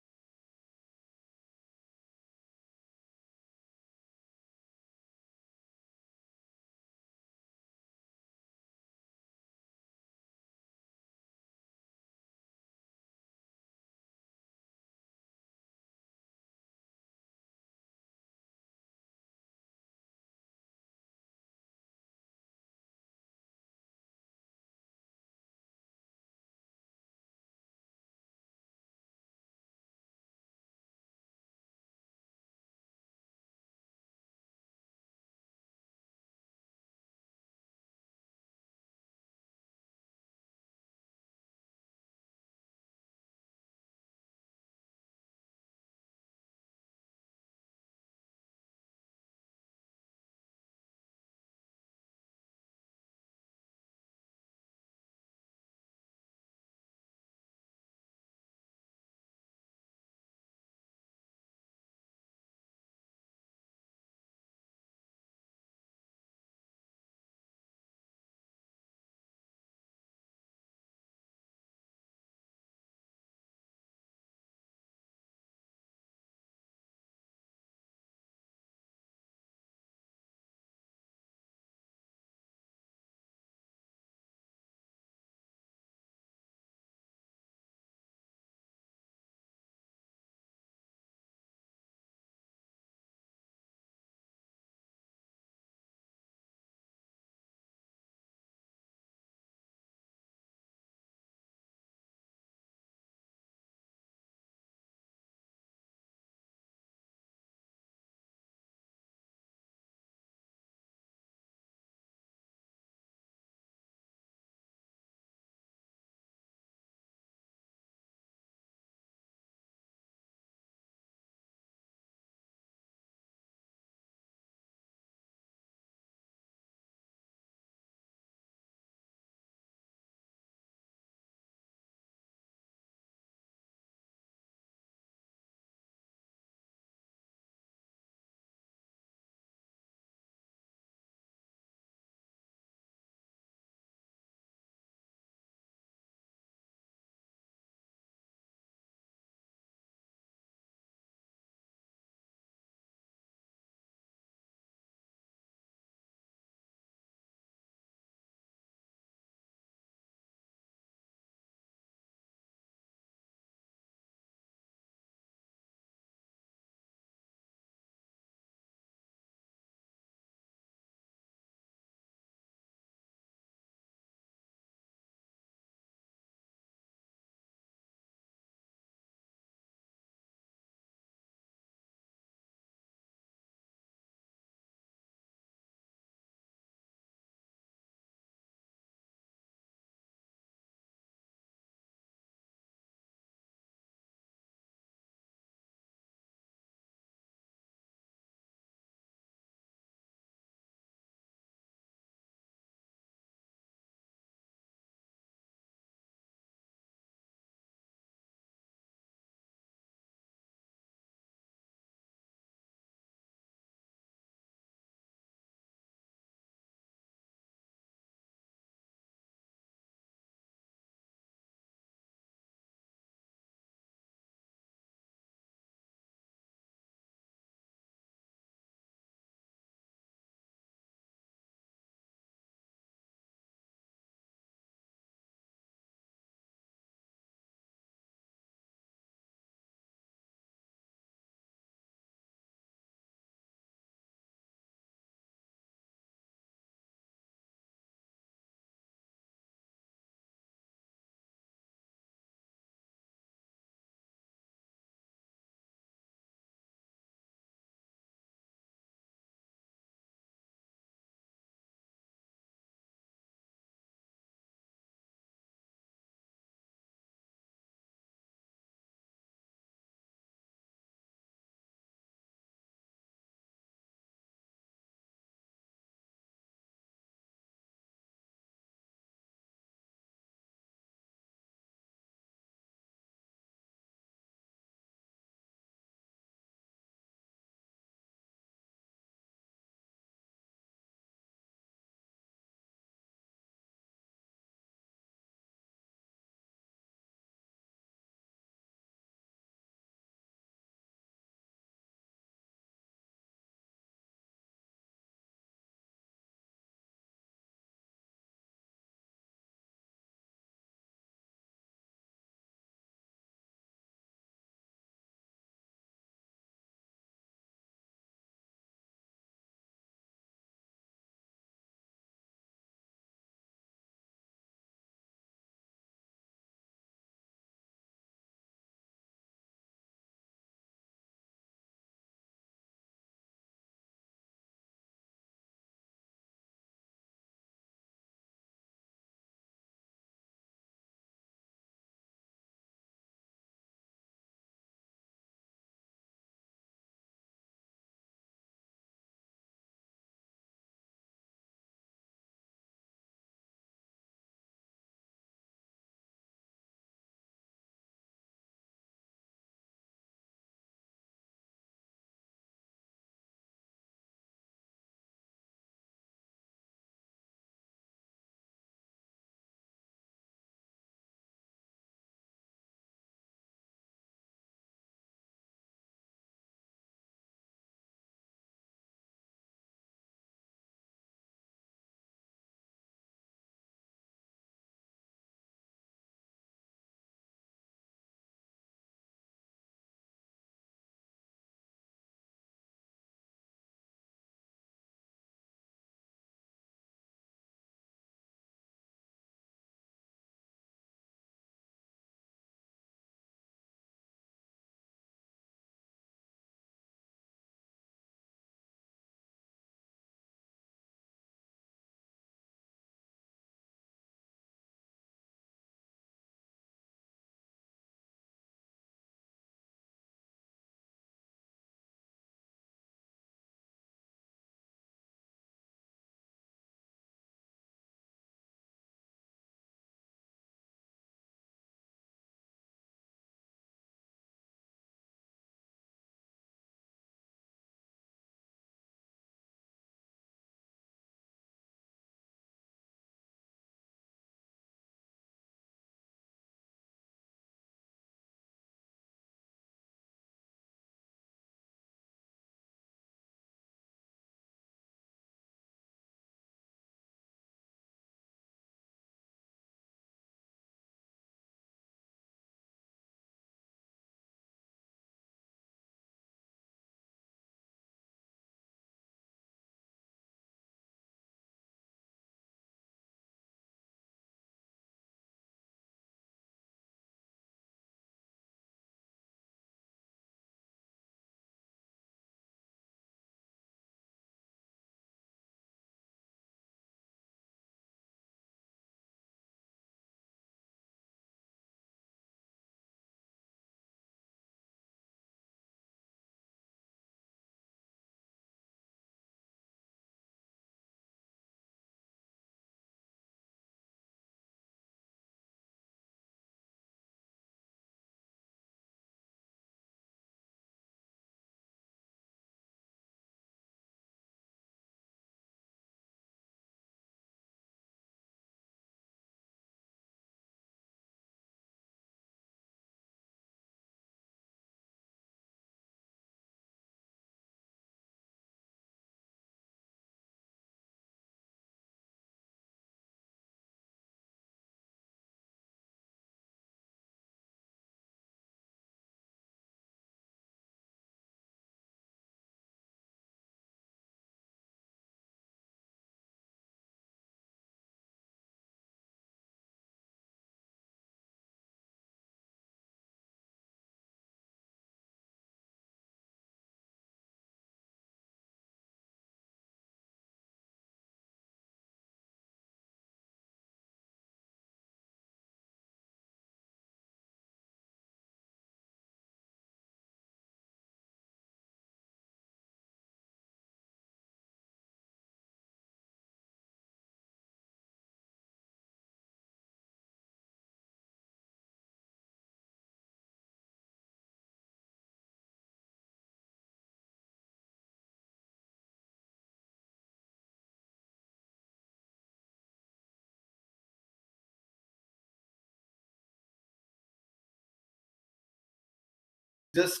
just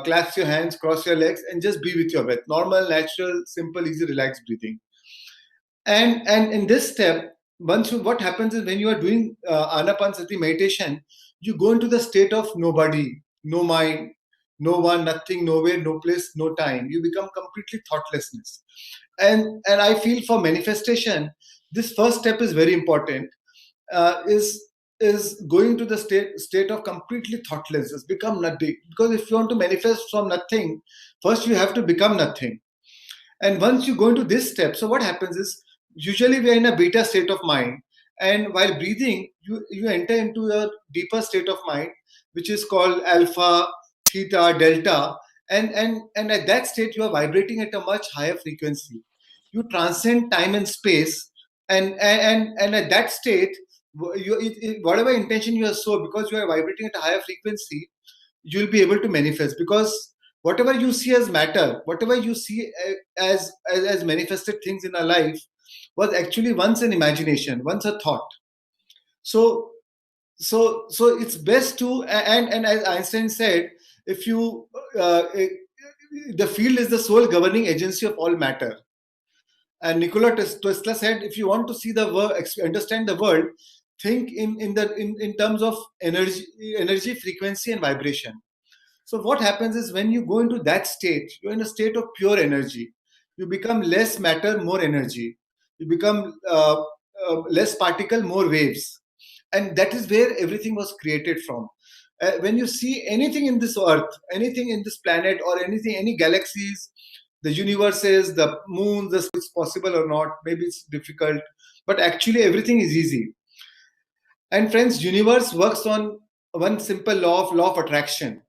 clasp your hands, cross your legs, and just be with your breath. Normal, natural, simple, easy, relaxed breathing. And in this step, what happens is when you are doing Anapanasati meditation, you go into the state of nobody, no mind, no one, nothing, nowhere, no place, no time. You become completely thoughtlessness. And I feel for manifestation, this first step is very important. Is going to the state of completely thoughtlessness, become nothing. Because if you want to manifest from nothing, first you have to become nothing. And once you go into this step, so what happens is usually we are in a beta state of mind, and while breathing, you enter into a deeper state of mind, which is called alpha, theta, delta, and at that state you are vibrating at a much higher frequency. You transcend time and space, and at that state, whatever intention you have so, because you are vibrating at a higher frequency, you will be able to manifest. Because whatever you see as matter, whatever you see as manifested things in our life, was actually once an imagination, once a thought. So it's best to, and as Einstein said, if you the field is the sole governing agency of all matter. And Nikola Tesla said, if you want to see the world, understand the world, think in terms of energy, frequency, and vibration. So what happens is when you go into that state, you're in a state of pure energy. You become less matter, more energy. You become less particle, more waves. And that is where everything was created from. When you see anything in this earth, anything in this planet, or anything, any galaxies, the universes, the moon, it's possible or not, maybe it's difficult, but actually everything is easy. And friends, universe works on one simple law of attraction.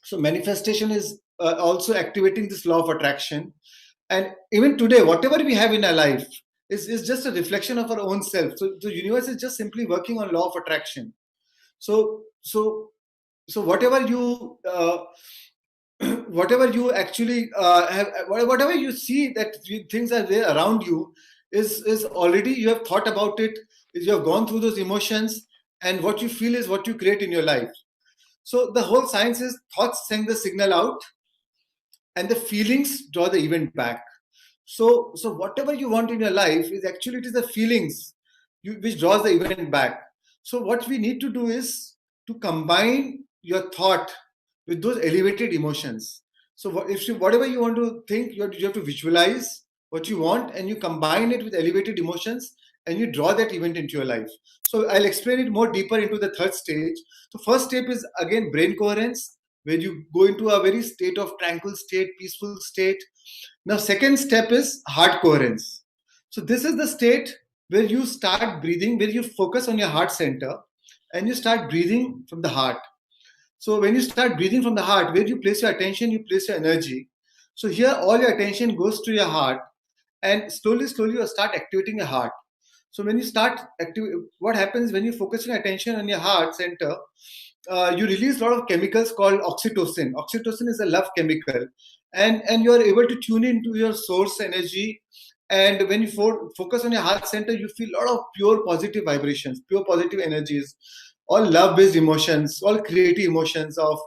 So manifestation is also activating this law of attraction. And even today, whatever we have in our life is just a reflection of our own self. So the universe is just simply working on law of attraction. So whatever you whatever you actually have, whatever you see that things are there around you, is already you have thought about it, is you have gone through those emotions, and what you feel is what you create in your life. So the whole science is thoughts send the signal out, and the feelings draw the event back. So whatever you want in your life is actually, it is the feelings which draws the event back. So what we need to do is to combine your thought with those elevated emotions. So whatever you want to think, you have to visualize what you want, and you combine it with elevated emotions, and you draw that event into your life. So I'll explain it more deeper into the third stage. So first step is again brain coherence, where you go into a very state of tranquil state, peaceful state. Now second step is heart coherence. So this is the state where you start breathing, where you focus on your heart center, and you start breathing from the heart. So when you start breathing from the heart, where you place your attention, you place your energy. So here all your attention goes to your heart, and slowly you start activating your heart. So when you start what happens when you focus your attention on your heart center, you release a lot of chemicals called oxytocin. Oxytocin is a love chemical, and you are able to tune into your source energy. And when you focus on your heart center, you feel a lot of pure positive vibrations, pure positive energies, all love-based emotions, all creative emotions of,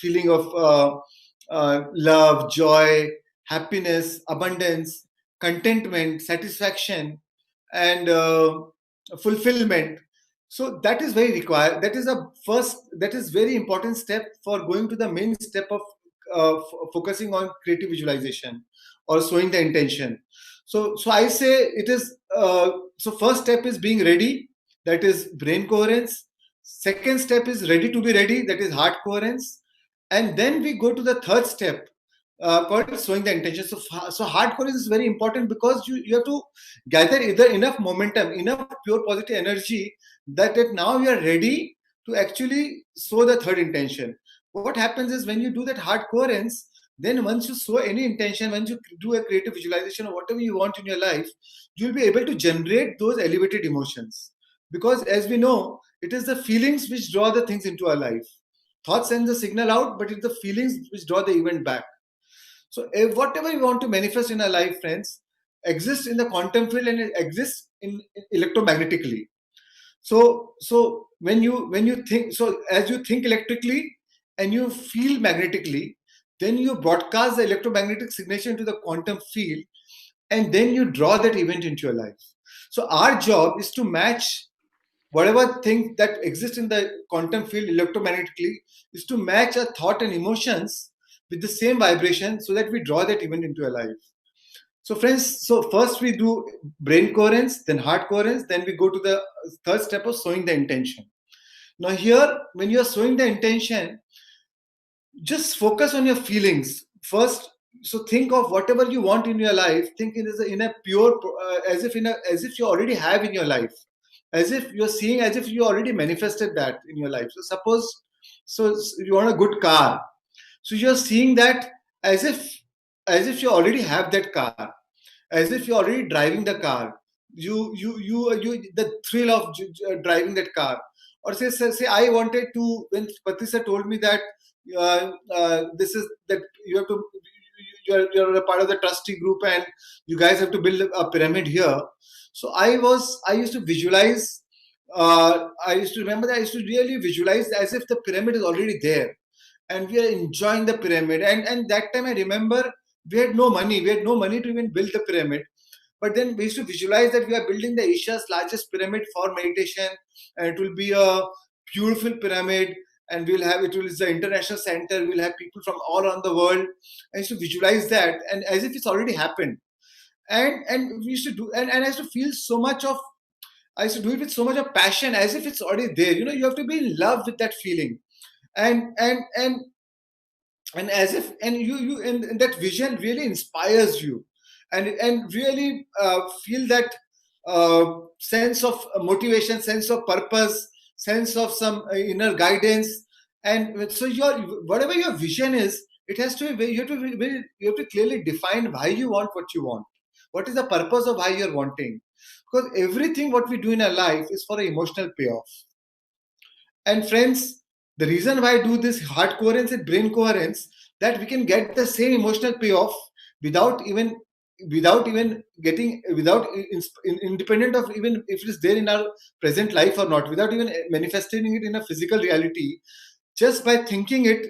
feeling of love, joy, happiness, abundance, contentment, satisfaction, and fulfillment. So that is very required. That is very important step for going to the main step of focusing on creative visualization or showing the intention. So I say it is, so first step is being ready, that is brain coherence. Second step is ready to be ready, that is heart coherence. And then we go to the third step, called showing the intention. So heart coherence is very important, because you have to gather either enough momentum, enough pure positive energy, that now you are ready to actually show the third intention. What happens is when you do that heart coherence, then once you show any intention, once you do a creative visualization of whatever you want in your life, you'll be able to generate those elevated emotions. Because as we know, it is the feelings which draw the things into our life. Thoughts send the signal out, but it's the feelings which draw the event back. So whatever you want to manifest in our life, friends, exists in the quantum field, and it exists in electromagnetically. So when you think, so as you think electrically, and you feel magnetically, then you broadcast the electromagnetic signature into the quantum field, and then you draw that event into your life. So our job is to match whatever thing that exists in the quantum field electromagnetically, is to match our thought and emotions with the same vibration so that we draw that event into our life. So friends, so first we do brain coherence, then heart coherence, then we go to the third step of sowing the intention. Now here, when you are sowing the intention, just focus on your feelings first. So think of whatever you want in your life. Think in a pure, as if you already have in your life, as if you're seeing, as if you already manifested that in your life. So suppose, so you want a good car, so you're seeing that as if you already have that car, as if you're already driving the car. You the thrill of driving that car. Or say I wanted to, when Patricia told me that this is that you have to, you're a part of the trustee group and you guys have to build a pyramid here. So I used to visualize, I used to remember that I used to really visualize as if the pyramid is already there and we are enjoying the pyramid. And that time I remember we had no money to even build the pyramid. But then we used to visualize that we are building the Asia's largest pyramid for meditation, and it will be a beautiful pyramid, and it will is the international center. We'll have people from all around the world. I used to visualize that, and as if it's already happened. And we used to do, and I used to feel so much of, I used to do it with so much of passion, as if it's already there. You have to be in love with that feeling, and as if, and that vision really inspires you, and really feel that sense of motivation, sense of purpose, sense of some inner guidance. And so whatever your vision is, it has to be, you have to clearly define why you want what you want. What is the purpose of why you're wanting? Because everything what we do in our life is for an emotional payoff. And friends, the reason why I do this heart coherence and brain coherence, that we can get the same emotional payoff without even getting, independent of even if it is there in our present life or not, without even manifesting it in a physical reality, just by thinking it.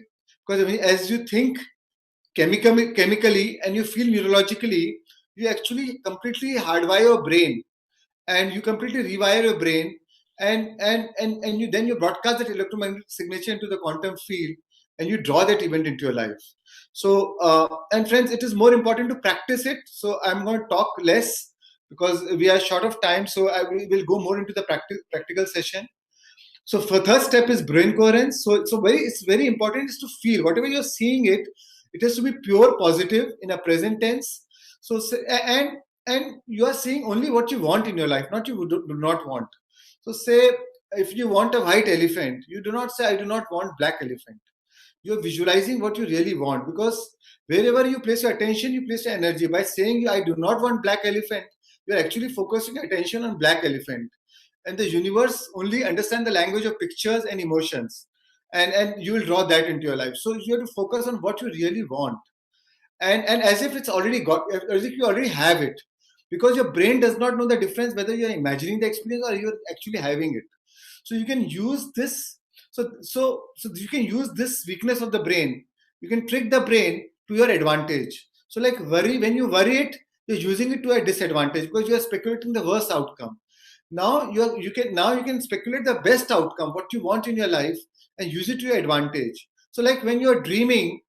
Because as you think chemically and you feel neurologically, you actually completely hardwire your brain, and you completely rewire your brain, and you then you broadcast that electromagnetic signature into the quantum field, and you draw that event into your life. So and friends, it is more important to practice it. So I'm going to talk less because we are short of time, so I will go more into the practical session. So for third step is brain coherence. So it's very important is to feel whatever you're seeing, it has to be pure positive in a present tense. So and you are seeing only what you want in your life, not you do not want. So say if you want a white elephant, you do not say I do not want black elephant. You're visualizing what you really want, because wherever you place your attention, you place your energy. By saying I do not want black elephant, you're actually focusing attention on black elephant. And the universe only understand the language of pictures and emotions, and you will draw that into your life. So you have to focus on what you really want, and as if it's already got, as if you already have it, because your brain does not know the difference whether you're imagining the experience or you're actually having it. So you can use this, so you can use this weakness of the brain, you can trick the brain to your advantage. So like when you worry it, you're using it to a disadvantage, because you are speculating the worst outcome. Now you can speculate the best outcome, what you want in your life, and use it to your advantage. So like when you're dreaming,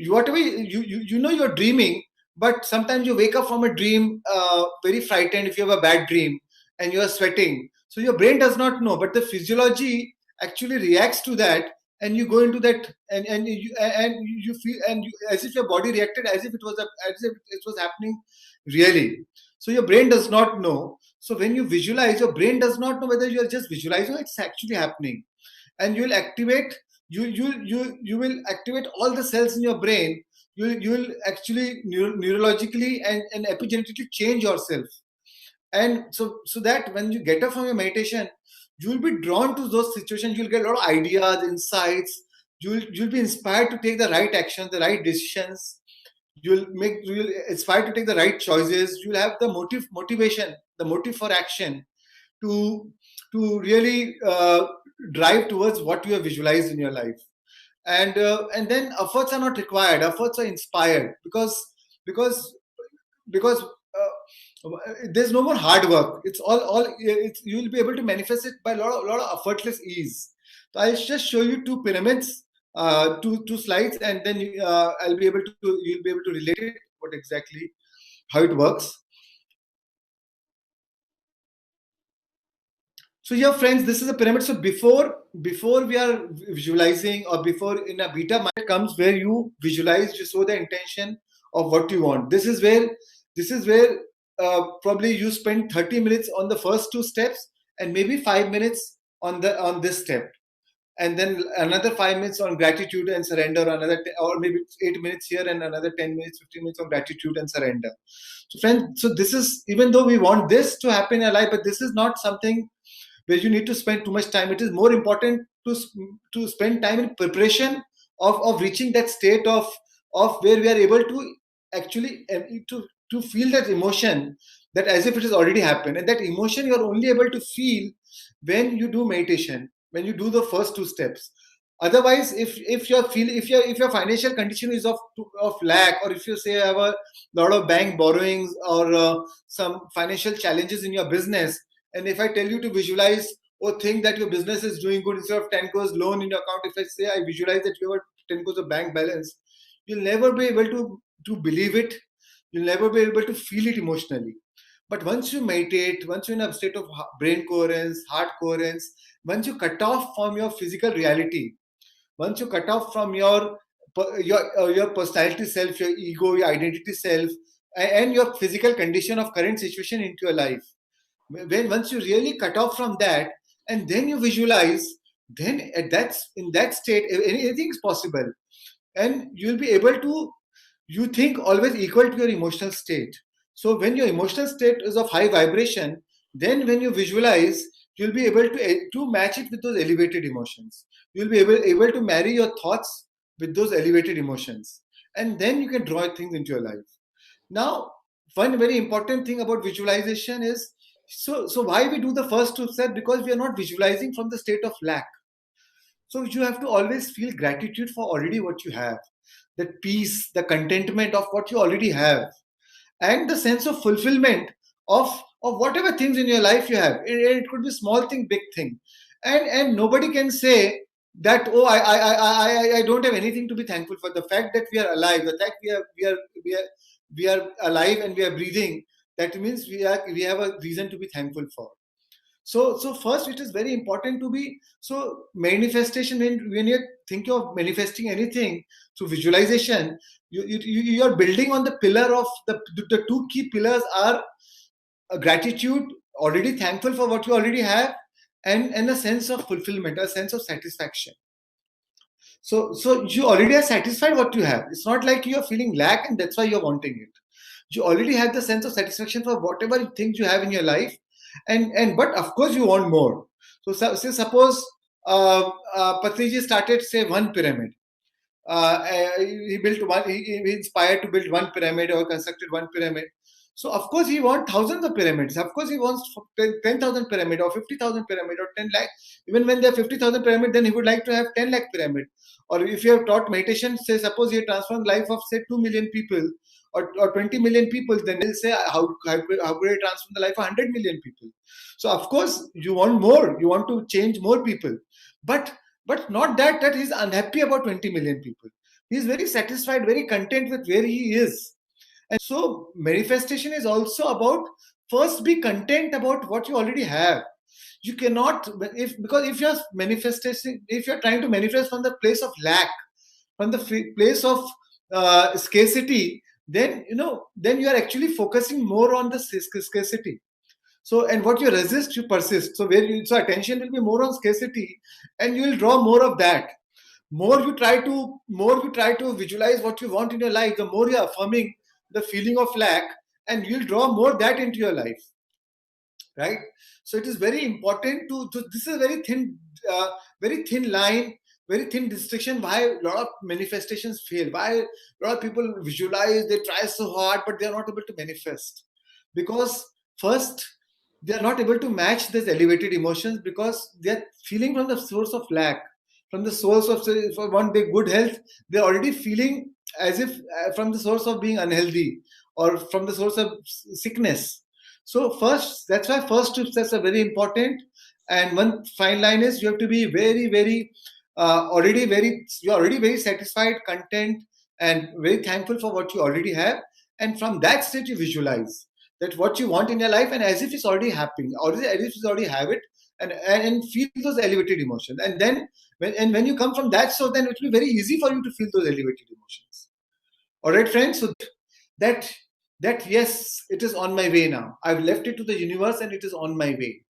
whatever you know you're dreaming, but sometimes you wake up from a dream very frightened if you have a bad dream, and you're sweating. So your brain does not know, but the physiology actually reacts to that, and you go into that, and you feel, and as if your body reacted as if it was happening really. So your brain does not know. So when you visualize, your brain does not know whether you are just visualizing or it's actually happening. And you will activate, you will activate all the cells in your brain. You will actually neurologically and epigenetically change yourself. And so that when you get up from your meditation, you will be drawn to those situations. You'll get a lot of ideas, insights. You'll be inspired to take the right action, the right decisions. You'll inspired to take the right choices. You'll have the motivation, the motive for action, to really drive towards what you have visualized in your life. and then efforts are not required. Efforts are inspired because there's no more hard work. It's all you will be able to manifest it by a lot of effortless ease. So I'll just show you two pyramids, two slides, and then you'll be able to relate it what exactly how it works. So here, friends, this is a pyramid. So before we are visualizing, or before in a beta mind comes where you visualize, you show the intention of what you want. This is where probably you spend 30 minutes on the first two steps, and maybe 5 minutes on this step, and then another 5 minutes on gratitude and surrender, or maybe 8 minutes here, and another 10 minutes, 15 minutes on gratitude and surrender. So friends, so this is, even though we want this to happen in our life, but this is not something where you need to spend too much time. It is more important to spend time in preparation of reaching that state of where we are able to actually to feel that emotion, that as if it has already happened. And that emotion you are only able to feel when you do meditation, when you do the first two steps. Otherwise, if your financial condition is of lack, or if you say have a lot of bank borrowings, or some financial challenges in your business, and if I tell you to visualize or think that your business is doing good, instead of 10 crores loan in your account, if I say I visualize that you have 10 crores of bank balance, you'll never be able to believe it. You'll never be able to feel it emotionally. But once you meditate, once you're in a state of brain coherence, heart coherence, once you cut off from your physical reality, once you cut off from your personality self, your ego, your identity self, and your physical condition of current situation into your life, once you really cut off from that, and then you visualize, then in that state anything is possible, and you'll be able to, you think always equal to your emotional state. So when your emotional state is of high vibration, then when you visualize, you'll be able to match it with those elevated emotions. You'll be able to marry your thoughts with those elevated emotions, and then you can draw things into your life. Now, one very important thing about visualization is, so why we do the first two steps? Because we are not visualizing from the state of lack. So you have to always feel gratitude for already what you have, that peace, the contentment of what you already have, and the sense of fulfillment of whatever things in your life you have. It could be small thing, big thing, and nobody can say that, oh, I don't have anything to be thankful for. The fact that we are alive, the fact we are alive and we are breathing, that means we have a reason to be thankful for. So first, it is very important to be, so manifestation, when you think of manifesting anything through visualization, you are building on the pillar of the two key pillars are a gratitude, already thankful for what you already have, and a sense of fulfillment, a sense of satisfaction. So you already are satisfied what you have. It's not like you're feeling lack and that's why you're wanting it. You already have the sense of satisfaction for whatever things you have in your life, but of course you want more. So say suppose Patriji started, say, one pyramid. He built one. He inspired to build one pyramid, or constructed one pyramid. So of course he wants thousands of pyramids. Of course he wants 10,000 pyramid, or 50,000 pyramid, or 10 lakh. Even when there are 50,000 pyramid, then he would like to have 10 lakh pyramid. Or if you have taught meditation, say suppose you transform the life of, say, 2 million people, or 20 million people, then they'll say, how could I transform the life of 100 million people? So of course you want more. You want to change more people, but not that he's unhappy about 20 million people. He's very satisfied, very content with where he is. And so manifestation is also about, first be content about what you already have. You cannot, because if you're manifesting, if you're trying to manifest from the place of lack, from the place of scarcity, then you are actually focusing more on the scarcity. So, and what you resist, you persist. So so attention will be more on scarcity, and you will draw more of that. More you try to visualize what you want in your life, the more you're affirming the feeling of lack, and you'll draw more that into your life, right? So it is very important this is a very thin line, very thin distinction, why a lot of manifestations fail, why a lot of people visualize, they try so hard, but they're not able to manifest. Because first, they are not able to match these elevated emotions, because they're feeling from the source of lack. from the source of, for one day, good health, they're already feeling as if from the source of being unhealthy or from the source of sickness. So first, that's why first two steps are very important. And one fine line is you have to be very, very you're already very satisfied, content, and very thankful for what you already have. And from that state, you visualize that what you want in your life, and as if it's already happening, or as if you already have it, and feel those elevated emotions. And then when you come from that, so then it will be very easy for you to feel those elevated emotions. All right, friends. So that yes, it is on my way now. I've left it to the universe, and it is on my way.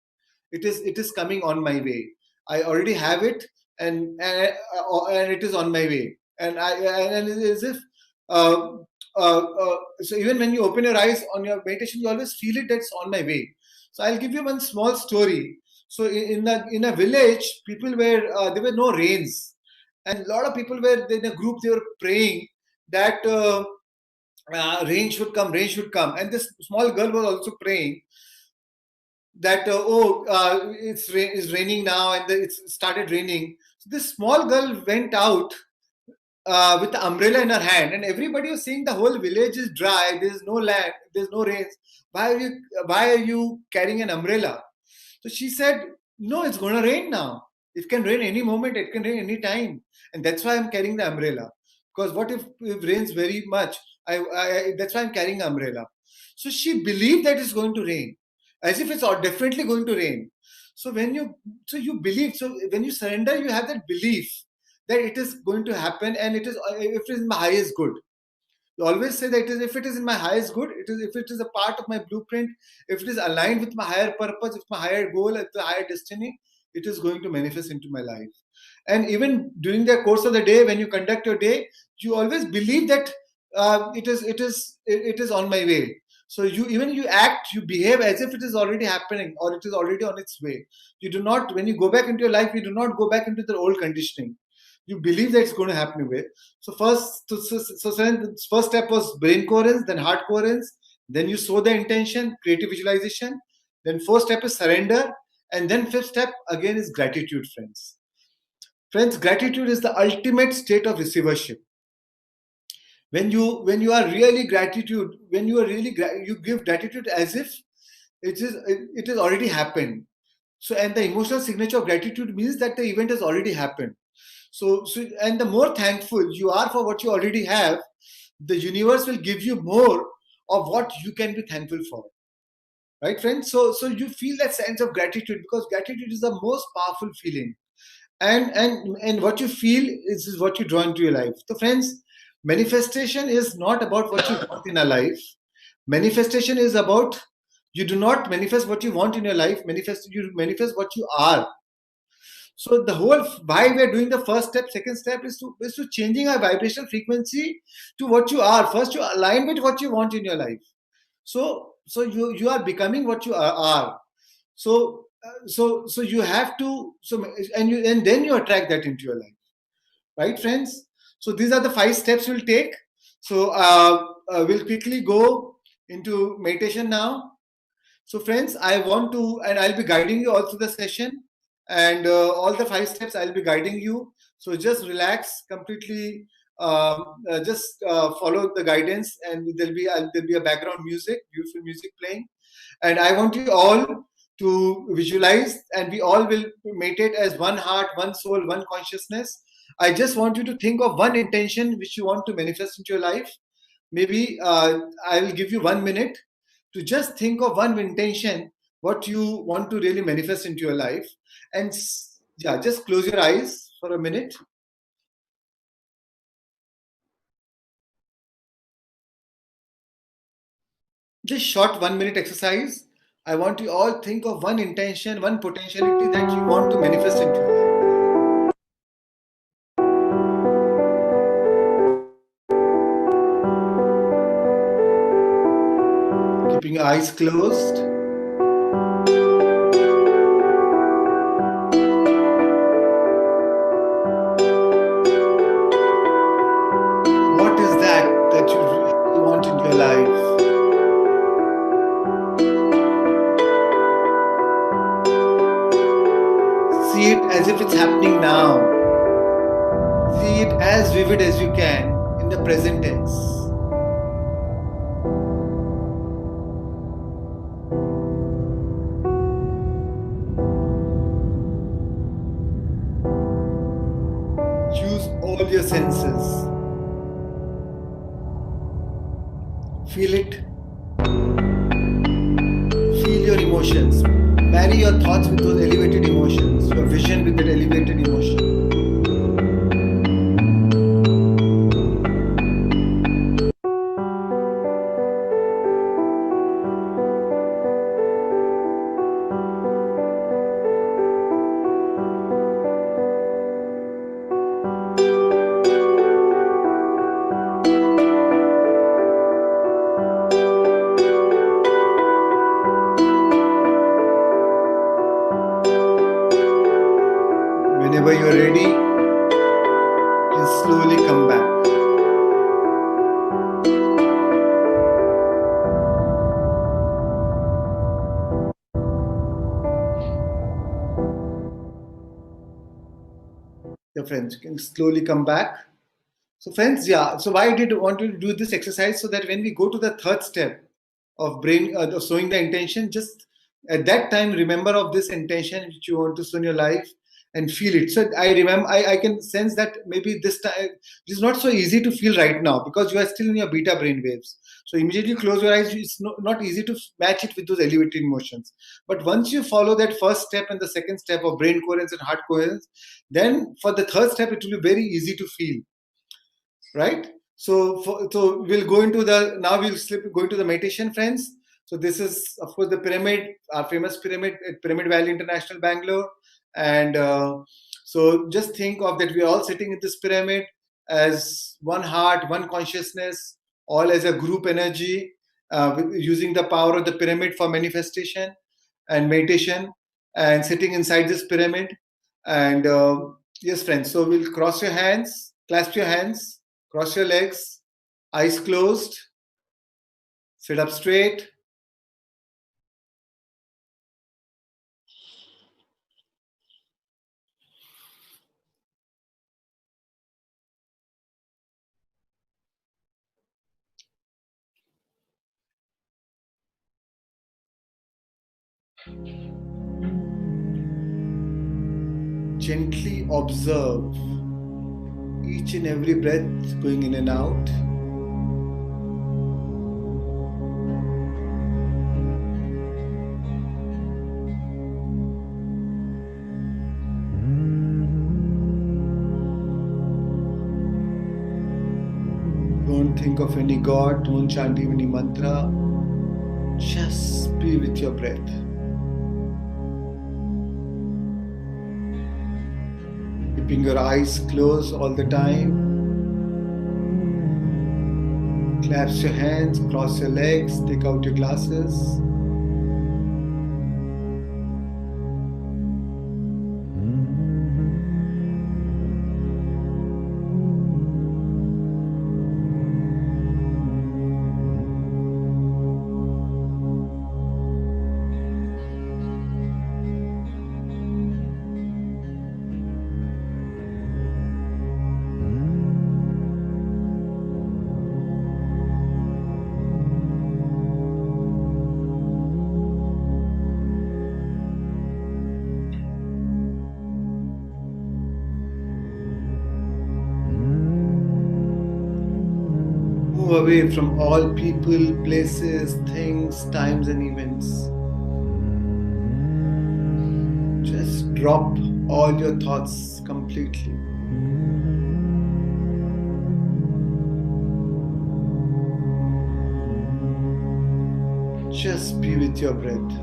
It is coming on my way. I already have it, and it is on my way. And it is as if so even when you open your eyes on your meditation, you always feel it that's on my way. So I'll give you one small story. So in a village, people were there were no rains, and a lot of people were in a group. They were praying that rain should come, rain should come. And this small girl was also praying that it's raining now, and it's started raining. So this small girl went out with the umbrella in her hand, and everybody was saying the whole village is dry, there's no land, there's no rains. Why are you carrying an umbrella? So she said, no, it's going to rain now. It can rain any moment, it can rain any time, and that's why I'm carrying the umbrella. Because what if it rains very much? That's why I'm carrying the umbrella. So she believed that it's going to rain, as if it's definitely going to rain. So when you believe, so when you surrender, you have that belief that it is going to happen, and it is if it is my highest good. You always say that if it is in my highest good, if it is a part of my blueprint, if it is aligned with my higher purpose, with my higher goal, with the higher destiny, it is going to manifest into my life. And even during the course of the day, when you conduct your day, you always believe that it is on my way. So you act, you behave as if it is already happening, or it is already on its way. You do not, when you go back into your life, you do not go back into the old conditioning. You believe that it's going to happen away. So first step was brain coherence, then heart coherence, then you sow the intention, creative visualization. Then fourth step is surrender, and then fifth step again is gratitude, friends. Friends, gratitude is the ultimate state of receivership. When you are really gratitude, when you are really you give gratitude as if it is already happened. So, and the emotional signature of gratitude means that the event has already happened. So and the more thankful you are for what you already have, the universe will give you more of what you can be thankful for. Right, friends? So you feel that sense of gratitude, because gratitude is the most powerful feeling. And what you feel is what you draw into your life. So friends, manifestation is not about what you want in a life. Manifestation is about, you do not manifest what you want in your life. You manifest what you are. So the whole why we are doing the first step, second step is to changing our vibrational frequency to what you are. First, you align with what you want in your life. So you are becoming what you are. So you have to, and then you attract that into your life, right, friends? So these are the 5 steps we'll take. So we'll quickly go into meditation now. So friends, I want to, and I'll be guiding you all through the session, and all the 5 steps I'll be guiding you. So just relax completely. Just follow the guidance, and there'll be a background music, beautiful music playing, and I want you all to visualize, and we all will meditate as one heart, one soul, one consciousness. I just want you to think of one intention which you want to manifest into your life. Maybe I will give you 1 minute to just think of one intention, what you want to really manifest into your life. And yeah, just close your eyes for a minute. Just short 1 minute exercise. I want you all think of one intention, one potentiality that you want to manifest into your life. Keeping your eyes closed. What is that you really want in your life? See it as if it's happening now. as vivid as you can in the present tense. Use all your senses. Feel it. Feel your emotions. Marry your thoughts with those elevated emotions, your vision with that elevated emotion. Whenever you are ready, please slowly come back. Your friends, you can slowly come back. So friends, yeah, so why I did want to do this exercise, so that when we go to the third step of of sowing the intention, just at that time remember of this intention which you want to sow in your life and feel it. So I remember, I can sense that maybe this time it is not so easy to feel right now because you are still in your beta brain waves. So immediately close your eyes. It's not easy to match it with those elevated emotions. But once you follow that first step and the second step of brain coherence and heart coherence, then for the third step it will be very easy to feel. Right? So we'll go into go into the meditation, friends. So this is, of course, the pyramid, our famous pyramid at Pyramid Valley International, Bangalore. And so just think of that, we're all sitting in this pyramid as one heart, one consciousness, all as a group energy, using the power of the pyramid for manifestation and meditation, and sitting inside this pyramid. And yes, friends, so we'll cross your hands, clasp your hands, cross your legs, eyes closed, sit up straight. Gently observe each and every breath going in and out. Don't think of any god, don't chant any mantra. Just be with your breath. Keeping your eyes closed all the time. Clasp your hands, cross your legs, take out your glasses. Move away from all people, places, things, times, and events. Just drop all your thoughts completely. Just be with your breath.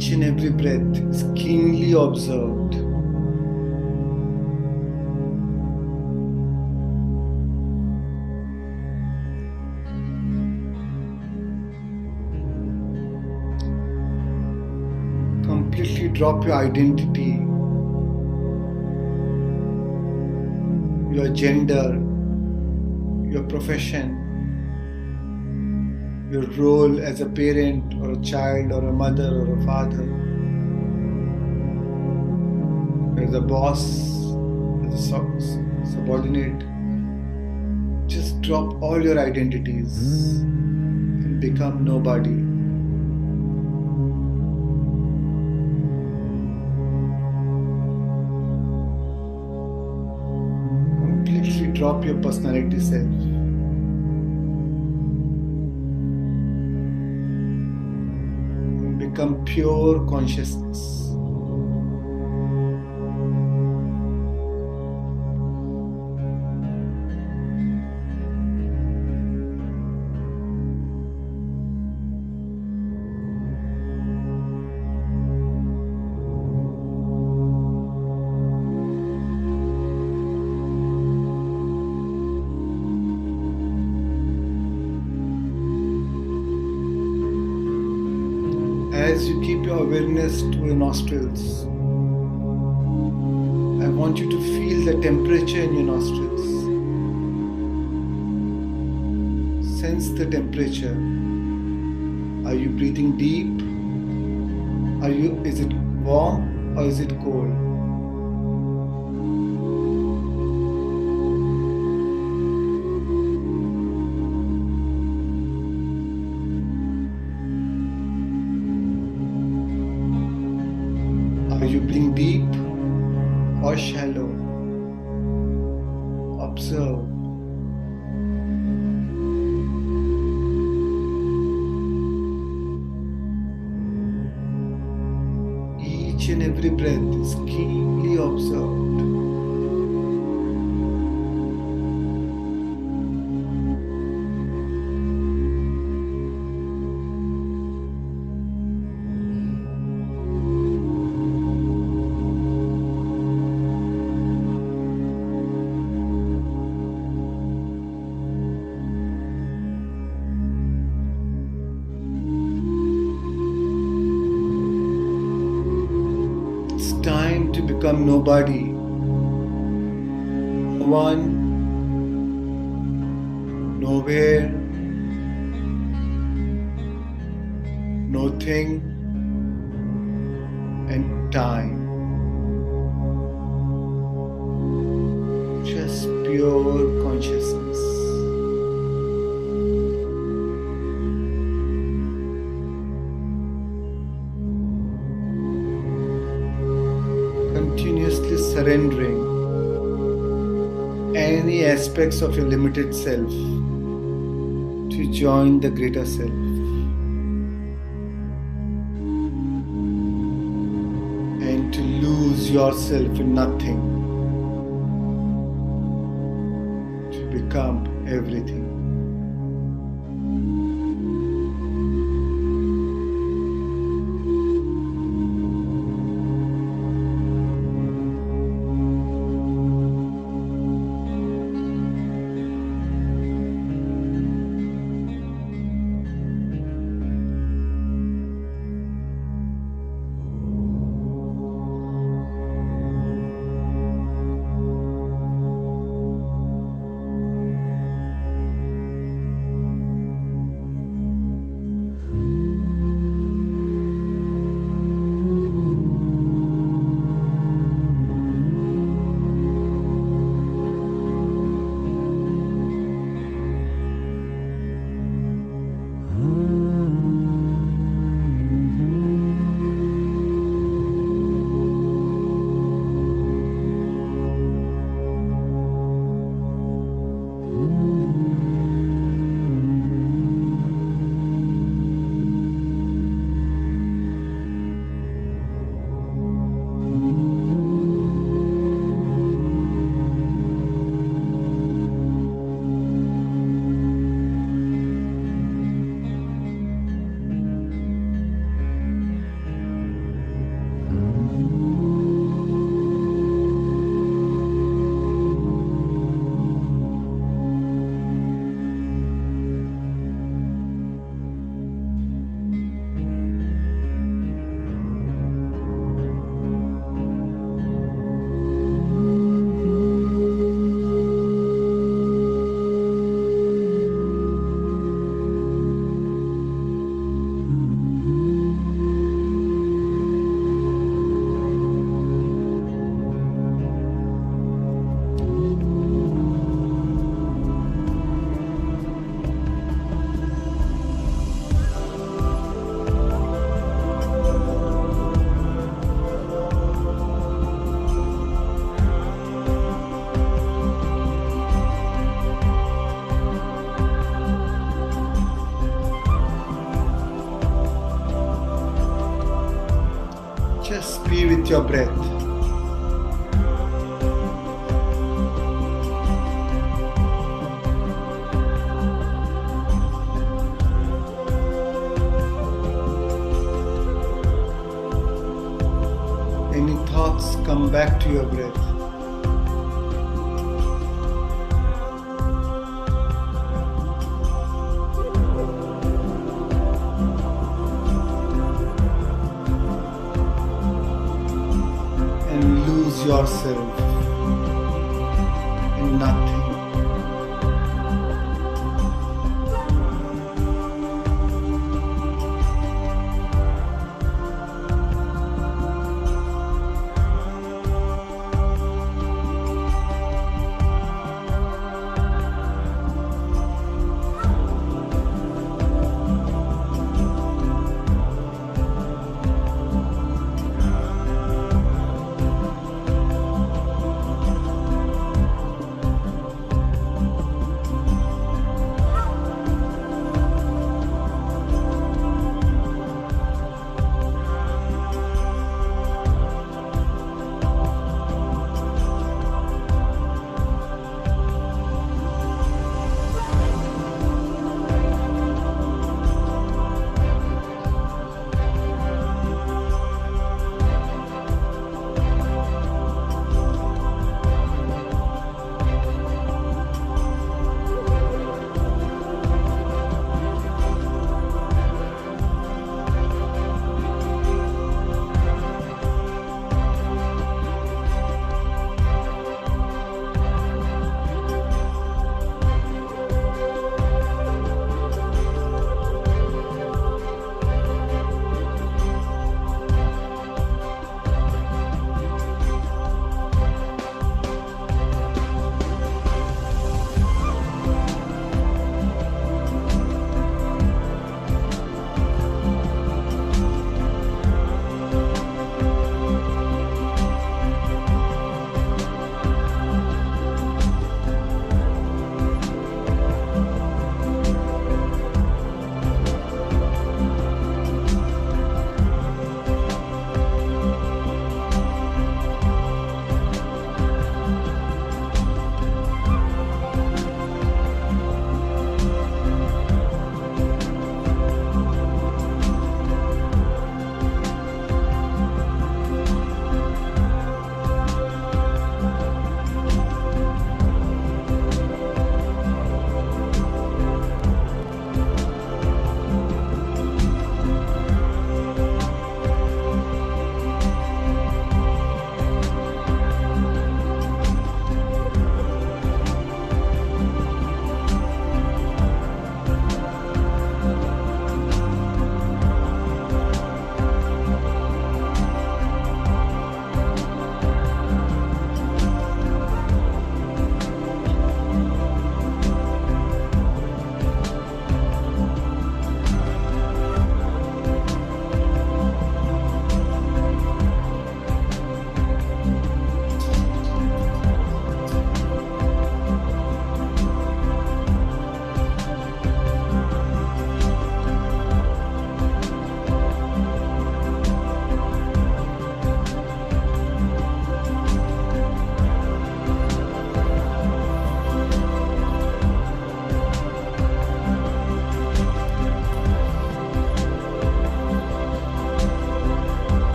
Each and every breath is keenly observed. Completely drop your identity, your gender, your profession, your role as a parent or a child or a mother or a father, as a boss, as a subordinate. Just drop all your identities and become nobody. Completely drop your personality self. Become pure consciousness. As you keep your awareness to your nostrils, I want you to feel the temperature in your nostrils. Sense the temperature. Are you breathing deep? Is it warm or is it cold? Are you breathing deep or shallow? Observe. Each and every breath is keenly observed. It's time to become nobody. No one, nowhere, no thing, and time. Just pure consciousness. Continuously surrendering any aspects of your limited self to join the greater self. And to lose yourself in nothing, to become everything. be with your breath. Any thoughts, come back to your breath. And lose yourself in nothing.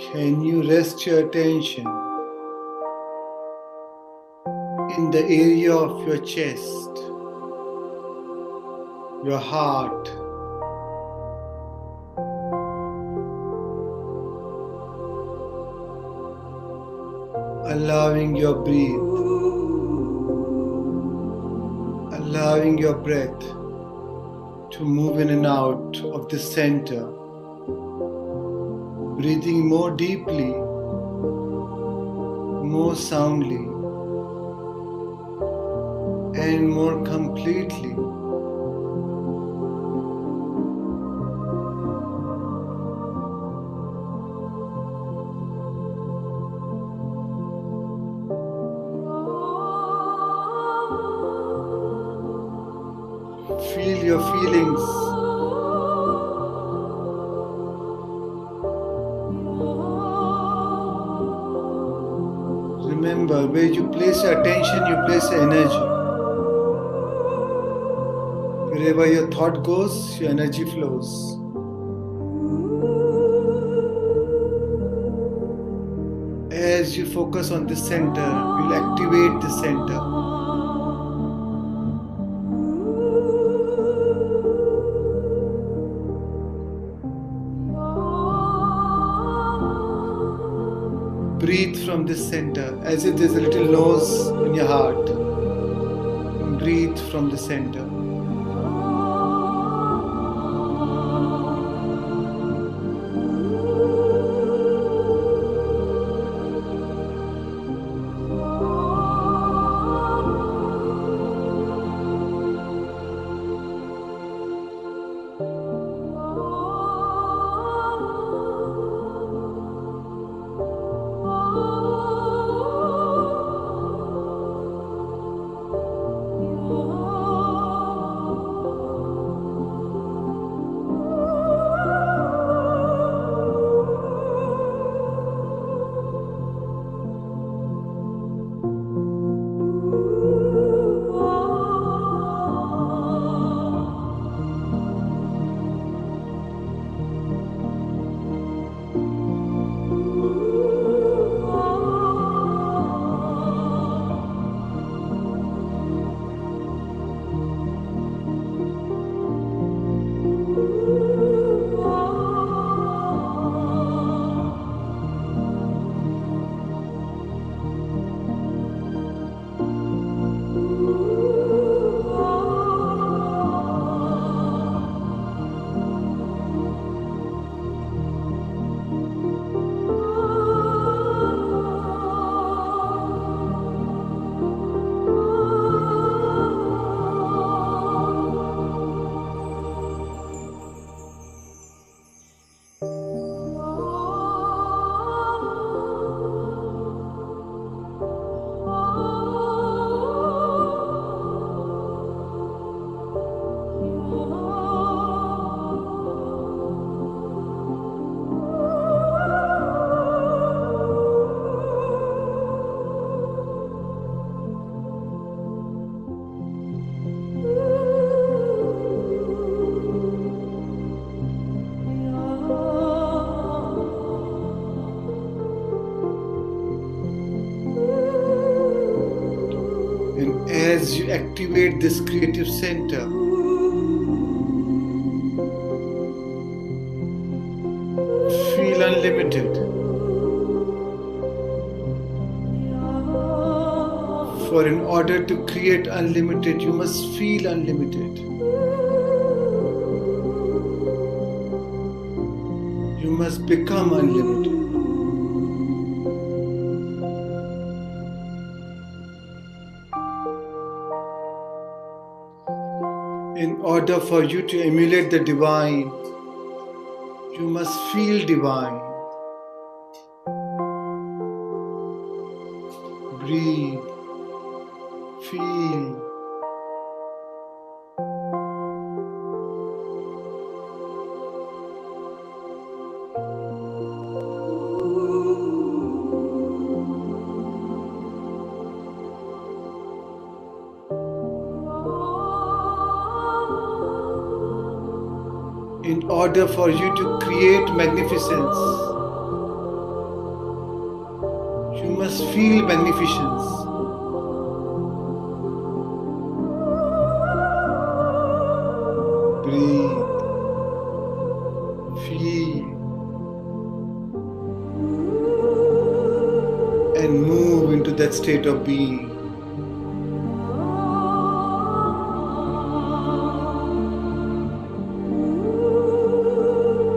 Can you rest your attention in the area of your chest, your heart, allowing your breath, allowing your breath to move in and out of the center, breathing more deeply, more soundly, and more completely. Feel your feelings. Remember, where you place your attention, you place your energy. Wherever your thought goes, your energy flows. As you focus on the center, you'll activate the center. Breathe from this center as if there's a little nose in your heart. Breathe from the center. As you activate this creative center, feel unlimited. For in order to create unlimited, you must feel unlimited. You must become unlimited. In order for you to emulate the divine, you must feel divine. Breathe, feel. In order for you to create magnificence, Just feel magnificence. Breathe. Feel. And move into that state of being.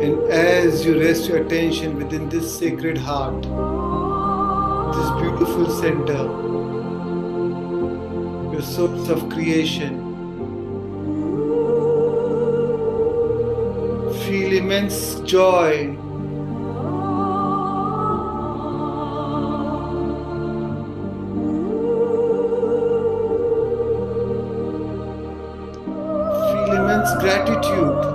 And as you rest your attention within this sacred heart, this beautiful center, your source of creation, feel immense joy. Feel immense gratitude.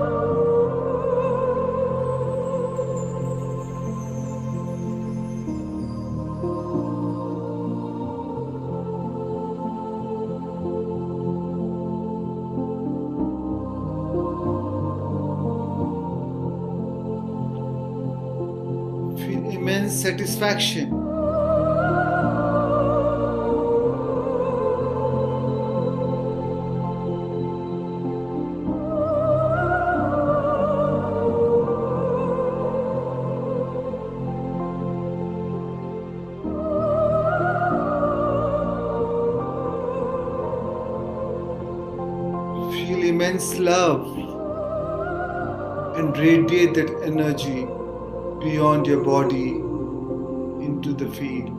Feel immense satisfaction. Feel immense love and radiate that energy beyond your body into the field.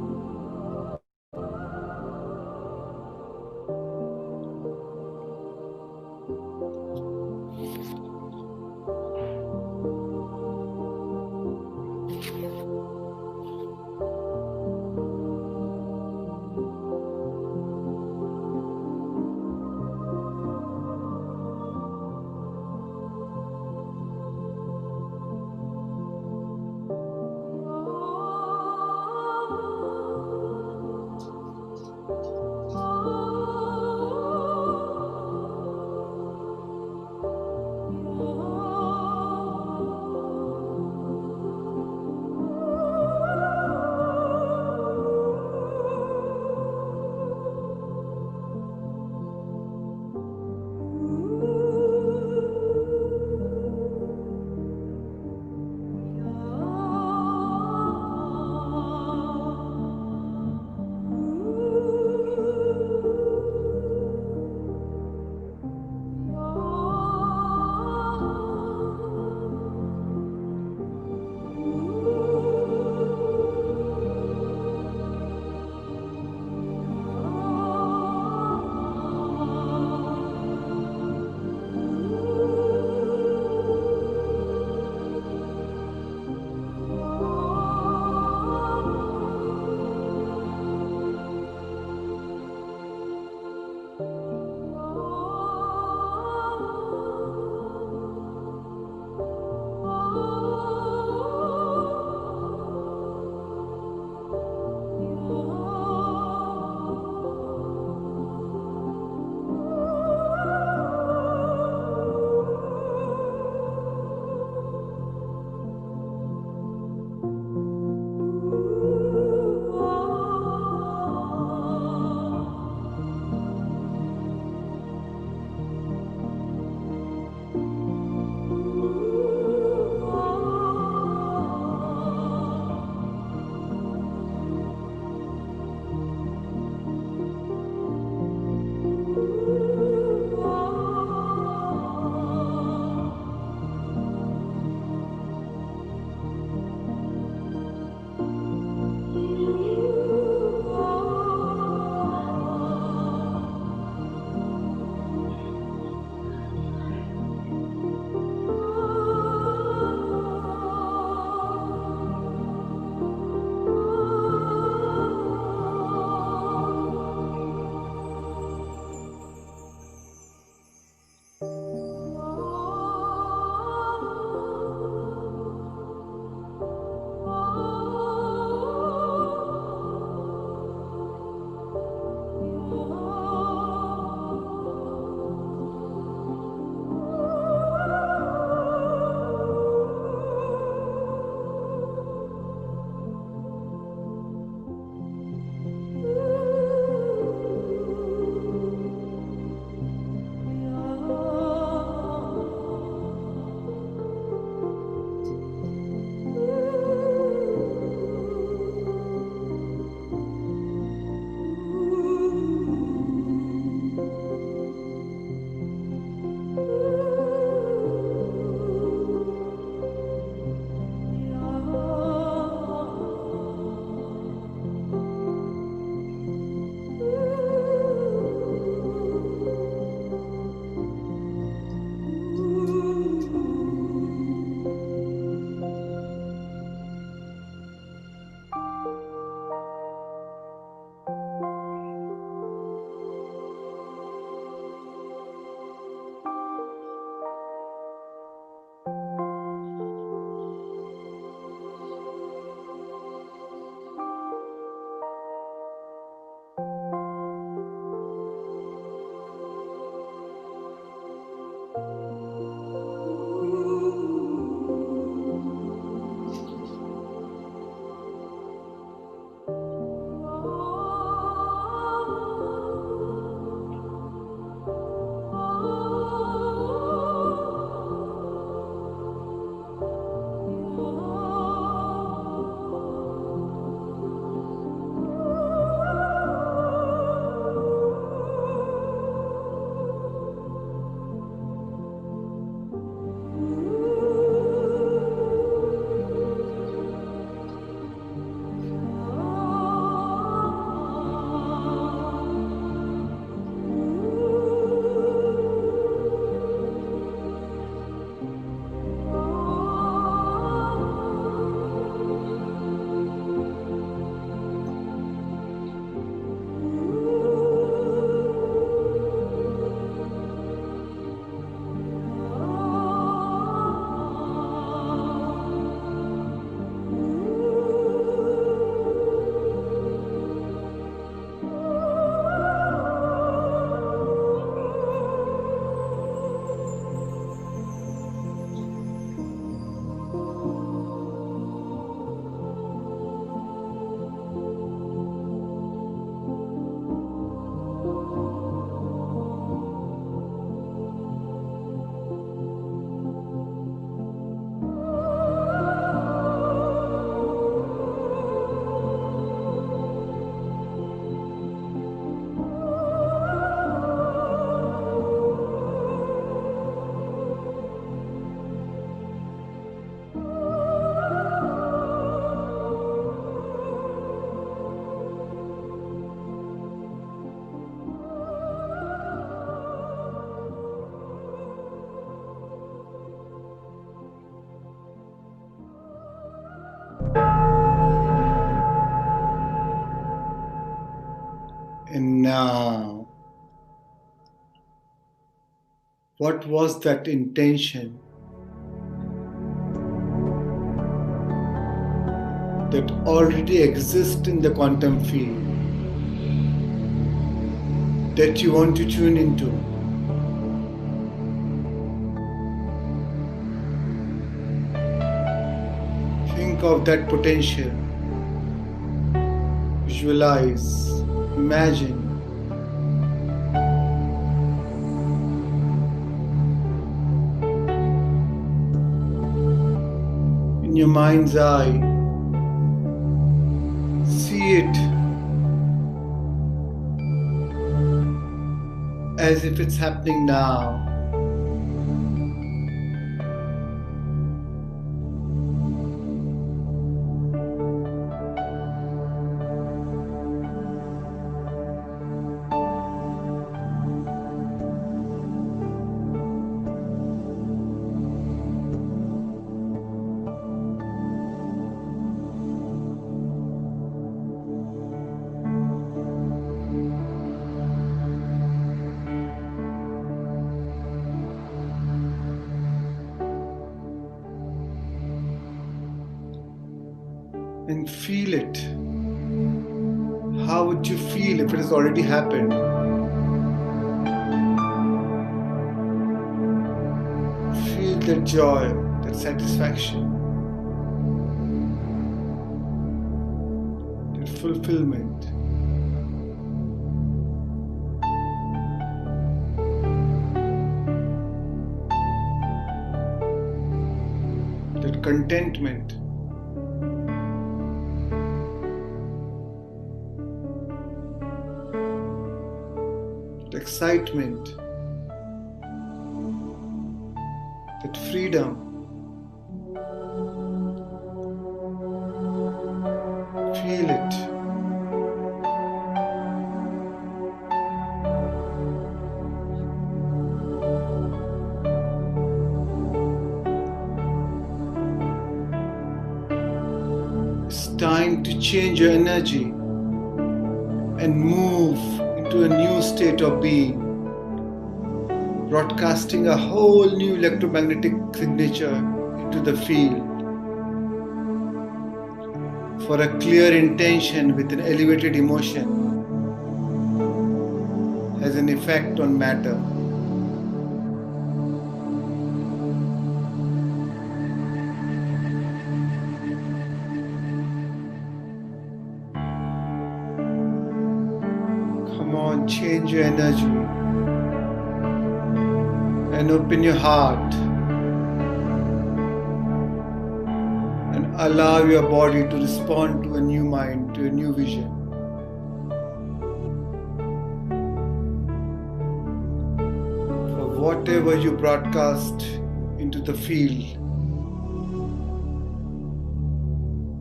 And now, what was that intention that already exists in the quantum field that you want to tune into? Think of that potential. Visualize, imagine. In your mind's eye, see it as if it's happening now. And feel it. How would you feel if it has already happened? Feel that joy, that satisfaction, that fulfillment. That contentment. Excitement, that freedom. Feel it. It's time to change your energy and move to a new state of being, broadcasting a whole new electromagnetic signature into the field for a clear intention with an elevated emotion has an effect on matter. Change your energy and open your heart and allow your body to respond to a new mind, to a new vision. For whatever you broadcast into the field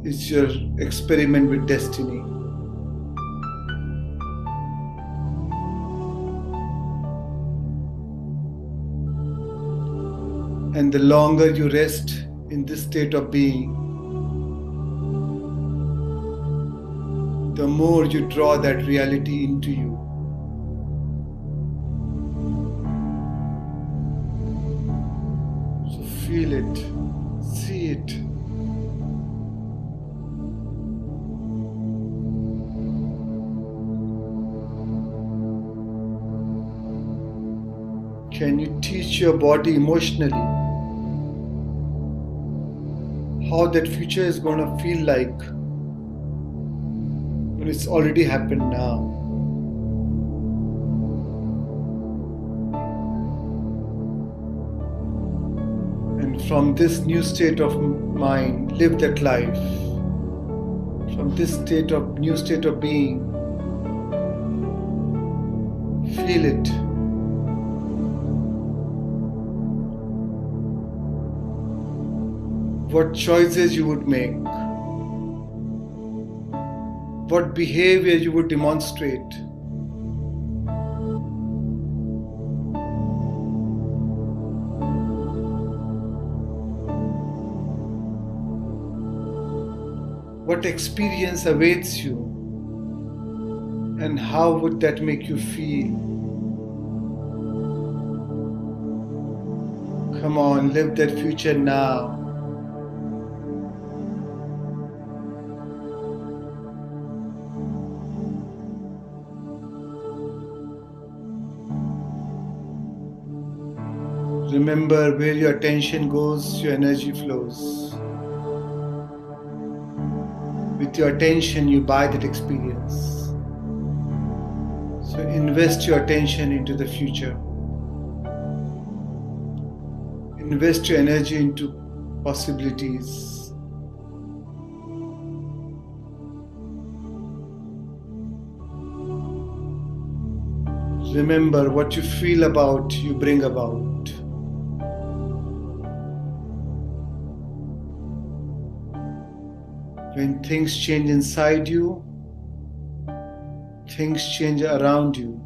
is your experiment with destiny. And the longer you rest in this state of being, the more you draw that reality into you. So feel it, see it. Can you teach your body emotionally how that future is going to feel like when it's already happened now? And from this new state of mind, live that life. From this new state of being, feel it. What choices you would make, what behavior you would demonstrate. What experience awaits you And how would that make you feel? Come on, live that future now. Remember, where your attention goes, your energy flows. With your attention, you buy that experience. So invest your attention into the future. Invest your energy into possibilities. Remember, what you feel about, you bring about. When things change inside you, things change around you.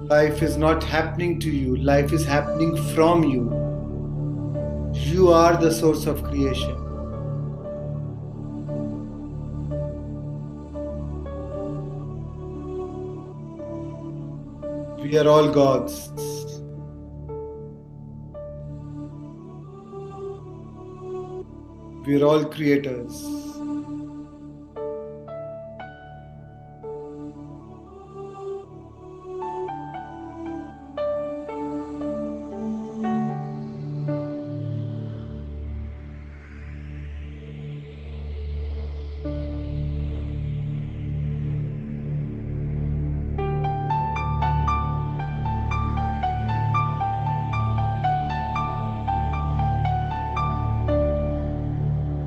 Life is not happening to you, life is happening from you. You are the source of creation. We are all gods. We are all creators.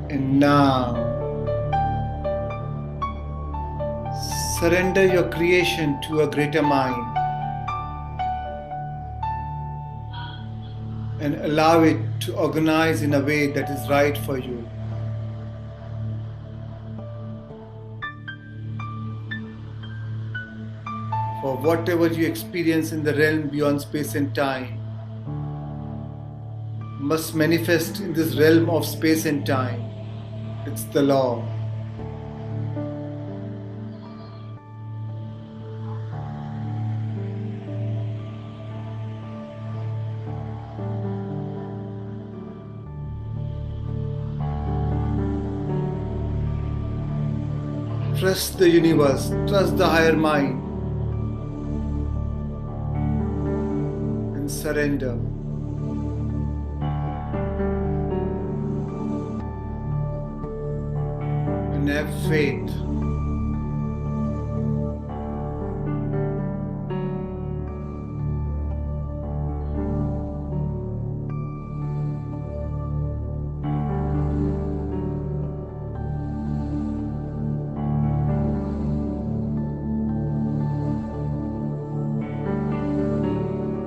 And now, surrender your creation to a greater mind and allow it to organize in a way that is right for you. For whatever you experience in the realm beyond space and time must manifest in this realm of space and time. It's the law. Trust the universe, trust the higher mind, and surrender. And have faith.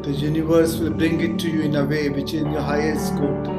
The universe will bring it to you in a way which is in your highest good.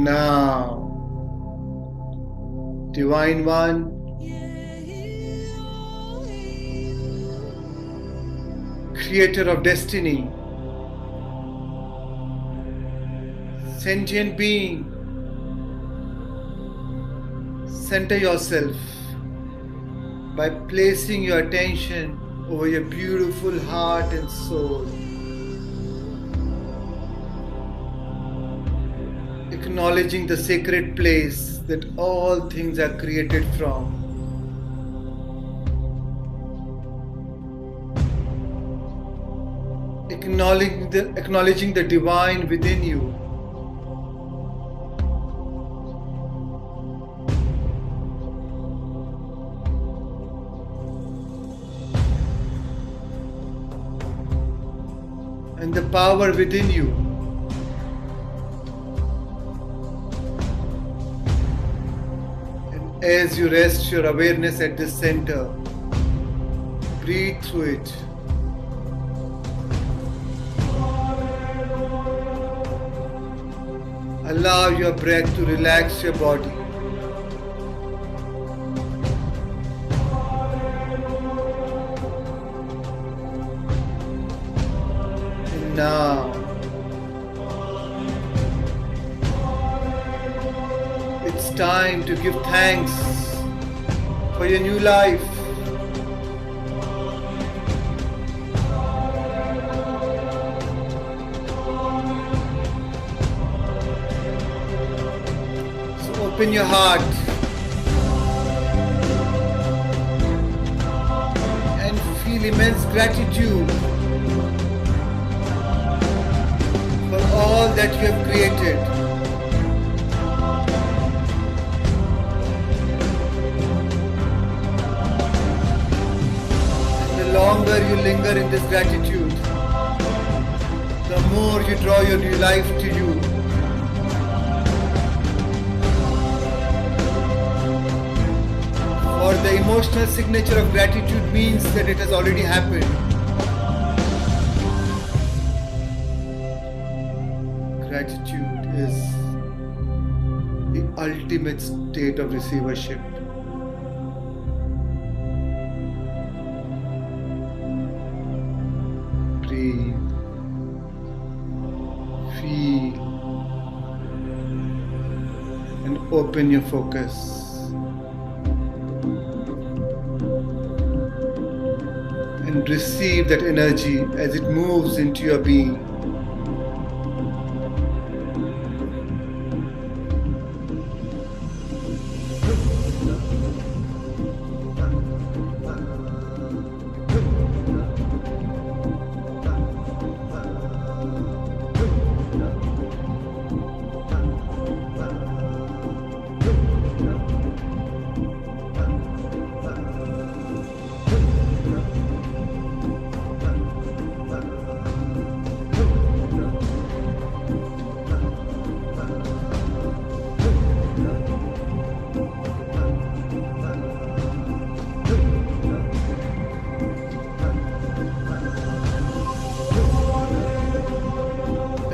And now, Divine One, Creator of destiny, sentient being, center yourself by placing your attention over your beautiful heart and soul. Acknowledging the sacred place that all things are created from. Acknowledging the divine within you. And the power within you. And as you rest your awareness at this center, breathe through it. Allow your breath to relax your body. And now, it's time to give thanks for your new life. Open your heart and feel immense gratitude for all that you have created. And the longer you linger in this gratitude, the more you draw your new life to you. For the emotional signature of gratitude means that it has already happened. Gratitude is the ultimate state of receivership. Breathe, feel, and open your focus. And receive that energy as it moves into your being.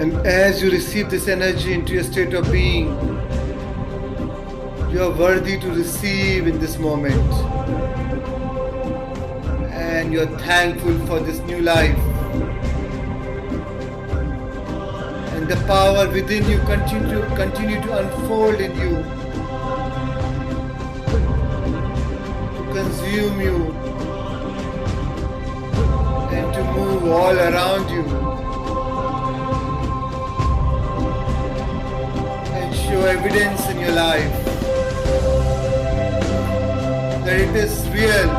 And as you receive this energy into your state of being, you are worthy to receive in this moment. And you are thankful for this new life. And the power within you continue to unfold in you, to consume you, and to move all around you. Show evidence in your life that it is real.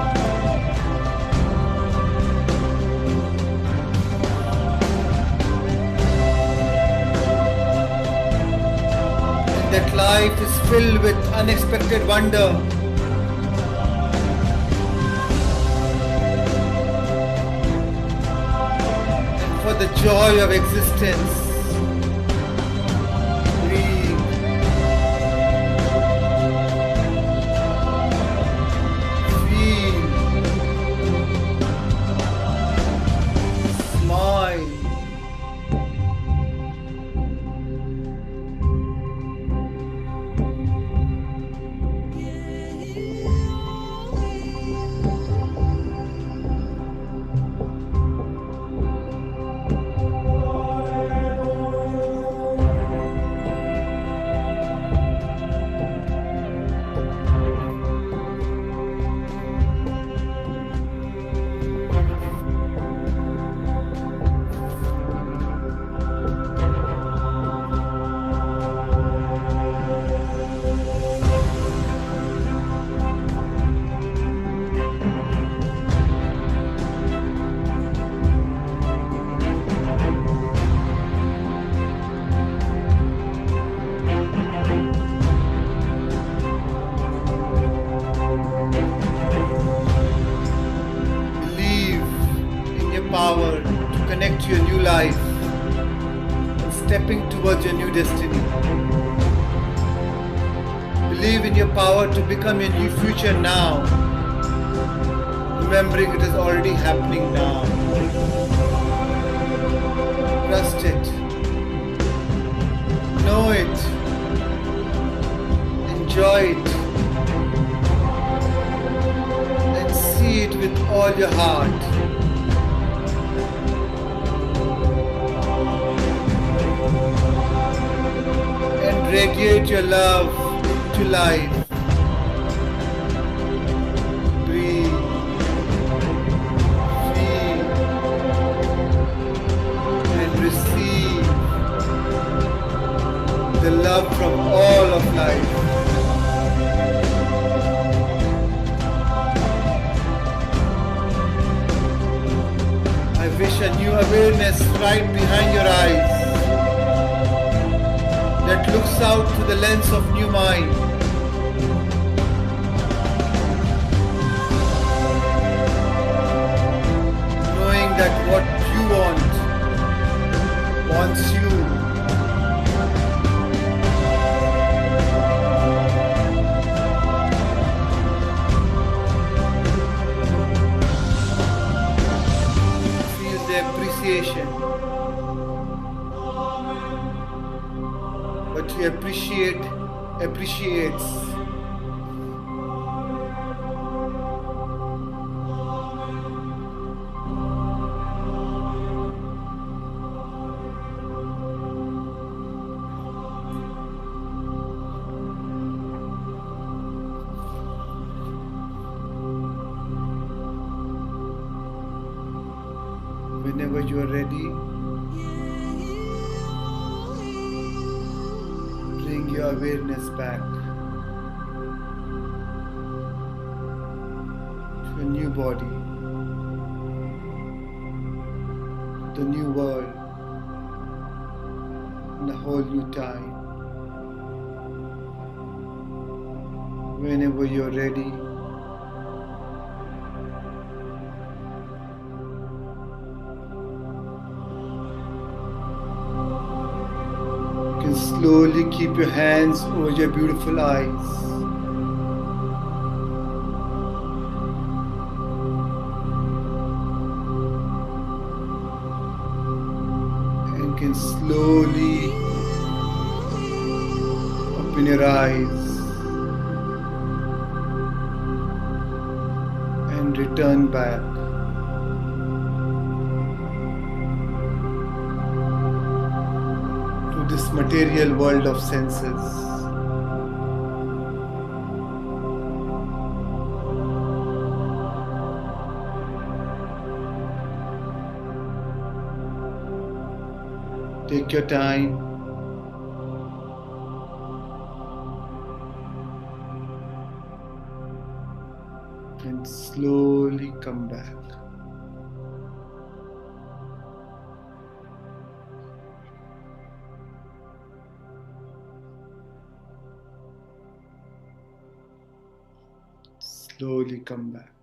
And that life is filled with unexpected wonder. And for the joy of existence. stepping towards your new destiny. Believe in your power to become your new future now, remembering it is already happening now. Trust it. Know it. Enjoy it. And see it with all your heart. And radiate your love to life. Breathe. Feel. And receive the love from all of life. I wish a new awareness right behind your eyes that looks out through the lens of new mind. Knowing that what you want wants you. Feel the appreciation. What you appreciate appreciates. Whenever you are ready, bring your awareness back to a new body, the new world, and a whole new time. Whenever you're ready, you can slowly keep your hands over your beautiful eyes. And can slowly open your eyes and return back. This material world of senses. Take your time. And slowly come back. Slowly come back.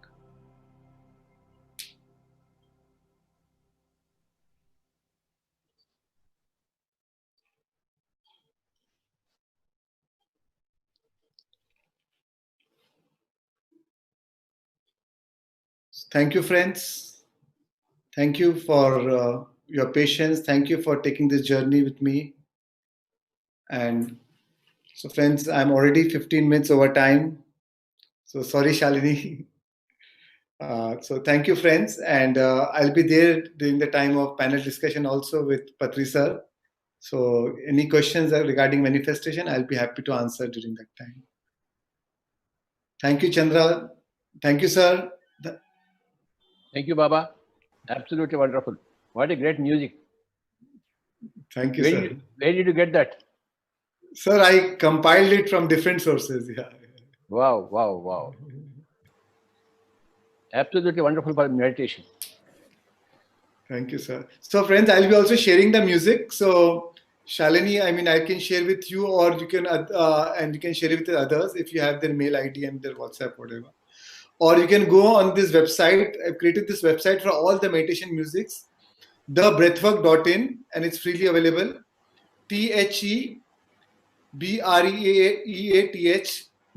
Thank you, friends. Thank you for your patience. Thank you for taking this journey with me. And so, friends, I'm already 15 minutes over time. So, sorry, Shalini. So thank you, friends, and I'll be there during the time of panel discussion also with Patri sir. So any questions regarding manifestation, I'll be happy to answer during that time. Thank you, Chandra. Thank you, sir. Thank you, Baba. Absolutely wonderful. What a great music. Thank you, sir. Where did you get that? Sir, I compiled it from different sources. Yeah. Wow, wow, wow. Absolutely wonderful for meditation. Thank you, sir. So, friends, I'll be also sharing the music. So, Shalini, I mean, I can share with you, or you can, and you can share it with others if you have their mail ID and their WhatsApp, whatever. Or you can go on this website. I've created this website for all the meditation musics, thebreathwork.in, and it's freely available. TheBreathwork,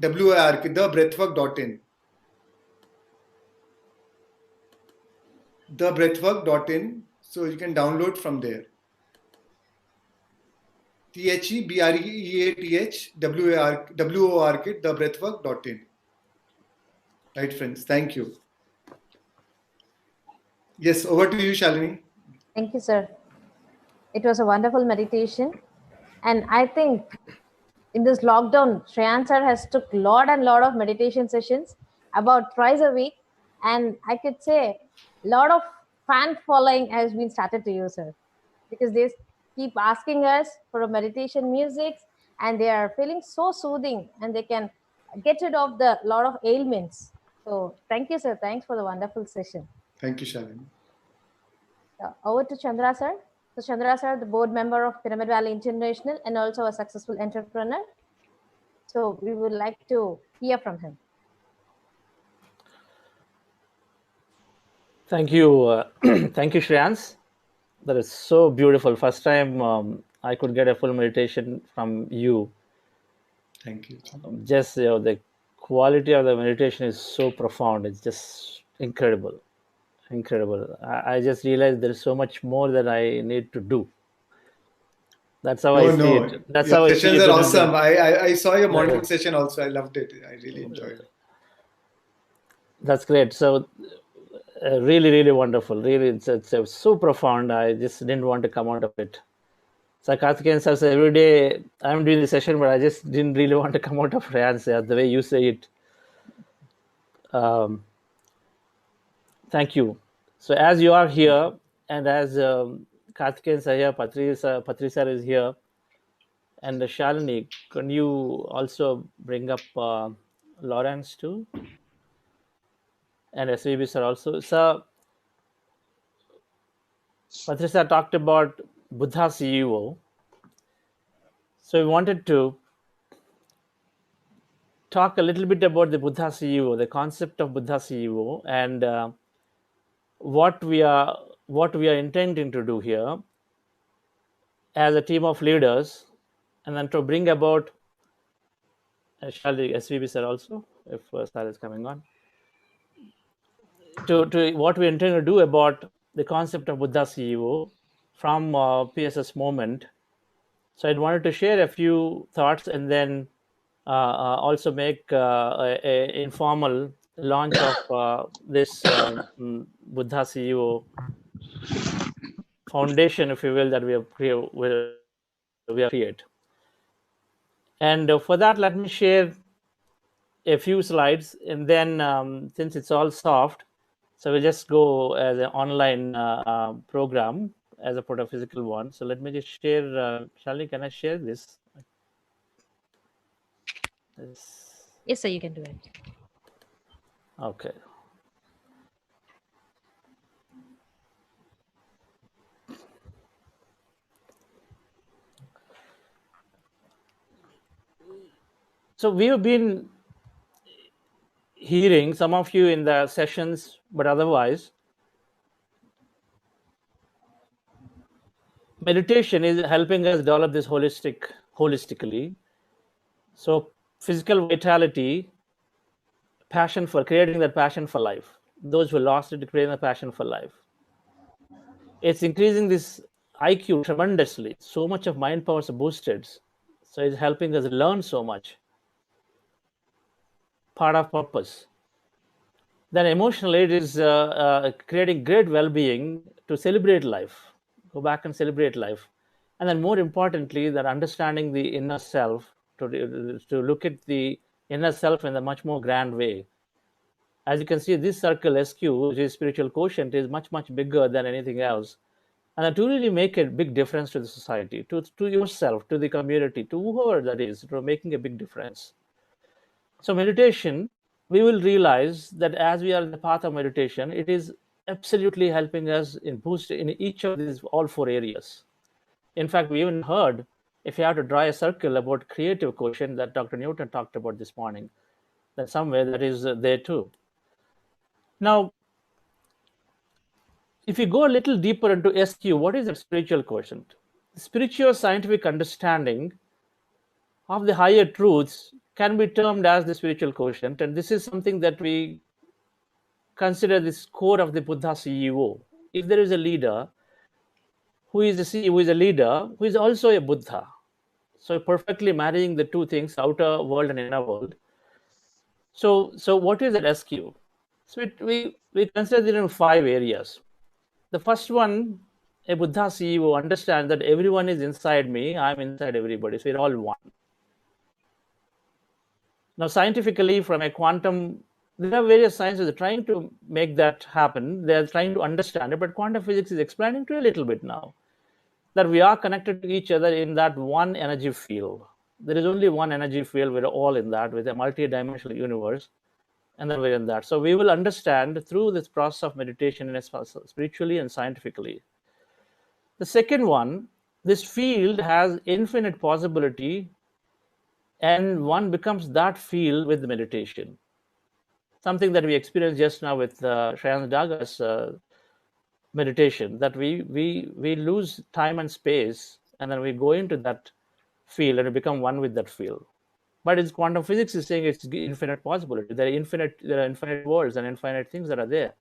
thebreathwork.in. Thebreathwork.in. So you can download from there. TheBreathwork, thebreathwork.in. Right, friends. Thank you. Yes, over to you, Shalini. Thank you, sir. It was a wonderful meditation. And I think in this lockdown, Shreyan sir has took lot of meditation sessions about thrice a week. And I could say a lot of fan following has been started to you, sir, because they keep asking us for a meditation music and they are feeling so soothing and they can get rid of the lot of ailments. So thank you, sir. Thanks for the wonderful session. Thank you, Shalini. Over to Chandra sir. So Chandra sir, the board member of Pyramid Valley International and also a successful entrepreneur. So we would like to hear from him. Thank you. Thank you, Shreyans. That is so beautiful. First time I could get a full meditation from you. Thank you. Just the quality of the meditation is so profound. It's just incredible. Incredible. I just realized there is so much more that I need to do. That's how I see it. That's how I see it. Sessions are awesome. I saw your morning session also. I loved it. I really enjoyed it. That's great. So really, really wonderful. Really, it's so profound. I just didn't want to come out of it. So Karthikeyan sir, every day I'm doing the session, but I just didn't really want to come out of Ryan's the way you say it. Thank you. So as you are here, and as Karthikeyan sir here, Patri sir is here, and Shalini, can you also bring up Lawrence too? And SVB sir also. So Patri sir talked about Buddha CEO. So we wanted to talk a little bit about the Buddha CEO, the concept of Buddha CEO, and what we are intending to do here as a team of leaders, and then to bring about shall the SVB sir also, if sir is coming on, to what we intend to do about the concept of Buddha CEO from PSS moment. So I wanted to share a few thoughts and then also make a informal launch of this Buddha CEO foundation, if you will, that we have created. And for that, let me share a few slides, and then since it's all soft, so we'll just go as an online program as a part of physical one. So let me just share. Shalini, can I share this? Yes, sir, you can do it. Okay. So we have been hearing some of you in the sessions, but otherwise, meditation is helping us develop this holistically. So physical vitality, passion for creating that passion for life. Those who lost it, creating a passion for life. It's increasing this IQ tremendously. So much of mind power is boosted. So it's helping us learn so much. Part of purpose. Then emotionally, it is creating great well-being to celebrate life. Go back and celebrate life. And then more importantly, that understanding the inner self, to look at the inner self in a much more grand way. As you can see, this circle SQ, which is spiritual quotient, is much, much bigger than anything else. And to really make a big difference to the society, to yourself, to the community, to whoever that is, to making a big difference. So meditation, we will realize that as we are in the path of meditation, it is absolutely helping us in boost in each of these all four areas. In fact, we even heard, if you have to draw a circle about creative quotient that Dr. Newton talked about this morning, that somewhere that is there too. Now, if you go a little deeper into SQ, what is that spiritual quotient? spiritual scientific understanding of the higher truths can be termed as the spiritual quotient, and this is something that we consider this core of the Buddha CEO. If there is a leader who is a CEO, who is a leader, who is also a Buddha, so perfectly marrying the two things, outer world and inner world. So what is that SQ? So we consider it in 5 areas. The first one, a Buddha CEO understands that everyone is inside me, I'm inside everybody, so we're all one. Now, scientifically, from a quantum, there are various sciences trying to make that happen. They're trying to understand it, but quantum physics is explaining to you a little bit now that we are connected to each other in that one energy field. There is only one energy field. We're all in that with a multi-dimensional universe, and then we're in that. So we will understand through this process of meditation, and spiritually and scientifically. The second one, this field has infinite possibility, and one becomes that field with the meditation. Something that we experienced just now with Shayan Daga's meditation, that we lose time and space, and then we go into that field and we become one with that field. But it's quantum physics is saying it's infinite possibility. There are infinite worlds and infinite things that are there.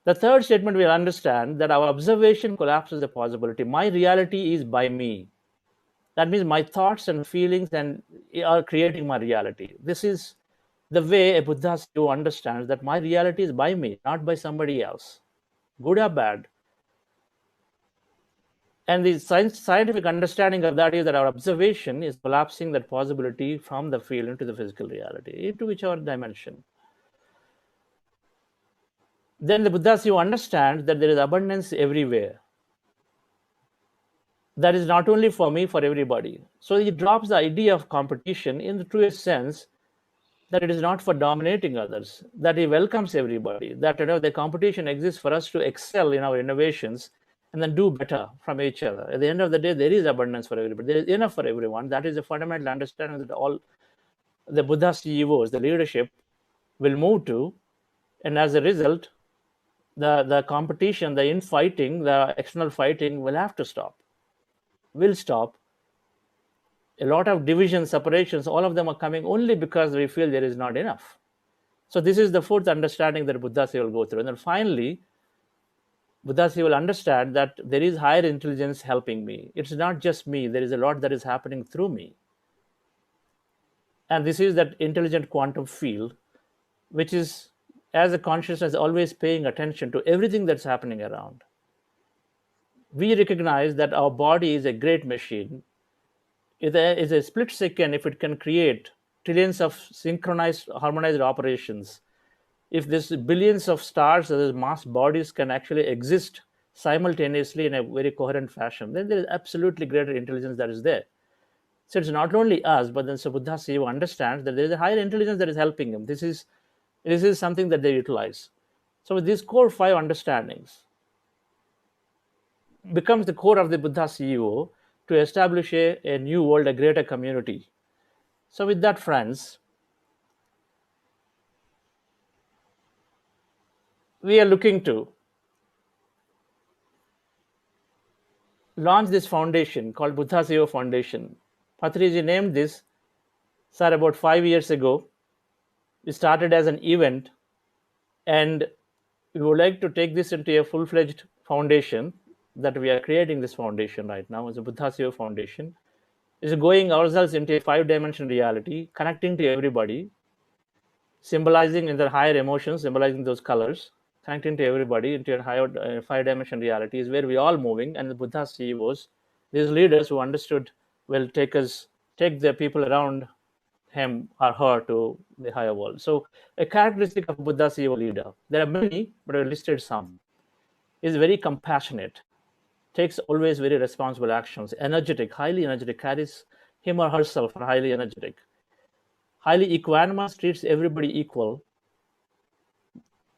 The third statement, we'll understand that our observation collapses the possibility. My reality is by me. That means my thoughts and feelings are creating my reality. This is the way a Buddha CEO understands that my reality is by me, not by somebody else, good or bad. And the scientific understanding of that is that our observation is collapsing that possibility from the field into the physical reality, into whichever dimension. Then the Buddha CEO understands that there is abundance everywhere. That is not only for me, for everybody. So he drops the idea of competition in the truest sense, that it is not for dominating others, that he welcomes everybody, that the competition exists for us to excel in our innovations and then do better from each other. At the end of the day, there is abundance for everybody. There is enough for everyone. That is a fundamental understanding that all the Buddha CEOs, the leadership, will move to. And as a result, the competition, the infighting, the external fighting will have to stop, will stop. A lot of divisions, separations, all of them are coming only because we feel there is not enough. So this is the fourth understanding that Buddha will go through. And then finally, Buddha will understand that there is higher intelligence helping me. It's not just me. There is a lot that is happening through me. And this is that intelligent quantum field, which is, as a consciousness, always paying attention to everything that's happening around. We recognize that our body is a great machine. It is a split second if it can create trillions of synchronized, harmonized operations. If this billions of stars as mass bodies can actually exist simultaneously in a very coherent fashion, then there is absolutely greater intelligence that is there. So it's not only us, but then Buddha CEO understands that there is a higher intelligence that is helping him. This is something that they utilize. So with these core 5 understandings becomes the core of the Buddha CEO to establish a new world, a greater community. So with that, friends, we are looking to launch this foundation called Buddha CEO Foundation. Patriji named this, sir, about 5 years ago. We started as an event, and we would like to take this into a full-fledged foundation that we are creating. This foundation right now is a Buddha CEO Foundation. Is going ourselves into a 5-dimensional reality, connecting to everybody, symbolizing in their higher emotions, symbolizing those colors, connecting to everybody into a higher 5-dimensional reality is where we all moving. And the Buddha CEOs, these leaders who understood, will take the people around him or her to the higher world. So a characteristic of Buddha CEO leader, there are many, but I listed some, is very compassionate, takes always very responsible actions, energetic, highly energetic, carries him or herself highly energetic, highly equanimous, treats everybody equal.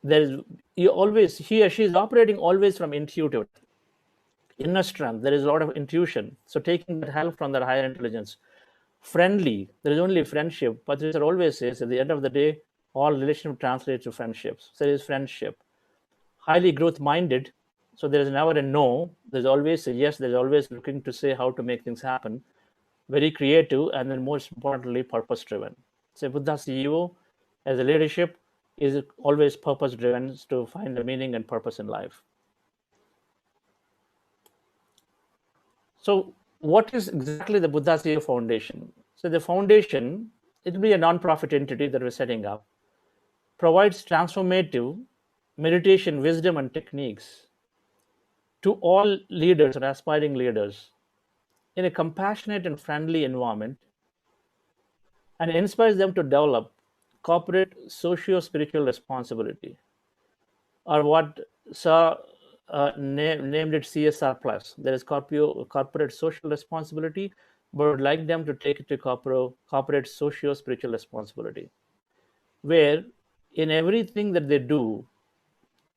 He or she is operating always from intuitive inner strength. There is a lot of intuition. So taking that help from that higher intelligence. Friendly, there is only friendship. Patricia always says at the end of the day, all relationship translates to friendships. So there is friendship. Highly growth minded. So there is never a no, there's always a yes, there's always looking to say how to make things happen. Very creative, and then most importantly, purpose driven. So Buddha CEO as a leadership is always purpose driven to find the meaning and purpose in life. So what is exactly the Buddha CEO Foundation? So the foundation, it will be a non-profit entity that we're setting up, provides transformative meditation, wisdom, and techniques to all leaders and aspiring leaders in a compassionate and friendly environment, and inspires them to develop corporate socio-spiritual responsibility, or what Sir named it CSR plus. There is corporate social responsibility, but would like them to take it to corporate socio-spiritual responsibility, where in everything that they do,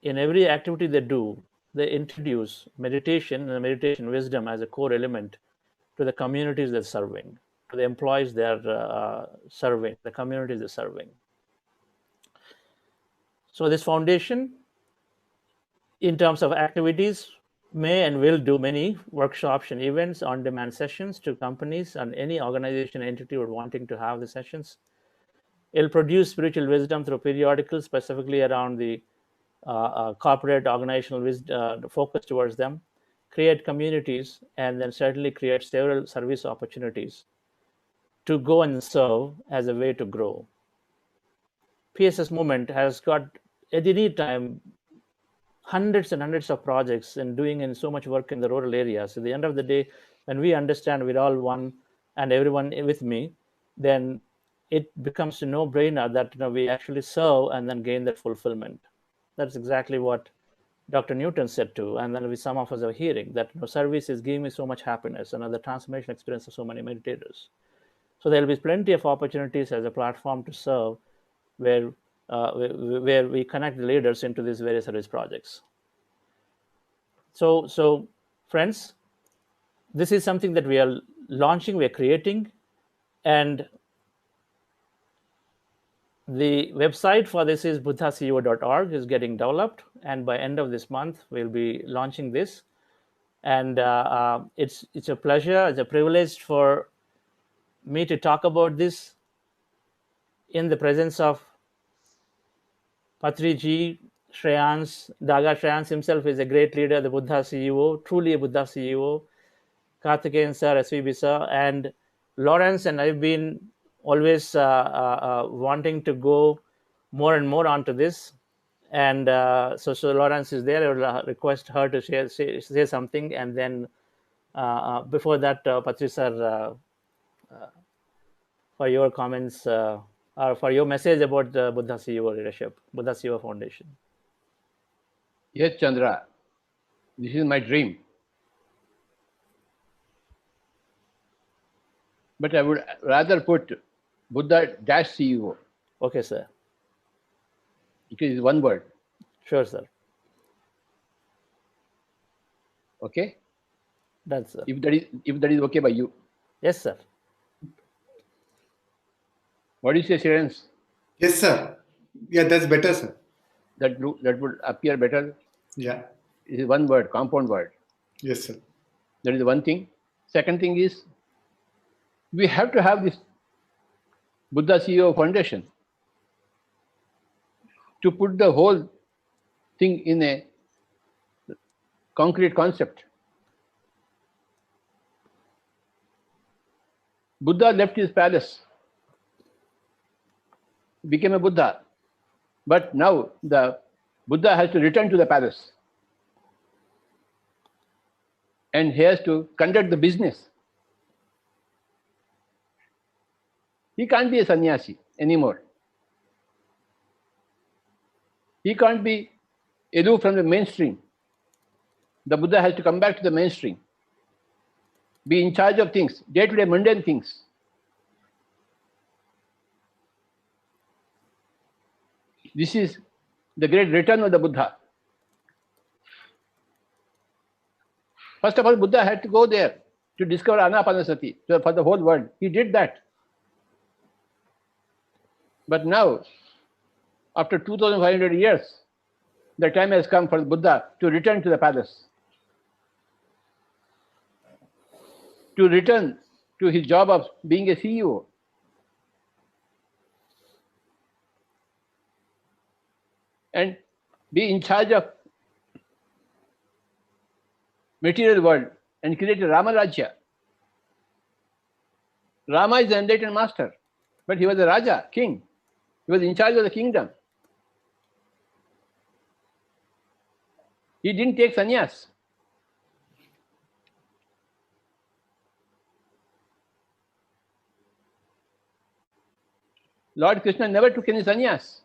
in every activity they do, they introduce meditation and meditation wisdom as a core element to the communities they're serving, to the employees they're serving, the communities they're serving. So this foundation, in terms of activities, may and will do many workshops and events, on-demand sessions to companies and any organization entity would wanting to have the sessions. It'll produce spiritual wisdom through periodicals, specifically around the corporate organizational wisdom, focus towards them, create communities, and then certainly create several service opportunities to go and serve as a way to grow. PSS movement has got at any time hundreds and hundreds of projects and doing in so much work in the rural areas. At the end of the day, when we understand we're all one and everyone with me, then it becomes a no-brainer that we actually serve and then gain that fulfillment. That's exactly what Dr. Newton said too, and then some of us are hearing that service is giving me so much happiness and the transformation experience of so many meditators. So there will be plenty of opportunities as a platform to serve, where we connect the leaders into these various service projects. So friends, this is something that we are launching, we are creating, and the website for this is buddhaceo.org, is getting developed, and by end of this month we'll be launching this. And it's a pleasure, it's a privilege for me to talk about this in the presence of Patriji, Shreyans. Daga Shreyans himself is a great leader, the Buddha CEO, truly a Buddha CEO, Karthikeyan sir, SVB sir, and Lawrence and I've been always wanting to go more and more onto this. And so Lawrence is there. I will request her to say something, and then before that, Patri sir, for your comments or for your message about Buddha CEO leadership, Buddha CEO Foundation. Yes, Chandra, this is my dream. But I would rather put Buddha-CEO. Okay, sir. Because it's one word. Sure, sir. Okay? That's sir. If that is okay by you. Yes, sir. What do you say, Sirens? Yes, sir. Yeah, that's better, sir. That would appear better. Yeah. It is one word, compound word. Yes, sir. That is one thing. Second thing is, we have to have this Buddha CEO Foundation to put the whole thing in a concrete concept. Buddha left his palace, became a Buddha, but now the Buddha has to return to the palace and he has to conduct the business. He can't be a sannyasi anymore. He can't be aloof from the mainstream. The Buddha has to come back to the mainstream, be in charge of things, day-to-day mundane things. This is the great return of the Buddha. First of all, Buddha had to go there to discover Anapanasati for the whole world. He did that. But now, after 2,500 years, the time has come for the Buddha to return to the palace, to return to his job of being a CEO. And be in charge of material world and create a Rama Rajya. Rama is the enlightened master, but he was a Raja, king. He was in charge of the kingdom. He didn't take sannyas. Lord Krishna never took any sannyas.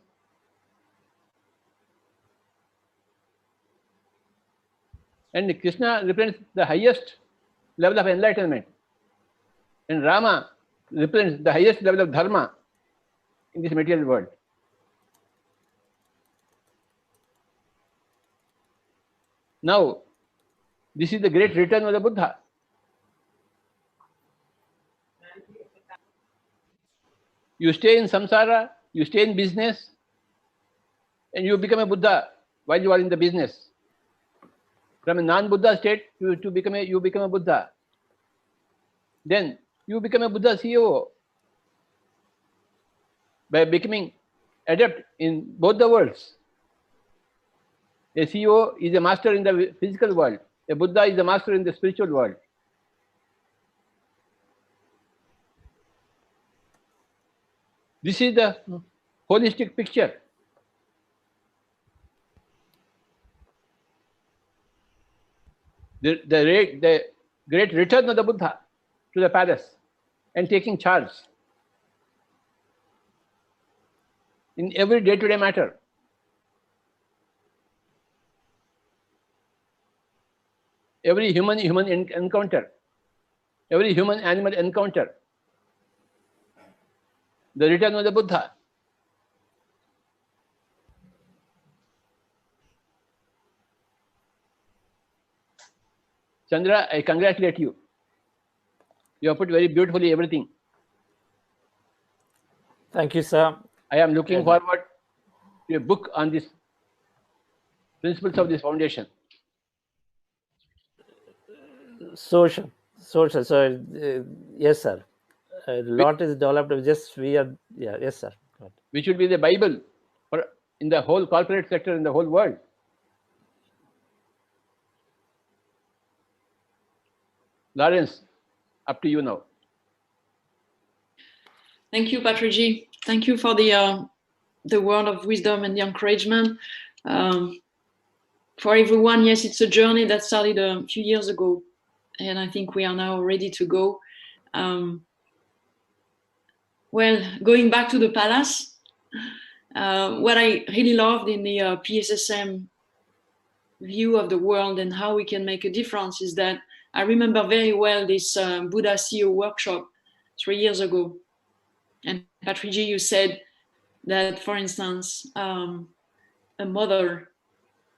And Krishna represents the highest level of enlightenment. And Rama represents the highest level of dharma in this material world. Now, this is the great return of the Buddha. You stay in samsara, you stay in business, and you become a Buddha while you are in the business. From a non-Buddha state, you become a Buddha. Then you become a Buddha CEO by becoming adept in both the worlds. A CEO is a master in the physical world. A Buddha is a master in the spiritual world. This is the holistic picture. The great return of the Buddha to the palace and taking charge in every day-to-day matter. Every human encounter, every human animal encounter, the return of the Buddha. Chandra, I congratulate you. You have put very beautifully everything. Thank you, sir. I am looking forward to a book on this principles of this foundation. Social. So yes, sir. A lot is developed. Just we are, yeah, yes, sir. Which should be the Bible for in the whole corporate sector in the whole world. Lawrence, up to you now. Thank you, Patrick. Thank you for the word of wisdom and the encouragement. For everyone, yes, it's a journey that started a few years ago, and I think we are now ready to go. Well, going back to the palace, what I really loved in the PSSM view of the world and how we can make a difference is that I remember very well this Buddha CEO workshop 3 years ago. And Patrick, you said that, for instance, a mother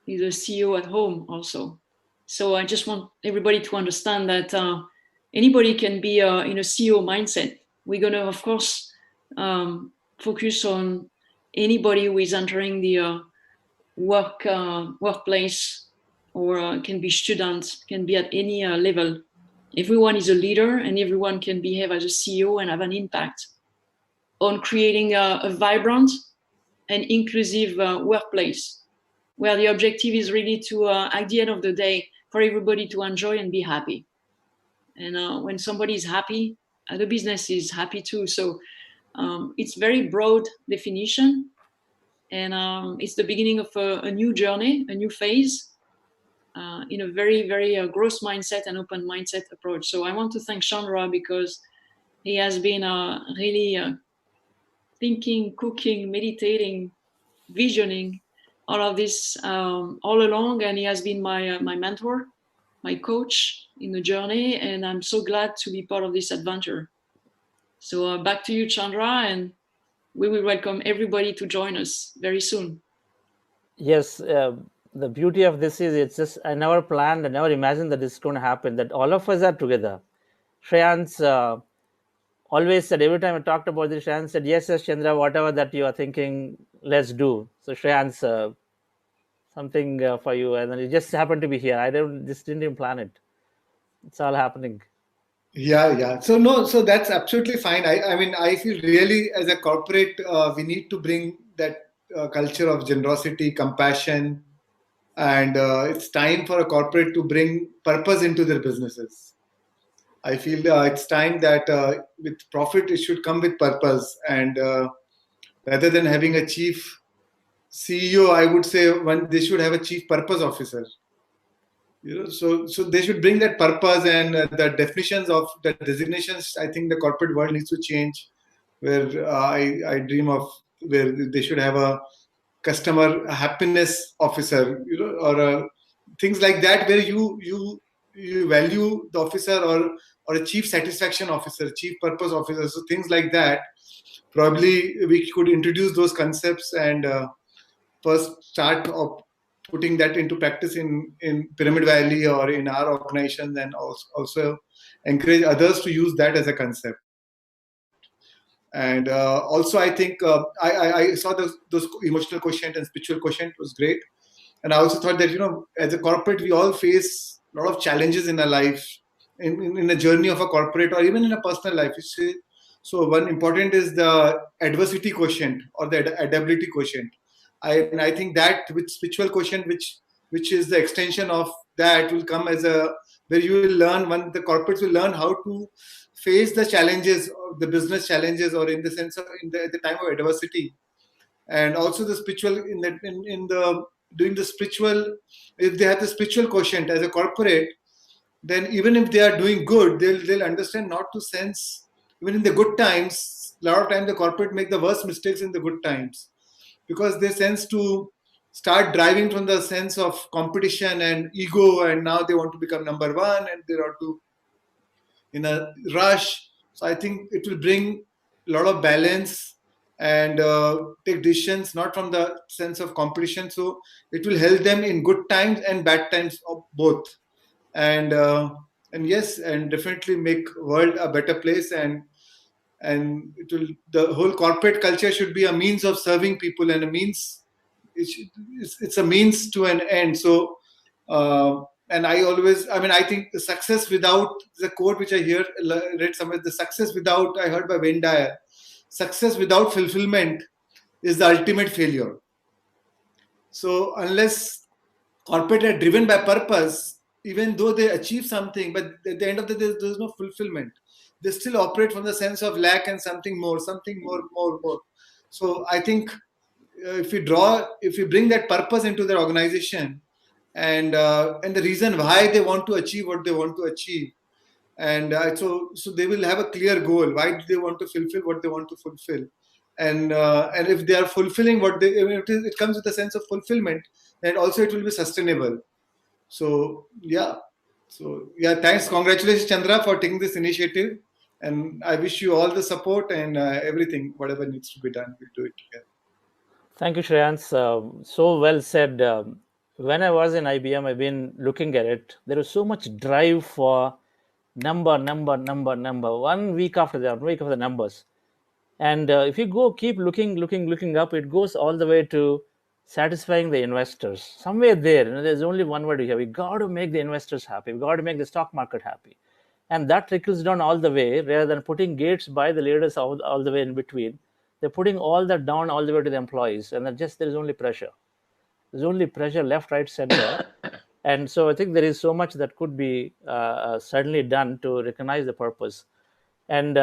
is a CEO at home also. So I just want everybody to understand that anybody can be in a CEO mindset. We're going to, of course, focus on anybody who is entering the workplace, or can be students, can be at any level. Everyone is a leader, and everyone can behave as a CEO and have an impact on creating a vibrant and inclusive workplace, where the objective is really to, at the end of the day, for everybody to enjoy and be happy. And when somebody is happy, the business is happy too. So it's very broad definition, and it's the beginning of a new journey, a new phase, in a very, very growth mindset and open mindset approach. So I want to thank Chandra, because he has been really thinking, cooking, meditating, visioning, all of this all along, and he has been my mentor, my coach in the journey, and I'm so glad to be part of this adventure. So back to you, Chandra, and we will welcome everybody to join us very soon. Yes, the beauty of this is it's just I never planned, I never imagined that this is going to happen, that all of us are together. Shreyans always said, every time I talked about this, Shreyans said, yes, Chandra, whatever that you are thinking, let's do. So Shreyans, something for you, and then it just happened to be here. I just didn't even plan it. It's all happening. Yeah. So no, so that's absolutely fine. I mean, I feel really as a corporate, we need to bring that culture of generosity, compassion, and it's time for a corporate to bring purpose into their businesses. I feel it's time that with profit, it should come with purpose, and rather than having a chief CEO, I would say they should have a chief purpose officer. So they should bring that purpose, and the definitions of the designations. I think the corporate world needs to change, where I dream of where they should have a customer happiness officer, or things like that, where you value the officer, or a chief satisfaction officer, chief purpose officer. So things like that. Probably we could introduce those concepts and first start of putting that into practice in Pyramid Valley or in our organization, and also encourage others to use that as a concept. And also, I think I saw those emotional quotient and spiritual quotient was great. And I also thought that, as a corporate, we all face a lot of challenges in our life, in a journey of a corporate or even in a personal life. So one important is the adversity quotient or the adaptability quotient. I think that with spiritual quotient, which is the extension of that, will come as where you will learn, when the corporates will learn how to face the challenges, the business challenges, or in the sense of at the time of adversity. And also the spiritual in the doing the spiritual, if they have the spiritual quotient as a corporate, then even if they are doing good, they'll understand not to sense, even in the good times. A lot of times the corporate make the worst mistakes in the good times, because they sense to start driving from the sense of competition and ego, and now they want to become number one, and they want to in a rush. So I think it will bring a lot of balance and take decisions not from the sense of competition. So it will help them in good times and bad times of both. And yes, and definitely make world a better place. And it will, the whole corporate culture should be a means of serving people, and a means, it's a means to an end. So and I think the success without, the quote which I read somewhere, the success without, I heard by Wayne Dyer, success without fulfillment is the ultimate failure. So unless corporate are driven by purpose, even though they achieve something, but at the end of the day, there's no fulfillment. They still operate from the sense of lack and something more. So I think if we bring that purpose into their organization, and the reason why they want to achieve what they want to achieve, and so they will have a clear goal. Why do they want to fulfill what they want to fulfill? And if they are fulfilling what they, it comes with a sense of fulfillment, and also it will be sustainable. So thanks, congratulations, Chandra, for taking this initiative, and I wish you all the support and everything, whatever needs to be done, we'll do it together. Thank you, Shreyans. So well said. When I was in IBM, I've been looking at it. There was so much drive for number, 1 week after the 1 week of the numbers. And if you keep looking up, it goes all the way to satisfying the investors. Somewhere there, there's only one word here. We got to make the investors happy. We got to make the stock market happy. And that trickles down all the way, rather than putting gates by the leaders all the way in between. They're putting all that down all the way to the employees. And there's only pressure. There's only pressure left, right, center. And so I think there is so much that could be certainly done to recognize the purpose. And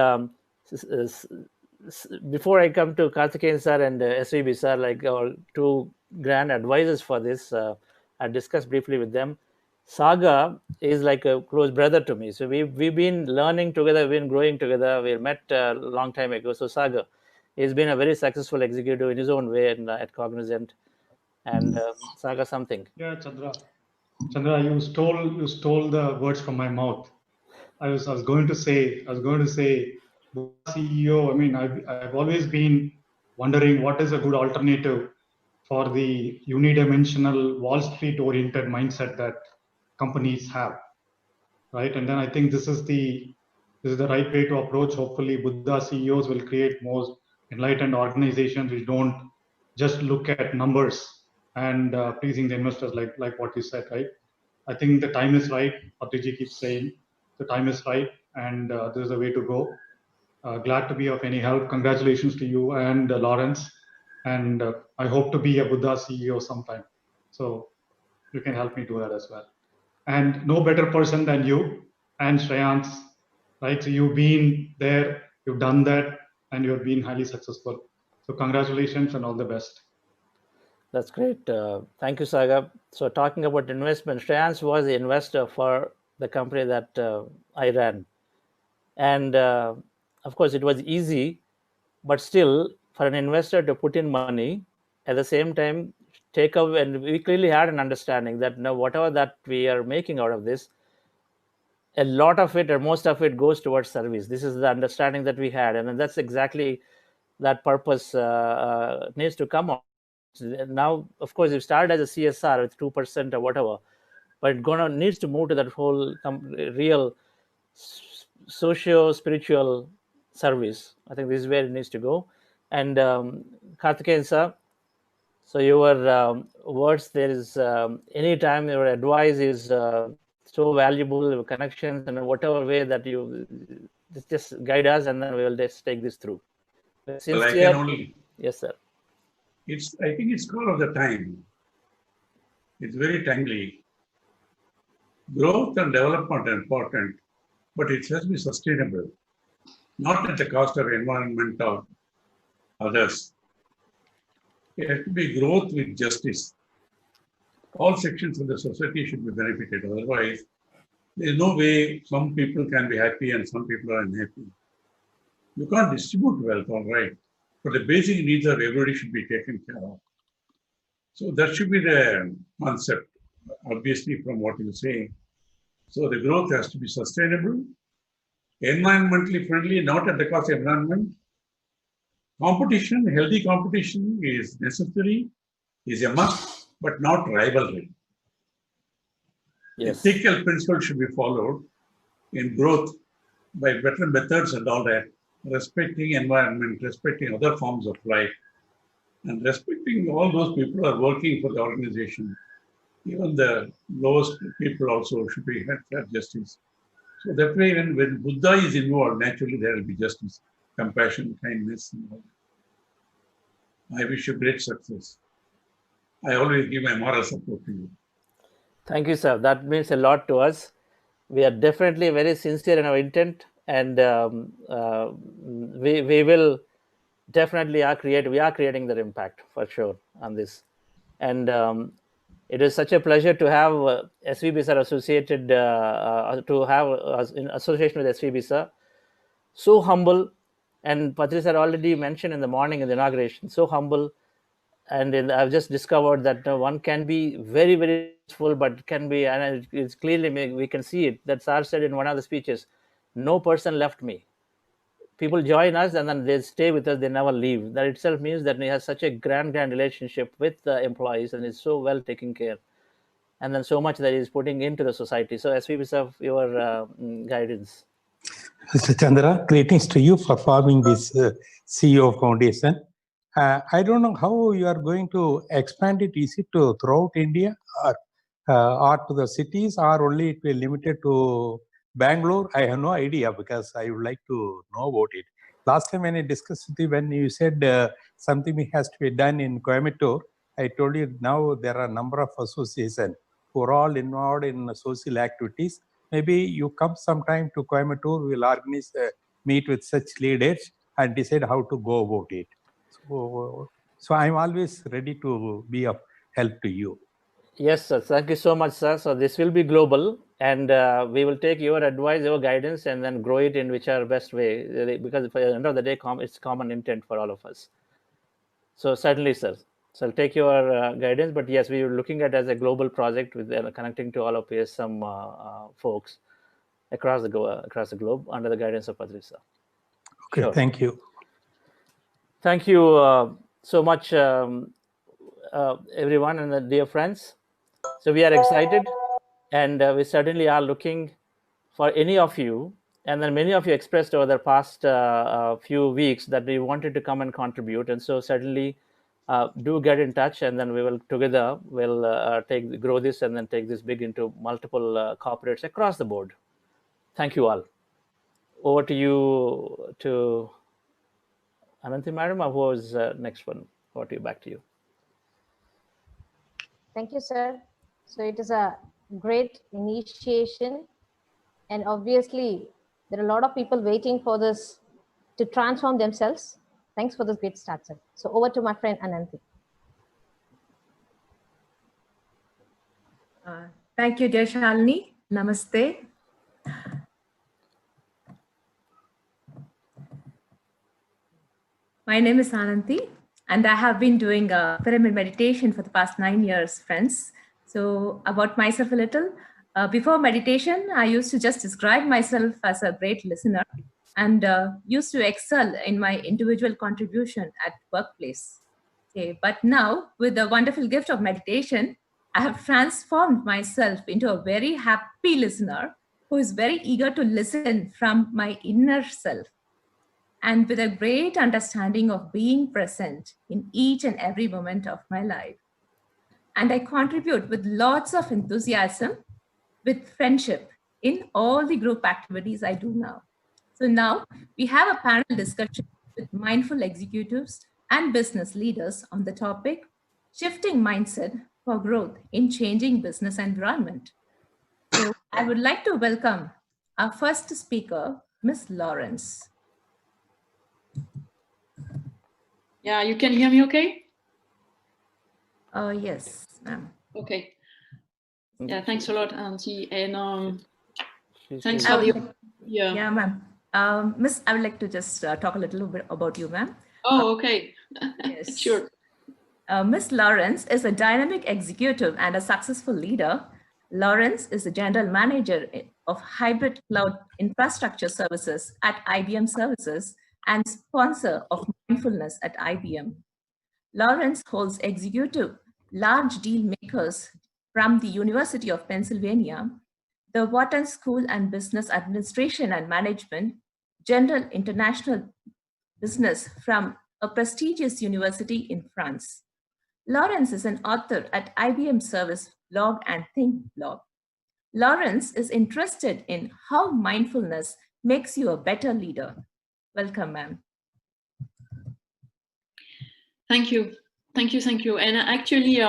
before I come to Karthikeyan sir and SVB sir, like our two grand advisors for this, I discussed briefly with them. Saga is like a close brother to me. So we've been learning together, we've been growing together. We met a long time ago. So Saga has been a very successful executive in his own way at Cognizant. And Saga, something. Yeah, Chandra, you stole the words from my mouth. I was going to say, CEO. I mean, I've always been wondering what is a good alternative for the unidimensional Wall Street oriented mindset that companies have, right? And then I think this is the right way to approach. Hopefully, Buddha CEOs will create more enlightened organizations which don't just look at numbers, and pleasing the investors, like what you said, right? I think the time is right. Patriji keeps saying the time is right, and this is the way to go. Glad to be of any help. Congratulations to you and Lawrence, and I hope to be a Buddha CEO sometime. So you can help me do that as well. And no better person than you and Shreyans, right? So you've been there, you've done that, and you've been highly successful. So congratulations and all the best. That's great. Thank you, Saga. So talking about investment, Shreyans was the investor for the company that I ran. And of course, it was easy, but still for an investor to put in money, at the same time, take away, and we clearly had an understanding that now whatever that we are making out of this, a lot of it or most of it goes towards service. This is the understanding that we had, and that's exactly that purpose needs to come out. Now, of course, it started as a CSR with 2% or whatever, but it needs to move to that whole real socio-spiritual service. I think this is where it needs to go. And Karthikeyan sir, so your words, there is anytime your advice is so valuable, your connections and whatever way that you just guide us, and then we will just take this through. Well, I can only. Yes, sir. I think it's call of the time. It's very timely. Growth and development are important, but it has to be sustainable, not at the cost of environment or others. It has to be growth with justice. All sections of the society should be benefited. Otherwise, there is no way some people can be happy and some people are unhappy. You can't distribute wealth, all right, but the basic needs of everybody should be taken care of. So that should be the concept, obviously, from what you say. So the growth has to be sustainable, environmentally friendly, not at the cost of environment. Competition, healthy competition is necessary, is a must, but not rivalry. Yes. Ethical principles should be followed in growth by better methods and all that, respecting environment, respecting other forms of life, and respecting all those people who are working for the organization. Even the lowest people also should be have justice. So that way, when Buddha is involved, naturally there will be justice, compassion, kindness, and all that. I wish you great success. I always give my moral support to you. Thank you, sir. That means a lot to us. We are definitely very sincere in our intent, and we will definitely we are creating that impact for sure on this. And it is such a pleasure to have SVB sir associated, to have us in association with SVB sir. So humble, and Patri sir already mentioned in the morning in the inauguration, so humble. And I've just discovered that one can be very, very useful, but can be, and it's clearly we can see it. That Sir said in one of the speeches, no person left me. People join us and then they stay with us, they never leave. That itself means that he has such a grand relationship with the employees and is so well taken care. And then so much that he's putting into the society. So as we have your guidance. Mr. Chandra, greetings to you for forming this CEO Foundation. I don't know how you are going to expand it. Is it to throughout India or to the cities, or only it will limited to Bangalore? I have no idea because I would like to know about it. Last time when I discussed with you, when you said something has to be done in Coimbatore, I told you now there are a number of associations who are all involved in social activities. Maybe you come sometime to Coimbatore, we will organize meet with such leaders and decide how to go about it. So I'm always ready to be of help to you. Yes, sir. Thank you so much, sir. So this will be global, and we will take your advice, your guidance, and then grow it in whichever best way. Because at the end of the day, it's common intent for all of us. So certainly, sir. So I'll take your guidance, but yes, we are looking at it as a global project with connecting to all of PSM folks across the globe under the guidance of Patri sir. Okay, sure. Thank you. Thank you so much, everyone and the dear friends. So we are excited, and we certainly are looking for any of you. And then many of you expressed over the past few weeks that we wanted to come and contribute. And so certainly do get in touch, and then we will together grow this and then take this big into multiple corporates across the board. Thank you all. Over to you, to Ananthi madam, or who was next one? Over to you, back to you. Thank you, sir. So it is a great initiation, and obviously there are a lot of people waiting for this to transform themselves. Thanks for this great start, sir. So over to my friend Ananthi. Thank you, dear Shalini. Namaste. My name is Ananthi, and I have been doing a pyramid meditation for the past 9 years, friends. So about myself a little. Before meditation, I used to just describe myself as a great listener and used to excel in my individual contribution at workplace. Okay, but now, with the wonderful gift of meditation, I have transformed myself into a very happy listener who is very eager to listen from my inner self, and with a great understanding of being present in each and every moment of my life. And I contribute with lots of enthusiasm, with friendship in all the group activities I do now. So now we have a panel discussion with mindful executives and business leaders on the topic, shifting mindset for growth in changing business environment. So I would like to welcome our first speaker, Ms. Lawrence. Yeah, you can hear me okay? Yes, ma'am. Okay. Yeah, thanks a lot, Auntie. And thanks I for would the... like- Yeah. Yeah, ma'am. Miss, I would like to just talk a little bit about you, ma'am. Oh, okay. Yes. Sure. Miss Lawrence is a dynamic executive and a successful leader. Lawrence is the general manager of hybrid cloud infrastructure services at IBM Services and sponsor of mindfulness at IBM. Lawrence holds executive large deal makers from the University of Pennsylvania, the Wharton School and Business Administration and Management, General International Business from a prestigious university in France. Lawrence is an author at IBM Service Blog and Think Blog. Lawrence is interested in how mindfulness makes you a better leader. Welcome, ma'am. Thank you. Thank you. Thank you. And actually,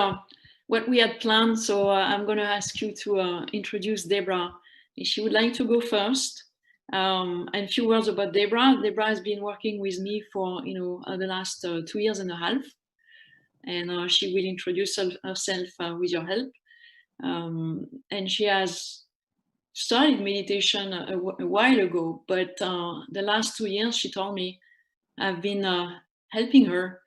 what we had planned, so I'm going to ask you to introduce Deborah. If she would like to go first. And a few words about Deborah. Deborah has been working with me for the last 2 years and a half. And she will introduce herself with your help. And she has started meditation a while ago, but the last 2 years, she told me, I've been helping her,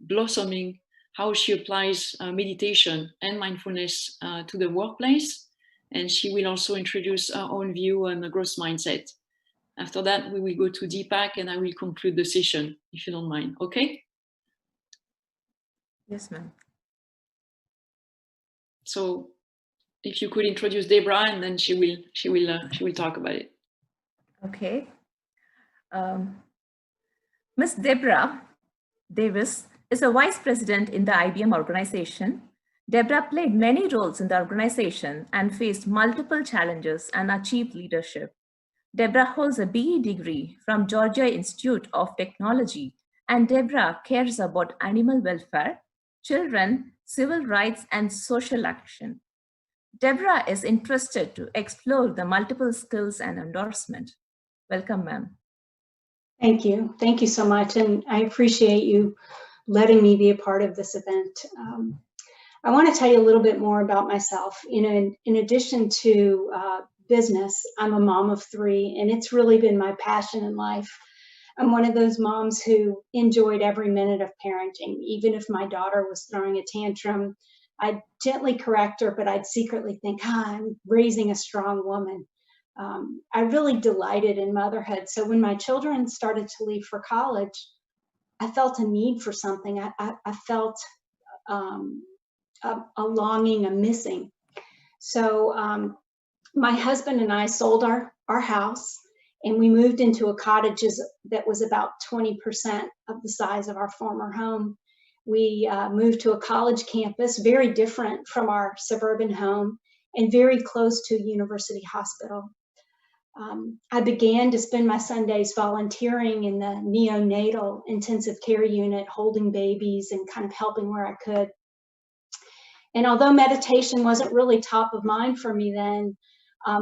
blossoming how she applies meditation and mindfulness to the workplace. And she will also introduce her own view on the growth mindset. After that, we will go to Deepak and I will conclude the session, if you don't mind. Okay? Yes, ma'am. So if you could introduce Deborah, and then she will talk about it. Okay. Ms. Deborah Davis is a vice president in the IBM organization. Deborah played many roles in the organization and faced multiple challenges and achieved leadership. Deborah holds a BE degree from Georgia Institute of Technology, and Deborah cares about animal welfare, children, civil rights, and social action. Deborah is interested to explore the multiple skills and endorsement. Welcome, ma'am. Thank you. Thank you so much. And I appreciate you letting me be a part of this event. I want to tell you a little bit more about myself. In addition to business, I'm a mom of 3, and it's really been my passion in life. I'm one of those moms who enjoyed every minute of parenting. Even if my daughter was throwing a tantrum, I'd gently correct her, but I'd secretly think, I'm raising a strong woman. I really delighted in motherhood. So when my children started to leave for college, I felt a need for something. I felt a longing, a missing. So my husband and I sold our house, and we moved into a cottage that was about 20% of the size of our former home. We moved to a college campus, very different from our suburban home and very close to University Hospital. I began to spend my Sundays volunteering in the neonatal intensive care unit, holding babies and kind of helping where I could. And although meditation wasn't really top of mind for me then,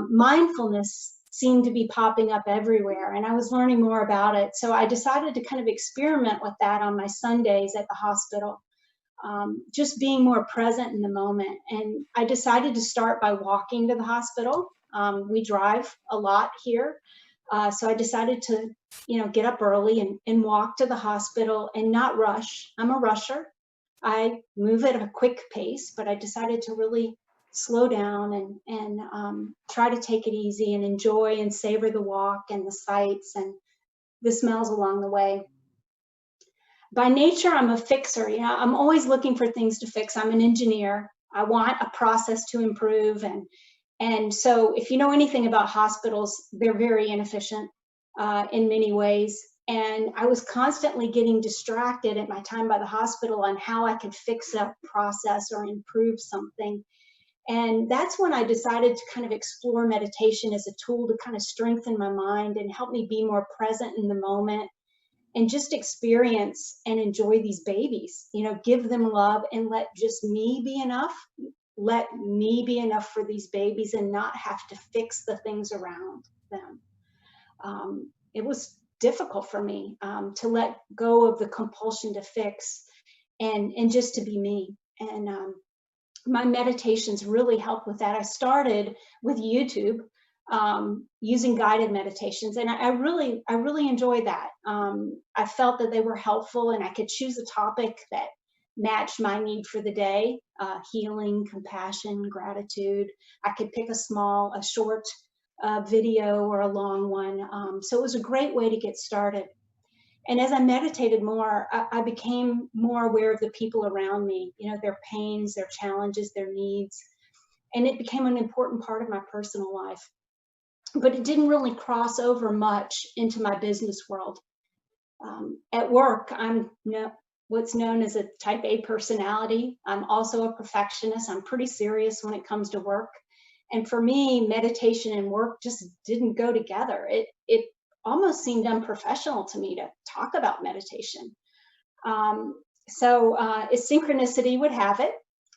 mindfulness seemed to be popping up everywhere, and I was learning more about it. So I decided to kind of experiment with that on my Sundays at the hospital, just being more present in the moment. And I decided to start by walking to the hospital. We drive a lot here. So I decided to, get up early and walk to the hospital and not rush. I'm a rusher. I move at a quick pace, but I decided to really slow down and try to take it easy and enjoy and savor the walk and the sights and the smells along the way. By nature, I'm a fixer. I'm always looking for things to fix. I'm an engineer. I want a process to improve. And so if you know anything about hospitals, they're very inefficient in many ways. And I was constantly getting distracted at my time by the hospital on how I could fix a process or improve something. And that's when I decided to kind of explore meditation as a tool to kind of strengthen my mind and help me be more present in the moment and just experience and enjoy these babies, give them love and let just me be enough. Let me be enough for these babies and not have to fix the things around them. It was difficult for me to let go of the compulsion to fix and just to be me. And my meditations really helped with that. I started with YouTube using guided meditations, and I really enjoyed that. I felt that they were helpful, and I could choose a topic that matched my need for the day: healing, compassion, gratitude. I could pick a short video or a long one. So it was a great way to get started. And as I meditated more, I became more aware of the people around me, their pains, their challenges, their needs. And it became an important part of my personal life. But it didn't really cross over much into my business world. At work, I'm what's known as a type A personality. I'm also a perfectionist. I'm pretty serious when it comes to work. And for me, meditation and work just didn't go together. It almost seemed unprofessional to me to talk about meditation. So as synchronicity would have it,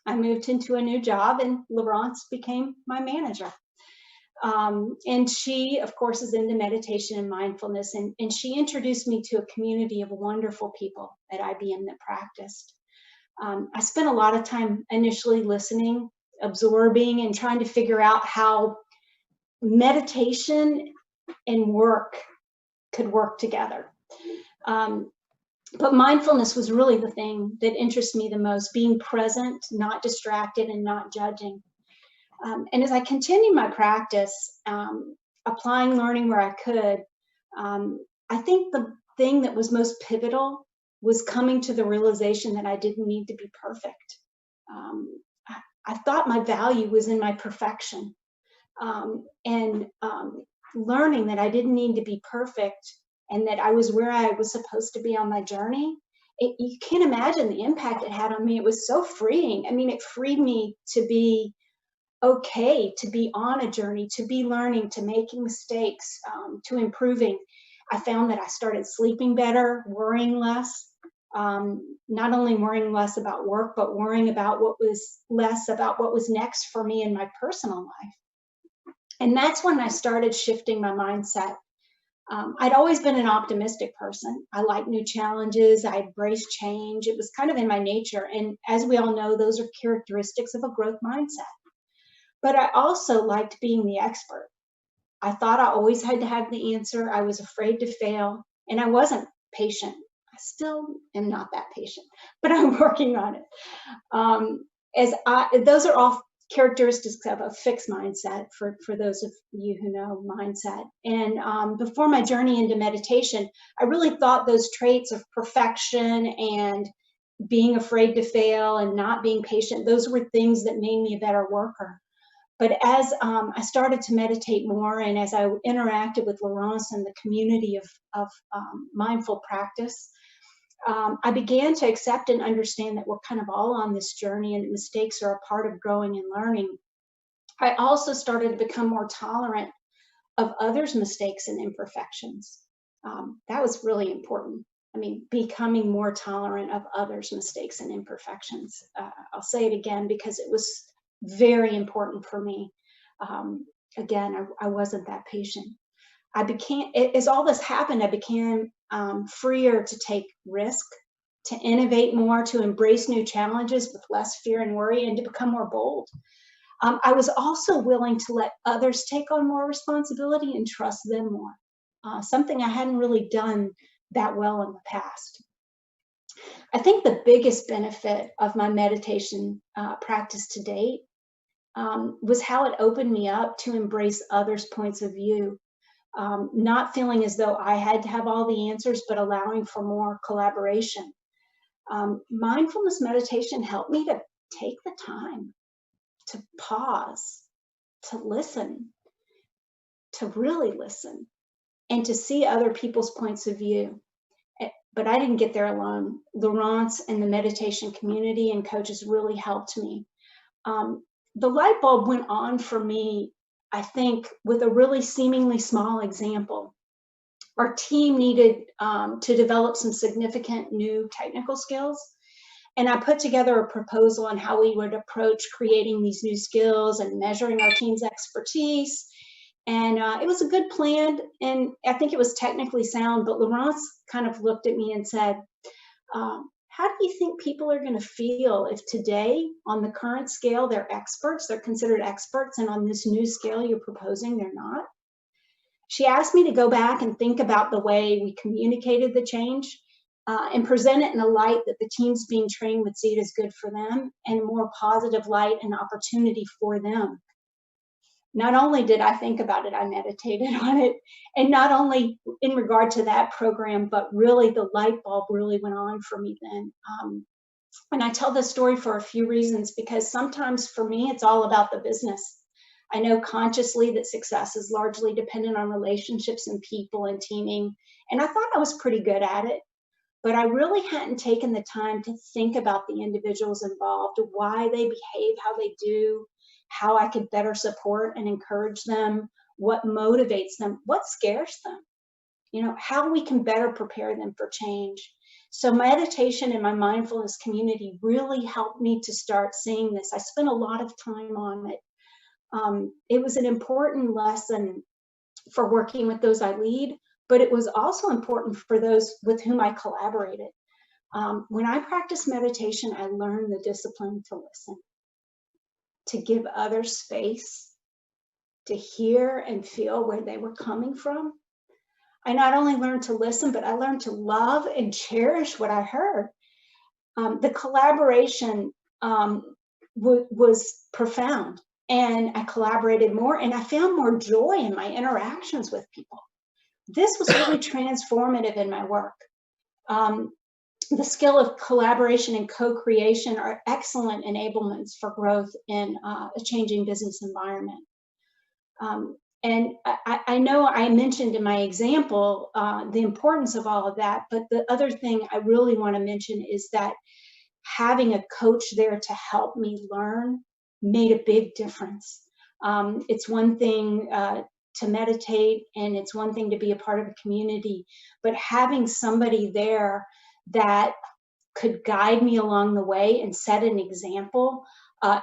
I moved into a new job and Laurence became my manager. And she, of course, is into meditation and mindfulness. And she introduced me to a community of wonderful people at IBM that practiced. I spent a lot of time initially listening, absorbing, and trying to figure out how meditation and work could work together. But mindfulness was really the thing that interested me the most: being present, not distracted, and not judging. And as I continued my practice, applying learning where I could, I think the thing that was most pivotal was coming to the realization that I didn't need to be perfect. I thought my value was in my perfection. And learning that I didn't need to be perfect and that I was where I was supposed to be on my journey, you can't imagine the impact it had on me. It was so freeing. I mean, it freed me to be okay, to be on a journey, to be learning, to making mistakes, to improving. I found that I started sleeping better, worrying less, not only worrying less about work, but worrying about what was next for me in my personal life. And that's when I started shifting my mindset. I'd always been an optimistic person. I like new challenges. I embrace change. It was kind of in my nature. And as we all know, those are characteristics of a growth mindset. But I also liked being the expert. I thought I always had to have the answer. I was afraid to fail, and I wasn't patient. I still am not that patient, but I'm working on it. Those are all characteristics of a fixed mindset for those of you who know mindset. And before my journey into meditation, I really thought those traits of perfection and being afraid to fail and not being patient, those were things that made me a better worker. But as I started to meditate more, and as I interacted with Laurence and the community of mindful practice, I began to accept and understand that we're kind of all on this journey and mistakes are a part of growing and learning. I also started to become more tolerant of others' mistakes and imperfections. That was really important. I mean, becoming more tolerant of others' mistakes and imperfections. I'll say it again because it was very important for me. Again, I wasn't that patient. I became, as all this happened, I became freer to take risk, to innovate more, to embrace new challenges with less fear and worry, and to become more bold. I was also willing to let others take on more responsibility and trust them more, something I hadn't really done that well in the past. I think the biggest benefit of my meditation practice to date was how it opened me up to embrace others' points of view, not feeling as though I had to have all the answers, but allowing for more collaboration. Mindfulness meditation helped me to take the time to pause, to listen, to really listen, and to see other people's points of view. But I didn't get there alone. Laurence and the meditation community and coaches really helped me. The light bulb went on for me, I think, with a really seemingly small example. Our team needed to develop some significant new technical skills. And I put together a proposal on how we would approach creating these new skills and measuring our team's expertise. And it was a good plan, and I think it was technically sound, but Laurence kind of looked at me and said, how do you think people are going to feel if today, on the current scale, they're experts, they're considered experts, and on this new scale you're proposing, they're not? She asked me to go back and think about the way we communicated the change and present it in a light that the teams being trained would see it as good for them and a more positive light and opportunity for them. Not only did I think about it, I meditated on it. And not only in regard to that program, but really the light bulb really went on for me then. And I tell this story for a few reasons, because sometimes for me, it's all about the business. I know consciously that success is largely dependent on relationships and people and teaming. And I thought I was pretty good at it. But I really hadn't taken the time to think about the individuals involved, why they behave how they do, how I could better support and encourage them, what motivates them, what scares them, how we can better prepare them for change. So meditation and my mindfulness community really helped me to start seeing this. I spent a lot of time on it. It was an important lesson for working with those I lead, but it was also important for those with whom I collaborated. When I practiced meditation, I learned the discipline to listen, to give others space, to hear and feel where they were coming from. I not only learned to listen, but I learned to love and cherish what I heard. The collaboration was profound, and I collaborated more, and I found more joy in my interactions with people. This was really transformative in my work. The skill of collaboration and co-creation are excellent enablements for growth in a changing business environment. And I know I mentioned in my example the importance of all of that, but the other thing I really want to mention is that having a coach there to help me learn made a big difference. It's one thing to meditate, and it's one thing to be a part of a community, but having somebody there that could guide me along the way and set an example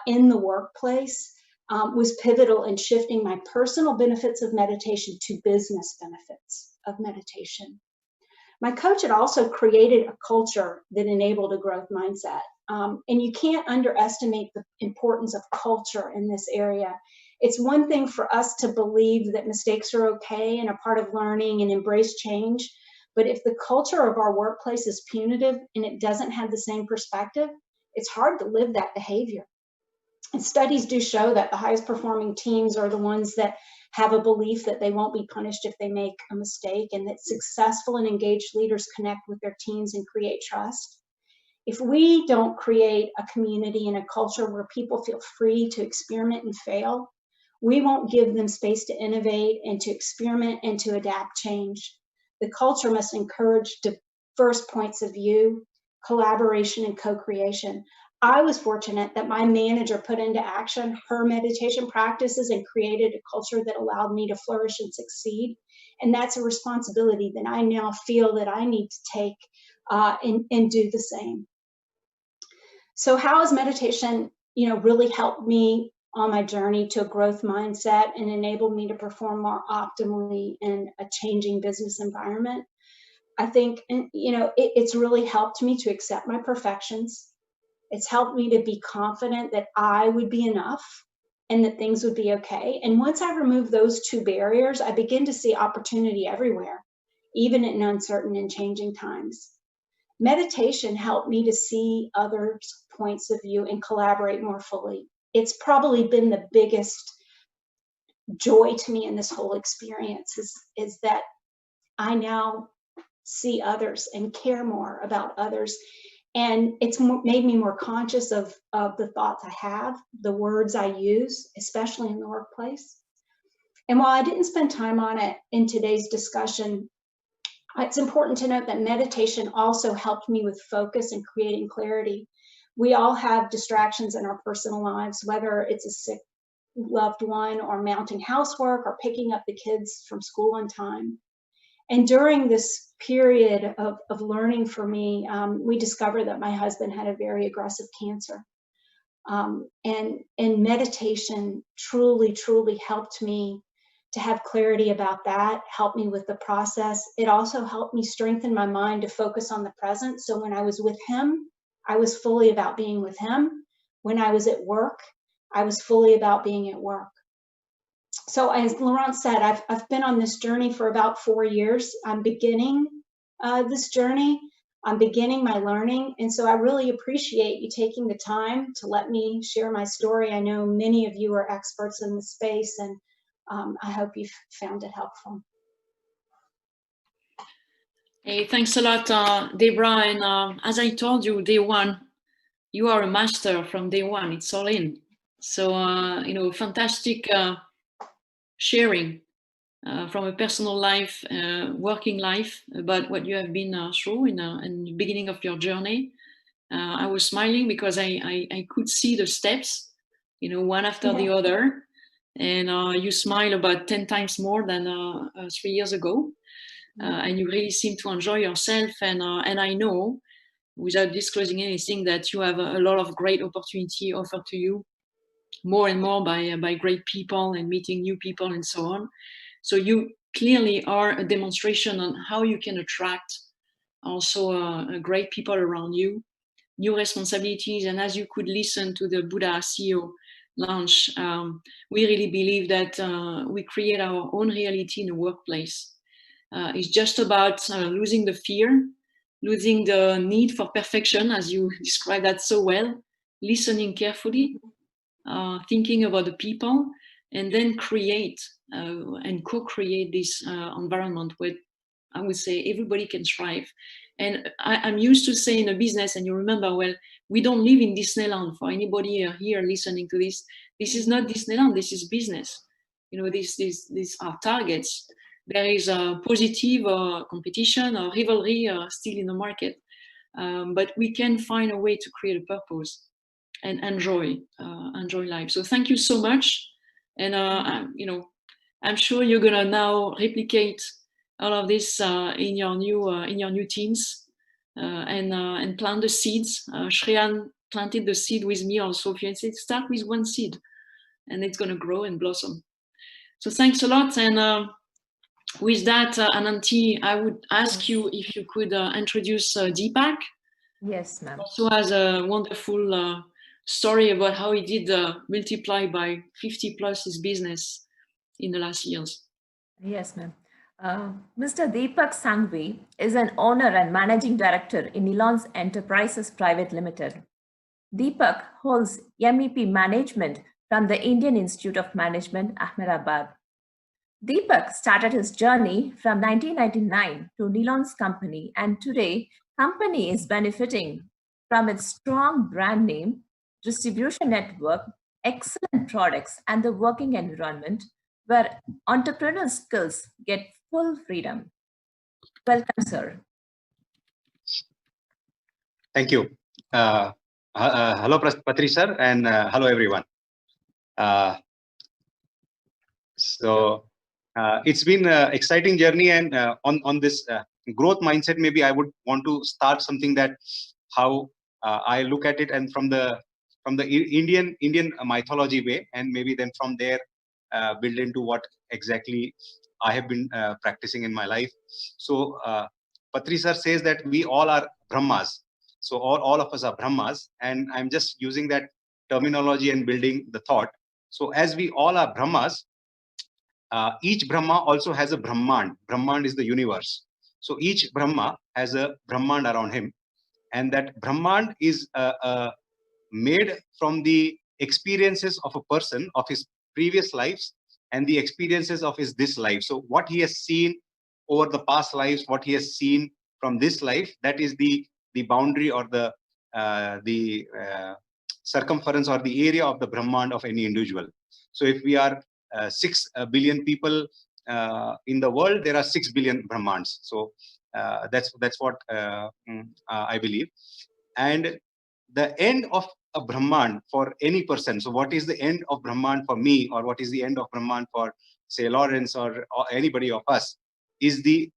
in the workplace was pivotal in shifting my personal benefits of meditation to business benefits of meditation. My coach had also created a culture that enabled a growth mindset. And you can't underestimate the importance of culture in this area. It's one thing for us to believe that mistakes are okay and a part of learning and embrace change. But if the culture of our workplace is punitive and it doesn't have the same perspective, it's hard to live that behavior. And studies do show that the highest performing teams are the ones that have a belief that they won't be punished if they make a mistake, and that successful and engaged leaders connect with their teams and create trust. If we don't create a community and a culture where people feel free to experiment and fail, we won't give them space to innovate and to experiment and to adapt change. The culture must encourage first points of view, collaboration, and co-creation. I was fortunate that my manager put into action her meditation practices and created a culture that allowed me to flourish and succeed. And that's a responsibility that I now feel that I need to take and do the same. So how has meditation, really helped me on my journey to a growth mindset and enabled me to perform more optimally in a changing business environment? I think, it's really helped me to accept my perfections. It's helped me to be confident that I would be enough and that things would be okay. And once I remove those two barriers, I begin to see opportunity everywhere, even in uncertain and changing times. Meditation helped me to see others' points of view and collaborate more fully. It's probably been the biggest joy to me in this whole experience is that I now see others and care more about others. And it's made me more conscious of the thoughts I have, the words I use, especially in the workplace. And while I didn't spend time on it in today's discussion, it's important to note that meditation also helped me with focus and creating clarity. We all have distractions in our personal lives, whether it's a sick loved one or mounting housework or picking up the kids from school on time. And during this period of learning for me, we discovered that my husband had a very aggressive cancer. And meditation truly, truly helped me to have clarity about that, helped me with the process. It also helped me strengthen my mind to focus on the present. So when I was with him, I was fully about being with him. When I was at work, I was fully about being at work. So as Laurent said, I've been on this journey for about 4 years. I'm beginning this journey. I'm beginning my learning. And so I really appreciate you taking the time to let me share my story. I know many of you are experts in the space, and I hope you've found it helpful. Hey, thanks a lot, Deborah. And as I told you, day one, you are a master from day one. It's all in. So, fantastic sharing from a personal life, working life, about what you have been through in the beginning of your journey. I was smiling because I could see the steps, one after the other. And you smile about 10 times more than 3 years ago. And you really seem to enjoy yourself. And I know, without disclosing anything, that you have a lot of great opportunity offered to you more and more by great people and meeting new people and so on. So you clearly are a demonstration on how you can attract also great people around you, new responsibilities. And as you could listen to the Buddha CEO launch, we really believe that we create our own reality in the workplace. It's just about losing the fear, losing the need for perfection, as you described that so well, listening carefully, thinking about the people, and then create and co-create this environment where I would say everybody can thrive. And I'm used to saying in a business, and you remember, well, we don't live in Disneyland. For anybody here listening to this, this is not Disneyland, this is business. These are targets. There is a positive competition or rivalry still in the market. But we can find a way to create a purpose and enjoy life. So thank you so much. And I'm sure you're gonna now replicate all of this in your new teams and plant the seeds. Shreyan planted the seed with me also. If you said start with one seed, and it's gonna grow and blossom. So thanks a lot. And with that, Ananti, I would ask you if you could introduce Deepak. Yes, ma'am. Also has a wonderful story about how he did multiply by 50 plus his business in the last years. Yes, ma'am. Mr. Deepak Sanghvi is an owner and managing director in Elon's Enterprises Private Limited. Deepak holds MEP management from the Indian Institute of Management, Ahmedabad. Deepak started his journey from 1999 to Elon's company, and today company is benefiting from its strong brand name, distribution network, excellent products, and the working environment where entrepreneurial skills get full freedom. Welcome, sir. Thank you. Hello, Patri sir, and hello, everyone. It's been an exciting journey, and on this growth mindset, maybe I would want to start something that how I look at it, and from the Indian mythology way, and maybe then from there build into what exactly I have been practicing in my life. So Patri sir says that we all are Brahmas. So all of us are Brahmas, and I'm just using that terminology and building the thought. So as we all are Brahmas, each Brahma also has a Brahmand. Brahmand is the universe. So each Brahma has a Brahmand around him, and that Brahmand is made from the experiences of a person of his previous lives and the experiences of his this life. So what he has seen over the past lives, what he has seen from this life, that is the boundary or the circumference or the area of the Brahmand of any individual. So if we are 6 billion people in the world, there are 6 billion Brahmands. So that's what I believe. And the end of a Brahman for any person. So what is the end of Brahman for me, or what is the end of Brahman for, say, Lawrence or anybody of us, is the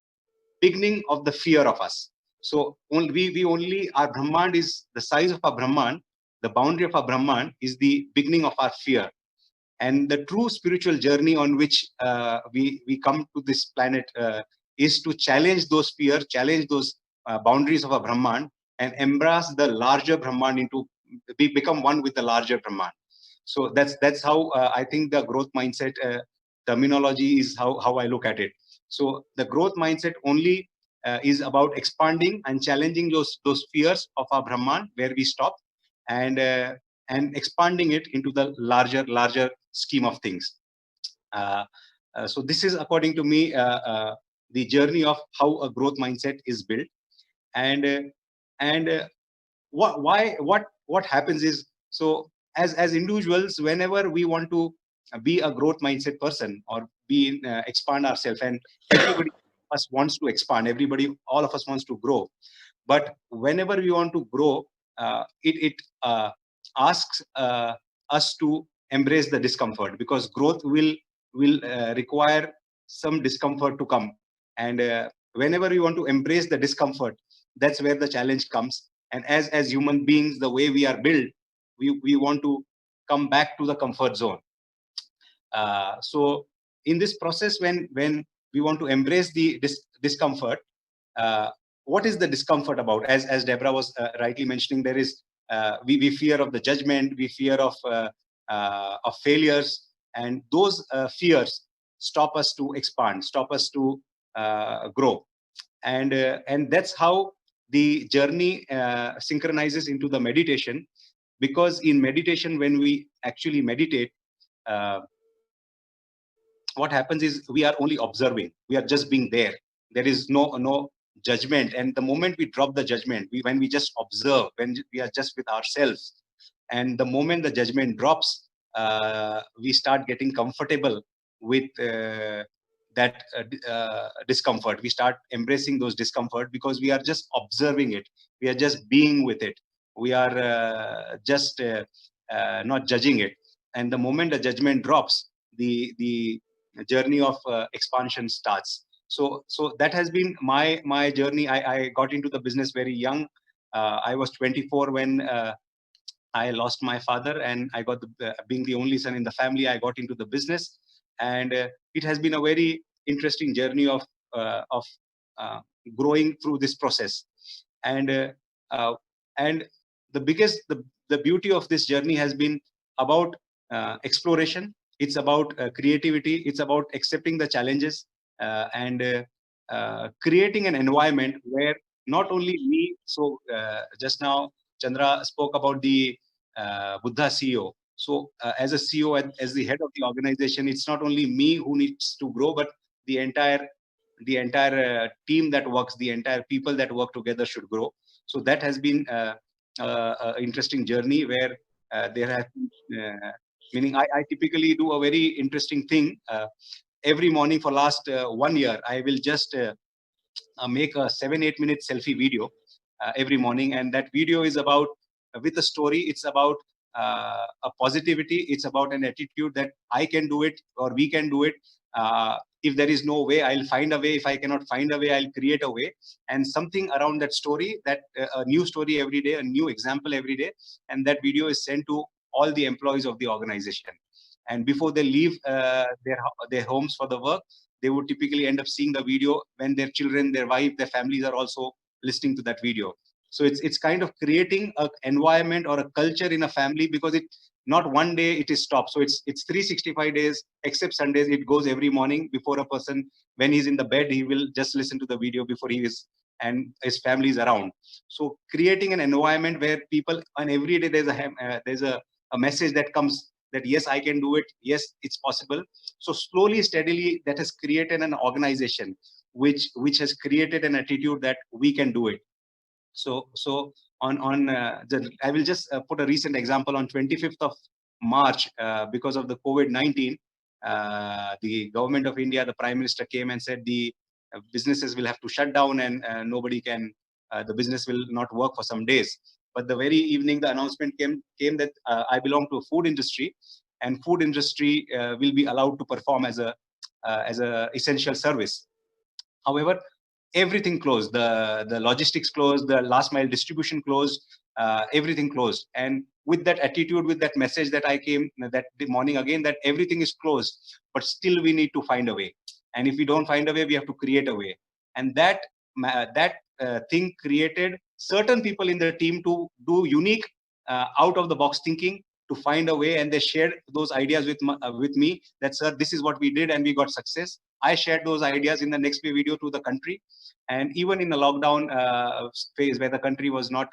beginning of the fear of us. So we only, our Brahman is the size of our Brahman, the boundary of our Brahman is the beginning of our fear. And the true spiritual journey on which we come to this planet is to challenge those fears, challenge those boundaries of a Brahman, and embrace the larger Brahman into become one with the larger Brahman. So that's how I think the growth mindset terminology is how I look at it. So the growth mindset only is about expanding and challenging those fears of our Brahman where we stop, and expanding it into the larger scheme of things. So this is, according to me, the journey of how a growth mindset is built. And what happens is, so as individuals, whenever we want to be a growth mindset person or expand ourselves, and everybody of us wants to expand, all of us wants to grow. But whenever we want to grow, it asks us to embrace the discomfort, because growth will require some discomfort to come. And whenever we want to embrace the discomfort, that's where the challenge comes. And as human beings, the way we are built, we want to come back to the comfort zone. So in this process, when we want to embrace the discomfort, what is the discomfort about? As Deborah was rightly mentioning, there is we fear of the judgment, we fear of failures, and those fears stop us to expand, stop us to grow. And that's how the journey synchronizes into the meditation, because in meditation, when we actually meditate, what happens is we are only observing, we are just being there. There is no judgment. And the moment we drop the judgment, when we just observe, when we are just with ourselves, and the moment the judgment drops, we start getting comfortable with that discomfort. We start embracing those discomfort because we are just observing it, we are just being with it, we are just not judging it. And the moment the judgment drops, the journey of expansion starts. So that has been my journey. I got into the business very young. I was 24 when I lost my father, and I got being the only son in the family, I got into the business. And it has been a very interesting journey of growing through this process. And the beauty of this journey has been about exploration. It's about creativity. It's about accepting the challenges and creating an environment where not only me. So just now Chandra spoke about the Buddha CEO. So as a CEO, as the head of the organization, it's not only me who needs to grow, but the entire team that works, the entire people that work together should grow. So that has been an interesting journey where there have been, meaning I typically do a very interesting thing. Every morning for last 1 year, I will just make a 7-8 minute selfie video. every morning. And that video is about, with a story, it's about a positivity. It's about an attitude that I can do it, or we can do it. If there is no way, I'll find a way. If I cannot find a way, I'll create a way. And something around that story, that a new story every day, a new example every day. And that video is sent to all the employees of the organization. And before they leave their homes for the work, they would typically end up seeing the video when their children, their wife, their families are also listening to that video. So it's kind of creating an environment or a culture in a family, because it not one day it is stopped. So it's 365 days except Sundays. It goes every morning before a person, when he's in the bed, he will just listen to the video before he is, and his family is around. So creating an environment where people, and every day there's a message that comes that yes, I can do it. Yes, it's possible. So slowly, steadily, that has created an organization which has created an attitude that we can do it. So I will just put a recent example. On 25th of March, because of the COVID-19, the government of India, the Prime Minister came and said the businesses will have to shut down, and nobody can, the business will not work for some days. But the very evening, the announcement came that I belong to a food industry, and food industry will be allowed to perform as a essential service. However, everything closed. The logistics closed, the last mile distribution closed, everything closed. And with that attitude, with that message that I came that the morning again, that everything is closed, but still we need to find a way. And if we don't find a way, we have to create a way. And that thing created certain people in the team to do unique, out of the box thinking, to find a way. And they shared those ideas with me, that sir, this is what we did and we got success. I shared those ideas in the next video to the country. And even in the lockdown phase where the country was not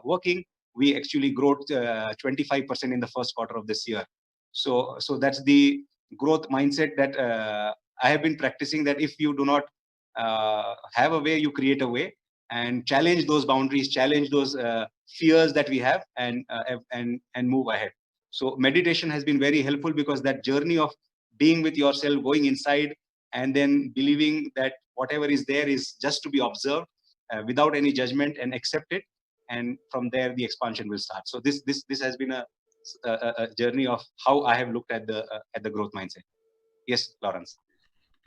working, we actually grew 25% in the first quarter of this year. So that's the growth mindset that I have been practicing, that if you do not have a way, you create a way, and challenge those boundaries, challenge those fears that we have, and move ahead. So meditation has been very helpful, because that journey of being with yourself, going inside, and then believing that whatever is there is just to be observed without any judgment, and accept it. And from there, the expansion will start. So this has been a journey of how I have looked at the growth mindset. Yes, Lawrence.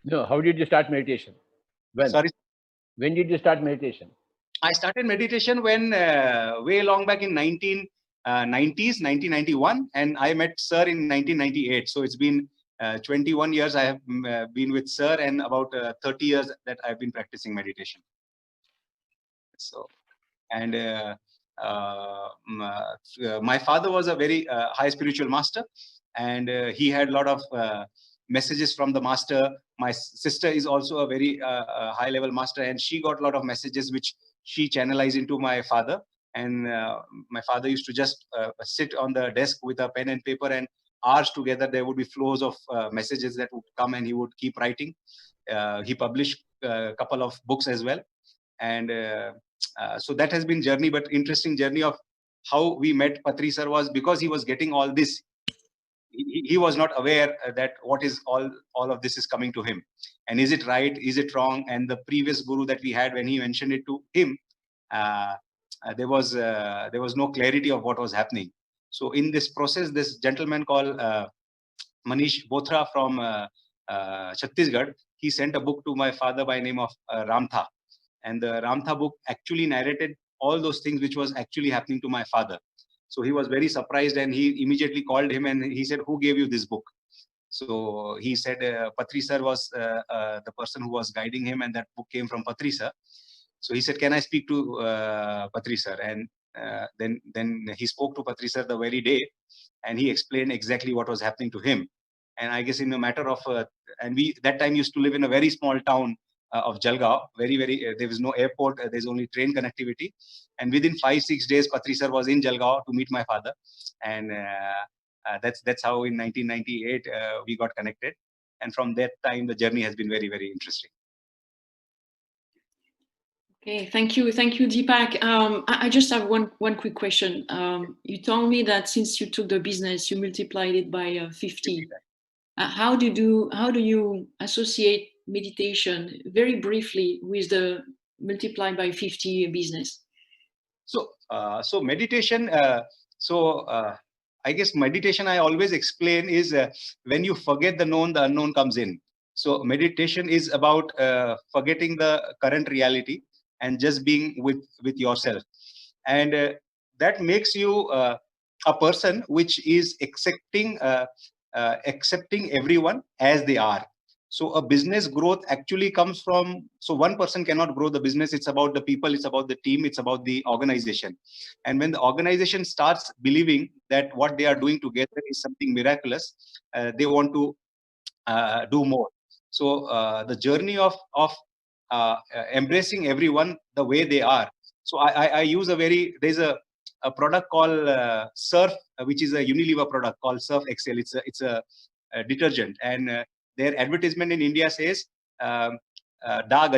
No, how did you start meditation? When? Sorry? When did you start meditation? I started meditation when way long back in 1991, and I met Sir in 1998. So it's been 21 years I have been with Sir, and about 30 years that I've been practicing meditation. So, and my father was a very high spiritual master, and he had a lot of messages from the master. My sister is also a very high level master, and she got a lot of messages which she channelized into my father. And my father used to just sit on the desk with a pen and paper, and hours together there would be flows of messages that would come, and he would keep writing. He published a couple of books as well. And so that has been journey, but interesting journey of how we met Patri sir was because he was getting all this. He was not aware that what is all of this is coming to him, and is it right, is it wrong? And the previous guru that we had, when he mentioned it to him, there was no clarity of what was happening. So in this process, this gentleman called Manish Bothra from Chhattisgarh, he sent a book to my father by name of Ramtha. And the Ramtha book actually narrated all those things which was actually happening to my father. So he was very surprised, and he immediately called him and he said, "Who gave you this book?" So he said, Patri sir was the person who was guiding him, and that book came from Patri sir. So he said, "Can I speak to Patri sir?" And then he spoke to Patri sir the very day, and he explained exactly what was happening to him. And I guess in a matter of, and we that time used to live in a very small town of Jalgaon, there was no airport, there's only train connectivity. And within 5-6 days, Patri sir was in Jalgaon to meet my father. And that's how in 1998 we got connected. And from that time, the journey has been very, very interesting. Okay, thank you, Deepak. I just have one quick question. You told me that since you took the business, you multiplied it by 50. How do you associate meditation very briefly with the multiply by 50 business? So meditation. I guess meditation, I always explain, is when you forget the known, the unknown comes in. So meditation is about forgetting the current reality and just being with yourself, and that makes you a person which is accepting everyone as they are. So a business growth actually comes from, so one person cannot grow the business. It's about the people, it's about the team, it's about the organization. And when the organization starts believing that what they are doing together is something miraculous, they want to do more. So the journey of embracing everyone the way they are. So I use there's a product called Surf, which is a Unilever product called Surf Excel. It's a detergent, and their advertisement in India says "Daag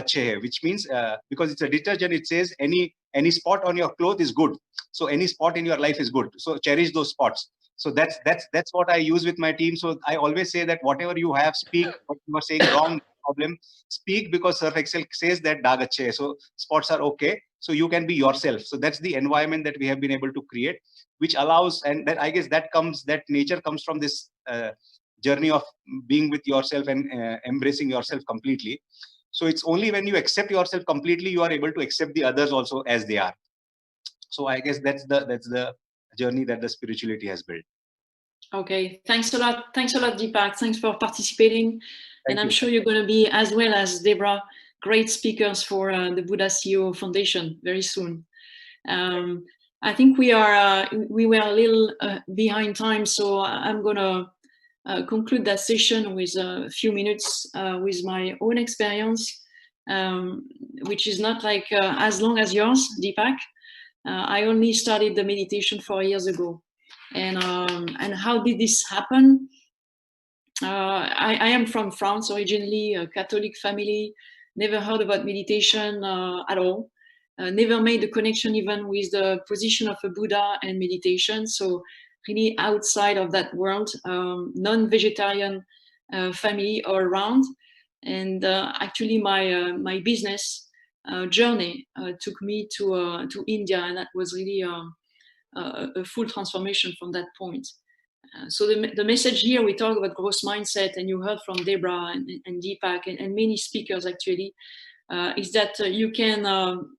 achhe hai," which means because it's a detergent, it says any spot on your cloth is good. So any spot in your life is good. So cherish those spots. So that's what I use with my team. So I always say that whatever you have, speak. What you are saying wrong, problem, speak, because Surf Excel says that daag achhe hai. So spots are okay. So you can be yourself. So that's the environment that we have been able to create, which allows, and that I guess that nature comes from this journey of being with yourself and embracing yourself completely. So it's only when you accept yourself completely, you are able to accept the others also as they are. So I guess that's the journey that the spirituality has built. Okay, thanks a lot, Deepak. Thanks for participating. And I'm sure you're going to be, as well as Deborah, great speakers for the Buddha CEO Foundation very soon. I think we were a little behind time, so I'm going to conclude that session with a few minutes with my own experience, which is not like as long as yours, Deepak. I only started the meditation 4 years ago. And how did this happen? I am from France originally, a Catholic family, never heard about meditation at all, never made the connection even with the position of a Buddha and meditation. So really outside of that world, non-vegetarian family all around. And actually my business journey took me to India, and that was really a full transformation from that point. So the message here, we talk about growth mindset, and you heard from Deborah and Deepak and many speakers actually, is that you can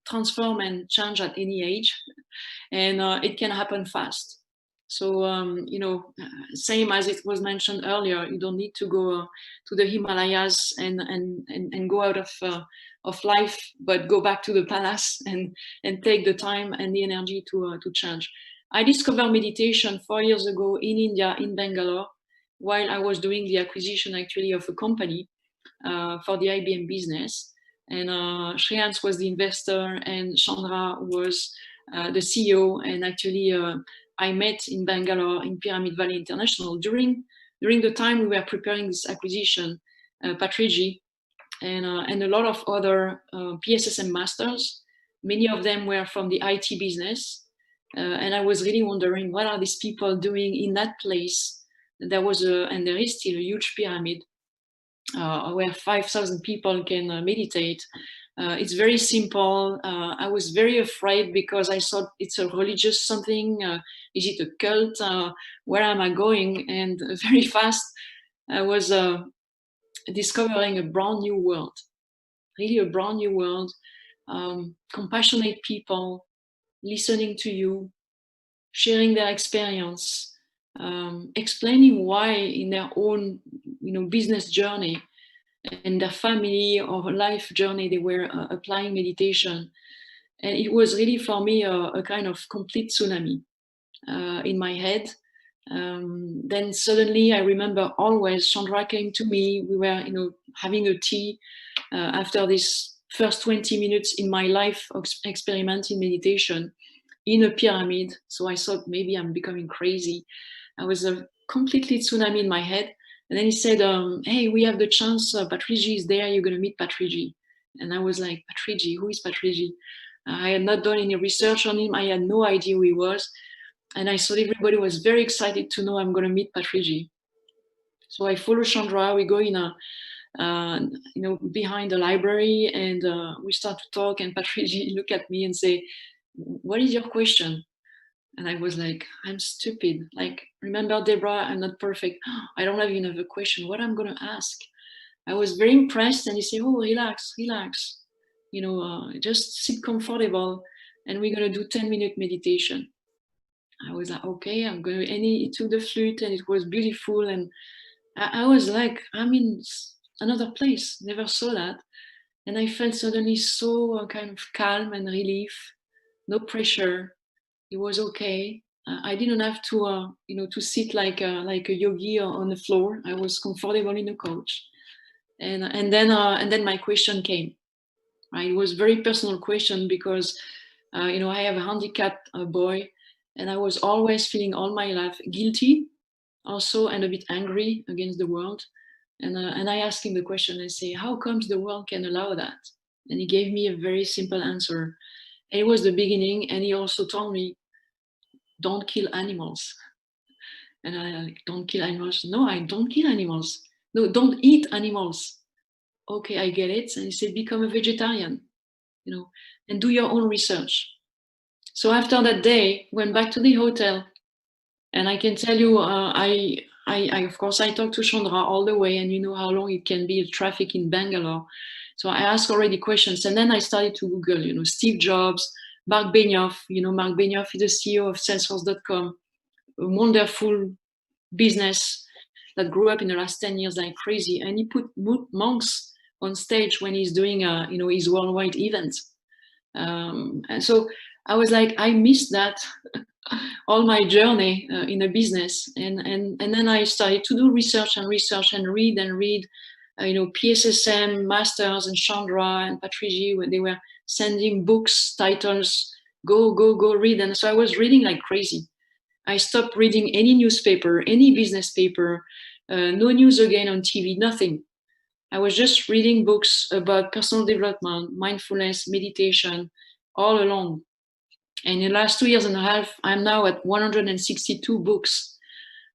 transform and change at any age, and it can happen fast. So, same as it was mentioned earlier, you don't need to go to the Himalayas and go out of life, but go back to the palace and take the time and the energy to change. I discovered meditation 4 years ago in India, in Bangalore, while I was doing the acquisition actually of a company for the IBM business. And Shreyans was the investor and Chandra was the CEO. And actually I met in Bangalore in Pyramid Valley International during the time we were preparing this acquisition, Patriji and a lot of other PSSM masters. Many of them were from the IT business. And I was really wondering, what are these people doing in that place? There was and there is still a huge pyramid where 5,000 people can meditate. It's very simple. I was very afraid because I thought it's a religious something. Is it a cult? Where am I going? And very fast, I was discovering a brand new world, really a brand new world. Compassionate people, listening to you, sharing their experience, explaining why in their own business journey and their family or life journey they were applying meditation. And it was really for me a kind of complete tsunami in my head. Then suddenly I remember always Chandra came to me. We were having a tea after this first 20 minutes in my life of experimenting meditation in a pyramid. So I thought maybe I'm becoming crazy. I was a completely tsunami in my head. And then he said, hey, we have the chance, Patriji is there, you're going to meet Patriji. And I was like, Patriji, who is Patriji? I had not done any research on him. I had no idea who he was. And I thought everybody was very excited to know I'm going to meet Patriji. So I follow Chandra, we go in behind the library, and we start to talk, and Patriji look at me and say, what is your question? And I was like, I'm stupid. Like, remember, Deborah, I'm not perfect. I don't have enough a question. What I'm going to ask? I was very impressed. And he said, oh, relax, relax. Just sit comfortable. And we're going to do 10-minute meditation. I was like, okay, I'm going to, and he took the flute and it was beautiful. And I was like, I'm in another place. Never saw that. And I felt suddenly so kind of calm and relief, no pressure. It was okay. I didn't have to, to sit like a yogi on the floor. I was comfortable in the couch, and then my question came. Right? It was a very personal question because, I have a handicapped boy, and I was always feeling all my life guilty, also, and a bit angry against the world. And I asked him the question. I say, how comes the world can allow that? And he gave me a very simple answer. And it was the beginning. And he also told me, don't kill animals. And I like, don't kill animals. No, I don't kill animals. No, don't eat animals. Okay, I get it. And he said, become a vegetarian, and do your own research. So after that day, went back to the hotel, and I can tell you, I of course I talked to Chandra all the way, and you know how long it can be traffic in Bangalore. So I asked already questions, and then I started to Google, Steve Jobs, Mark Benioff. Mark Benioff is the CEO of Salesforce.com, a wonderful business that grew up in the last 10 years like crazy. And he put monks on stage when he's doing, his worldwide event. And so I was like, I missed that all my journey in a business. And then I started to do research and read, PSSM, Masters, and Chandra and Patrici, when they were sending books, titles, go read. And so I was reading like crazy. I stopped reading any newspaper, any business paper, no news again on TV, nothing. I was just reading books about personal development, mindfulness, meditation, all along. And in the last 2 years and a half, I'm now at 162 books.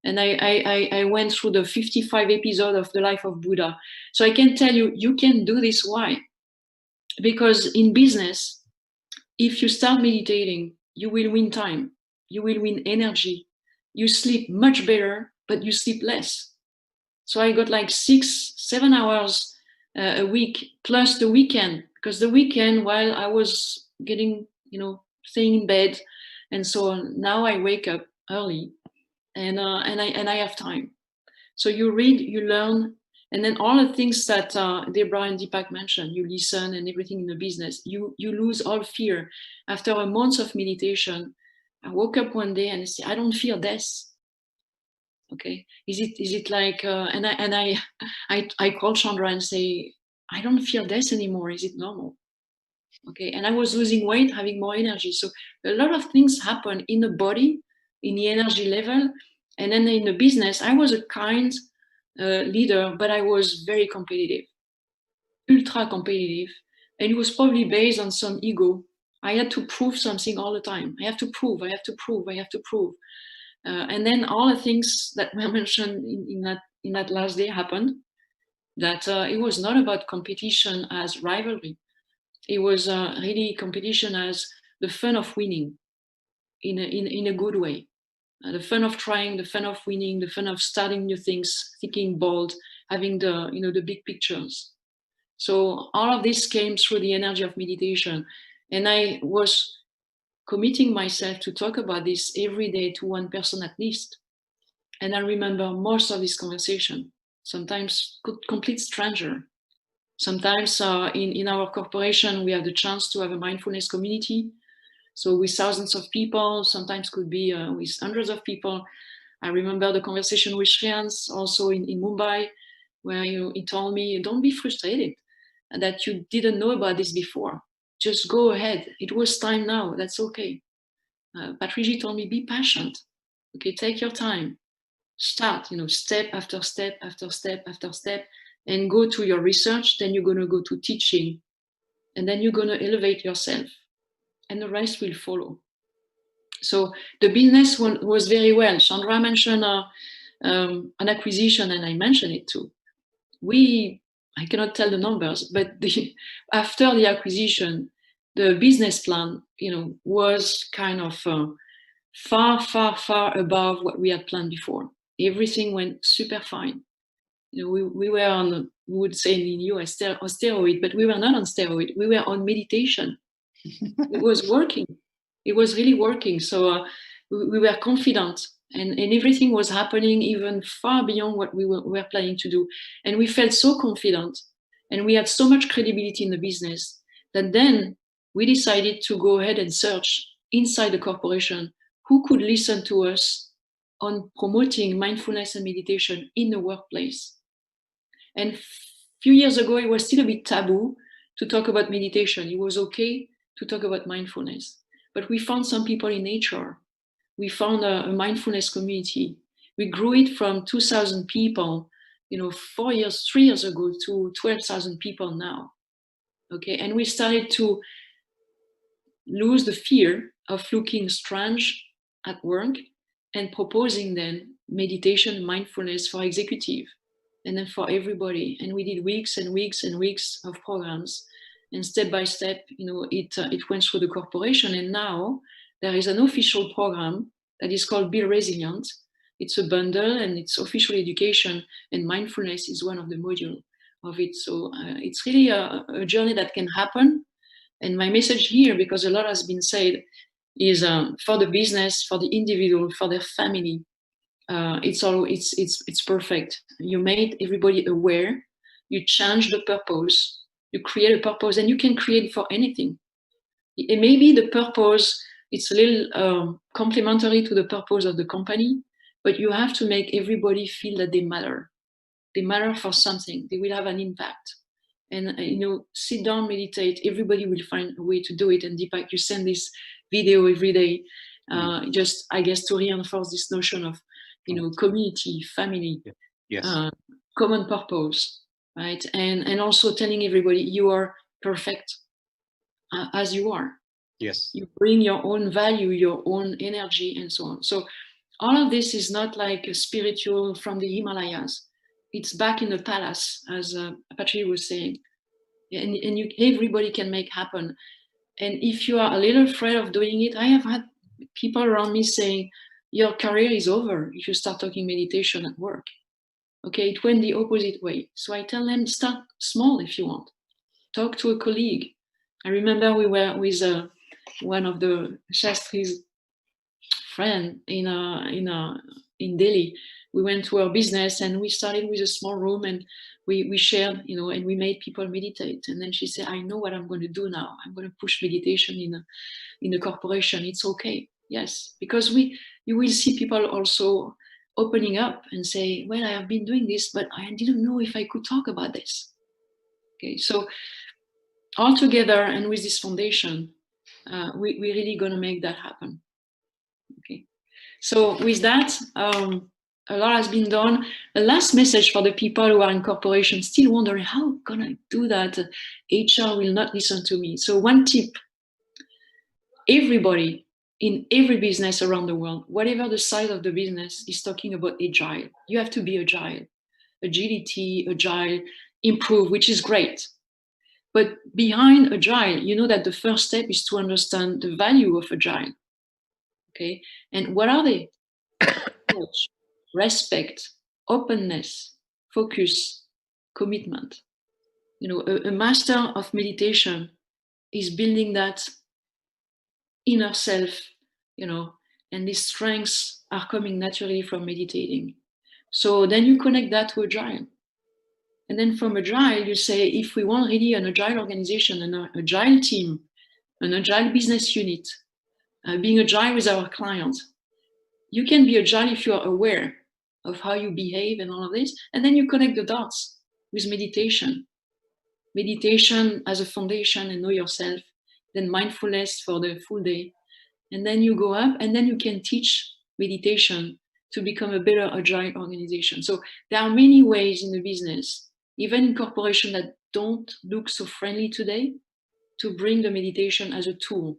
And I went through the 55 episodes of the life of Buddha. So I can tell you, you can do this. Why? Because in business, if you start meditating, you will win time. You will win energy. You sleep much better, but you sleep less. So I got like 6-7 hours a week plus the weekend, because the weekend, while I was getting, staying in bed and so on, now I wake up early and I have time. So you read, you learn, and then all the things that Deborah and Deepak mentioned, you listen and everything in the business, you lose all fear. After a month of meditation, I woke up one day and I said, I don't fear death. Okay, is it like and I called Chandra and say, I don't fear death anymore. Is it normal? Okay, and I was losing weight, having more energy. So a lot of things happen in the body, in the energy level, and then in the business. I was a kind leader, but I was very competitive, ultra competitive, and it was probably based on some ego. I had to prove something all the time. I have to prove. And then all the things that were mentioned in that last day happened. That it was not about competition as rivalry. It was really competition as the fun of winning, in a good way. The fun of trying, the fun of winning, the fun of starting new things, thinking bold, having the big pictures. So all of this came through the energy of meditation, and I was committing myself to talk about this every day to one person at least. And I remember most of this conversation, sometimes complete stranger. Sometimes in our corporation, we have the chance to have a mindfulness community. So with thousands of people, sometimes could be with hundreds of people. I remember the conversation with Shreyans also in Mumbai, where he told me, don't be frustrated that you didn't know about this before. Just go ahead. It was time now. That's okay. Patrici told me, be patient. Okay, take your time. Start, step after step after step after step, and go to your research. Then you're going to go to teaching, and then you're going to elevate yourself, and the rest will follow. So the business one was very well. Chandra mentioned an acquisition, and I mentioned it too. I cannot tell the numbers, but after the acquisition, the business plan, was kind of far, far, far above what we had planned before. Everything went super fine. We were on, we would say in the US, on steroid, but we were not on steroid. We were on meditation. It was working. It was really working. So we were confident, and everything was happening even far beyond what we were planning to do. And we felt so confident, and we had so much credibility in the business that then we decided to go ahead and search inside the corporation who could listen to us on promoting mindfulness and meditation in the workplace. And a few years ago, it was still a bit taboo to talk about meditation. It was okay to talk about mindfulness. But we found some people in nature. We found a mindfulness community. We grew it from 2,000 people, 3 years ago to 12,000 people now. Okay, and we started to lose the fear of looking strange at work and proposing then meditation, mindfulness for executive, and then for everybody. And we did weeks and weeks and weeks of programs, and step by step, it went through the corporation. And now there is an official program that is called Be Resilient. It's a bundle, and it's official education, and mindfulness is one of the modules of it. So it's really a journey that can happen. And my message here, because a lot has been said, is for the business, for the individual, for their family. It's perfect. You made everybody aware. You change the purpose. You create a purpose, and you can create for anything. It may be the purpose. It's a little complementary to the purpose of the company, but you have to make everybody feel that they matter. They matter for something. They will have an impact. And sit down, meditate. Everybody will find a way to do it. And Deepak, you send this video every day, just I guess to reinforce this notion of community, family, yes, common purpose, right? And also telling everybody you are perfect as you are. Yes, you bring your own value, your own energy, and so on. So all of this is not like a spiritual from the Himalayas. It's back in the palace, as Patrick was saying, and everybody can make happen. And if you are a little afraid of doing it, I have had people around me saying, your career is over if you start talking meditation at work. Okay, it went the opposite way. So I tell them, start small if you want. Talk to a colleague. I remember we were with one of the Shastri's friend in Delhi. We went to our business, and we started with a small room, and we shared, and we made people meditate. And then she said, I know what I'm going to do now. I'm going to push meditation in a corporation. It's okay. Yes, because you will see people also opening up and say, well, I have been doing this, but I didn't know if I could talk about this. Okay, so all together and with this foundation, we're really going to make that happen. Okay, so with that, a lot has been done. A last message for the people who are in corporations still wondering, how can I do that? HR will not listen to me. So one tip, everybody in every business around the world, whatever the size of the business, is talking about agile. You have to be agile. Agility, agile, improve, which is great. But behind agile, you know that the first step is to understand the value of agile. Okay, and what are they? Respect, openness, focus, commitment. A master of meditation is building that inner self, and these strengths are coming naturally from meditating. So then you connect that to agile. And then from agile, you say, if we want really an agile organization, an agile team, an agile business unit, being agile with our clients, you can be agile if you are aware of how you behave and all of this. And then you connect the dots with meditation. Meditation as a foundation and know yourself, then mindfulness for the full day. And then you go up, and then you can teach meditation to become a better agile organization. So there are many ways in the business, even in corporations that don't look so friendly today, to bring the meditation as a tool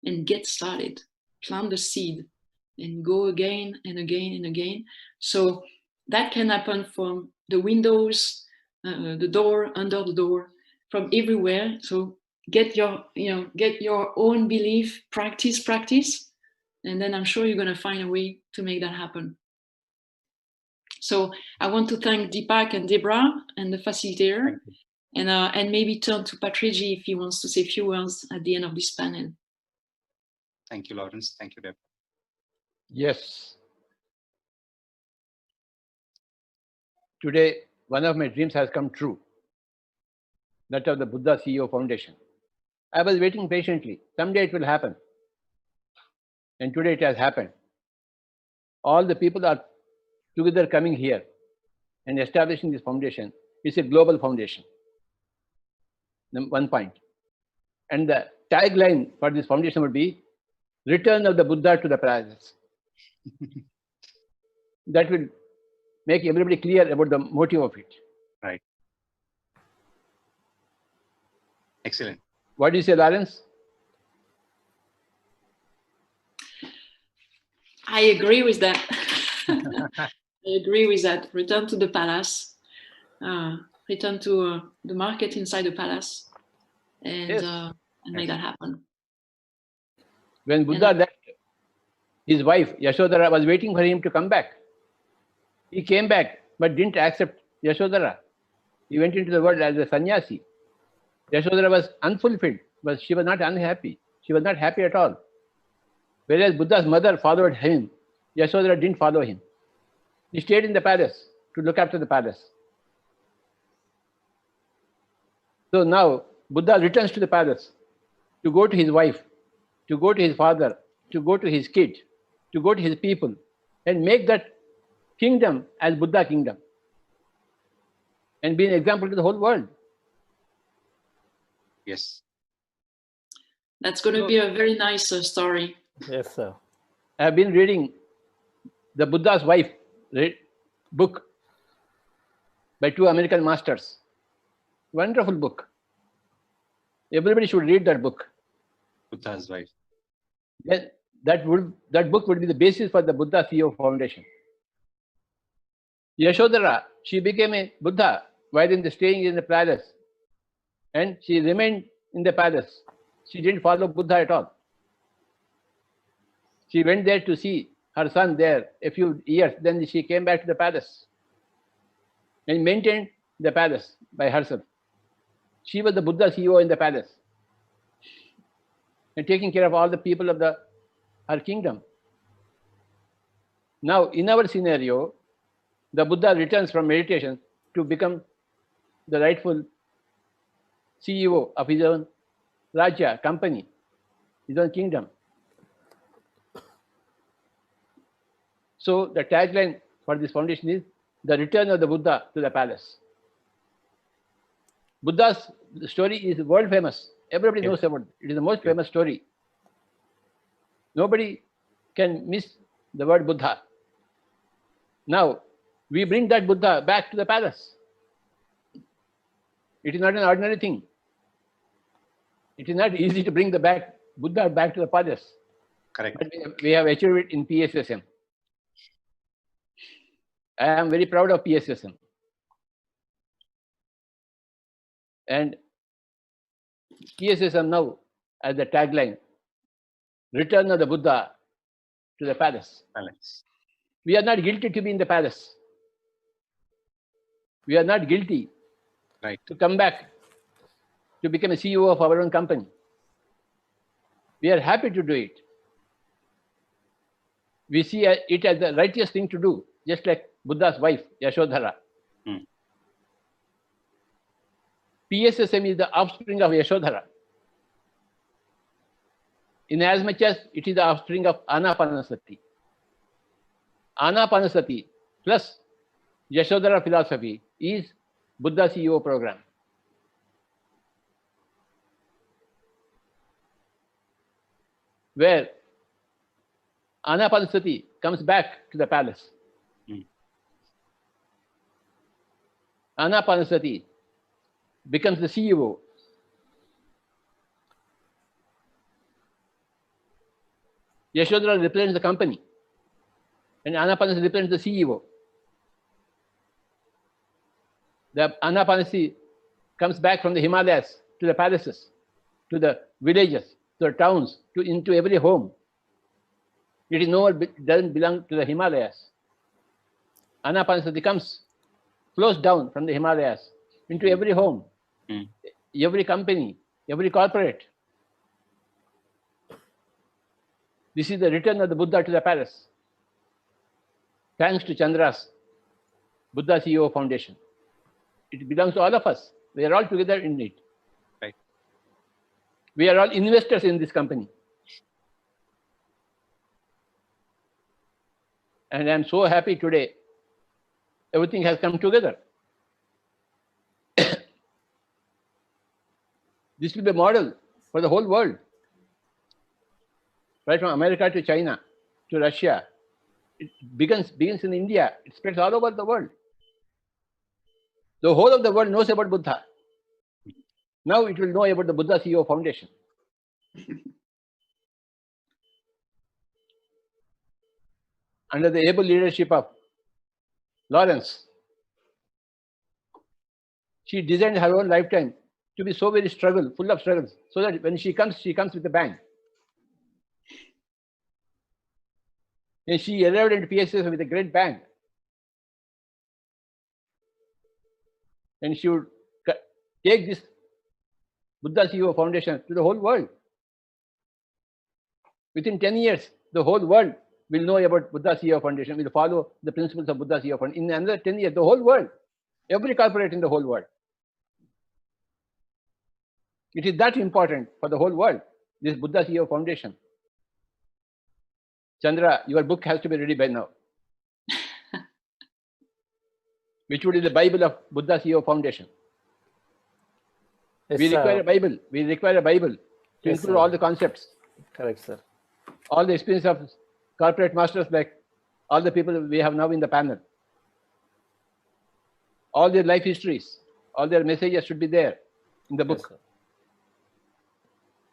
and get started, plant the seed, and go again and again and again. So that can happen from the windows, the door, under the door, from everywhere. So get your own belief, practice, and then I'm sure you're going to find a way to make that happen. So I want to thank Deepak and Debra and the facilitator, and maybe turn to Patriji if he wants to say a few words at the end of this panel. Thank you, Lawrence. Thank you, Deb. Yes. Today, one of my dreams has come true. That of the Buddha CEO Foundation. I was waiting patiently. Someday it will happen. And today it has happened. All the people are together coming here and establishing this foundation. It's a global foundation. One point. And the tagline for this foundation would be Return of the Buddha to the Palace. That will make everybody clear about the motive of it. Right. Excellent. What do you say, Lawrence? I agree with that. I agree with that. Return to the palace. Return to the market inside the palace, and make that happen. When Buddha left, his wife Yashodhara was waiting for him to come back. He came back but didn't accept Yashodhara. He went into the world as a sannyasi. Yashodhara was unfulfilled, but she was not unhappy. She was not happy at all. Whereas Buddha's mother followed him, Yashodhara didn't follow him. He stayed in the palace to look after the palace. So now Buddha returns to the palace to go to his wife, to go to his father, to go to his kid, to go to his people, and make that kingdom as Buddha kingdom, and be an example to the whole world. Yes. That's going to be a very nice story. Yes, sir. I have been reading the Buddha's Wife book by two American masters. Wonderful book. Everybody should read that book. Buddha's Wife. Then that book would be the basis for the Buddha CEO Foundation. Yashodhara, she became a Buddha while staying in the palace, and she remained in the palace. She didn't follow Buddha at all. She went there to see her son there a few years. Then she came back to the palace and maintained the palace by herself. She was the Buddha CEO in the palace and taking care of all the people of her kingdom. Now, in our scenario, the Buddha returns from meditation to become the rightful CEO of his own Rajya, company, his own kingdom. So the tagline for this foundation is the return of the Buddha to the palace. Buddha's story is world famous. Everybody knows about it. It is the most famous story. Nobody can miss the word Buddha. Now, we bring that Buddha back to the palace. It is not an ordinary thing. It is not easy to bring the Buddha back to the palace. Correct. But we have achieved it in PSSM. I am very proud of PSSM. And PSSM now, as the tagline, return of the Buddha to the palace. We are not guilty to be in the palace. We are not guilty to come back to become a CEO of our own company. We are happy to do it. We see it as the righteous thing to do, just like Buddha's wife, Yashodhara. PSSM is the offspring of Yashodhara, in as much as it is the offspring of Anapanasati. Anapanasati plus Yashodhara philosophy is Buddha CEO program. Where Anapanasati comes back to the palace. Anapanasati becomes the CEO. Yashodhara represents the company, and Anapanasati represents the CEO. The Anapanasati comes back from the Himalayas to the palaces to the villages, to the towns, into every home. It is doesn't belong to the Himalayas. Anapanasati flows down from the Himalayas into every home, every company, every corporate. This is the return of the Buddha to the palace. Thanks to Chandra's Buddha CEO Foundation. It belongs to all of us. We are all together in it. Right. We are all investors in this company. And I am so happy today. Everything has come together. This will be a model for the whole world. Right from America to China to Russia. It begins in India. It spreads all over the world. The whole of the world knows about Buddha. Now it will know about the Buddha CEO Foundation. Under the able leadership of Lawrence, she designed her own lifetime to be so very full of struggles, so that when she comes with a bang. And she arrived at PSS with a great bang. And she would take this Buddha CEO Foundation to the whole world. Within 10 years, the whole world will know about Buddha CEO Foundation, will follow the principles of Buddha CEO Foundation. In another 10 years, the whole world, every corporate in the whole world. It is that important for the whole world, this Buddha CEO Foundation. Chandra, your book has to be ready by now. Which would be the Bible of Buddha CEO Foundation. Yes, we require a Bible. We require a Bible to Yes, include sir. all the concepts. Correct, sir. All the experience of corporate masters, like all the people we have now in the panel. All their life histories, all their messages should be there in the book. Yes,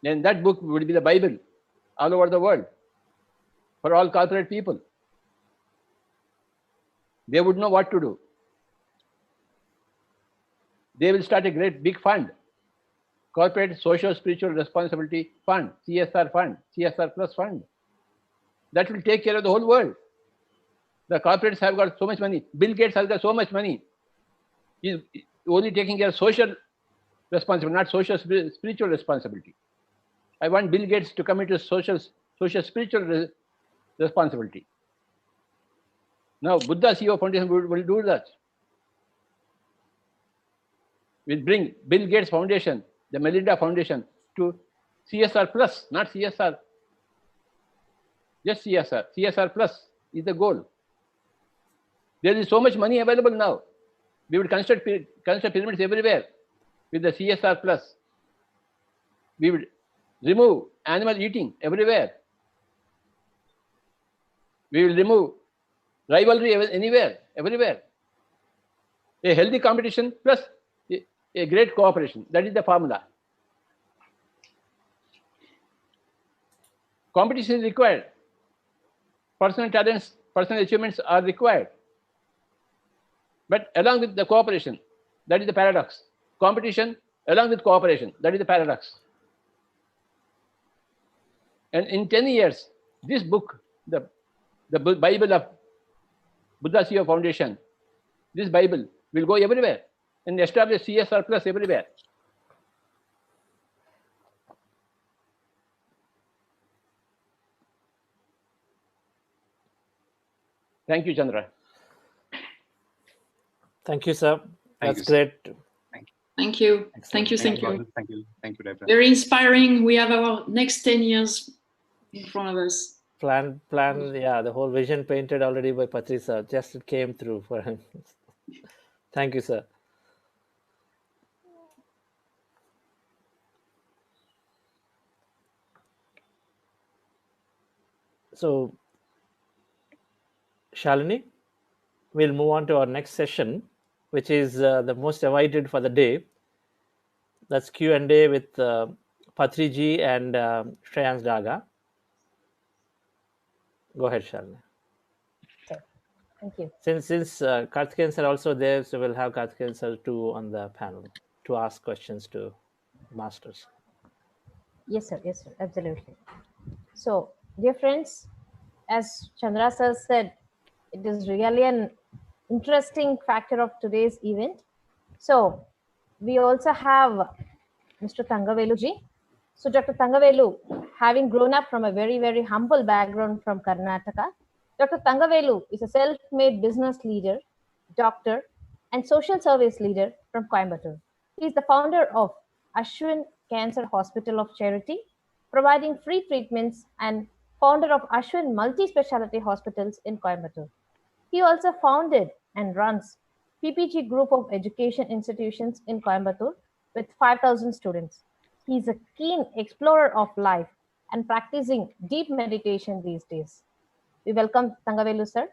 Then that book would be the Bible all over the world for all corporate people. They would know what to do. They will start a great big fund, Corporate Social Spiritual Responsibility Fund, CSR Fund, CSR Plus Fund. That will take care of the whole world. The corporates have got so much money. Bill Gates has got so much money. He's only taking care of social responsibility, not social spiritual responsibility. I want Bill Gates to come into social spiritual responsibility. Now, Buddha CEO Foundation will do that. We'll bring Bill Gates Foundation, the Melinda Foundation, to CSR Plus, not CSR. Just CSR. CSR Plus is the goal. There is so much money available now. We would construct pyramids everywhere with the CSR Plus. We would remove animal eating everywhere. We will remove rivalry anywhere, everywhere. A healthy competition plus a great cooperation. That is the formula. Competition is required. Personal talents, personal achievements are required. But along with the cooperation, that is the paradox. Competition along with cooperation, that is the paradox. And in 10 years, this book, the Bible of Buddha CEO Foundation, this Bible will go everywhere and establish CSR Plus everywhere. Thank you, Chandra. Thank you, sir. Thank That's you, sir. great. Thank you. Thank you. Thank Thank you, you. Gordon. Thank you. Thank you, Deborah. Very inspiring. We have our next 10 years in front of us. Plan, yeah, the whole vision painted already by Patricia, just it came through for him. Thank you, sir. So, Shalini, we'll move on to our next session, which is the most awaited for the day. That's Q&A with Patriji and Shreyans Daga. Go ahead, Shalini. Thank you. Since Karthikeyan sir also there, so we'll have Karthikeyan sir too on the panel to ask questions to masters. Yes, sir, absolutely. So, dear friends, as Chandra sir said, it is really an interesting factor of today's event. So, we also have Mr. Tangaveluji. So, Dr. Tangavelu, having grown up from a very, very humble background from Karnataka, Dr. Tangavelu is a self-made business leader, doctor, and social service leader from Coimbatore. He is the founder of Ashwin Cancer Hospital of Charity, providing free treatments, and founder of Ashwin Multi-Speciality Hospitals in Coimbatore. He also founded and runs PPG Group of Education Institutions in Coimbatore with 5,000 students. He is a keen explorer of life and practicing deep meditation these days. We welcome Tangavelu sir.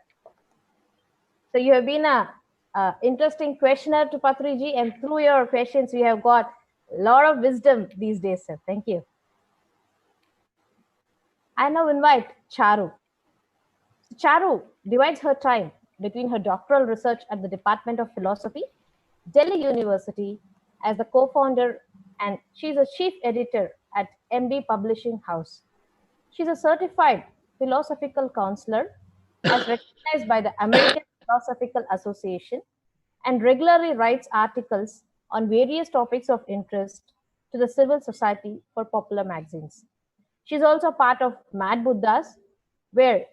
So you have been a interesting questioner to Patriji, and through your questions we have got a lot of wisdom these days, sir. Thank you. I now invite Charu. Charu divides her time between her doctoral research at the Department of Philosophy, Delhi University, as the co-founder, and she's a chief editor at MD Publishing House. She's a certified philosophical counselor as recognized by the American Philosophical Association, and regularly writes articles on various topics of interest to the civil society for popular magazines. She's also part of Mad Buddhas, where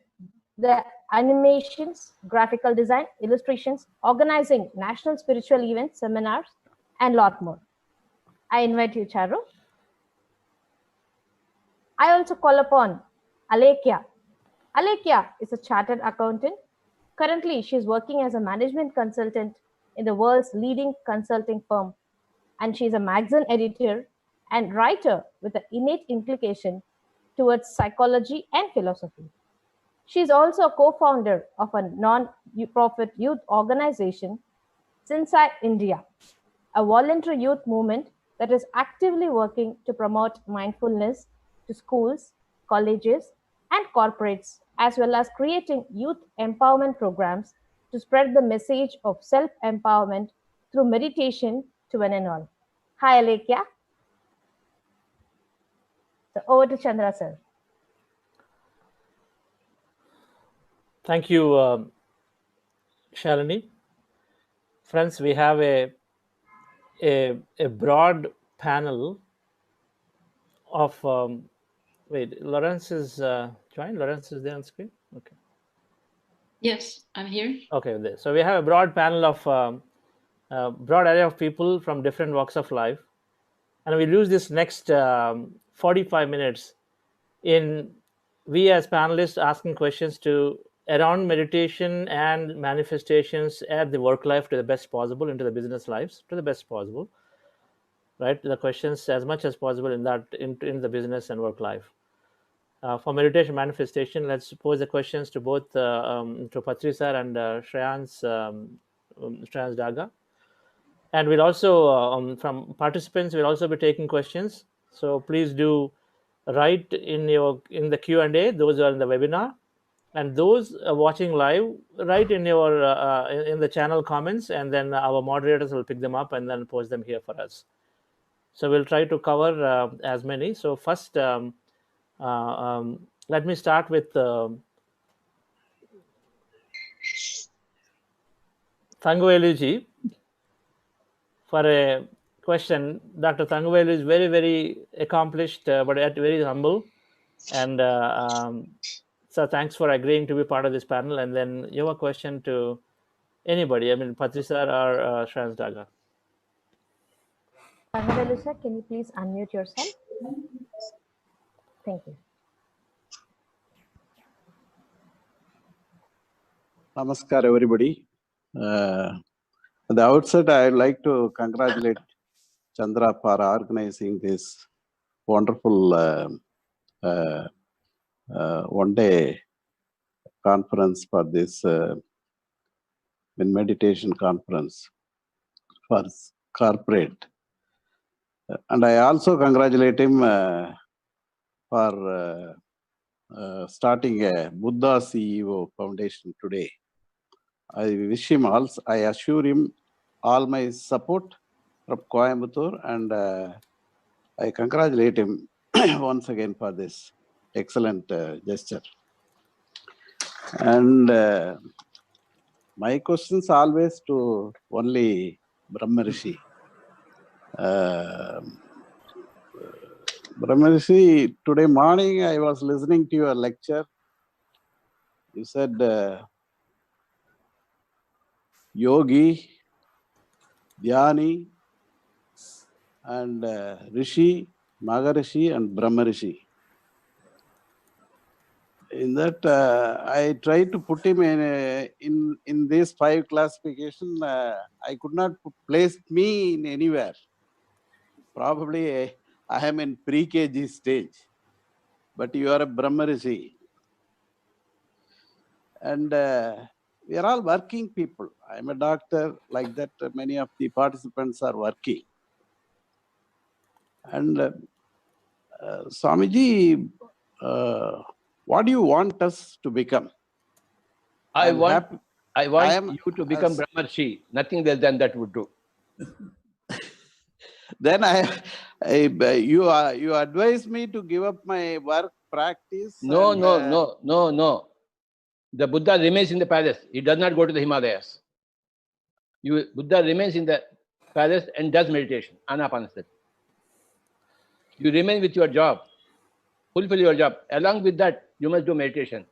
the animations, graphical design, illustrations, organizing national spiritual events, seminars, and lot more. I invite you, Charu. I also call upon Alekia. Alekia is a chartered accountant. Currently, she is working as a management consultant in the world's leading consulting firm, and she is a magazine editor and writer with an innate inclination towards psychology and philosophy. She is also a co-founder of a non-profit youth organization, Sinsai India, a voluntary youth movement that is actively working to promote mindfulness to schools, colleges, and corporates, as well as creating youth empowerment programs to spread the message of self-empowerment through meditation to one and all. Hi, Alekia. So over to Chandra, sir. Thank you, Shalini. Friends, we have a broad panel of wait, Lawrence is joined. Lawrence is there on screen. Okay. Yes, I'm here. Okay, there. So we have a broad panel of broad array of people from different walks of life, and we'll use this next 45 minutes in we as panelists asking questions to around meditation and manifestations at the work life to the best possible, into the business lives to the best possible, right? The questions as much as possible in that in the business and work life. For meditation manifestation, let's pose the questions to both to Patri sir and Shreyans Daga, and we'll also from participants we'll also be taking questions. So please do write in the Q&A. Those are in the webinar, and those watching live, write in your in the channel comments, and then our moderators will pick them up and then post them here for us. So we'll try to cover as many. So first, let me start with Thanguveluji for a question. Dr. Tanguvelu is very, very accomplished, but yet very humble. And so thanks for agreeing to be part of this panel. And then you have a question to anybody. I mean, Patri sir or Shreyans Daga. Tangavelu sir, can you please unmute yourself? Thank you. Namaskar, everybody. At the outset, I would like to congratulate Chandra for organizing this wonderful one-day conference for this meditation conference for corporate. And I also congratulate him for starting a Buddha CEO Foundation today. I wish him also, I assure him all my support from Coimbatore, and I congratulate him once again for this excellent gesture. And my questions always to only Brahma Rishi. Brahma Rishi, today morning I was listening to your lecture. You said yogi, dhyani, and rishi, Maharishi, and Brahma Rishi. In that, I tried to put him in this 5 classification. I could not place me in anywhere. Probably I am in pre-KG stage, but you are a Brahma Rishi. And we are all working people. I am a doctor, like that many of the participants are working. And Swamiji, what do you want us to become? I want am you to become Brahmarshi. Nothing less than that would do. Then you advise me to give up my work practice. No, and, no. The Buddha remains in the palace. He does not go to the Himalayas. Buddha remains in the palace and does meditation, anapanasati. You remain with your job. Fulfill your job. Along with that, you must do meditation.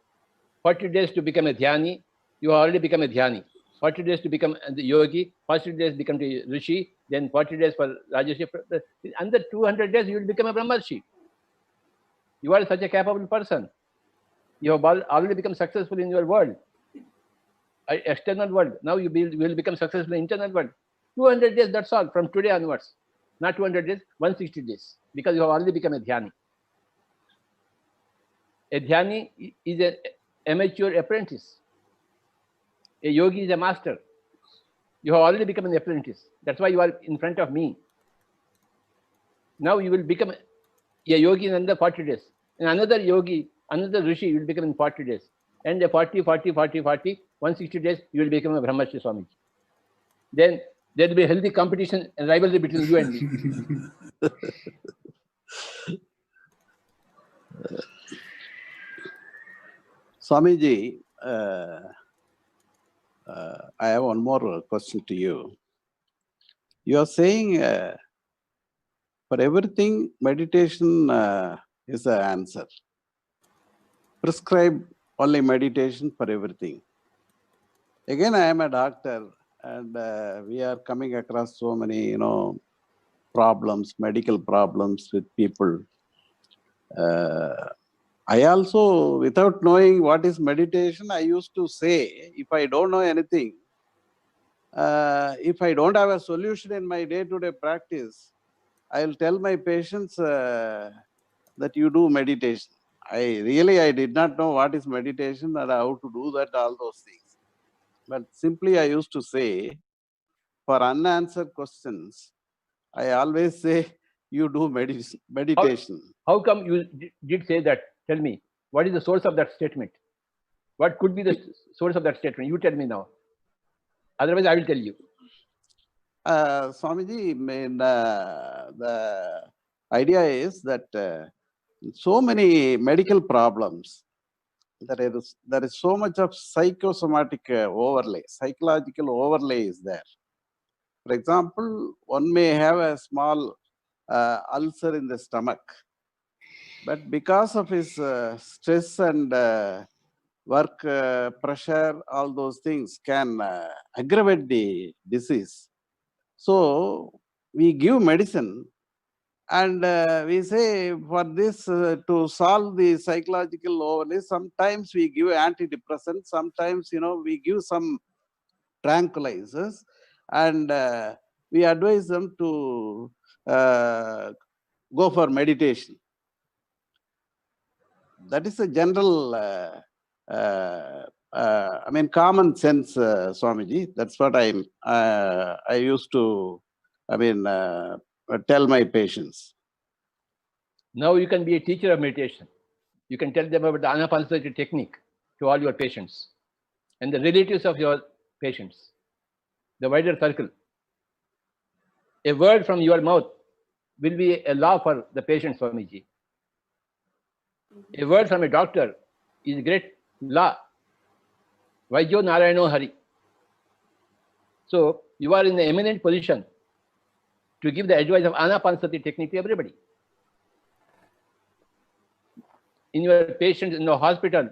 40 days to become a dhyani. You have already become a dhyani. 40 days to become the yogi. 40 days become the rishi. Then 40 days for Rajarshi. Under 200 days, you will become a Brahmarshi. You are such a capable person. You have already become successful in your world, external world. Now you will become successful in internal world. 200 days, that's all, from today onwards. Not 200 days, 160 days, because you have already become a dhyani. A dhyani is an amateur apprentice. A yogi is a master. You have already become an apprentice. That's why you are in front of me. Now you will become a yogi in another 40 days. And another yogi, another rishi, you will become in 40 days. And a 40, 160 days, you will become a Brahmarshi Swamiji. Then there will be a healthy competition and rivalry between you and me. Swamiji, I have one more question to you. You are saying for everything, meditation is the answer. Prescribe only meditation for everything. Again, I am a doctor, and we are coming across so many, problems, medical problems with people. I also, without knowing what is meditation, I used to say, if I don't know anything, if I don't have a solution in my day-to-day practice, I'll tell my patients that you do meditation. I did not know what is meditation and how to do that, all those things. But simply I used to say, for unanswered questions, I always say, you do meditation. How come you did say that? Tell me, what is the source of that statement? What could be the source of that statement? You tell me now. Otherwise, I will tell you. Swamiji, the idea is that so many medical problems, there is so much of psychosomatic overlay, psychological overlay is there. For example, one may have a small ulcer in the stomach, but because of his stress and work pressure, all those things can aggravate the disease. So we give medicine and we say for this to solve the psychological overlay, sometimes we give antidepressants, sometimes we give some tranquilizers, and we advise them to go for meditation. That is a general, common sense, Swamiji. That's what I used to, tell my patients. Now you can be a teacher of meditation. You can tell them about the anapanasati technique to all your patients and the relatives of your patients, the wider circle. A word from your mouth will be a law for the patient, Swamiji. A word from a doctor is great law. Vaidyo Narayano Hari. So you are in the eminent position to give the advice of Anapanasati technique to everybody. In your patient in the hospital,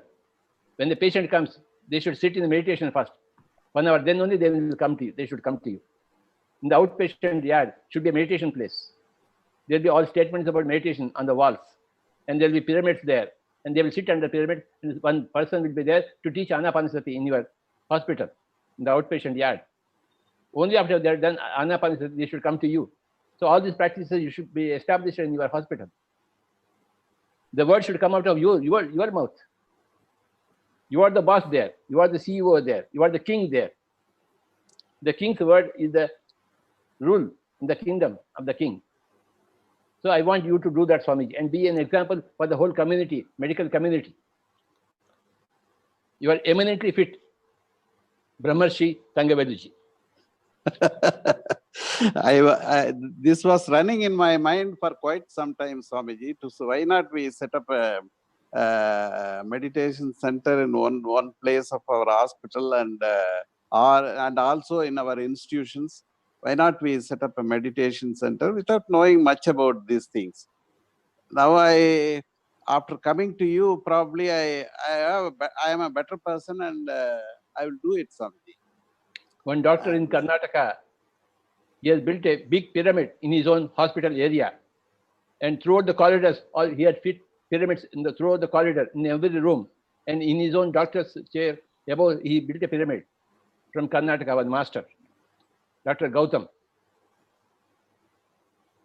when the patient comes, they should sit in the meditation first. 1 hour, then only they will come to you. They should come to you. In the outpatient yard should be a meditation place. There will be all statements about meditation on the walls, and there will be pyramids there, and they will sit under pyramid, and one person will be there to teach Anapanasati in your hospital, in the outpatient yard. Only after they are done Anapanasati, they should come to you. So all these practices you should be established in your hospital. The word should come out of your mouth. You are the boss there. You are the CEO there. You are the king there. The king's word is the rule in the kingdom of the king. So I want you to do that, Swamiji, and be an example for the whole community, medical community. You are eminently fit, Brahmarshi Tangaveduji. This was running in my mind for quite some time, Swamiji. So why not we set up a meditation center in one place of our hospital and also in our institutions? Why not we set up a meditation center without knowing much about these things? Now after coming to you, probably I am a better person, and I will do it someday. One doctor in Karnataka, he has built a big pyramid in his own hospital area, and throughout the corridors, he had fit pyramids throughout the corridor in every room, and in his own doctor's chair above, he built a pyramid from Karnataka, one master, Dr. Gautam.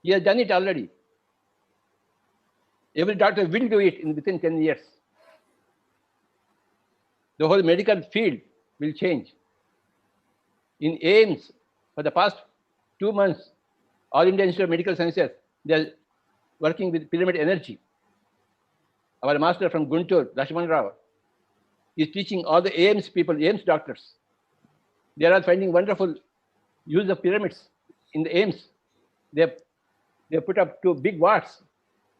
He has done it already. Every doctor will do it within 10 years. The whole medical field will change. In AIMS, for the past 2 months, All India Institute of Medical Sciences, they are working with pyramid energy. Our master from Guntur, Rashman Rao, is teaching all the AIMS people, AIMS doctors. They are finding wonderful use of pyramids in the AIMS. They put up 2 big wards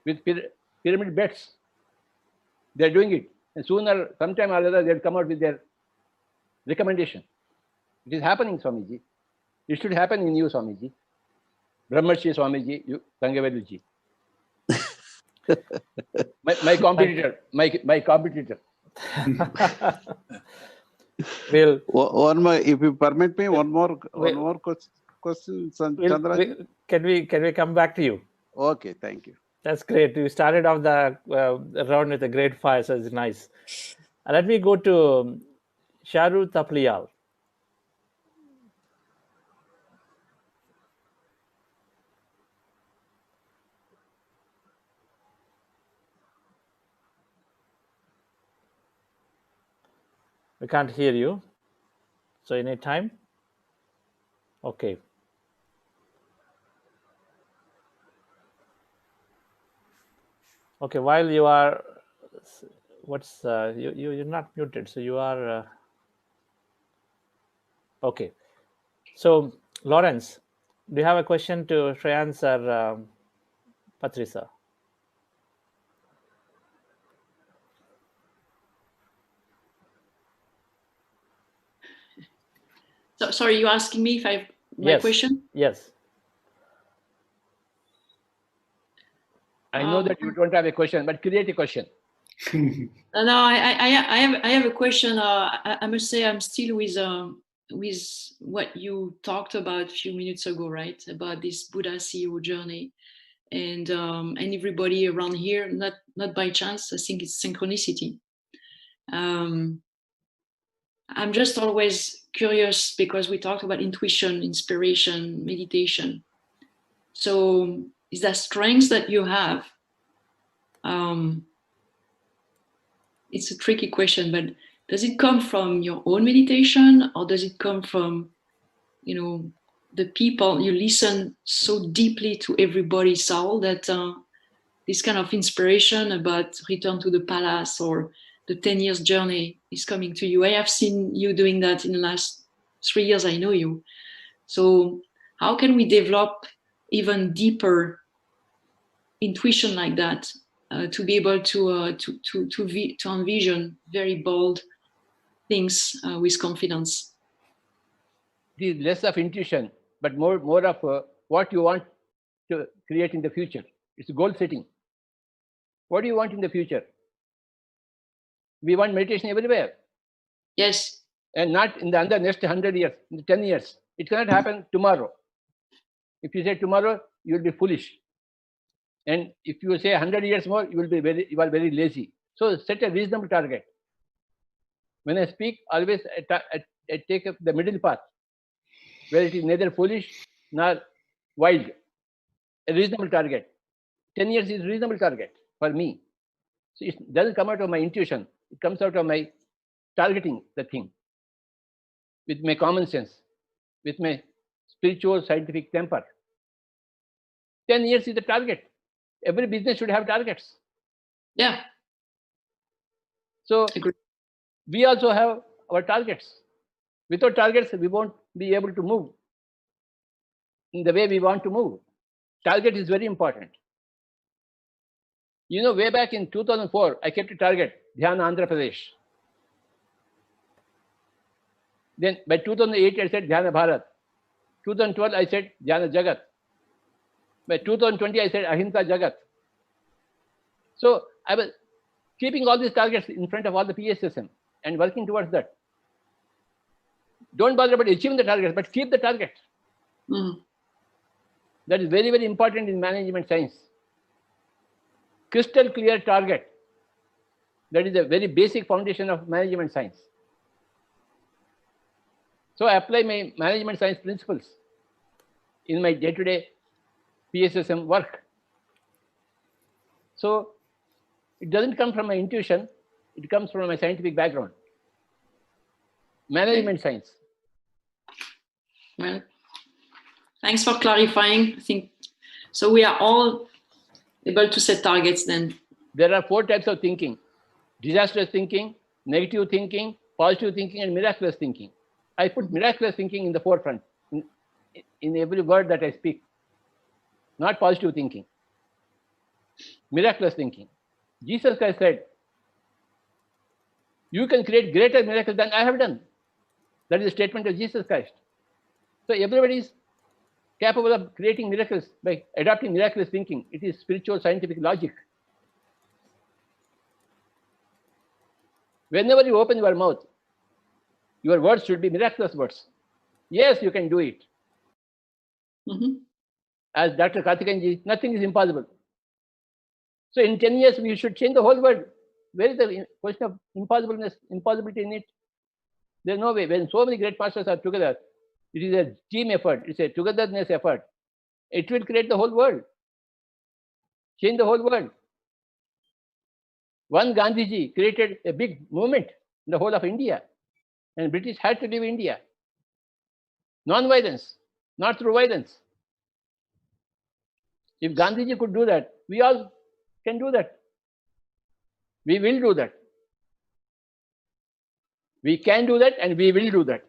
with pyramid beds. They are doing it. And sooner, sometime or other, they will come out with their recommendation. It is happening, Swamiji. It should happen in you, Swamiji. Brahmarshi Swamiji, you, Tangaveduji. my competitor, my competitor. Well, one more, if you permit me, one more question, Chandra. Can we come back to you? Okay, thank you. That's great. You started off the round with a great fire, so it's nice. Let me go to Sharu Taplial. We can't hear you. So you need time? Okay. Okay, while you are, you're not muted, so you are, okay. So Lawrence, do you have a question to Shreyans or Patrisa? So, sorry, you're asking me if I have my question? Yes. I know that you don't have a question, but create a question. No, I have a question. I must say I'm still with what you talked about a few minutes ago, right? About this Buddha CEO journey, and everybody around here, not by chance. I think it's synchronicity. I'm just always curious because we talked about intuition, inspiration, meditation. So is that strength that you have? It's a tricky question, but does it come from your own meditation, or does it come from, the people you listen so deeply to everybody's soul that this kind of inspiration about return to the palace or the 10 years journey is coming to you? I have seen you doing that in the last 3 years I know you. So how can we develop even deeper intuition like that to be able to envision very bold things with confidence. It is less of intuition, but more of what you want to create in the future. It's goal setting. What do you want in the future? We want meditation everywhere. Yes. And not in the next 100 years, in the 10 years. It cannot happen tomorrow. If you say tomorrow, you will be foolish. And if you say 100 years more, you are very lazy. So set a reasonable target. When I speak, always I take up the middle path, where it is neither foolish nor wild. A reasonable target. 10 years is a reasonable target for me. So it doesn't come out of my intuition. It comes out of my targeting the thing with my common sense, with my spiritual scientific temper. 10 years is the target. Every business should have targets. Yeah. So we also have our targets. Without targets, we won't be able to move in the way we want to move. Target is very important. You know, way back in 2004, I kept a target, Dhyana Andhra Pradesh. Then by 2008, I said Dhyana Bharat. 2012, I said Dhyana Jagat. By 2020, I said Ahimsa Jagat. So I was keeping all these targets in front of all the PSSM and working towards that. Don't bother about achieving the target, but keep the target. Mm. That is very, very important in management science. Crystal clear target. That is a very basic foundation of management science. So I apply my management science principles in my day-to-day PSSM work. So it doesn't come from my intuition, it comes from my scientific background. Management science. Well, thanks for clarifying. I think so. We are all able to set targets then. There are 4 types of thinking: disastrous thinking, negative thinking, positive thinking, and miraculous thinking. I put miraculous thinking in the forefront in every word that I speak. Not positive thinking. Miraculous thinking. Jesus Christ said, "You can create greater miracles than I have done." That is a statement of Jesus Christ. So everybody is capable of creating miracles by adopting miraculous thinking. It is spiritual scientific logic. Whenever you open your mouth, your words should be miraculous words. Yes, you can do it. Mm-hmm. As Dr. Karthikeyanji, nothing is impossible. So in 10 years, we should change the whole world. Where is the question of impossibility in it? There's no way. When so many great masters are together, it is a team effort. It's a togetherness effort. It will create the whole world. Change the whole world. One Gandhiji created a big movement in the whole of India. And British had to leave India. Non-violence, not through violence. If Gandhiji could do that, we all can do that. We will do that. We can do that and we will do that.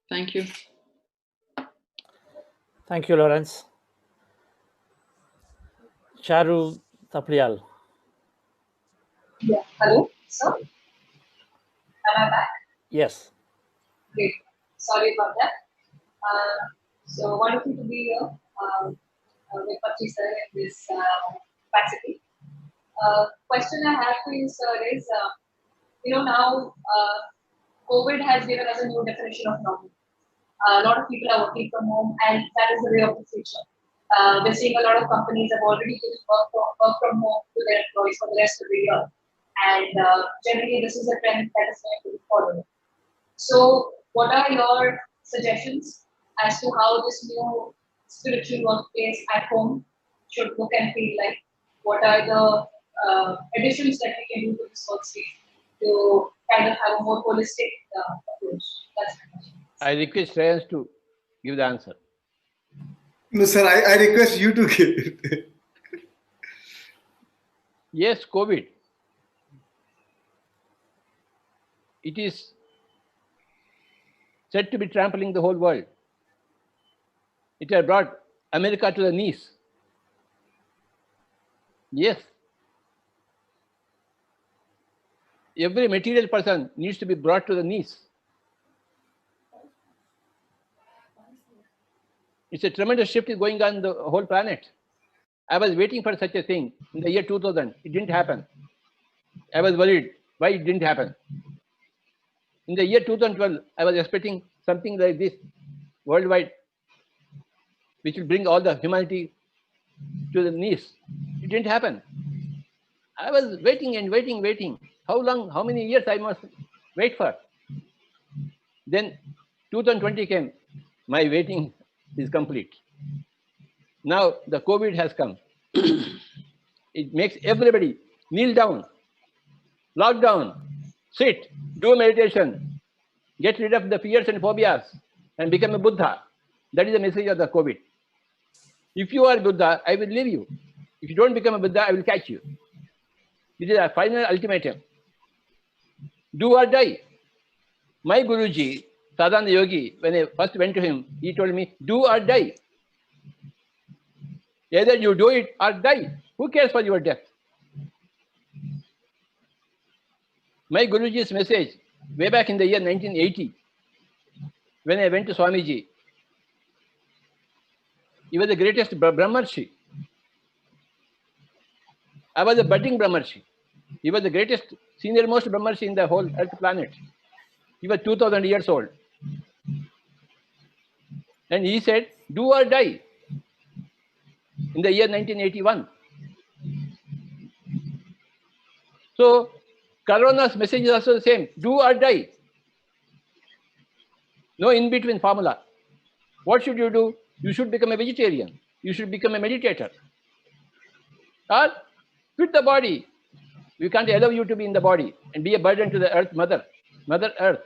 Thank you. Thank you, Lawrence. Charu Taplial. Yeah. Hello, sir. Am I back? Yes. Great. Sorry about that. So wonderful to be here with Patri sir in this capacity. Question I have for you, sir, is now COVID has given us a new definition of normal. A lot of people are working from home, and that is the way of the future. We're seeing a lot of companies have already given work from home to their employees for the rest of the year. And generally, this is a trend that is going to be followed. So, what are your suggestions as to how this new spiritual workplace at home should look and feel like? What are the additions that we can do to this workspace to kind of have a more holistic approach? That's my question. I request Shreyans to give the answer. No, sir, I request you to give it. Yes, COVID. It is said to be trampling the whole world. It has brought America to the knees. Yes. Every material person needs to be brought to the knees. It's a tremendous shift is going on in the whole planet. I was waiting for such a thing in the year 2000. It didn't happen. I was worried why it didn't happen. In the year 2012, I was expecting something like this worldwide, which will bring all the humanity to the knees. It didn't happen. I was waiting and waiting. How long, how many years I must wait for? Then 2020 came. My waiting is complete. Now the COVID has come. It makes everybody kneel down, lock down, sit, do meditation, get rid of the fears and phobias, and become a Buddha. That is the message of the COVID. If you are Buddha, I will leave you. If you don't become a Buddha, I will catch you. This is our final ultimatum. Do or die. My Guruji, Sadhana Yogi, when I first went to him, he told me, do or die. Either you do it or die. Who cares for your death? My Guruji's message, way back in the year 1980, when I went to Swamiji, he was the greatest Brahmarshi. I was a budding Brahmarshi. He was the greatest, senior most Brahmarshi in the whole earth planet. He was 2000 years old. And he said, do or die, in the year 1981. So, Corona's message is also the same, do or die. No in-between formula. What should you do? You should become a vegetarian. You should become a meditator. Or quit the body. We can't allow you to be in the body and be a burden to the earth, Mother Earth.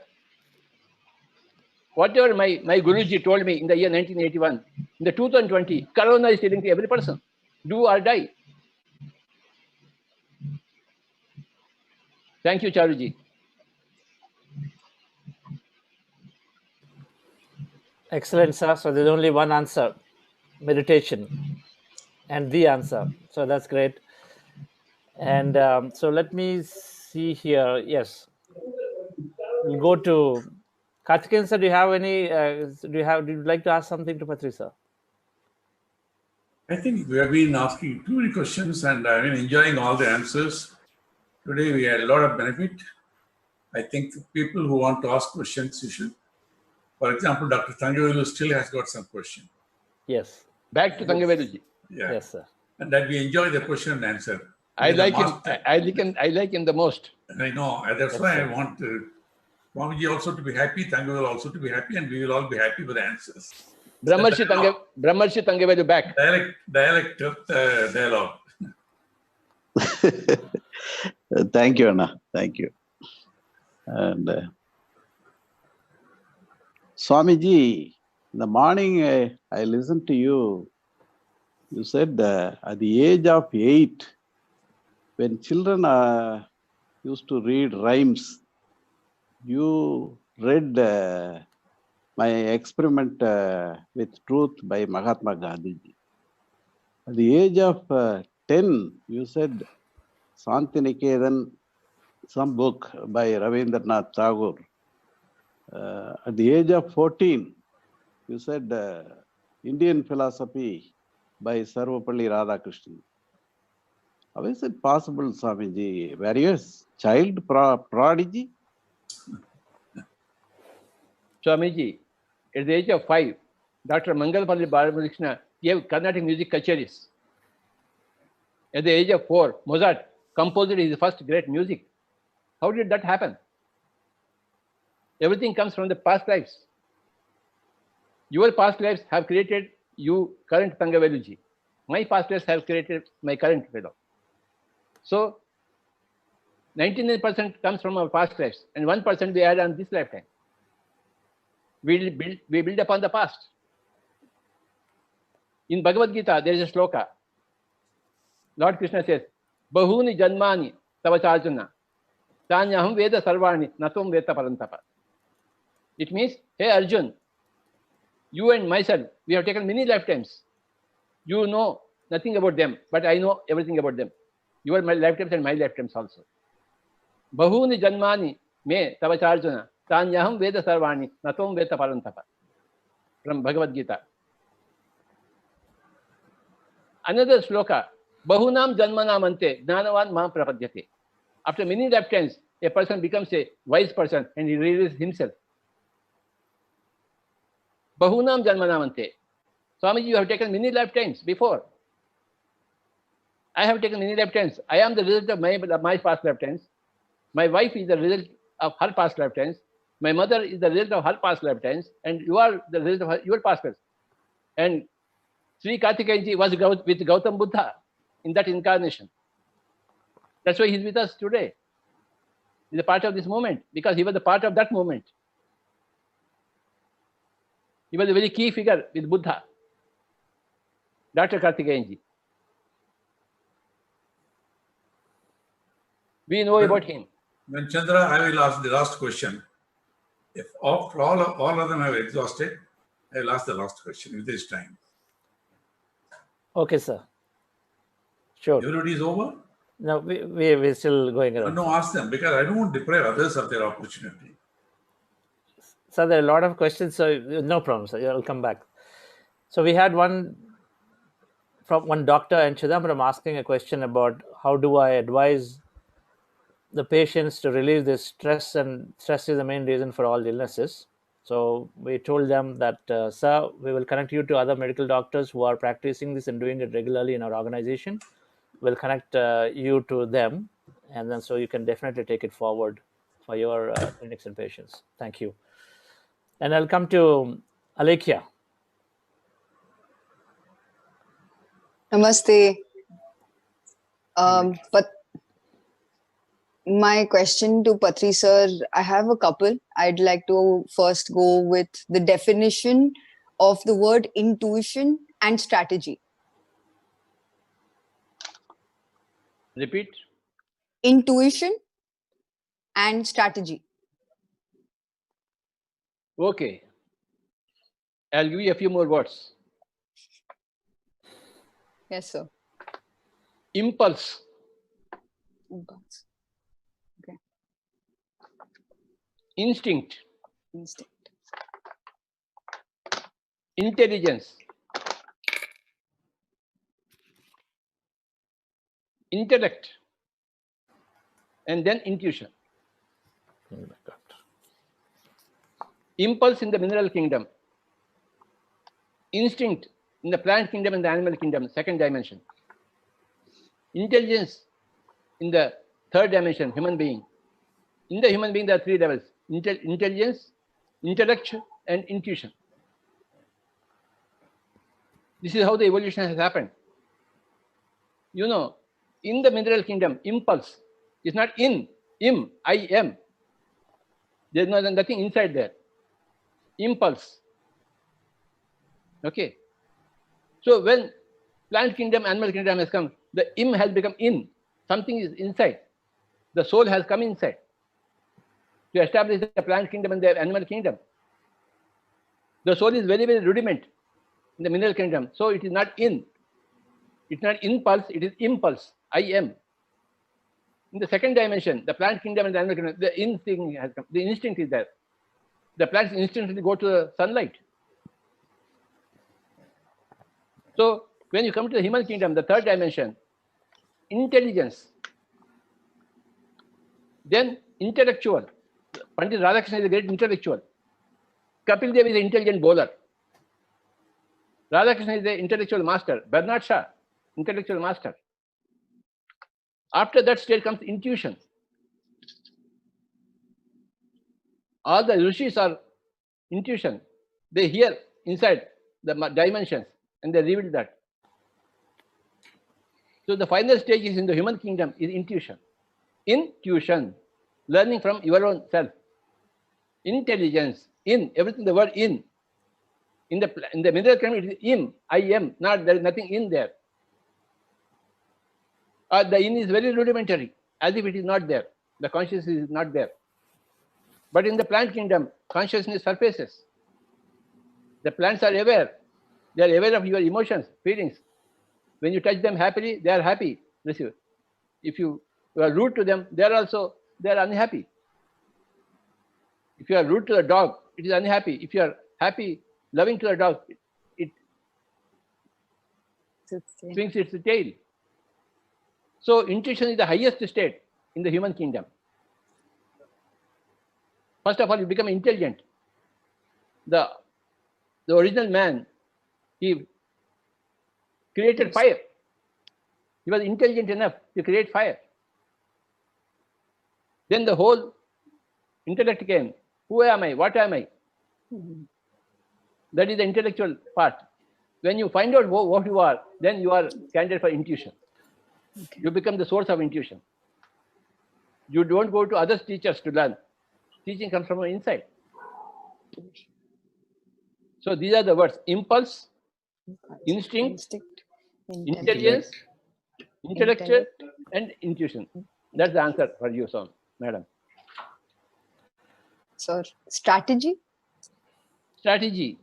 Whatever my Guruji told me in the year 1981, in the 2020, Corona is telling to every person, do or die. Thank you, Charuji. Excellent, sir. So there's only one answer, meditation, and the answer. So that's great. And so let me see here. Yes, we'll go to Karthikeyan sir. Do you have any? Do you like to ask something to Patri sir? I think we have been asking too many questions and I've been enjoying all the answers. Today we had a lot of benefit. I think people who want to ask questions, you should. For example, Dr. Thangavelu still has got some question. Yes. Back to Thangavelu. Yeah. Yes, sir. And that we enjoy the question and answer. I like him the most. I know. That's why I want Swamiji also to be happy, Thangavelu also to be happy, and we will all be happy with the answers. Brahmarshi Thangavelu back. Dialect dialogue. Thank you, Anna. Thank you. And Swamiji, in the morning I listened to you. You said at the age of 8, when children used to read rhymes, you read my experiment with truth by Mahatma Gandhi. At the age of 10, you said Santiniketan, some book by Ravindranath Tagore. At the age of 14, you said Indian philosophy by Sarvapalli Radhakrishnan. How is it possible, Swamiji? Were you a child prodigy? Swamiji, at the age of 5, Dr. Mangalpalli Balakrishna gave Carnatic music kacheris. At the age of 4, Mozart composed his first great music. How did that happen? Everything comes from the past lives. Your past lives have created you, current Thangavelu. My past lives have created my current fellow. So, 99% comes from our past lives, and 1% we add on this lifetime. We build upon the past. In Bhagavad Gita, there is a shloka. Lord Krishna says, Bahuni Janmani Tavacharjuna Tanyaham Veda Sarvani Natum Veta Parantapa. It means, hey Arjun, you and myself, we have taken many lifetimes. You know nothing about them, but I know everything about them. Your lifetimes and my lifetimes also. Bahuni janmani me tavacharjuna tanyaham veda sarvani natom veda parantapa. From Bhagavad Gita. Another sloka. Bahunam janmanam ante jnanavan ma prapadyate. After many lifetimes, a person becomes a wise person and he realizes himself. Bahunam janmanam ante. Swamiji, you have taken many lifetimes before. I have taken many lifetimes. I am the result of my past lifetimes. My wife is the result of her past lifetimes. My mother is the result of her past lifetimes. And you are the result of your past lifetimes. And Sri Kartikeyanji was with Gautam Buddha in that incarnation. That's why he's with us today. He's a part of this moment because he was a part of that moment. He was a very key figure with Buddha, Dr. Kartikeyanji. We know about him. When Chandra, I will ask the last question. If after all of them have exhausted, I will ask the last question if there is time. Okay, sir. Sure. Everybody is over? No, we're still going around. No, ask them because I don't want to deprive others of their opportunity. So there are a lot of questions, so no problem, sir. I'll come back. So we had one from one doctor in Chidambaram asking a question about how do I advise the patients to relieve this stress, and stress is the main reason for all illnesses. So we told them that, sir, we will connect you to other medical doctors who are practicing this and doing it regularly in our organization. We'll connect you to them, and then so you can definitely take it forward for your clinics and patients. Thank you. And I'll come to Alekia. Namaste. But my question to Patri sir, I have a couple. I'd like to first go with the definition of the word intuition and strategy. Repeat. Intuition and strategy. Okay. I'll give you a few more words. Yes, sir. Impulse. Impulse. Okay. Instinct. Instinct. Intelligence. Intellect. And then intuition. Oh my God. Impulse in the mineral kingdom. Instinct in the plant kingdom and the animal kingdom, second dimension. Intelligence in the third dimension, human being. In the human being, there are three levels: intelligence, intellect, and intuition. This is how the evolution has happened. You know, in the mineral kingdom, impulse is not in, I am. There's nothing inside there. Impulse. Okay. So when plant kingdom, animal kingdom has come, the im has become in. Something is inside. The soul has come inside to establish the plant kingdom and the animal kingdom. The soul is very, very rudiment in the mineral kingdom. So it is not in. It's not impulse, it is impulse. I am. In the second dimension, the plant kingdom and the animal kingdom, the instinct has come. The instinct is there. The plants instantly go to the sunlight. So when you come to the human kingdom, the third dimension, intelligence, then intellectual. Pandit Radhakrishnan is a great intellectual. Kapil Dev is an intelligent bowler. Radhakrishnan is the intellectual master. Bernard Shaw, intellectual master. After that stage comes intuition. All the rishis are intuition. They hear inside the dimensions and they reveal that. So the final stage is in the human kingdom is intuition. Intuition, learning from your own self. Intelligence, in, everything, the word in. In the middle kingdom, it is im, I am, not, there is nothing in there. The in is very rudimentary, as if it is not there. The consciousness is not there. But in the plant kingdom, consciousness surfaces. The plants are aware. They are aware of your emotions, feelings. When you touch them happily, they are happy. Receive. If you are rude to them, they are unhappy. If you are rude to the dog, it is unhappy. If you are happy, loving to the dog, it swings its tail. So intuition is the highest state in the human kingdom. First of all, you become intelligent. The original man, he created fire. He was intelligent enough to create fire. Then the whole intellect came. Who am I? What am I? That is the intellectual part. When you find out what you are, then you are candidate for intuition. Okay. You become the source of intuition. You don't go to other teachers to learn. Teaching comes from inside. So these are the words: impulse, instinct, intelligence, intellectual, and intuition. That's the answer for you, son, madam. Sir, strategy? Strategy.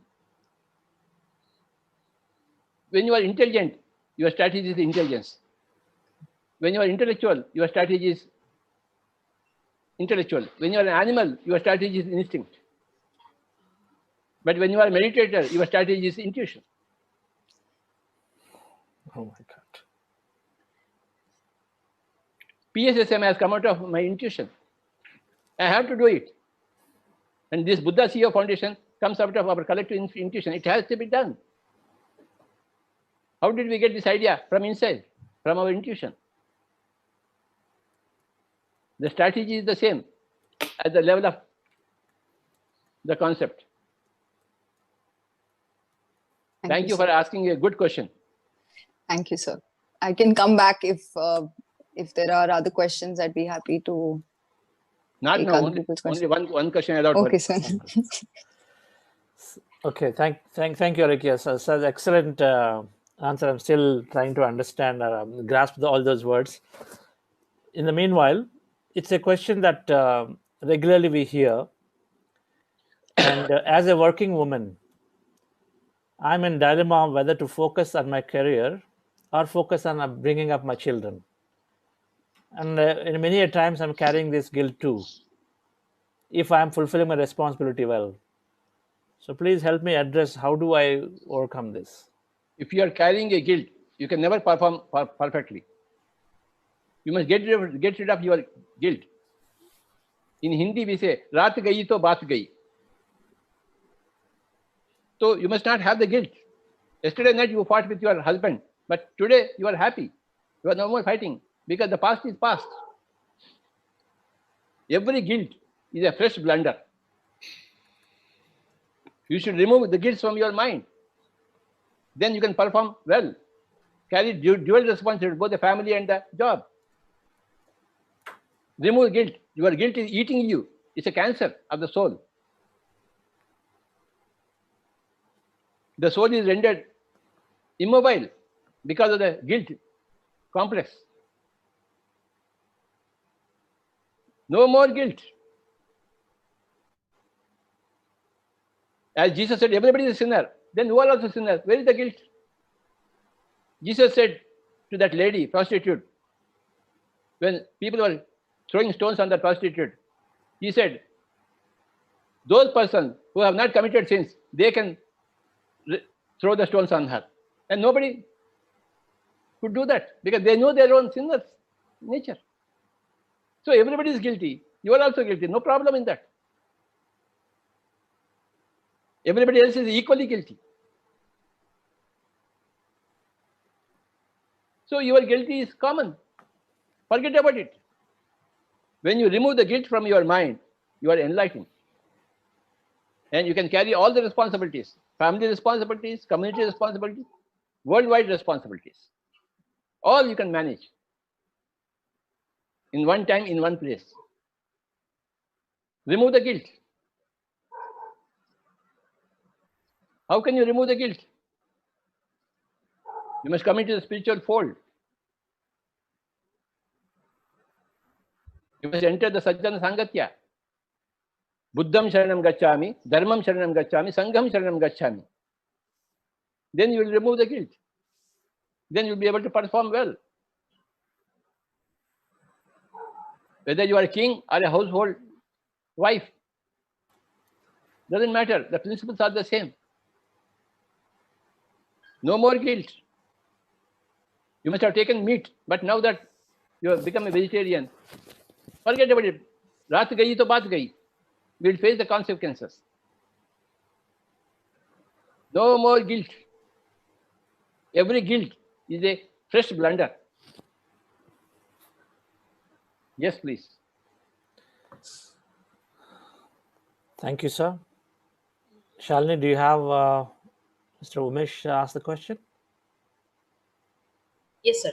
When you are intelligent, your strategy is intelligence. When you are intellectual, your strategy is intellectual. When you are an animal, your strategy is instinct. But when you are a meditator, your strategy is intuition. Oh my God. PSSM has come out of my intuition. I have to do it. And this Buddha CEO Foundation comes out of our collective intuition. It has to be done. How did we get this idea? From inside, from our intuition. The strategy is the same at the level of the concept. Thank you for asking a good question. Thank you, sir. I can come back if there are other questions. I'd be happy to. Not now. Only one question allowed. Okay, sir. Okay. Thank you, Arikia. So excellent answer. I'm still trying to understand or grasp all those words. In the meanwhile, it's a question that regularly we hear. And as a working woman, I'm in dilemma whether to focus on my career or focus on bringing up my children. And in many times, I'm carrying this guilt too, if I'm fulfilling my responsibility well. So please help me address how do I overcome this? If you are carrying a guilt, you can never perform perfectly. You must get rid of your guilt. In Hindi, we say, "Raat gayi to baat gayi." So you must not have the guilt. Yesterday night you fought with your husband, but today you are happy. You are no more fighting because the past is past. Every guilt is a fresh blunder. You should remove the guilt from your mind. Then you can perform well. Carry dual responsibility, both the family and the job. Remove guilt. Your guilt is eating you. It's a cancer of the soul. The soul is rendered immobile because of the guilt complex. No more guilt. As Jesus said, everybody is a sinner. Then you are also sinners. Where is the guilt? Jesus said to that lady, prostitute, when people were throwing stones on the prostitute, he said, those persons who have not committed sins, they can throw the stones on her. And nobody could do that because they know their own sinners nature. So everybody is guilty. You are also guilty. No problem in that. Everybody else is equally guilty. So your guilty is common. Forget about it. When you remove the guilt from your mind, you are enlightened. And you can carry all the responsibilities, family responsibilities, community responsibilities, worldwide responsibilities. All you can manage in one time, in one place. Remove the guilt. How can you remove the guilt? You must come into the spiritual fold. You must enter the Sajjana Sangatya. Buddham Sharanam Gacchami, Dharmam Sharanam Gacchami, Sangham Sharanam Gacchami. Then you will remove the guilt. then you'll be able to perform well. Whether you are a king or a household wife, doesn't matter. The principles are the same. No more guilt. You must have taken meat, but now that you have become a vegetarian, forget about it. Raat gayi to baat gayi. We'll face the consequences. No more guilt. Every guilt is a fresh blunder. Yes, please. Thank you, sir. Shalini, do you have Mr. Umesh ask the question? Yes, sir.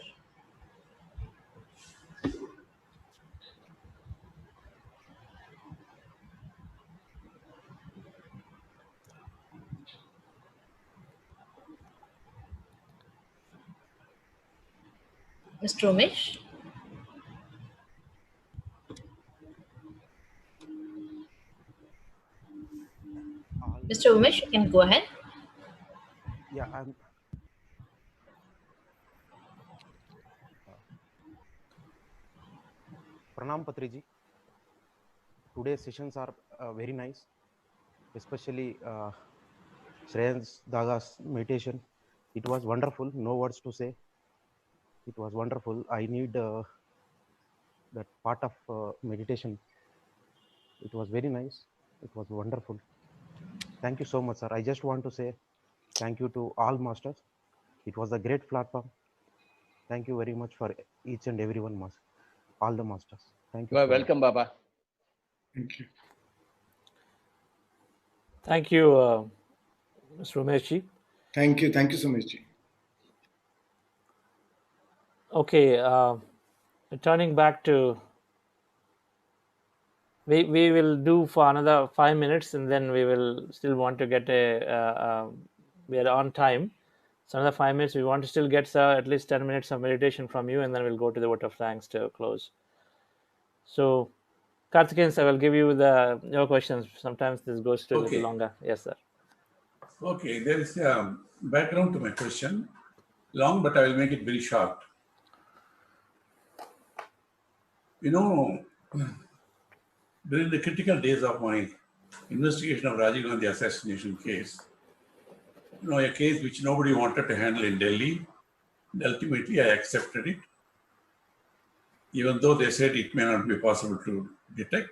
Mr. Umesh? Mr. Umesh, you can go ahead. Yeah, I'm. Pranam Patriji. Today's sessions are very nice, especially Shreyans Daga's meditation. It was wonderful. No words to say. It was wonderful. I need that part of meditation. It was very nice. It was wonderful. Thank you so much, sir. I just want to say thank you to all masters. It was a great platform. Thank you very much for each and every one, master. All the masters. Thank you. You are welcome, Baba. Thank you. Thank you, Mr. Umeshji. Thank you. Thank you so much. Okay, returning back to, we will do for another 5 minutes, and then we will still want to get we are on time. So another 5 minutes, we want to still get, sir, at least 10 minutes of meditation from you, and then we'll go to the vote of thanks to close. So, Karthikeyan, I will give you your questions. Sometimes this goes to a little longer. Yes, sir. Okay, there is a background to my question. Long, but I will make it very short. You know, during the critical days of my investigation of Rajiv Gandhi assassination case, you know, a case which nobody wanted to handle in Delhi, and ultimately I accepted it, even though they said it may not be possible to detect.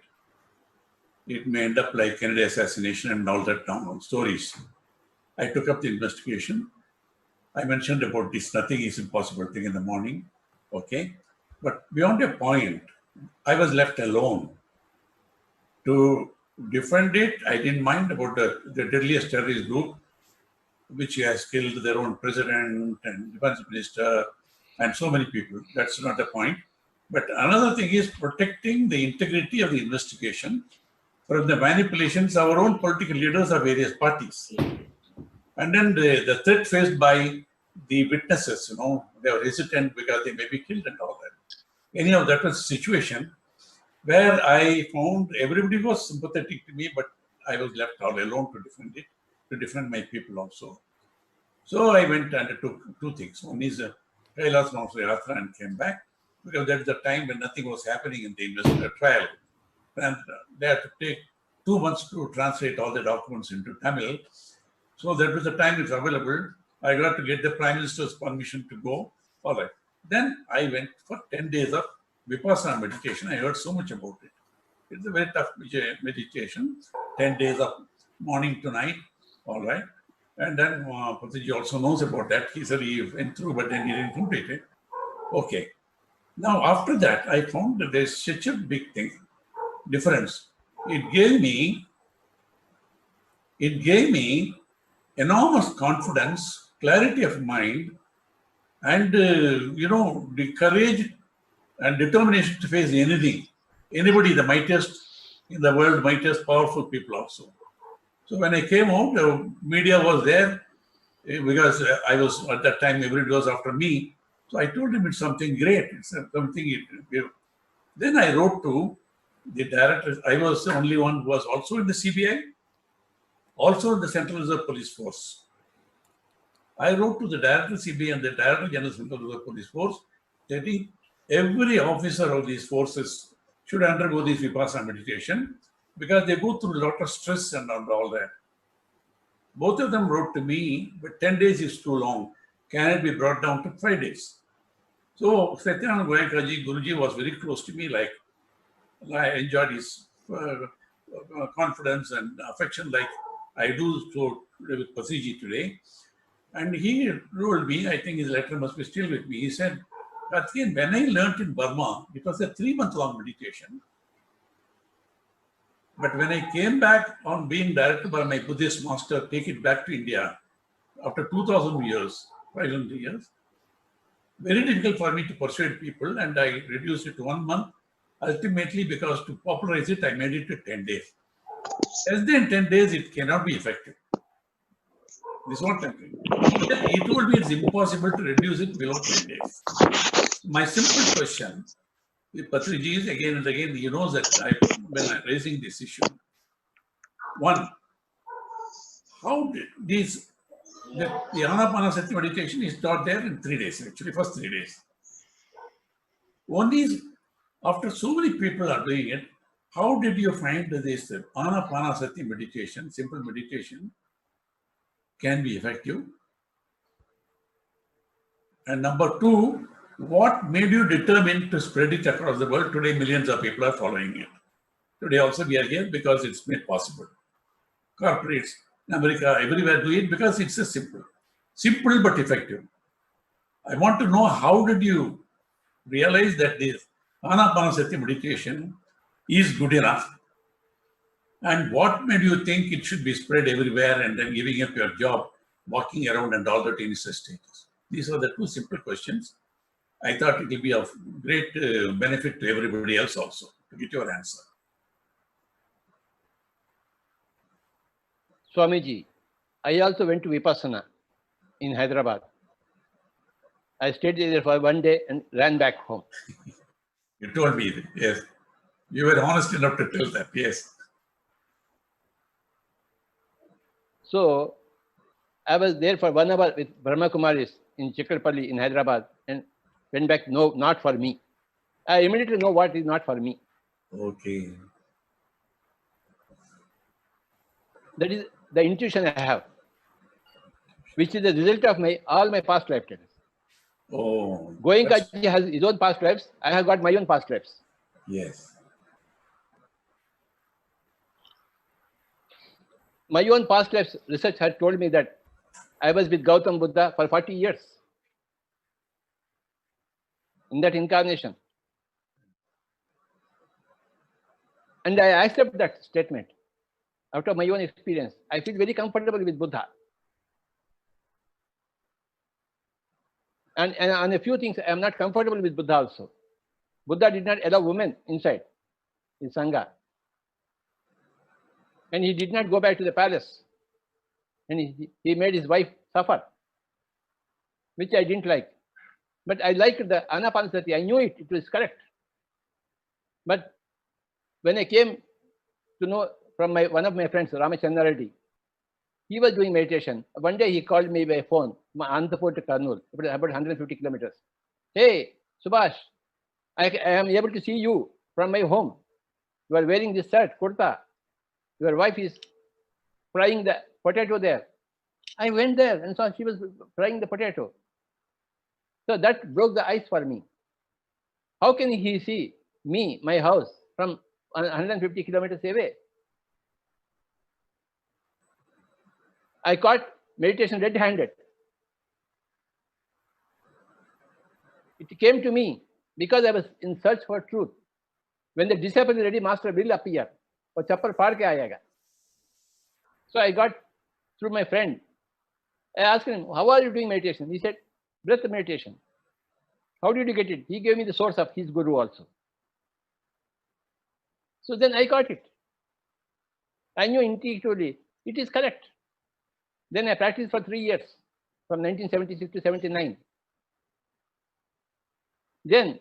It may end up like Kennedy assassination and all that stories. I took up the investigation. I mentioned about this, nothing is impossible thing in the morning. Okay. But beyond a point, I was left alone to defend it. I didn't mind about the deadliest terrorist group, which has killed their own president and defense minister and so many people. That's not the point. But another thing is protecting the integrity of the investigation from the manipulations of our own political leaders of various parties. And then the threat faced by the witnesses, you know, they were hesitant because they may be killed and all that. Anyhow, that was a situation where I found everybody was sympathetic to me, but I was left all alone to defend it, to defend my people also. So I went and took two things. One is Kailas Yatra and came back, because that's the time when nothing was happening in the trial. And they had to take 2 months to translate all the documents into Tamil. So that was the time it's available. I got to get the Prime Minister's permission to go. All right. Then I went for 10 days of Vipassana meditation. I heard so much about it. It's a very tough meditation. 10 days of morning to night. All right. And then Patriji also knows about that. He said he went through, but then he didn't complete it. Okay. Now, after that, I found that there's such a big difference. It gave me enormous confidence, clarity of mind, and you know, the courage and determination to face anything, anybody, the mightiest in the world, mightiest powerful people also. So when I came out, the media was there because I was at that time, everybody was after me. So I told him it's something great. It's something. Then I wrote to the director. I was the only one who was also in the CBI, also in the Central Reserve Police Force. I wrote to the Director CBI and the Director General of the Police Force stating every officer of these forces should undergo this Vipassana meditation because they go through a lot of stress and all that. Both of them wrote to me, but 10 days is too long. Can it be brought down to 5 days? So Satyananda Goenkaji, Guruji was very close to me. Like I enjoyed his confidence and affection like I do so with Pasiji today. And he told me, I think his letter must be still with me. He said, Karthikeyan, when I learned in Burma, it was a 3-month-long meditation. But when I came back on being directed by my Buddhist master, take it back to India, after 2000 years, 500 years, very difficult for me to persuade people, and I reduced it to 1 month. Ultimately, because to popularize it, I made it to 10 days. Less than 10 days, it cannot be effective. This is what I'm saying. He told me it's impossible to reduce it below 10 days. My simple question with Patriji is again and again, he knows that when I'm raising this issue. One, how did the Anapanasati meditation is taught there in 3 days, actually, first 3 days. One is, after so many people are doing it, how did you find that this Anapanasati meditation, simple meditation, can be effective? And number two, what made you determined to spread it across the world? Today, millions of people are following it. Today also we are here because it's made possible. Corporates in America, everywhere do it because it's a simple but effective. I want to know, how did you realize that this Anapanasati meditation is good enough? And what made you think it should be spread everywhere and then giving up your job, walking around and all that in such status? These are the two simple questions. I thought it will be of great benefit to everybody else also to get your answer. Swamiji, I also went to Vipassana in Hyderabad. I stayed there for 1 day and ran back home. You told me, yes. You were honest enough to tell that, yes. So I was there for 1 hour with Brahma Kumaris in Chikrapalli in Hyderabad and went back, no, not for me. I immediately know what is not for me. Okay. That is the intuition I have, which is the result of all my past lifetimes. Oh. Goenkaji has his own past lives. I have got my own past lives. Yes. My own past lives research had told me that I was with Gautam Buddha for 40 years in that incarnation. And I accept that statement out of my own experience. I feel very comfortable with Buddha. And on a few things, I am not comfortable with Buddha also. Buddha did not allow women inside his Sangha. And he did not go back to the palace. And he made his wife suffer, which I didn't like. But I liked the Anapanasati. I knew it was correct. But when I came to know from one of my friends, Ramachandra Reddy, he was doing meditation. One day he called me by phone, Anantapur to Kurnool, about 150 kilometers. Hey, Subhash, I am able to see you from my home. You are wearing this shirt, kurta. Your wife is frying the potato there. I went there and saw she was frying the potato. So that broke the ice for me. How can he see me, my house, from 150 kilometers away? I caught meditation red-handed. It came to me because I was in search for truth. When the disciple is ready, master will appear. Or chappal faad ke aayega. So I got through my friend. I asked him, how are you doing meditation? He said, breath meditation. How did you get it? He gave me the source of his guru also. So then I got it. I knew intuitively it is correct. Then I practiced for 3 years, from 1976 to 79. Then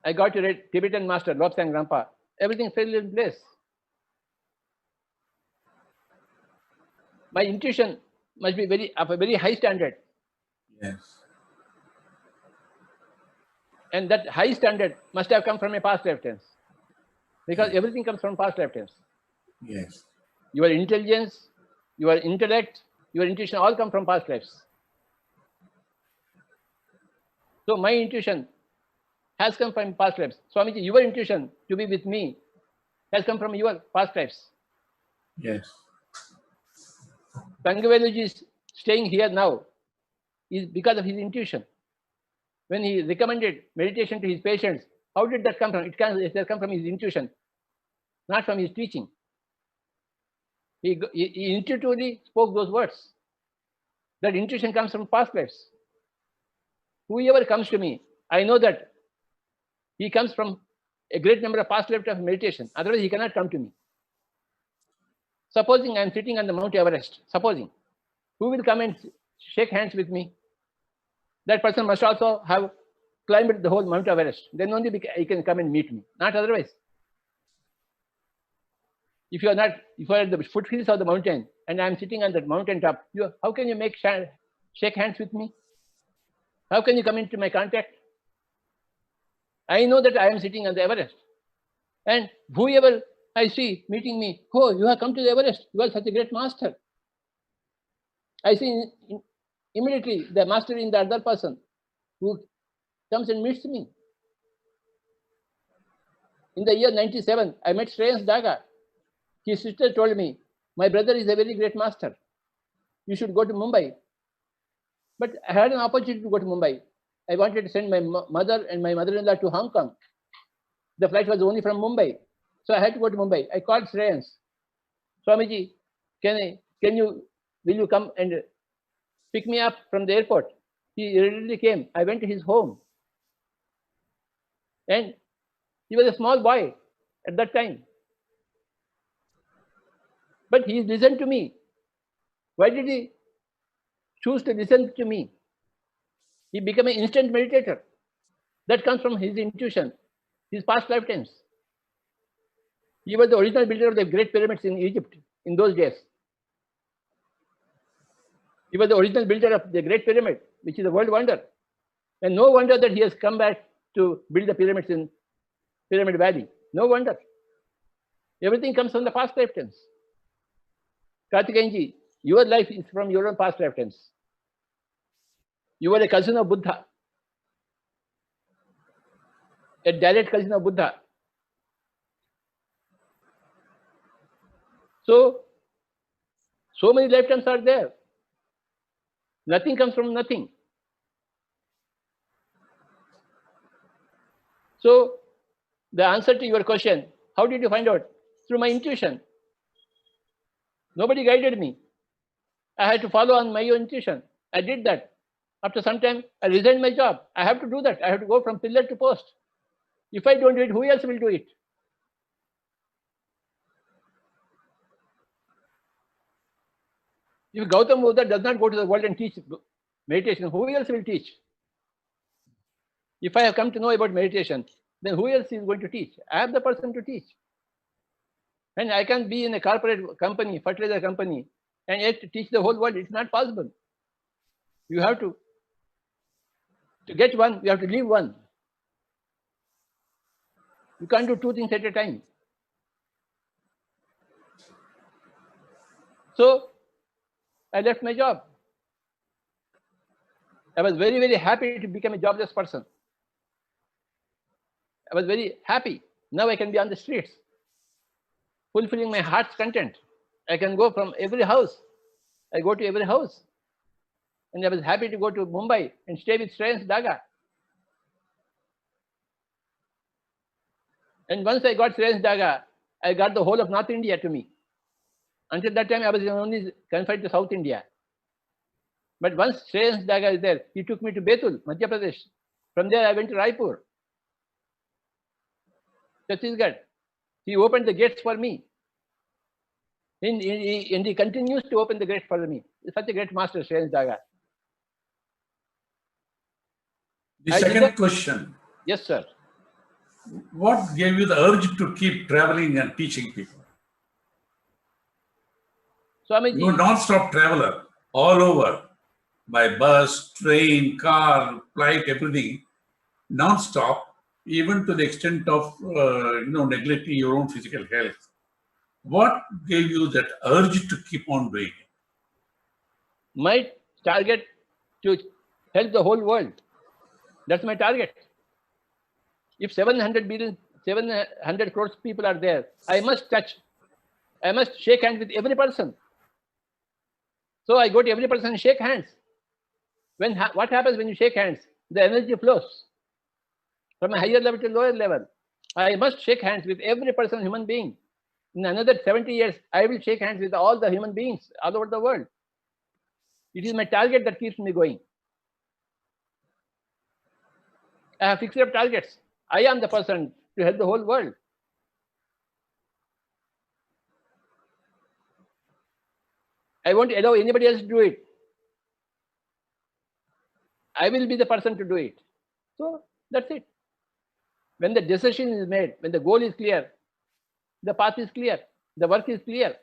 I got a Tibetan master, Lobsang Rampa. Everything fell in place. My intuition must be of a very high standard. Yes. And that high standard must have come from a past lifetimes. Because Yes. everything comes from past lifetimes. Yes. Your intelligence, your intellect, your intuition all come from past lives. So my intuition has come from past lives. Swamiji, your intuition to be with me has come from your past lives. Yes. Tangaveluji is staying here now is because of his intuition. When he recommended meditation to his patients, how did that come from? It has come from his intuition, not from his teaching. He intuitively spoke those words. That intuition comes from past lives. Whoever comes to me, I know that he comes from a great number of past lives of meditation. Otherwise, he cannot come to me. Supposing I am sitting on the Mount Everest, supposing, who will come and shake hands with me? That person must also have climbed the whole Mount Everest. Then only he can come and meet me, not otherwise. If you are at the foothills of the mountain and I am sitting on that mountain top, how can you shake hands with me? How can you come into my contact? I know that I am sitting on the Everest. And whoever I see meeting me, oh, you have come to the Everest. You are such a great master. I see immediately the master in the other person who comes and meets me. In the year 97, I met Shreyans Daga. His sister told me, my brother is a very great master. You should go to Mumbai. But I had an opportunity to go to Mumbai. I wanted to send my mother and my mother-in-law to Hong Kong. The flight was only from Mumbai. So I had to go to Mumbai. I called Shreyans. Swamiji, will you come and pick me up from the airport? He readily came. I went to his home. And he was a small boy at that time. But he listened to me. Why did he choose to listen to me? He became an instant meditator. That comes from his intuition, his past lifetimes. He was the original builder of the great pyramids in Egypt in those days. He was the original builder of the great pyramid, which is a world wonder. And no wonder that he has come back to build the pyramids in Pyramid Valley. No wonder. Everything comes from the past lifetimes. Karthikeyanji, your life is from your own past lifetimes. You were a cousin of Buddha, a direct cousin of Buddha. So many lifetimes are there. Nothing comes from nothing. So the answer to your question, how did you find out? Through my intuition. Nobody guided me. I had to follow on my own intuition. I did that. After some time, I resigned my job. I have to do that. I have to go from pillar to post. If I don't do it, who else will do it? If Gautam Buddha does not go to the world and teach meditation, who else will teach? If I have come to know about meditation, then who else is going to teach? I am the person to teach. And I can't be in a corporate company, fertilizer company, and yet to teach the whole world. It's not possible. You have to get one, you have to leave one. You can't do two things at a time. So I left my job. I was very, very happy to become a jobless person. I was very happy. Now I can be on the streets, fulfilling my heart's content. I can go from every house. I go to every house. And I was happy to go to Mumbai and stay with Shreyans Daga. And once I got Shreyans Daga, I got the whole of North India to me. Until that time, I was only confined to South India. But once Shreyans Daga is there, he took me to Betul, Madhya Pradesh. From there, I went to Raipur, Chhattisgarh. He opened the gates for me. And he continues to open the gates for me. He's such a great master, Shreyans Daga. The second question. Yes, sir. What gave you the urge to keep traveling and teaching people? Swamiji. You are non-stop traveler. all over by bus, train, car, flight, everything, non-stop, even to the extent of neglecting your own physical health. What gave you that urge to keep on doing it? My target to help the whole world. That's my target. If 700 crores people are there, I must shake hands with every person. So I go to every person and shake hands. What happens when you shake hands? The energy flows from a higher level to lower level. I must shake hands with every person, human being. In another 70 years, I will shake hands with all the human beings all over the world. It is my target that keeps me going. I have fixed up targets. I am the person to help the whole world. I won't allow anybody else to do it. I will be the person to do it. So that's it. When the decision is made, when the goal is clear, the path is clear, the work is clear,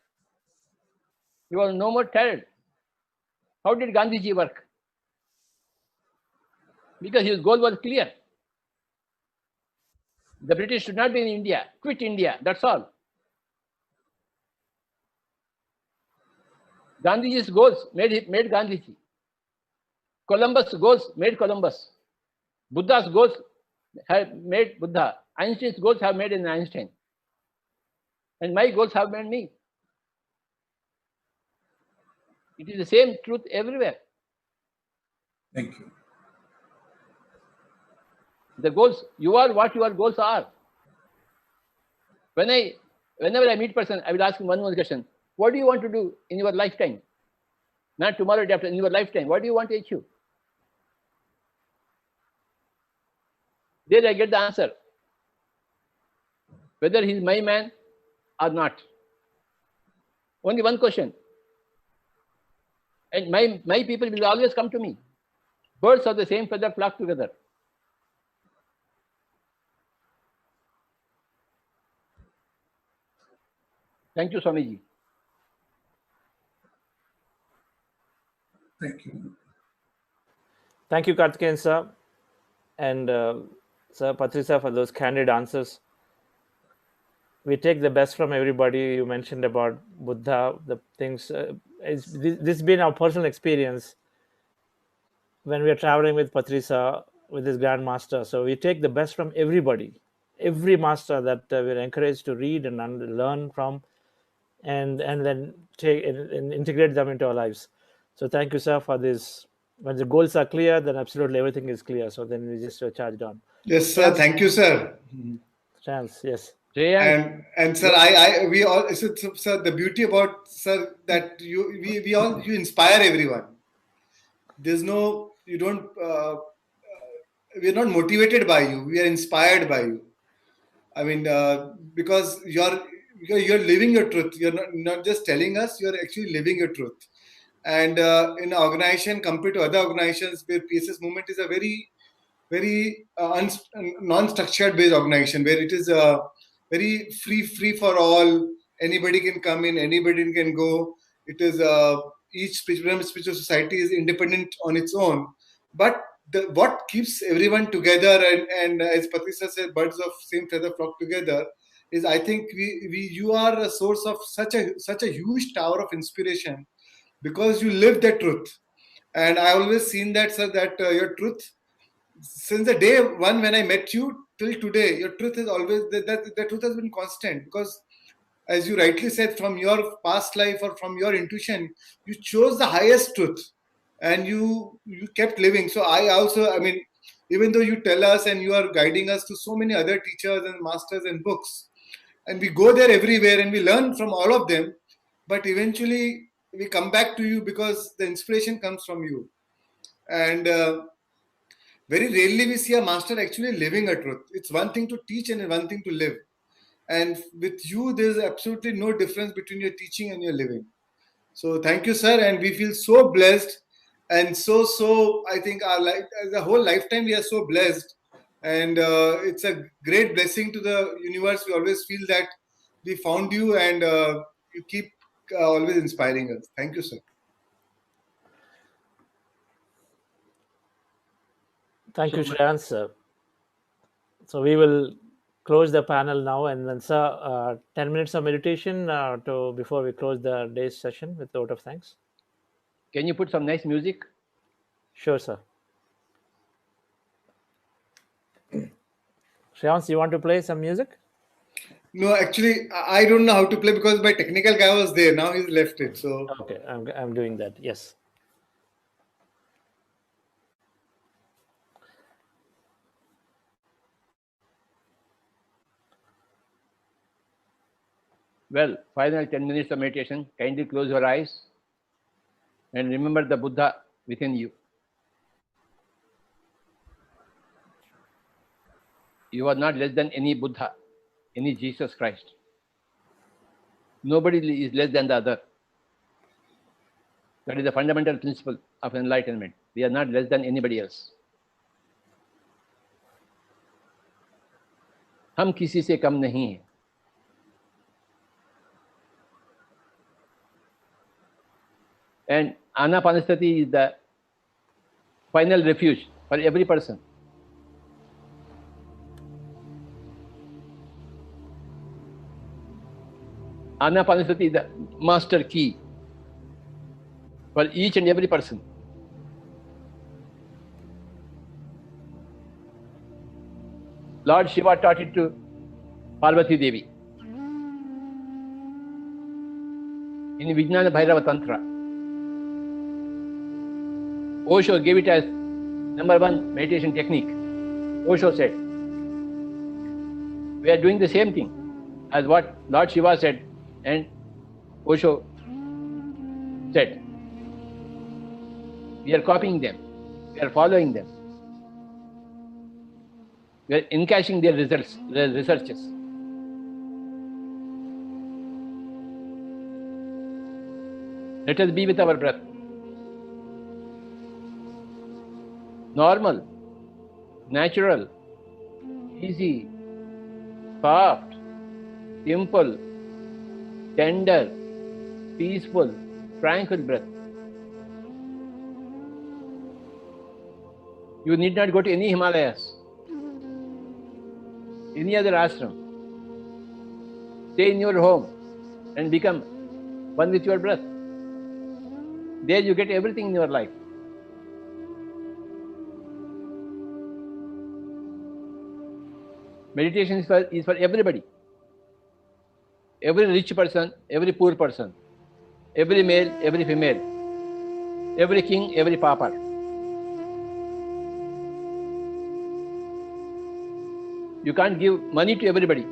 you are no more tired. How did Gandhiji work? Because his goal was clear. The British should not be in India. Quit India. That's all. Gandhiji's goals made Gandhiji. Columbus' goals made Columbus. Buddha's goals have made Buddha. Einstein's goals have made Einstein. And my goals have made me. It is the same truth everywhere. Thank you. The goals, you are what your goals are. Whenever I meet a person, I will ask him one more question. What do you want to do in your lifetime? Not tomorrow, day after, in your lifetime. What do you want to achieve? There I get the answer. Whether he is my man or not. Only one question. And my people will always come to me. Birds of the same feather flock together. Thank you, Swamiji. Thank you. Thank you, Karthikeyan sir, and Sir Patrisa, for those candid answers. We take the best from everybody. You mentioned about Buddha, the things. This has been our personal experience when we are traveling with Patrisa, with his grandmaster. So we take the best from everybody, every master that we're encouraged to read and learn from, and then take and integrate them into our lives. So thank you, sir, for this. When the goals are clear, then absolutely everything is clear. So then we just charged on. Yes, sir. Thank you, sir. Chance, yes. And sir, we all, sir, the beauty about, sir, that you inspire everyone. There's no, you don't, we're not motivated by you. We are inspired by you. I mean, because you're living your truth. You're not just telling us, you're actually living your truth. And in an organization compared to other organizations where PSS movement is a very non-structured based organization, where it is very free for all. Anybody can come in, anybody can go. It is each spiritual society is independent on its own. But what keeps everyone together, and as Patrisa said, birds of same feather flock together, is I think you are a source of such a huge tower of inspiration, because you live the truth. And I always seen that, sir, that your truth, since the day one when I met you till today, your truth is always the truth has been constant. Because as you rightly said, from your past life or from your intuition, you chose the highest truth and you kept living. So I also, I mean, even though you tell us and you are guiding us to so many other teachers and masters and books, and we go there everywhere and we learn from all of them, but eventually we come back to you because the inspiration comes from you. And very rarely we see a master actually living a truth. It's one thing to teach and one thing to live. And with you, there's absolutely no difference between your teaching and your living. So thank you, sir. And we feel so blessed. And so I think our life, as a whole lifetime, we are so blessed. And it's a great blessing to the universe. We always feel that we found you, and you keep always inspiring us. Thank you, sir. Thank you, So much. Shreyans, sir. So we will close the panel now, and then, sir, 10 minutes of meditation before we close the day's session with a vote of thanks. Can you put some nice music? Sure, sir. Shreyans, you want to play some music? No, actually, I don't know how to play because my technical guy was there. Now he's left it. So okay, I'm doing that. Yes. Well, final 10 minutes of meditation. Kindly close your eyes and remember the Buddha within you. You are not less than any Buddha, any Jesus Christ. Nobody is less than the other. That is the fundamental principle of enlightenment. We are not less than anybody else. हम किसी से कम नहीं हैं. And Anapanasati is the final refuge for every person. Anapanasati is the master key for each and every person. Lord Shiva taught it to Parvati Devi in Vijnana Bhairava Tantra. Osho gave it as #1 meditation technique. Osho said, we are doing the same thing as what Lord Shiva said and Osho said. We are copying them. We are following them. We are encashing their results, their researches. Let us be with our breath. Normal, natural, easy, soft, simple, tender, peaceful, tranquil breath. You need not go to any Himalayas, any other ashram. Stay in your home and become one with your breath. There you get everything in your life. Meditation is for everybody. Every rich person, every poor person, every male, every female, every king, every pauper. You can't give money to everybody,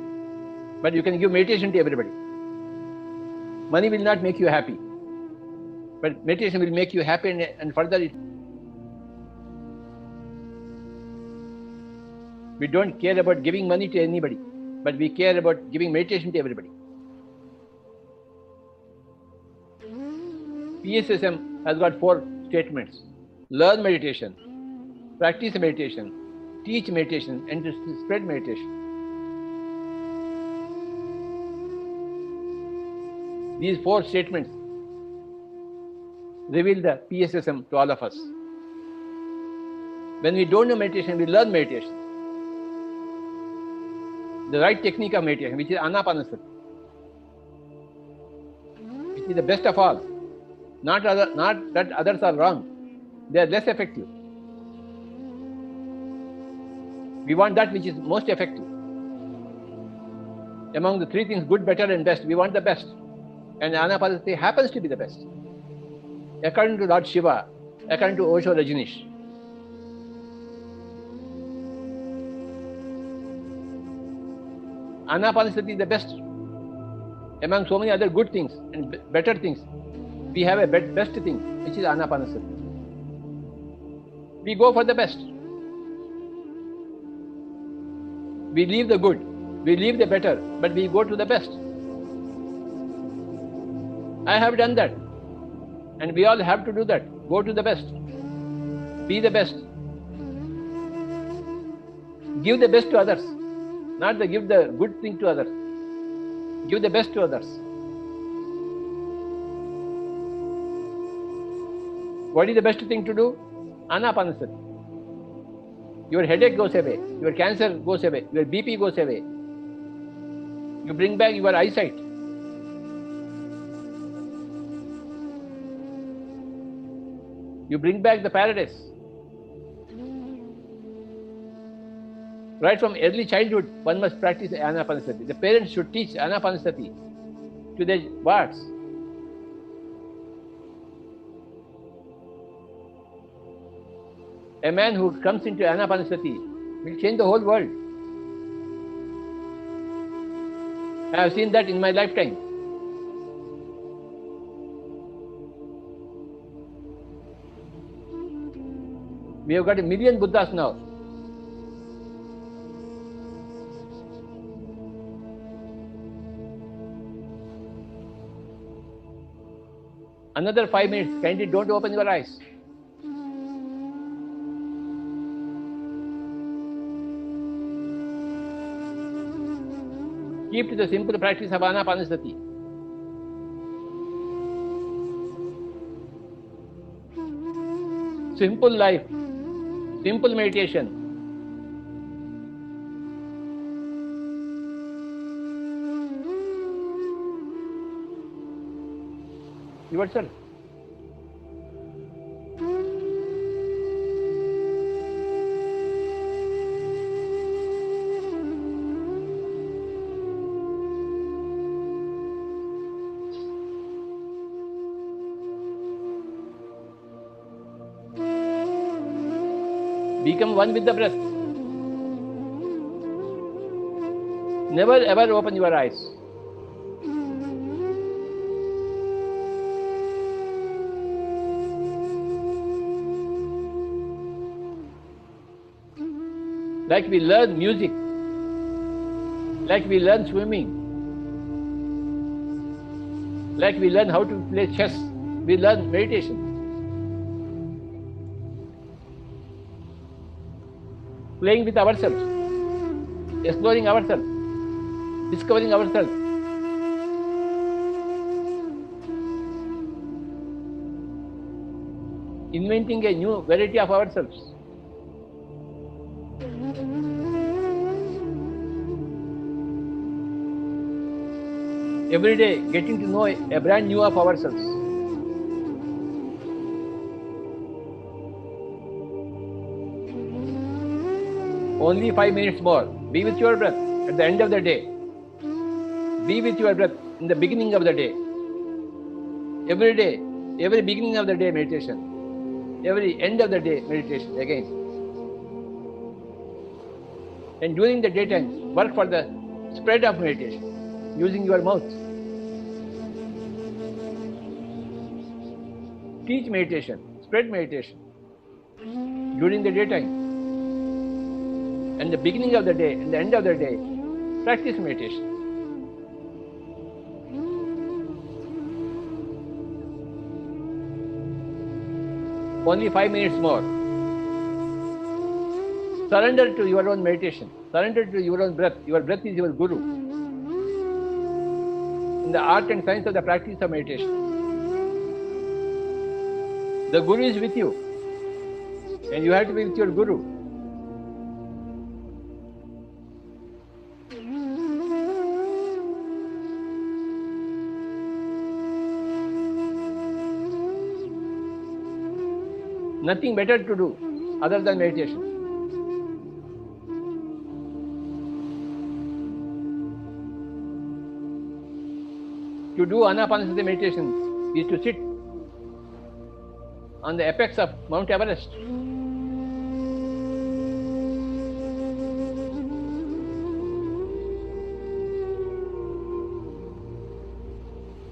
but you can give meditation to everybody. Money will not make you happy, but meditation will make you happy, and further we don't care about giving money to anybody, but we care about giving meditation to everybody. PSSM has got 4 statements: learn meditation, practice meditation, teach meditation, and spread meditation. These 4 statements reveal the PSSM to all of us. When we don't know meditation, we learn meditation. The right technique of meditation, which is Anapanasati, which is the best of all. Not that others are wrong. They are less effective. We want that which is most effective. Among the 3 things, good, better, and best, we want the best. And Anapanasati happens to be the best. According to Lord Shiva, according to Osho Rajneesh. Anapanasati is the best. Among so many other good things and better things, we have a best thing, which is Anapanasati. We go for the best. We leave the good, we leave the better, but we go to the best. I have done that, and we all have to do that. Go to the best. Be the best. Give the best to others, not give the good thing to others. Give the best to others. What is the best thing to do? Anapanasati. Your headache goes away. Your cancer goes away. Your BP goes away. You bring back your eyesight. You bring back the paradise. Right from early childhood, one must practice anapanasati. The parents should teach anapanasati to their wards. A man who comes into anapanasati will change the whole world. I have seen that in my lifetime. We have got 1 million Buddhas now. Another 5 minutes. Kindly don't open your eyes. Keep to the simple practice of anapanasati. Simple life, simple meditation. Yourself. Become one with the breath. Never ever open your eyes. Like we learn music, like we learn swimming, like we learn how to play chess, we learn meditation. Playing with ourselves, exploring ourselves, discovering ourselves. Inventing a new variety of ourselves. Every day getting to know a brand new of ourselves. Only 5 minutes more. Be with your breath at the end of the day. Be with your breath in the beginning of the day. Every day, every beginning of the day meditation. Every end of the day meditation again. And during the daytime, work for the spread of meditation using your mouth. Teach meditation, spread meditation during the daytime. And the beginning of the day and the end of the day, practice meditation. Only 5 minutes more. Surrender to your own meditation. Surrender to your own breath. Your breath is your guru. In the art and science of the practice of meditation, the guru is with you. And you have to be with your guru. Nothing better to do other than meditation. To do anapanasati meditation is to sit on the apex of Mount Everest.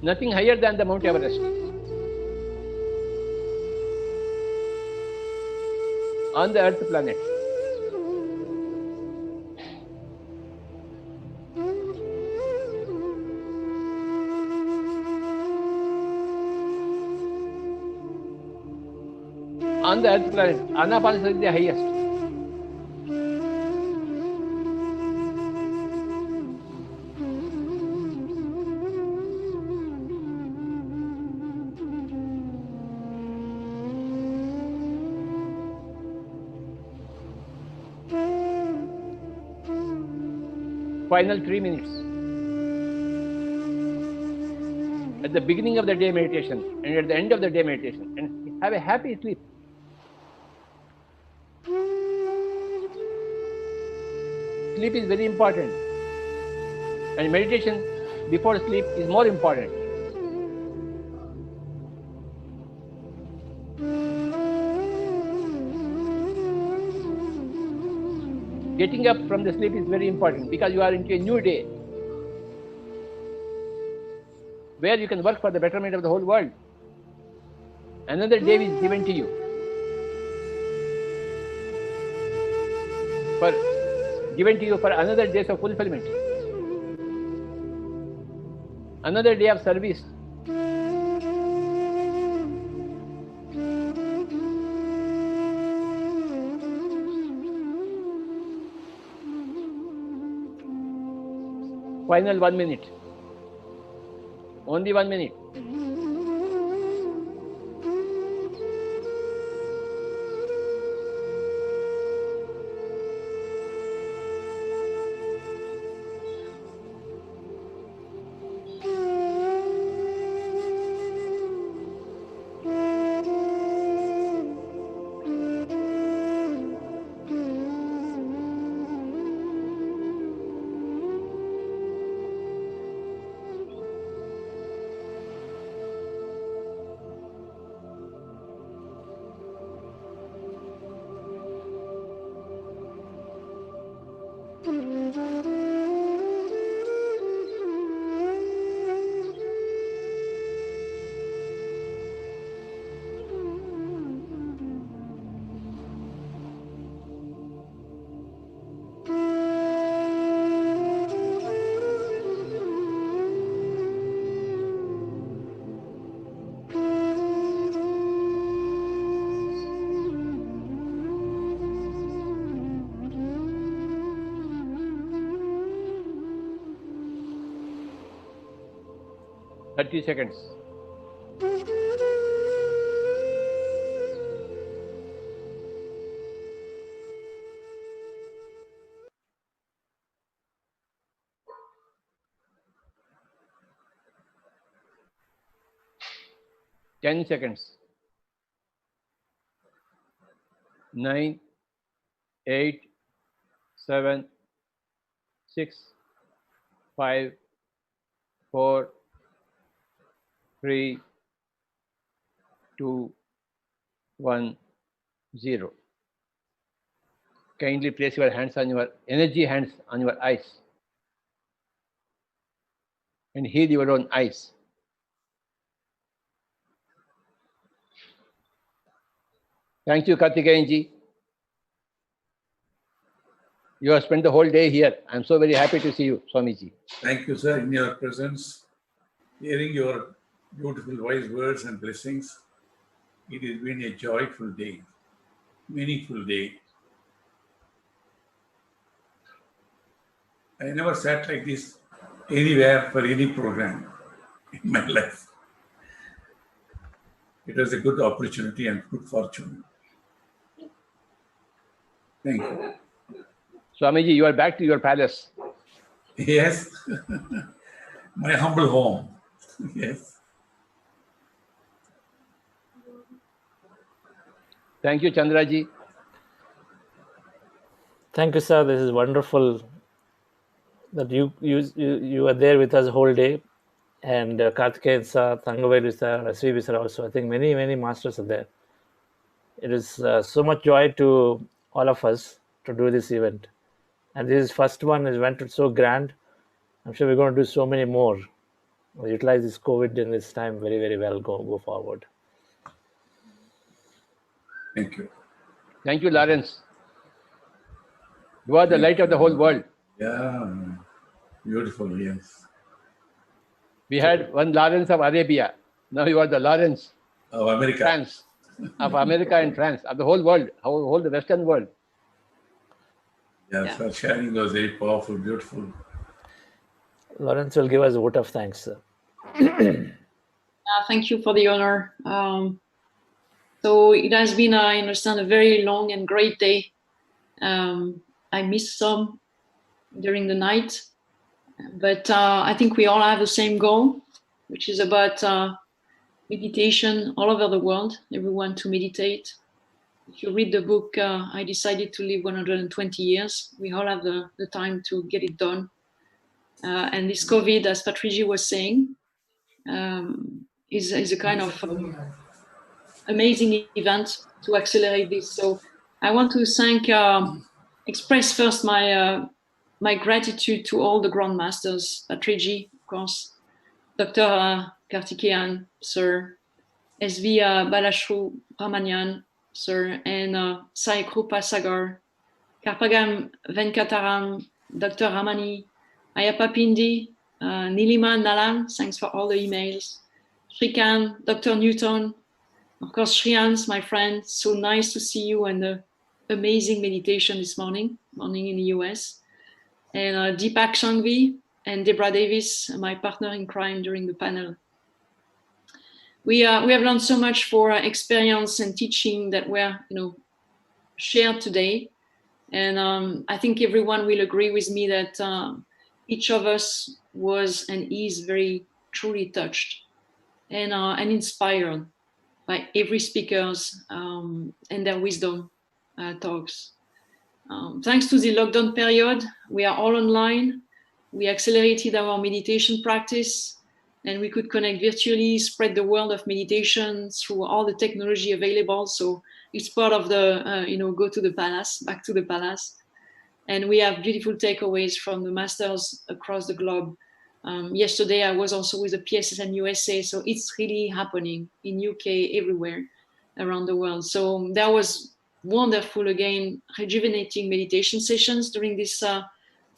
Nothing higher than the Mount Everest. On the Earth planet. On the Earth planet, anapanasati is the highest. final 3 minutes. At the beginning of the day meditation and at the end of the day meditation, and have a happy sleep. Sleep is very important, and meditation before sleep is more important. Getting up from the sleep is very important because you are into a new day where you can work for the betterment of the whole world. Another day is given to you for another day of fulfillment, another day of service. Final 1 minute, only 1 minute. Thirty seconds. Ten seconds. 9, 8, 7, 6, 5, 4, 3, 2, 1, 0. Kindly place your hands on your energy hands on your eyes and heal your own eyes. Thank you, Karthikeyanji. You have spent the whole day here. I'm so very happy to see you, Swamiji. Thank you, sir, in your presence. Hearing your beautiful wise words and blessings, it has been a joyful day, meaningful day. I never sat like this anywhere for any program in my life. It was a good opportunity and good fortune. Thank you. Swamiji, you are back to your palace. Yes, my humble home. Yes. Thank you, Chandraji. Thank you, sir. This is wonderful that you are there with us the whole day. And Karthikeyan sir, Thangavelu sir, Asrivi sir also. I think many masters are there. It is so much joy to all of us to do this event. And this first one is went so grand. I'm sure we're going to do so many more. We'll utilize this COVID in this time very well. Go forward. Thank you. Thank you, Lawrence. You are the light of the whole world. Yeah, beautiful, yes. We had one Lawrence of Arabia. Now you are the Lawrence of America. France, of America and France, of the whole world, whole the Western world. Yes, our sharing was very powerful, beautiful. Lawrence will give us a vote of thanks, sir. Thank you for the honor. So it has been, I understand, a very long and great day. I missed some during the night, But I think we all have the same goal, which is about meditation all over the world, everyone to meditate. If you read the book, I Decided to Live 120 Years, we all have the time to get it done. And this COVID, as Patricia was saying, is a kind of amazing event to accelerate this. So I want to express first my gratitude to all the grandmasters, Patricia, of course, Dr. Kartikeyan, Sir, SV Balashru Brahmanian, Sir, and Sai Krupa Sagar, Karpagam Venkataram, Dr. Ramani, Ayappa Pindi, Nilima Nalan, thanks for all the emails, Shrikant, Dr. Newton, of course, Shriyans, my friend, so nice to see you and the amazing meditation this morning in the US. And Deepak Shangvi and Debra Davis, my partner in crime during the panel. We have learned so much for experience and teaching that were shared today. And I think everyone will agree with me that each of us was and is very truly touched and inspired by every speakers and their wisdom talks. Thanks to the lockdown period, we are all online. We accelerated our meditation practice and we could connect virtually, spread the world of meditation through all the technology available. So it's part of the, go to the palace, back to the palace. And we have beautiful takeaways from the masters across the globe. Yesterday, I was also with the PSSM USA, so it's really happening in UK, everywhere around the world. So that was wonderful, again, rejuvenating meditation sessions during this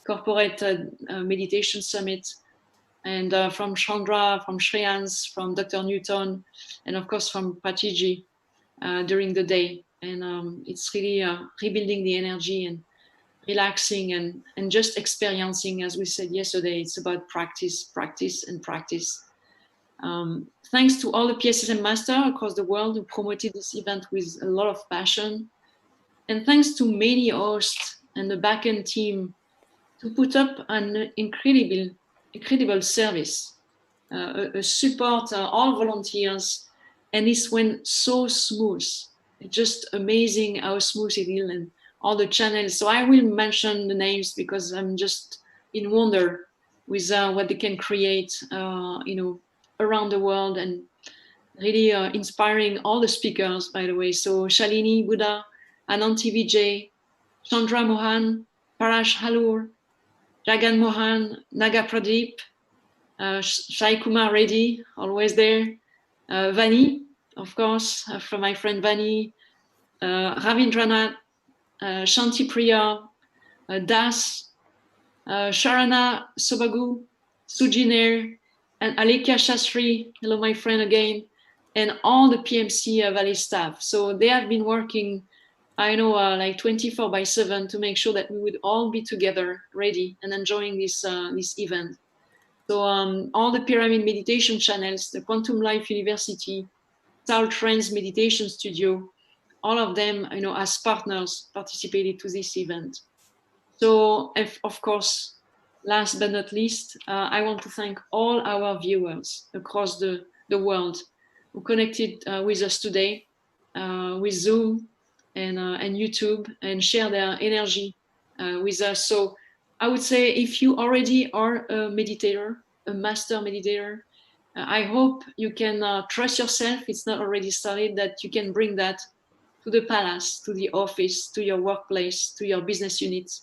corporate meditation summit. And from Chandra, from Shreyans, from Dr. Newton, and of course from Pratiji during the day. And it's really rebuilding the energy and relaxing and just experiencing, as we said yesterday. It's about practice, practice, and practice. Thanks to all the PSSM masters across the world who promoted this event with a lot of passion. And thanks to many hosts and the backend team to put up an incredible service, support all volunteers. And this went so smooth. It's just amazing how smooth it is and all the channels. So I will mention the names because I'm just in wonder with what they can create, around the world, and really inspiring all the speakers, by the way. So Shalini Buddha, Ananti Vijay, Chandra Mohan, Parash Halur, Jagan Mohan, Naga Pradeep, Shai Kumar Reddy, always there, Vani, of course, from my friend Vani, Ravindranath, Shanti Priya, Das, Sharana Sobagu, Sujiner, and Alekia Shastri, hello my friend again, and all the PMC Valley staff. So they have been working, I know, like 24/7 to make sure that we would all be together, ready and enjoying this event. So all the Pyramid Meditation channels, the Quantum Life University, Tal Trends Meditation Studio, all of them, as partners participated to this event. So, of course, last but not least, I want to thank all our viewers across the world who connected with us today with Zoom and YouTube and share their energy with us. So I would say if you already are a meditator, a master meditator, I hope you can trust yourself. It's not already started, that you can bring that to the palace, to the office, to your workplace, to your business units,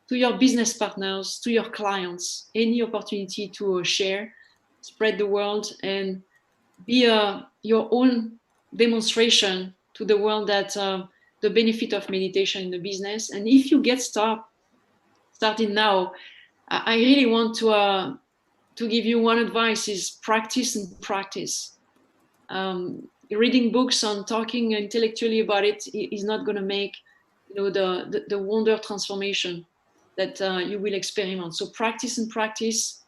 to your business partners, to your clients. Any opportunity to share, spread the word, and be your own demonstration to the world that the benefit of meditation in the business. And if you get starting now, I really want to give you one advice: is practice and practice. Reading books on talking intellectually about it is not going to make the wonder transformation that you will experiment. So practice and practice.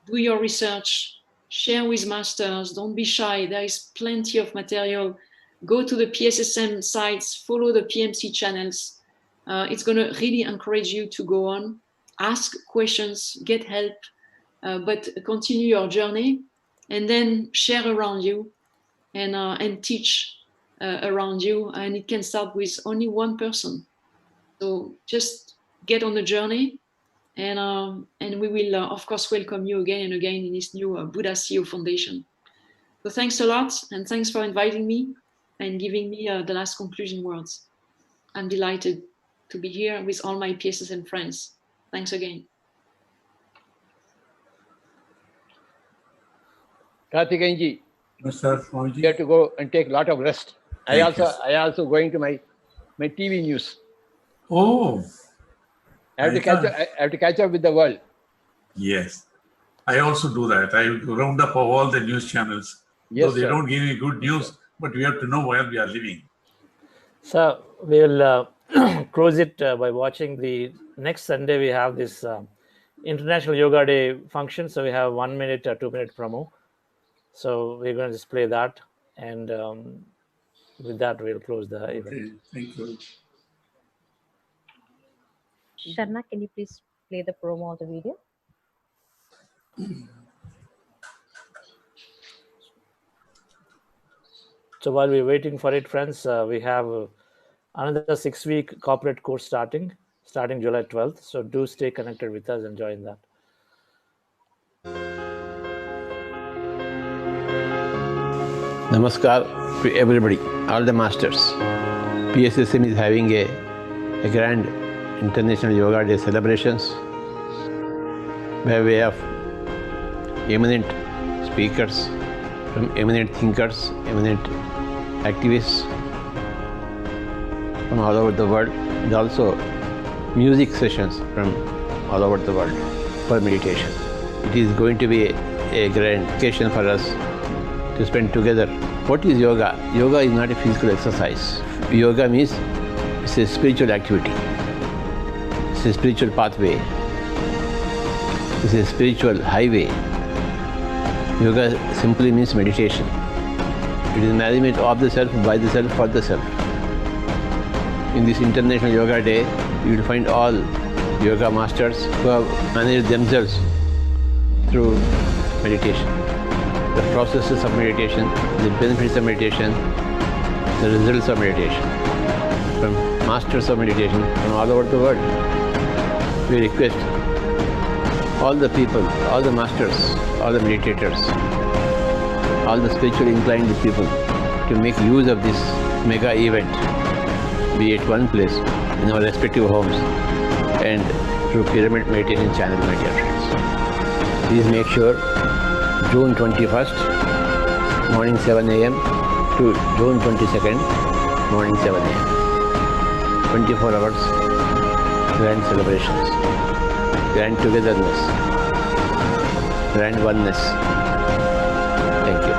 Do your research. Share with masters. Don't be shy. There is plenty of material. Go to the PSSM sites. Follow the PMC channels. It's going to really encourage you to go on. Ask questions. Get help. but continue your journey and then share around you and teach around you. And it can start with only one person. So just get on the journey, and we will, of course, welcome you again and again in this new Buddha CEO Foundation. So thanks a lot, and thanks for inviting me and giving me the last conclusion words. I'm delighted to be here with all my PSS and friends. Thanks again. Karthikeyanji, Mr. you have to go and take a lot of rest. I Thank you. also going to my TV news. Oh, I have to catch up with the world. Yes, I also do that. I round up all the news channels. Yes, though they sir. don't give me good news, but we have to know where we are living. So we will close it by watching the next Sunday. We have this International Yoga Day function. So we have 1 minute or 2 minute promo. So we're going to display that, and with that we'll close the event. Okay, thank you. Sharna, can you please play the promo of the video? So while we're waiting for it, friends, we have another 6-week corporate course starting July 12th. So do stay connected with us and join that. Namaskar to everybody, all the masters. PSSM is having a grand International Yoga Day celebrations by way of eminent speakers, from eminent thinkers, eminent activists from all over the world, and also music sessions from all over the world for meditation. It is going to be a grand occasion for us to spend together. What is yoga? Yoga is not a physical exercise. Yoga means it's a spiritual activity. It's a spiritual pathway. It's a spiritual highway. Yoga simply means meditation. It is management of the self, by the self, for the self. In this International Yoga Day, you will find all yoga masters who have managed themselves through meditation. The processes of meditation, the benefits of meditation, the results of meditation. From masters of meditation from all over the world. We request all the people, all the masters, all the meditators, all the spiritually inclined people to make use of this mega event, be at one place in our respective homes and through Pyramid Meditation channel, my dear friends. Please make sure June 21st, morning 7 a.m. to June 22nd, morning 7 a.m. 24 hours, grand celebrations, grand togetherness, grand oneness. Thank you.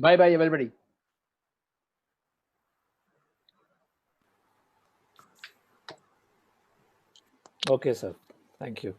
Bye-bye, everybody. Okay, sir. Thank you.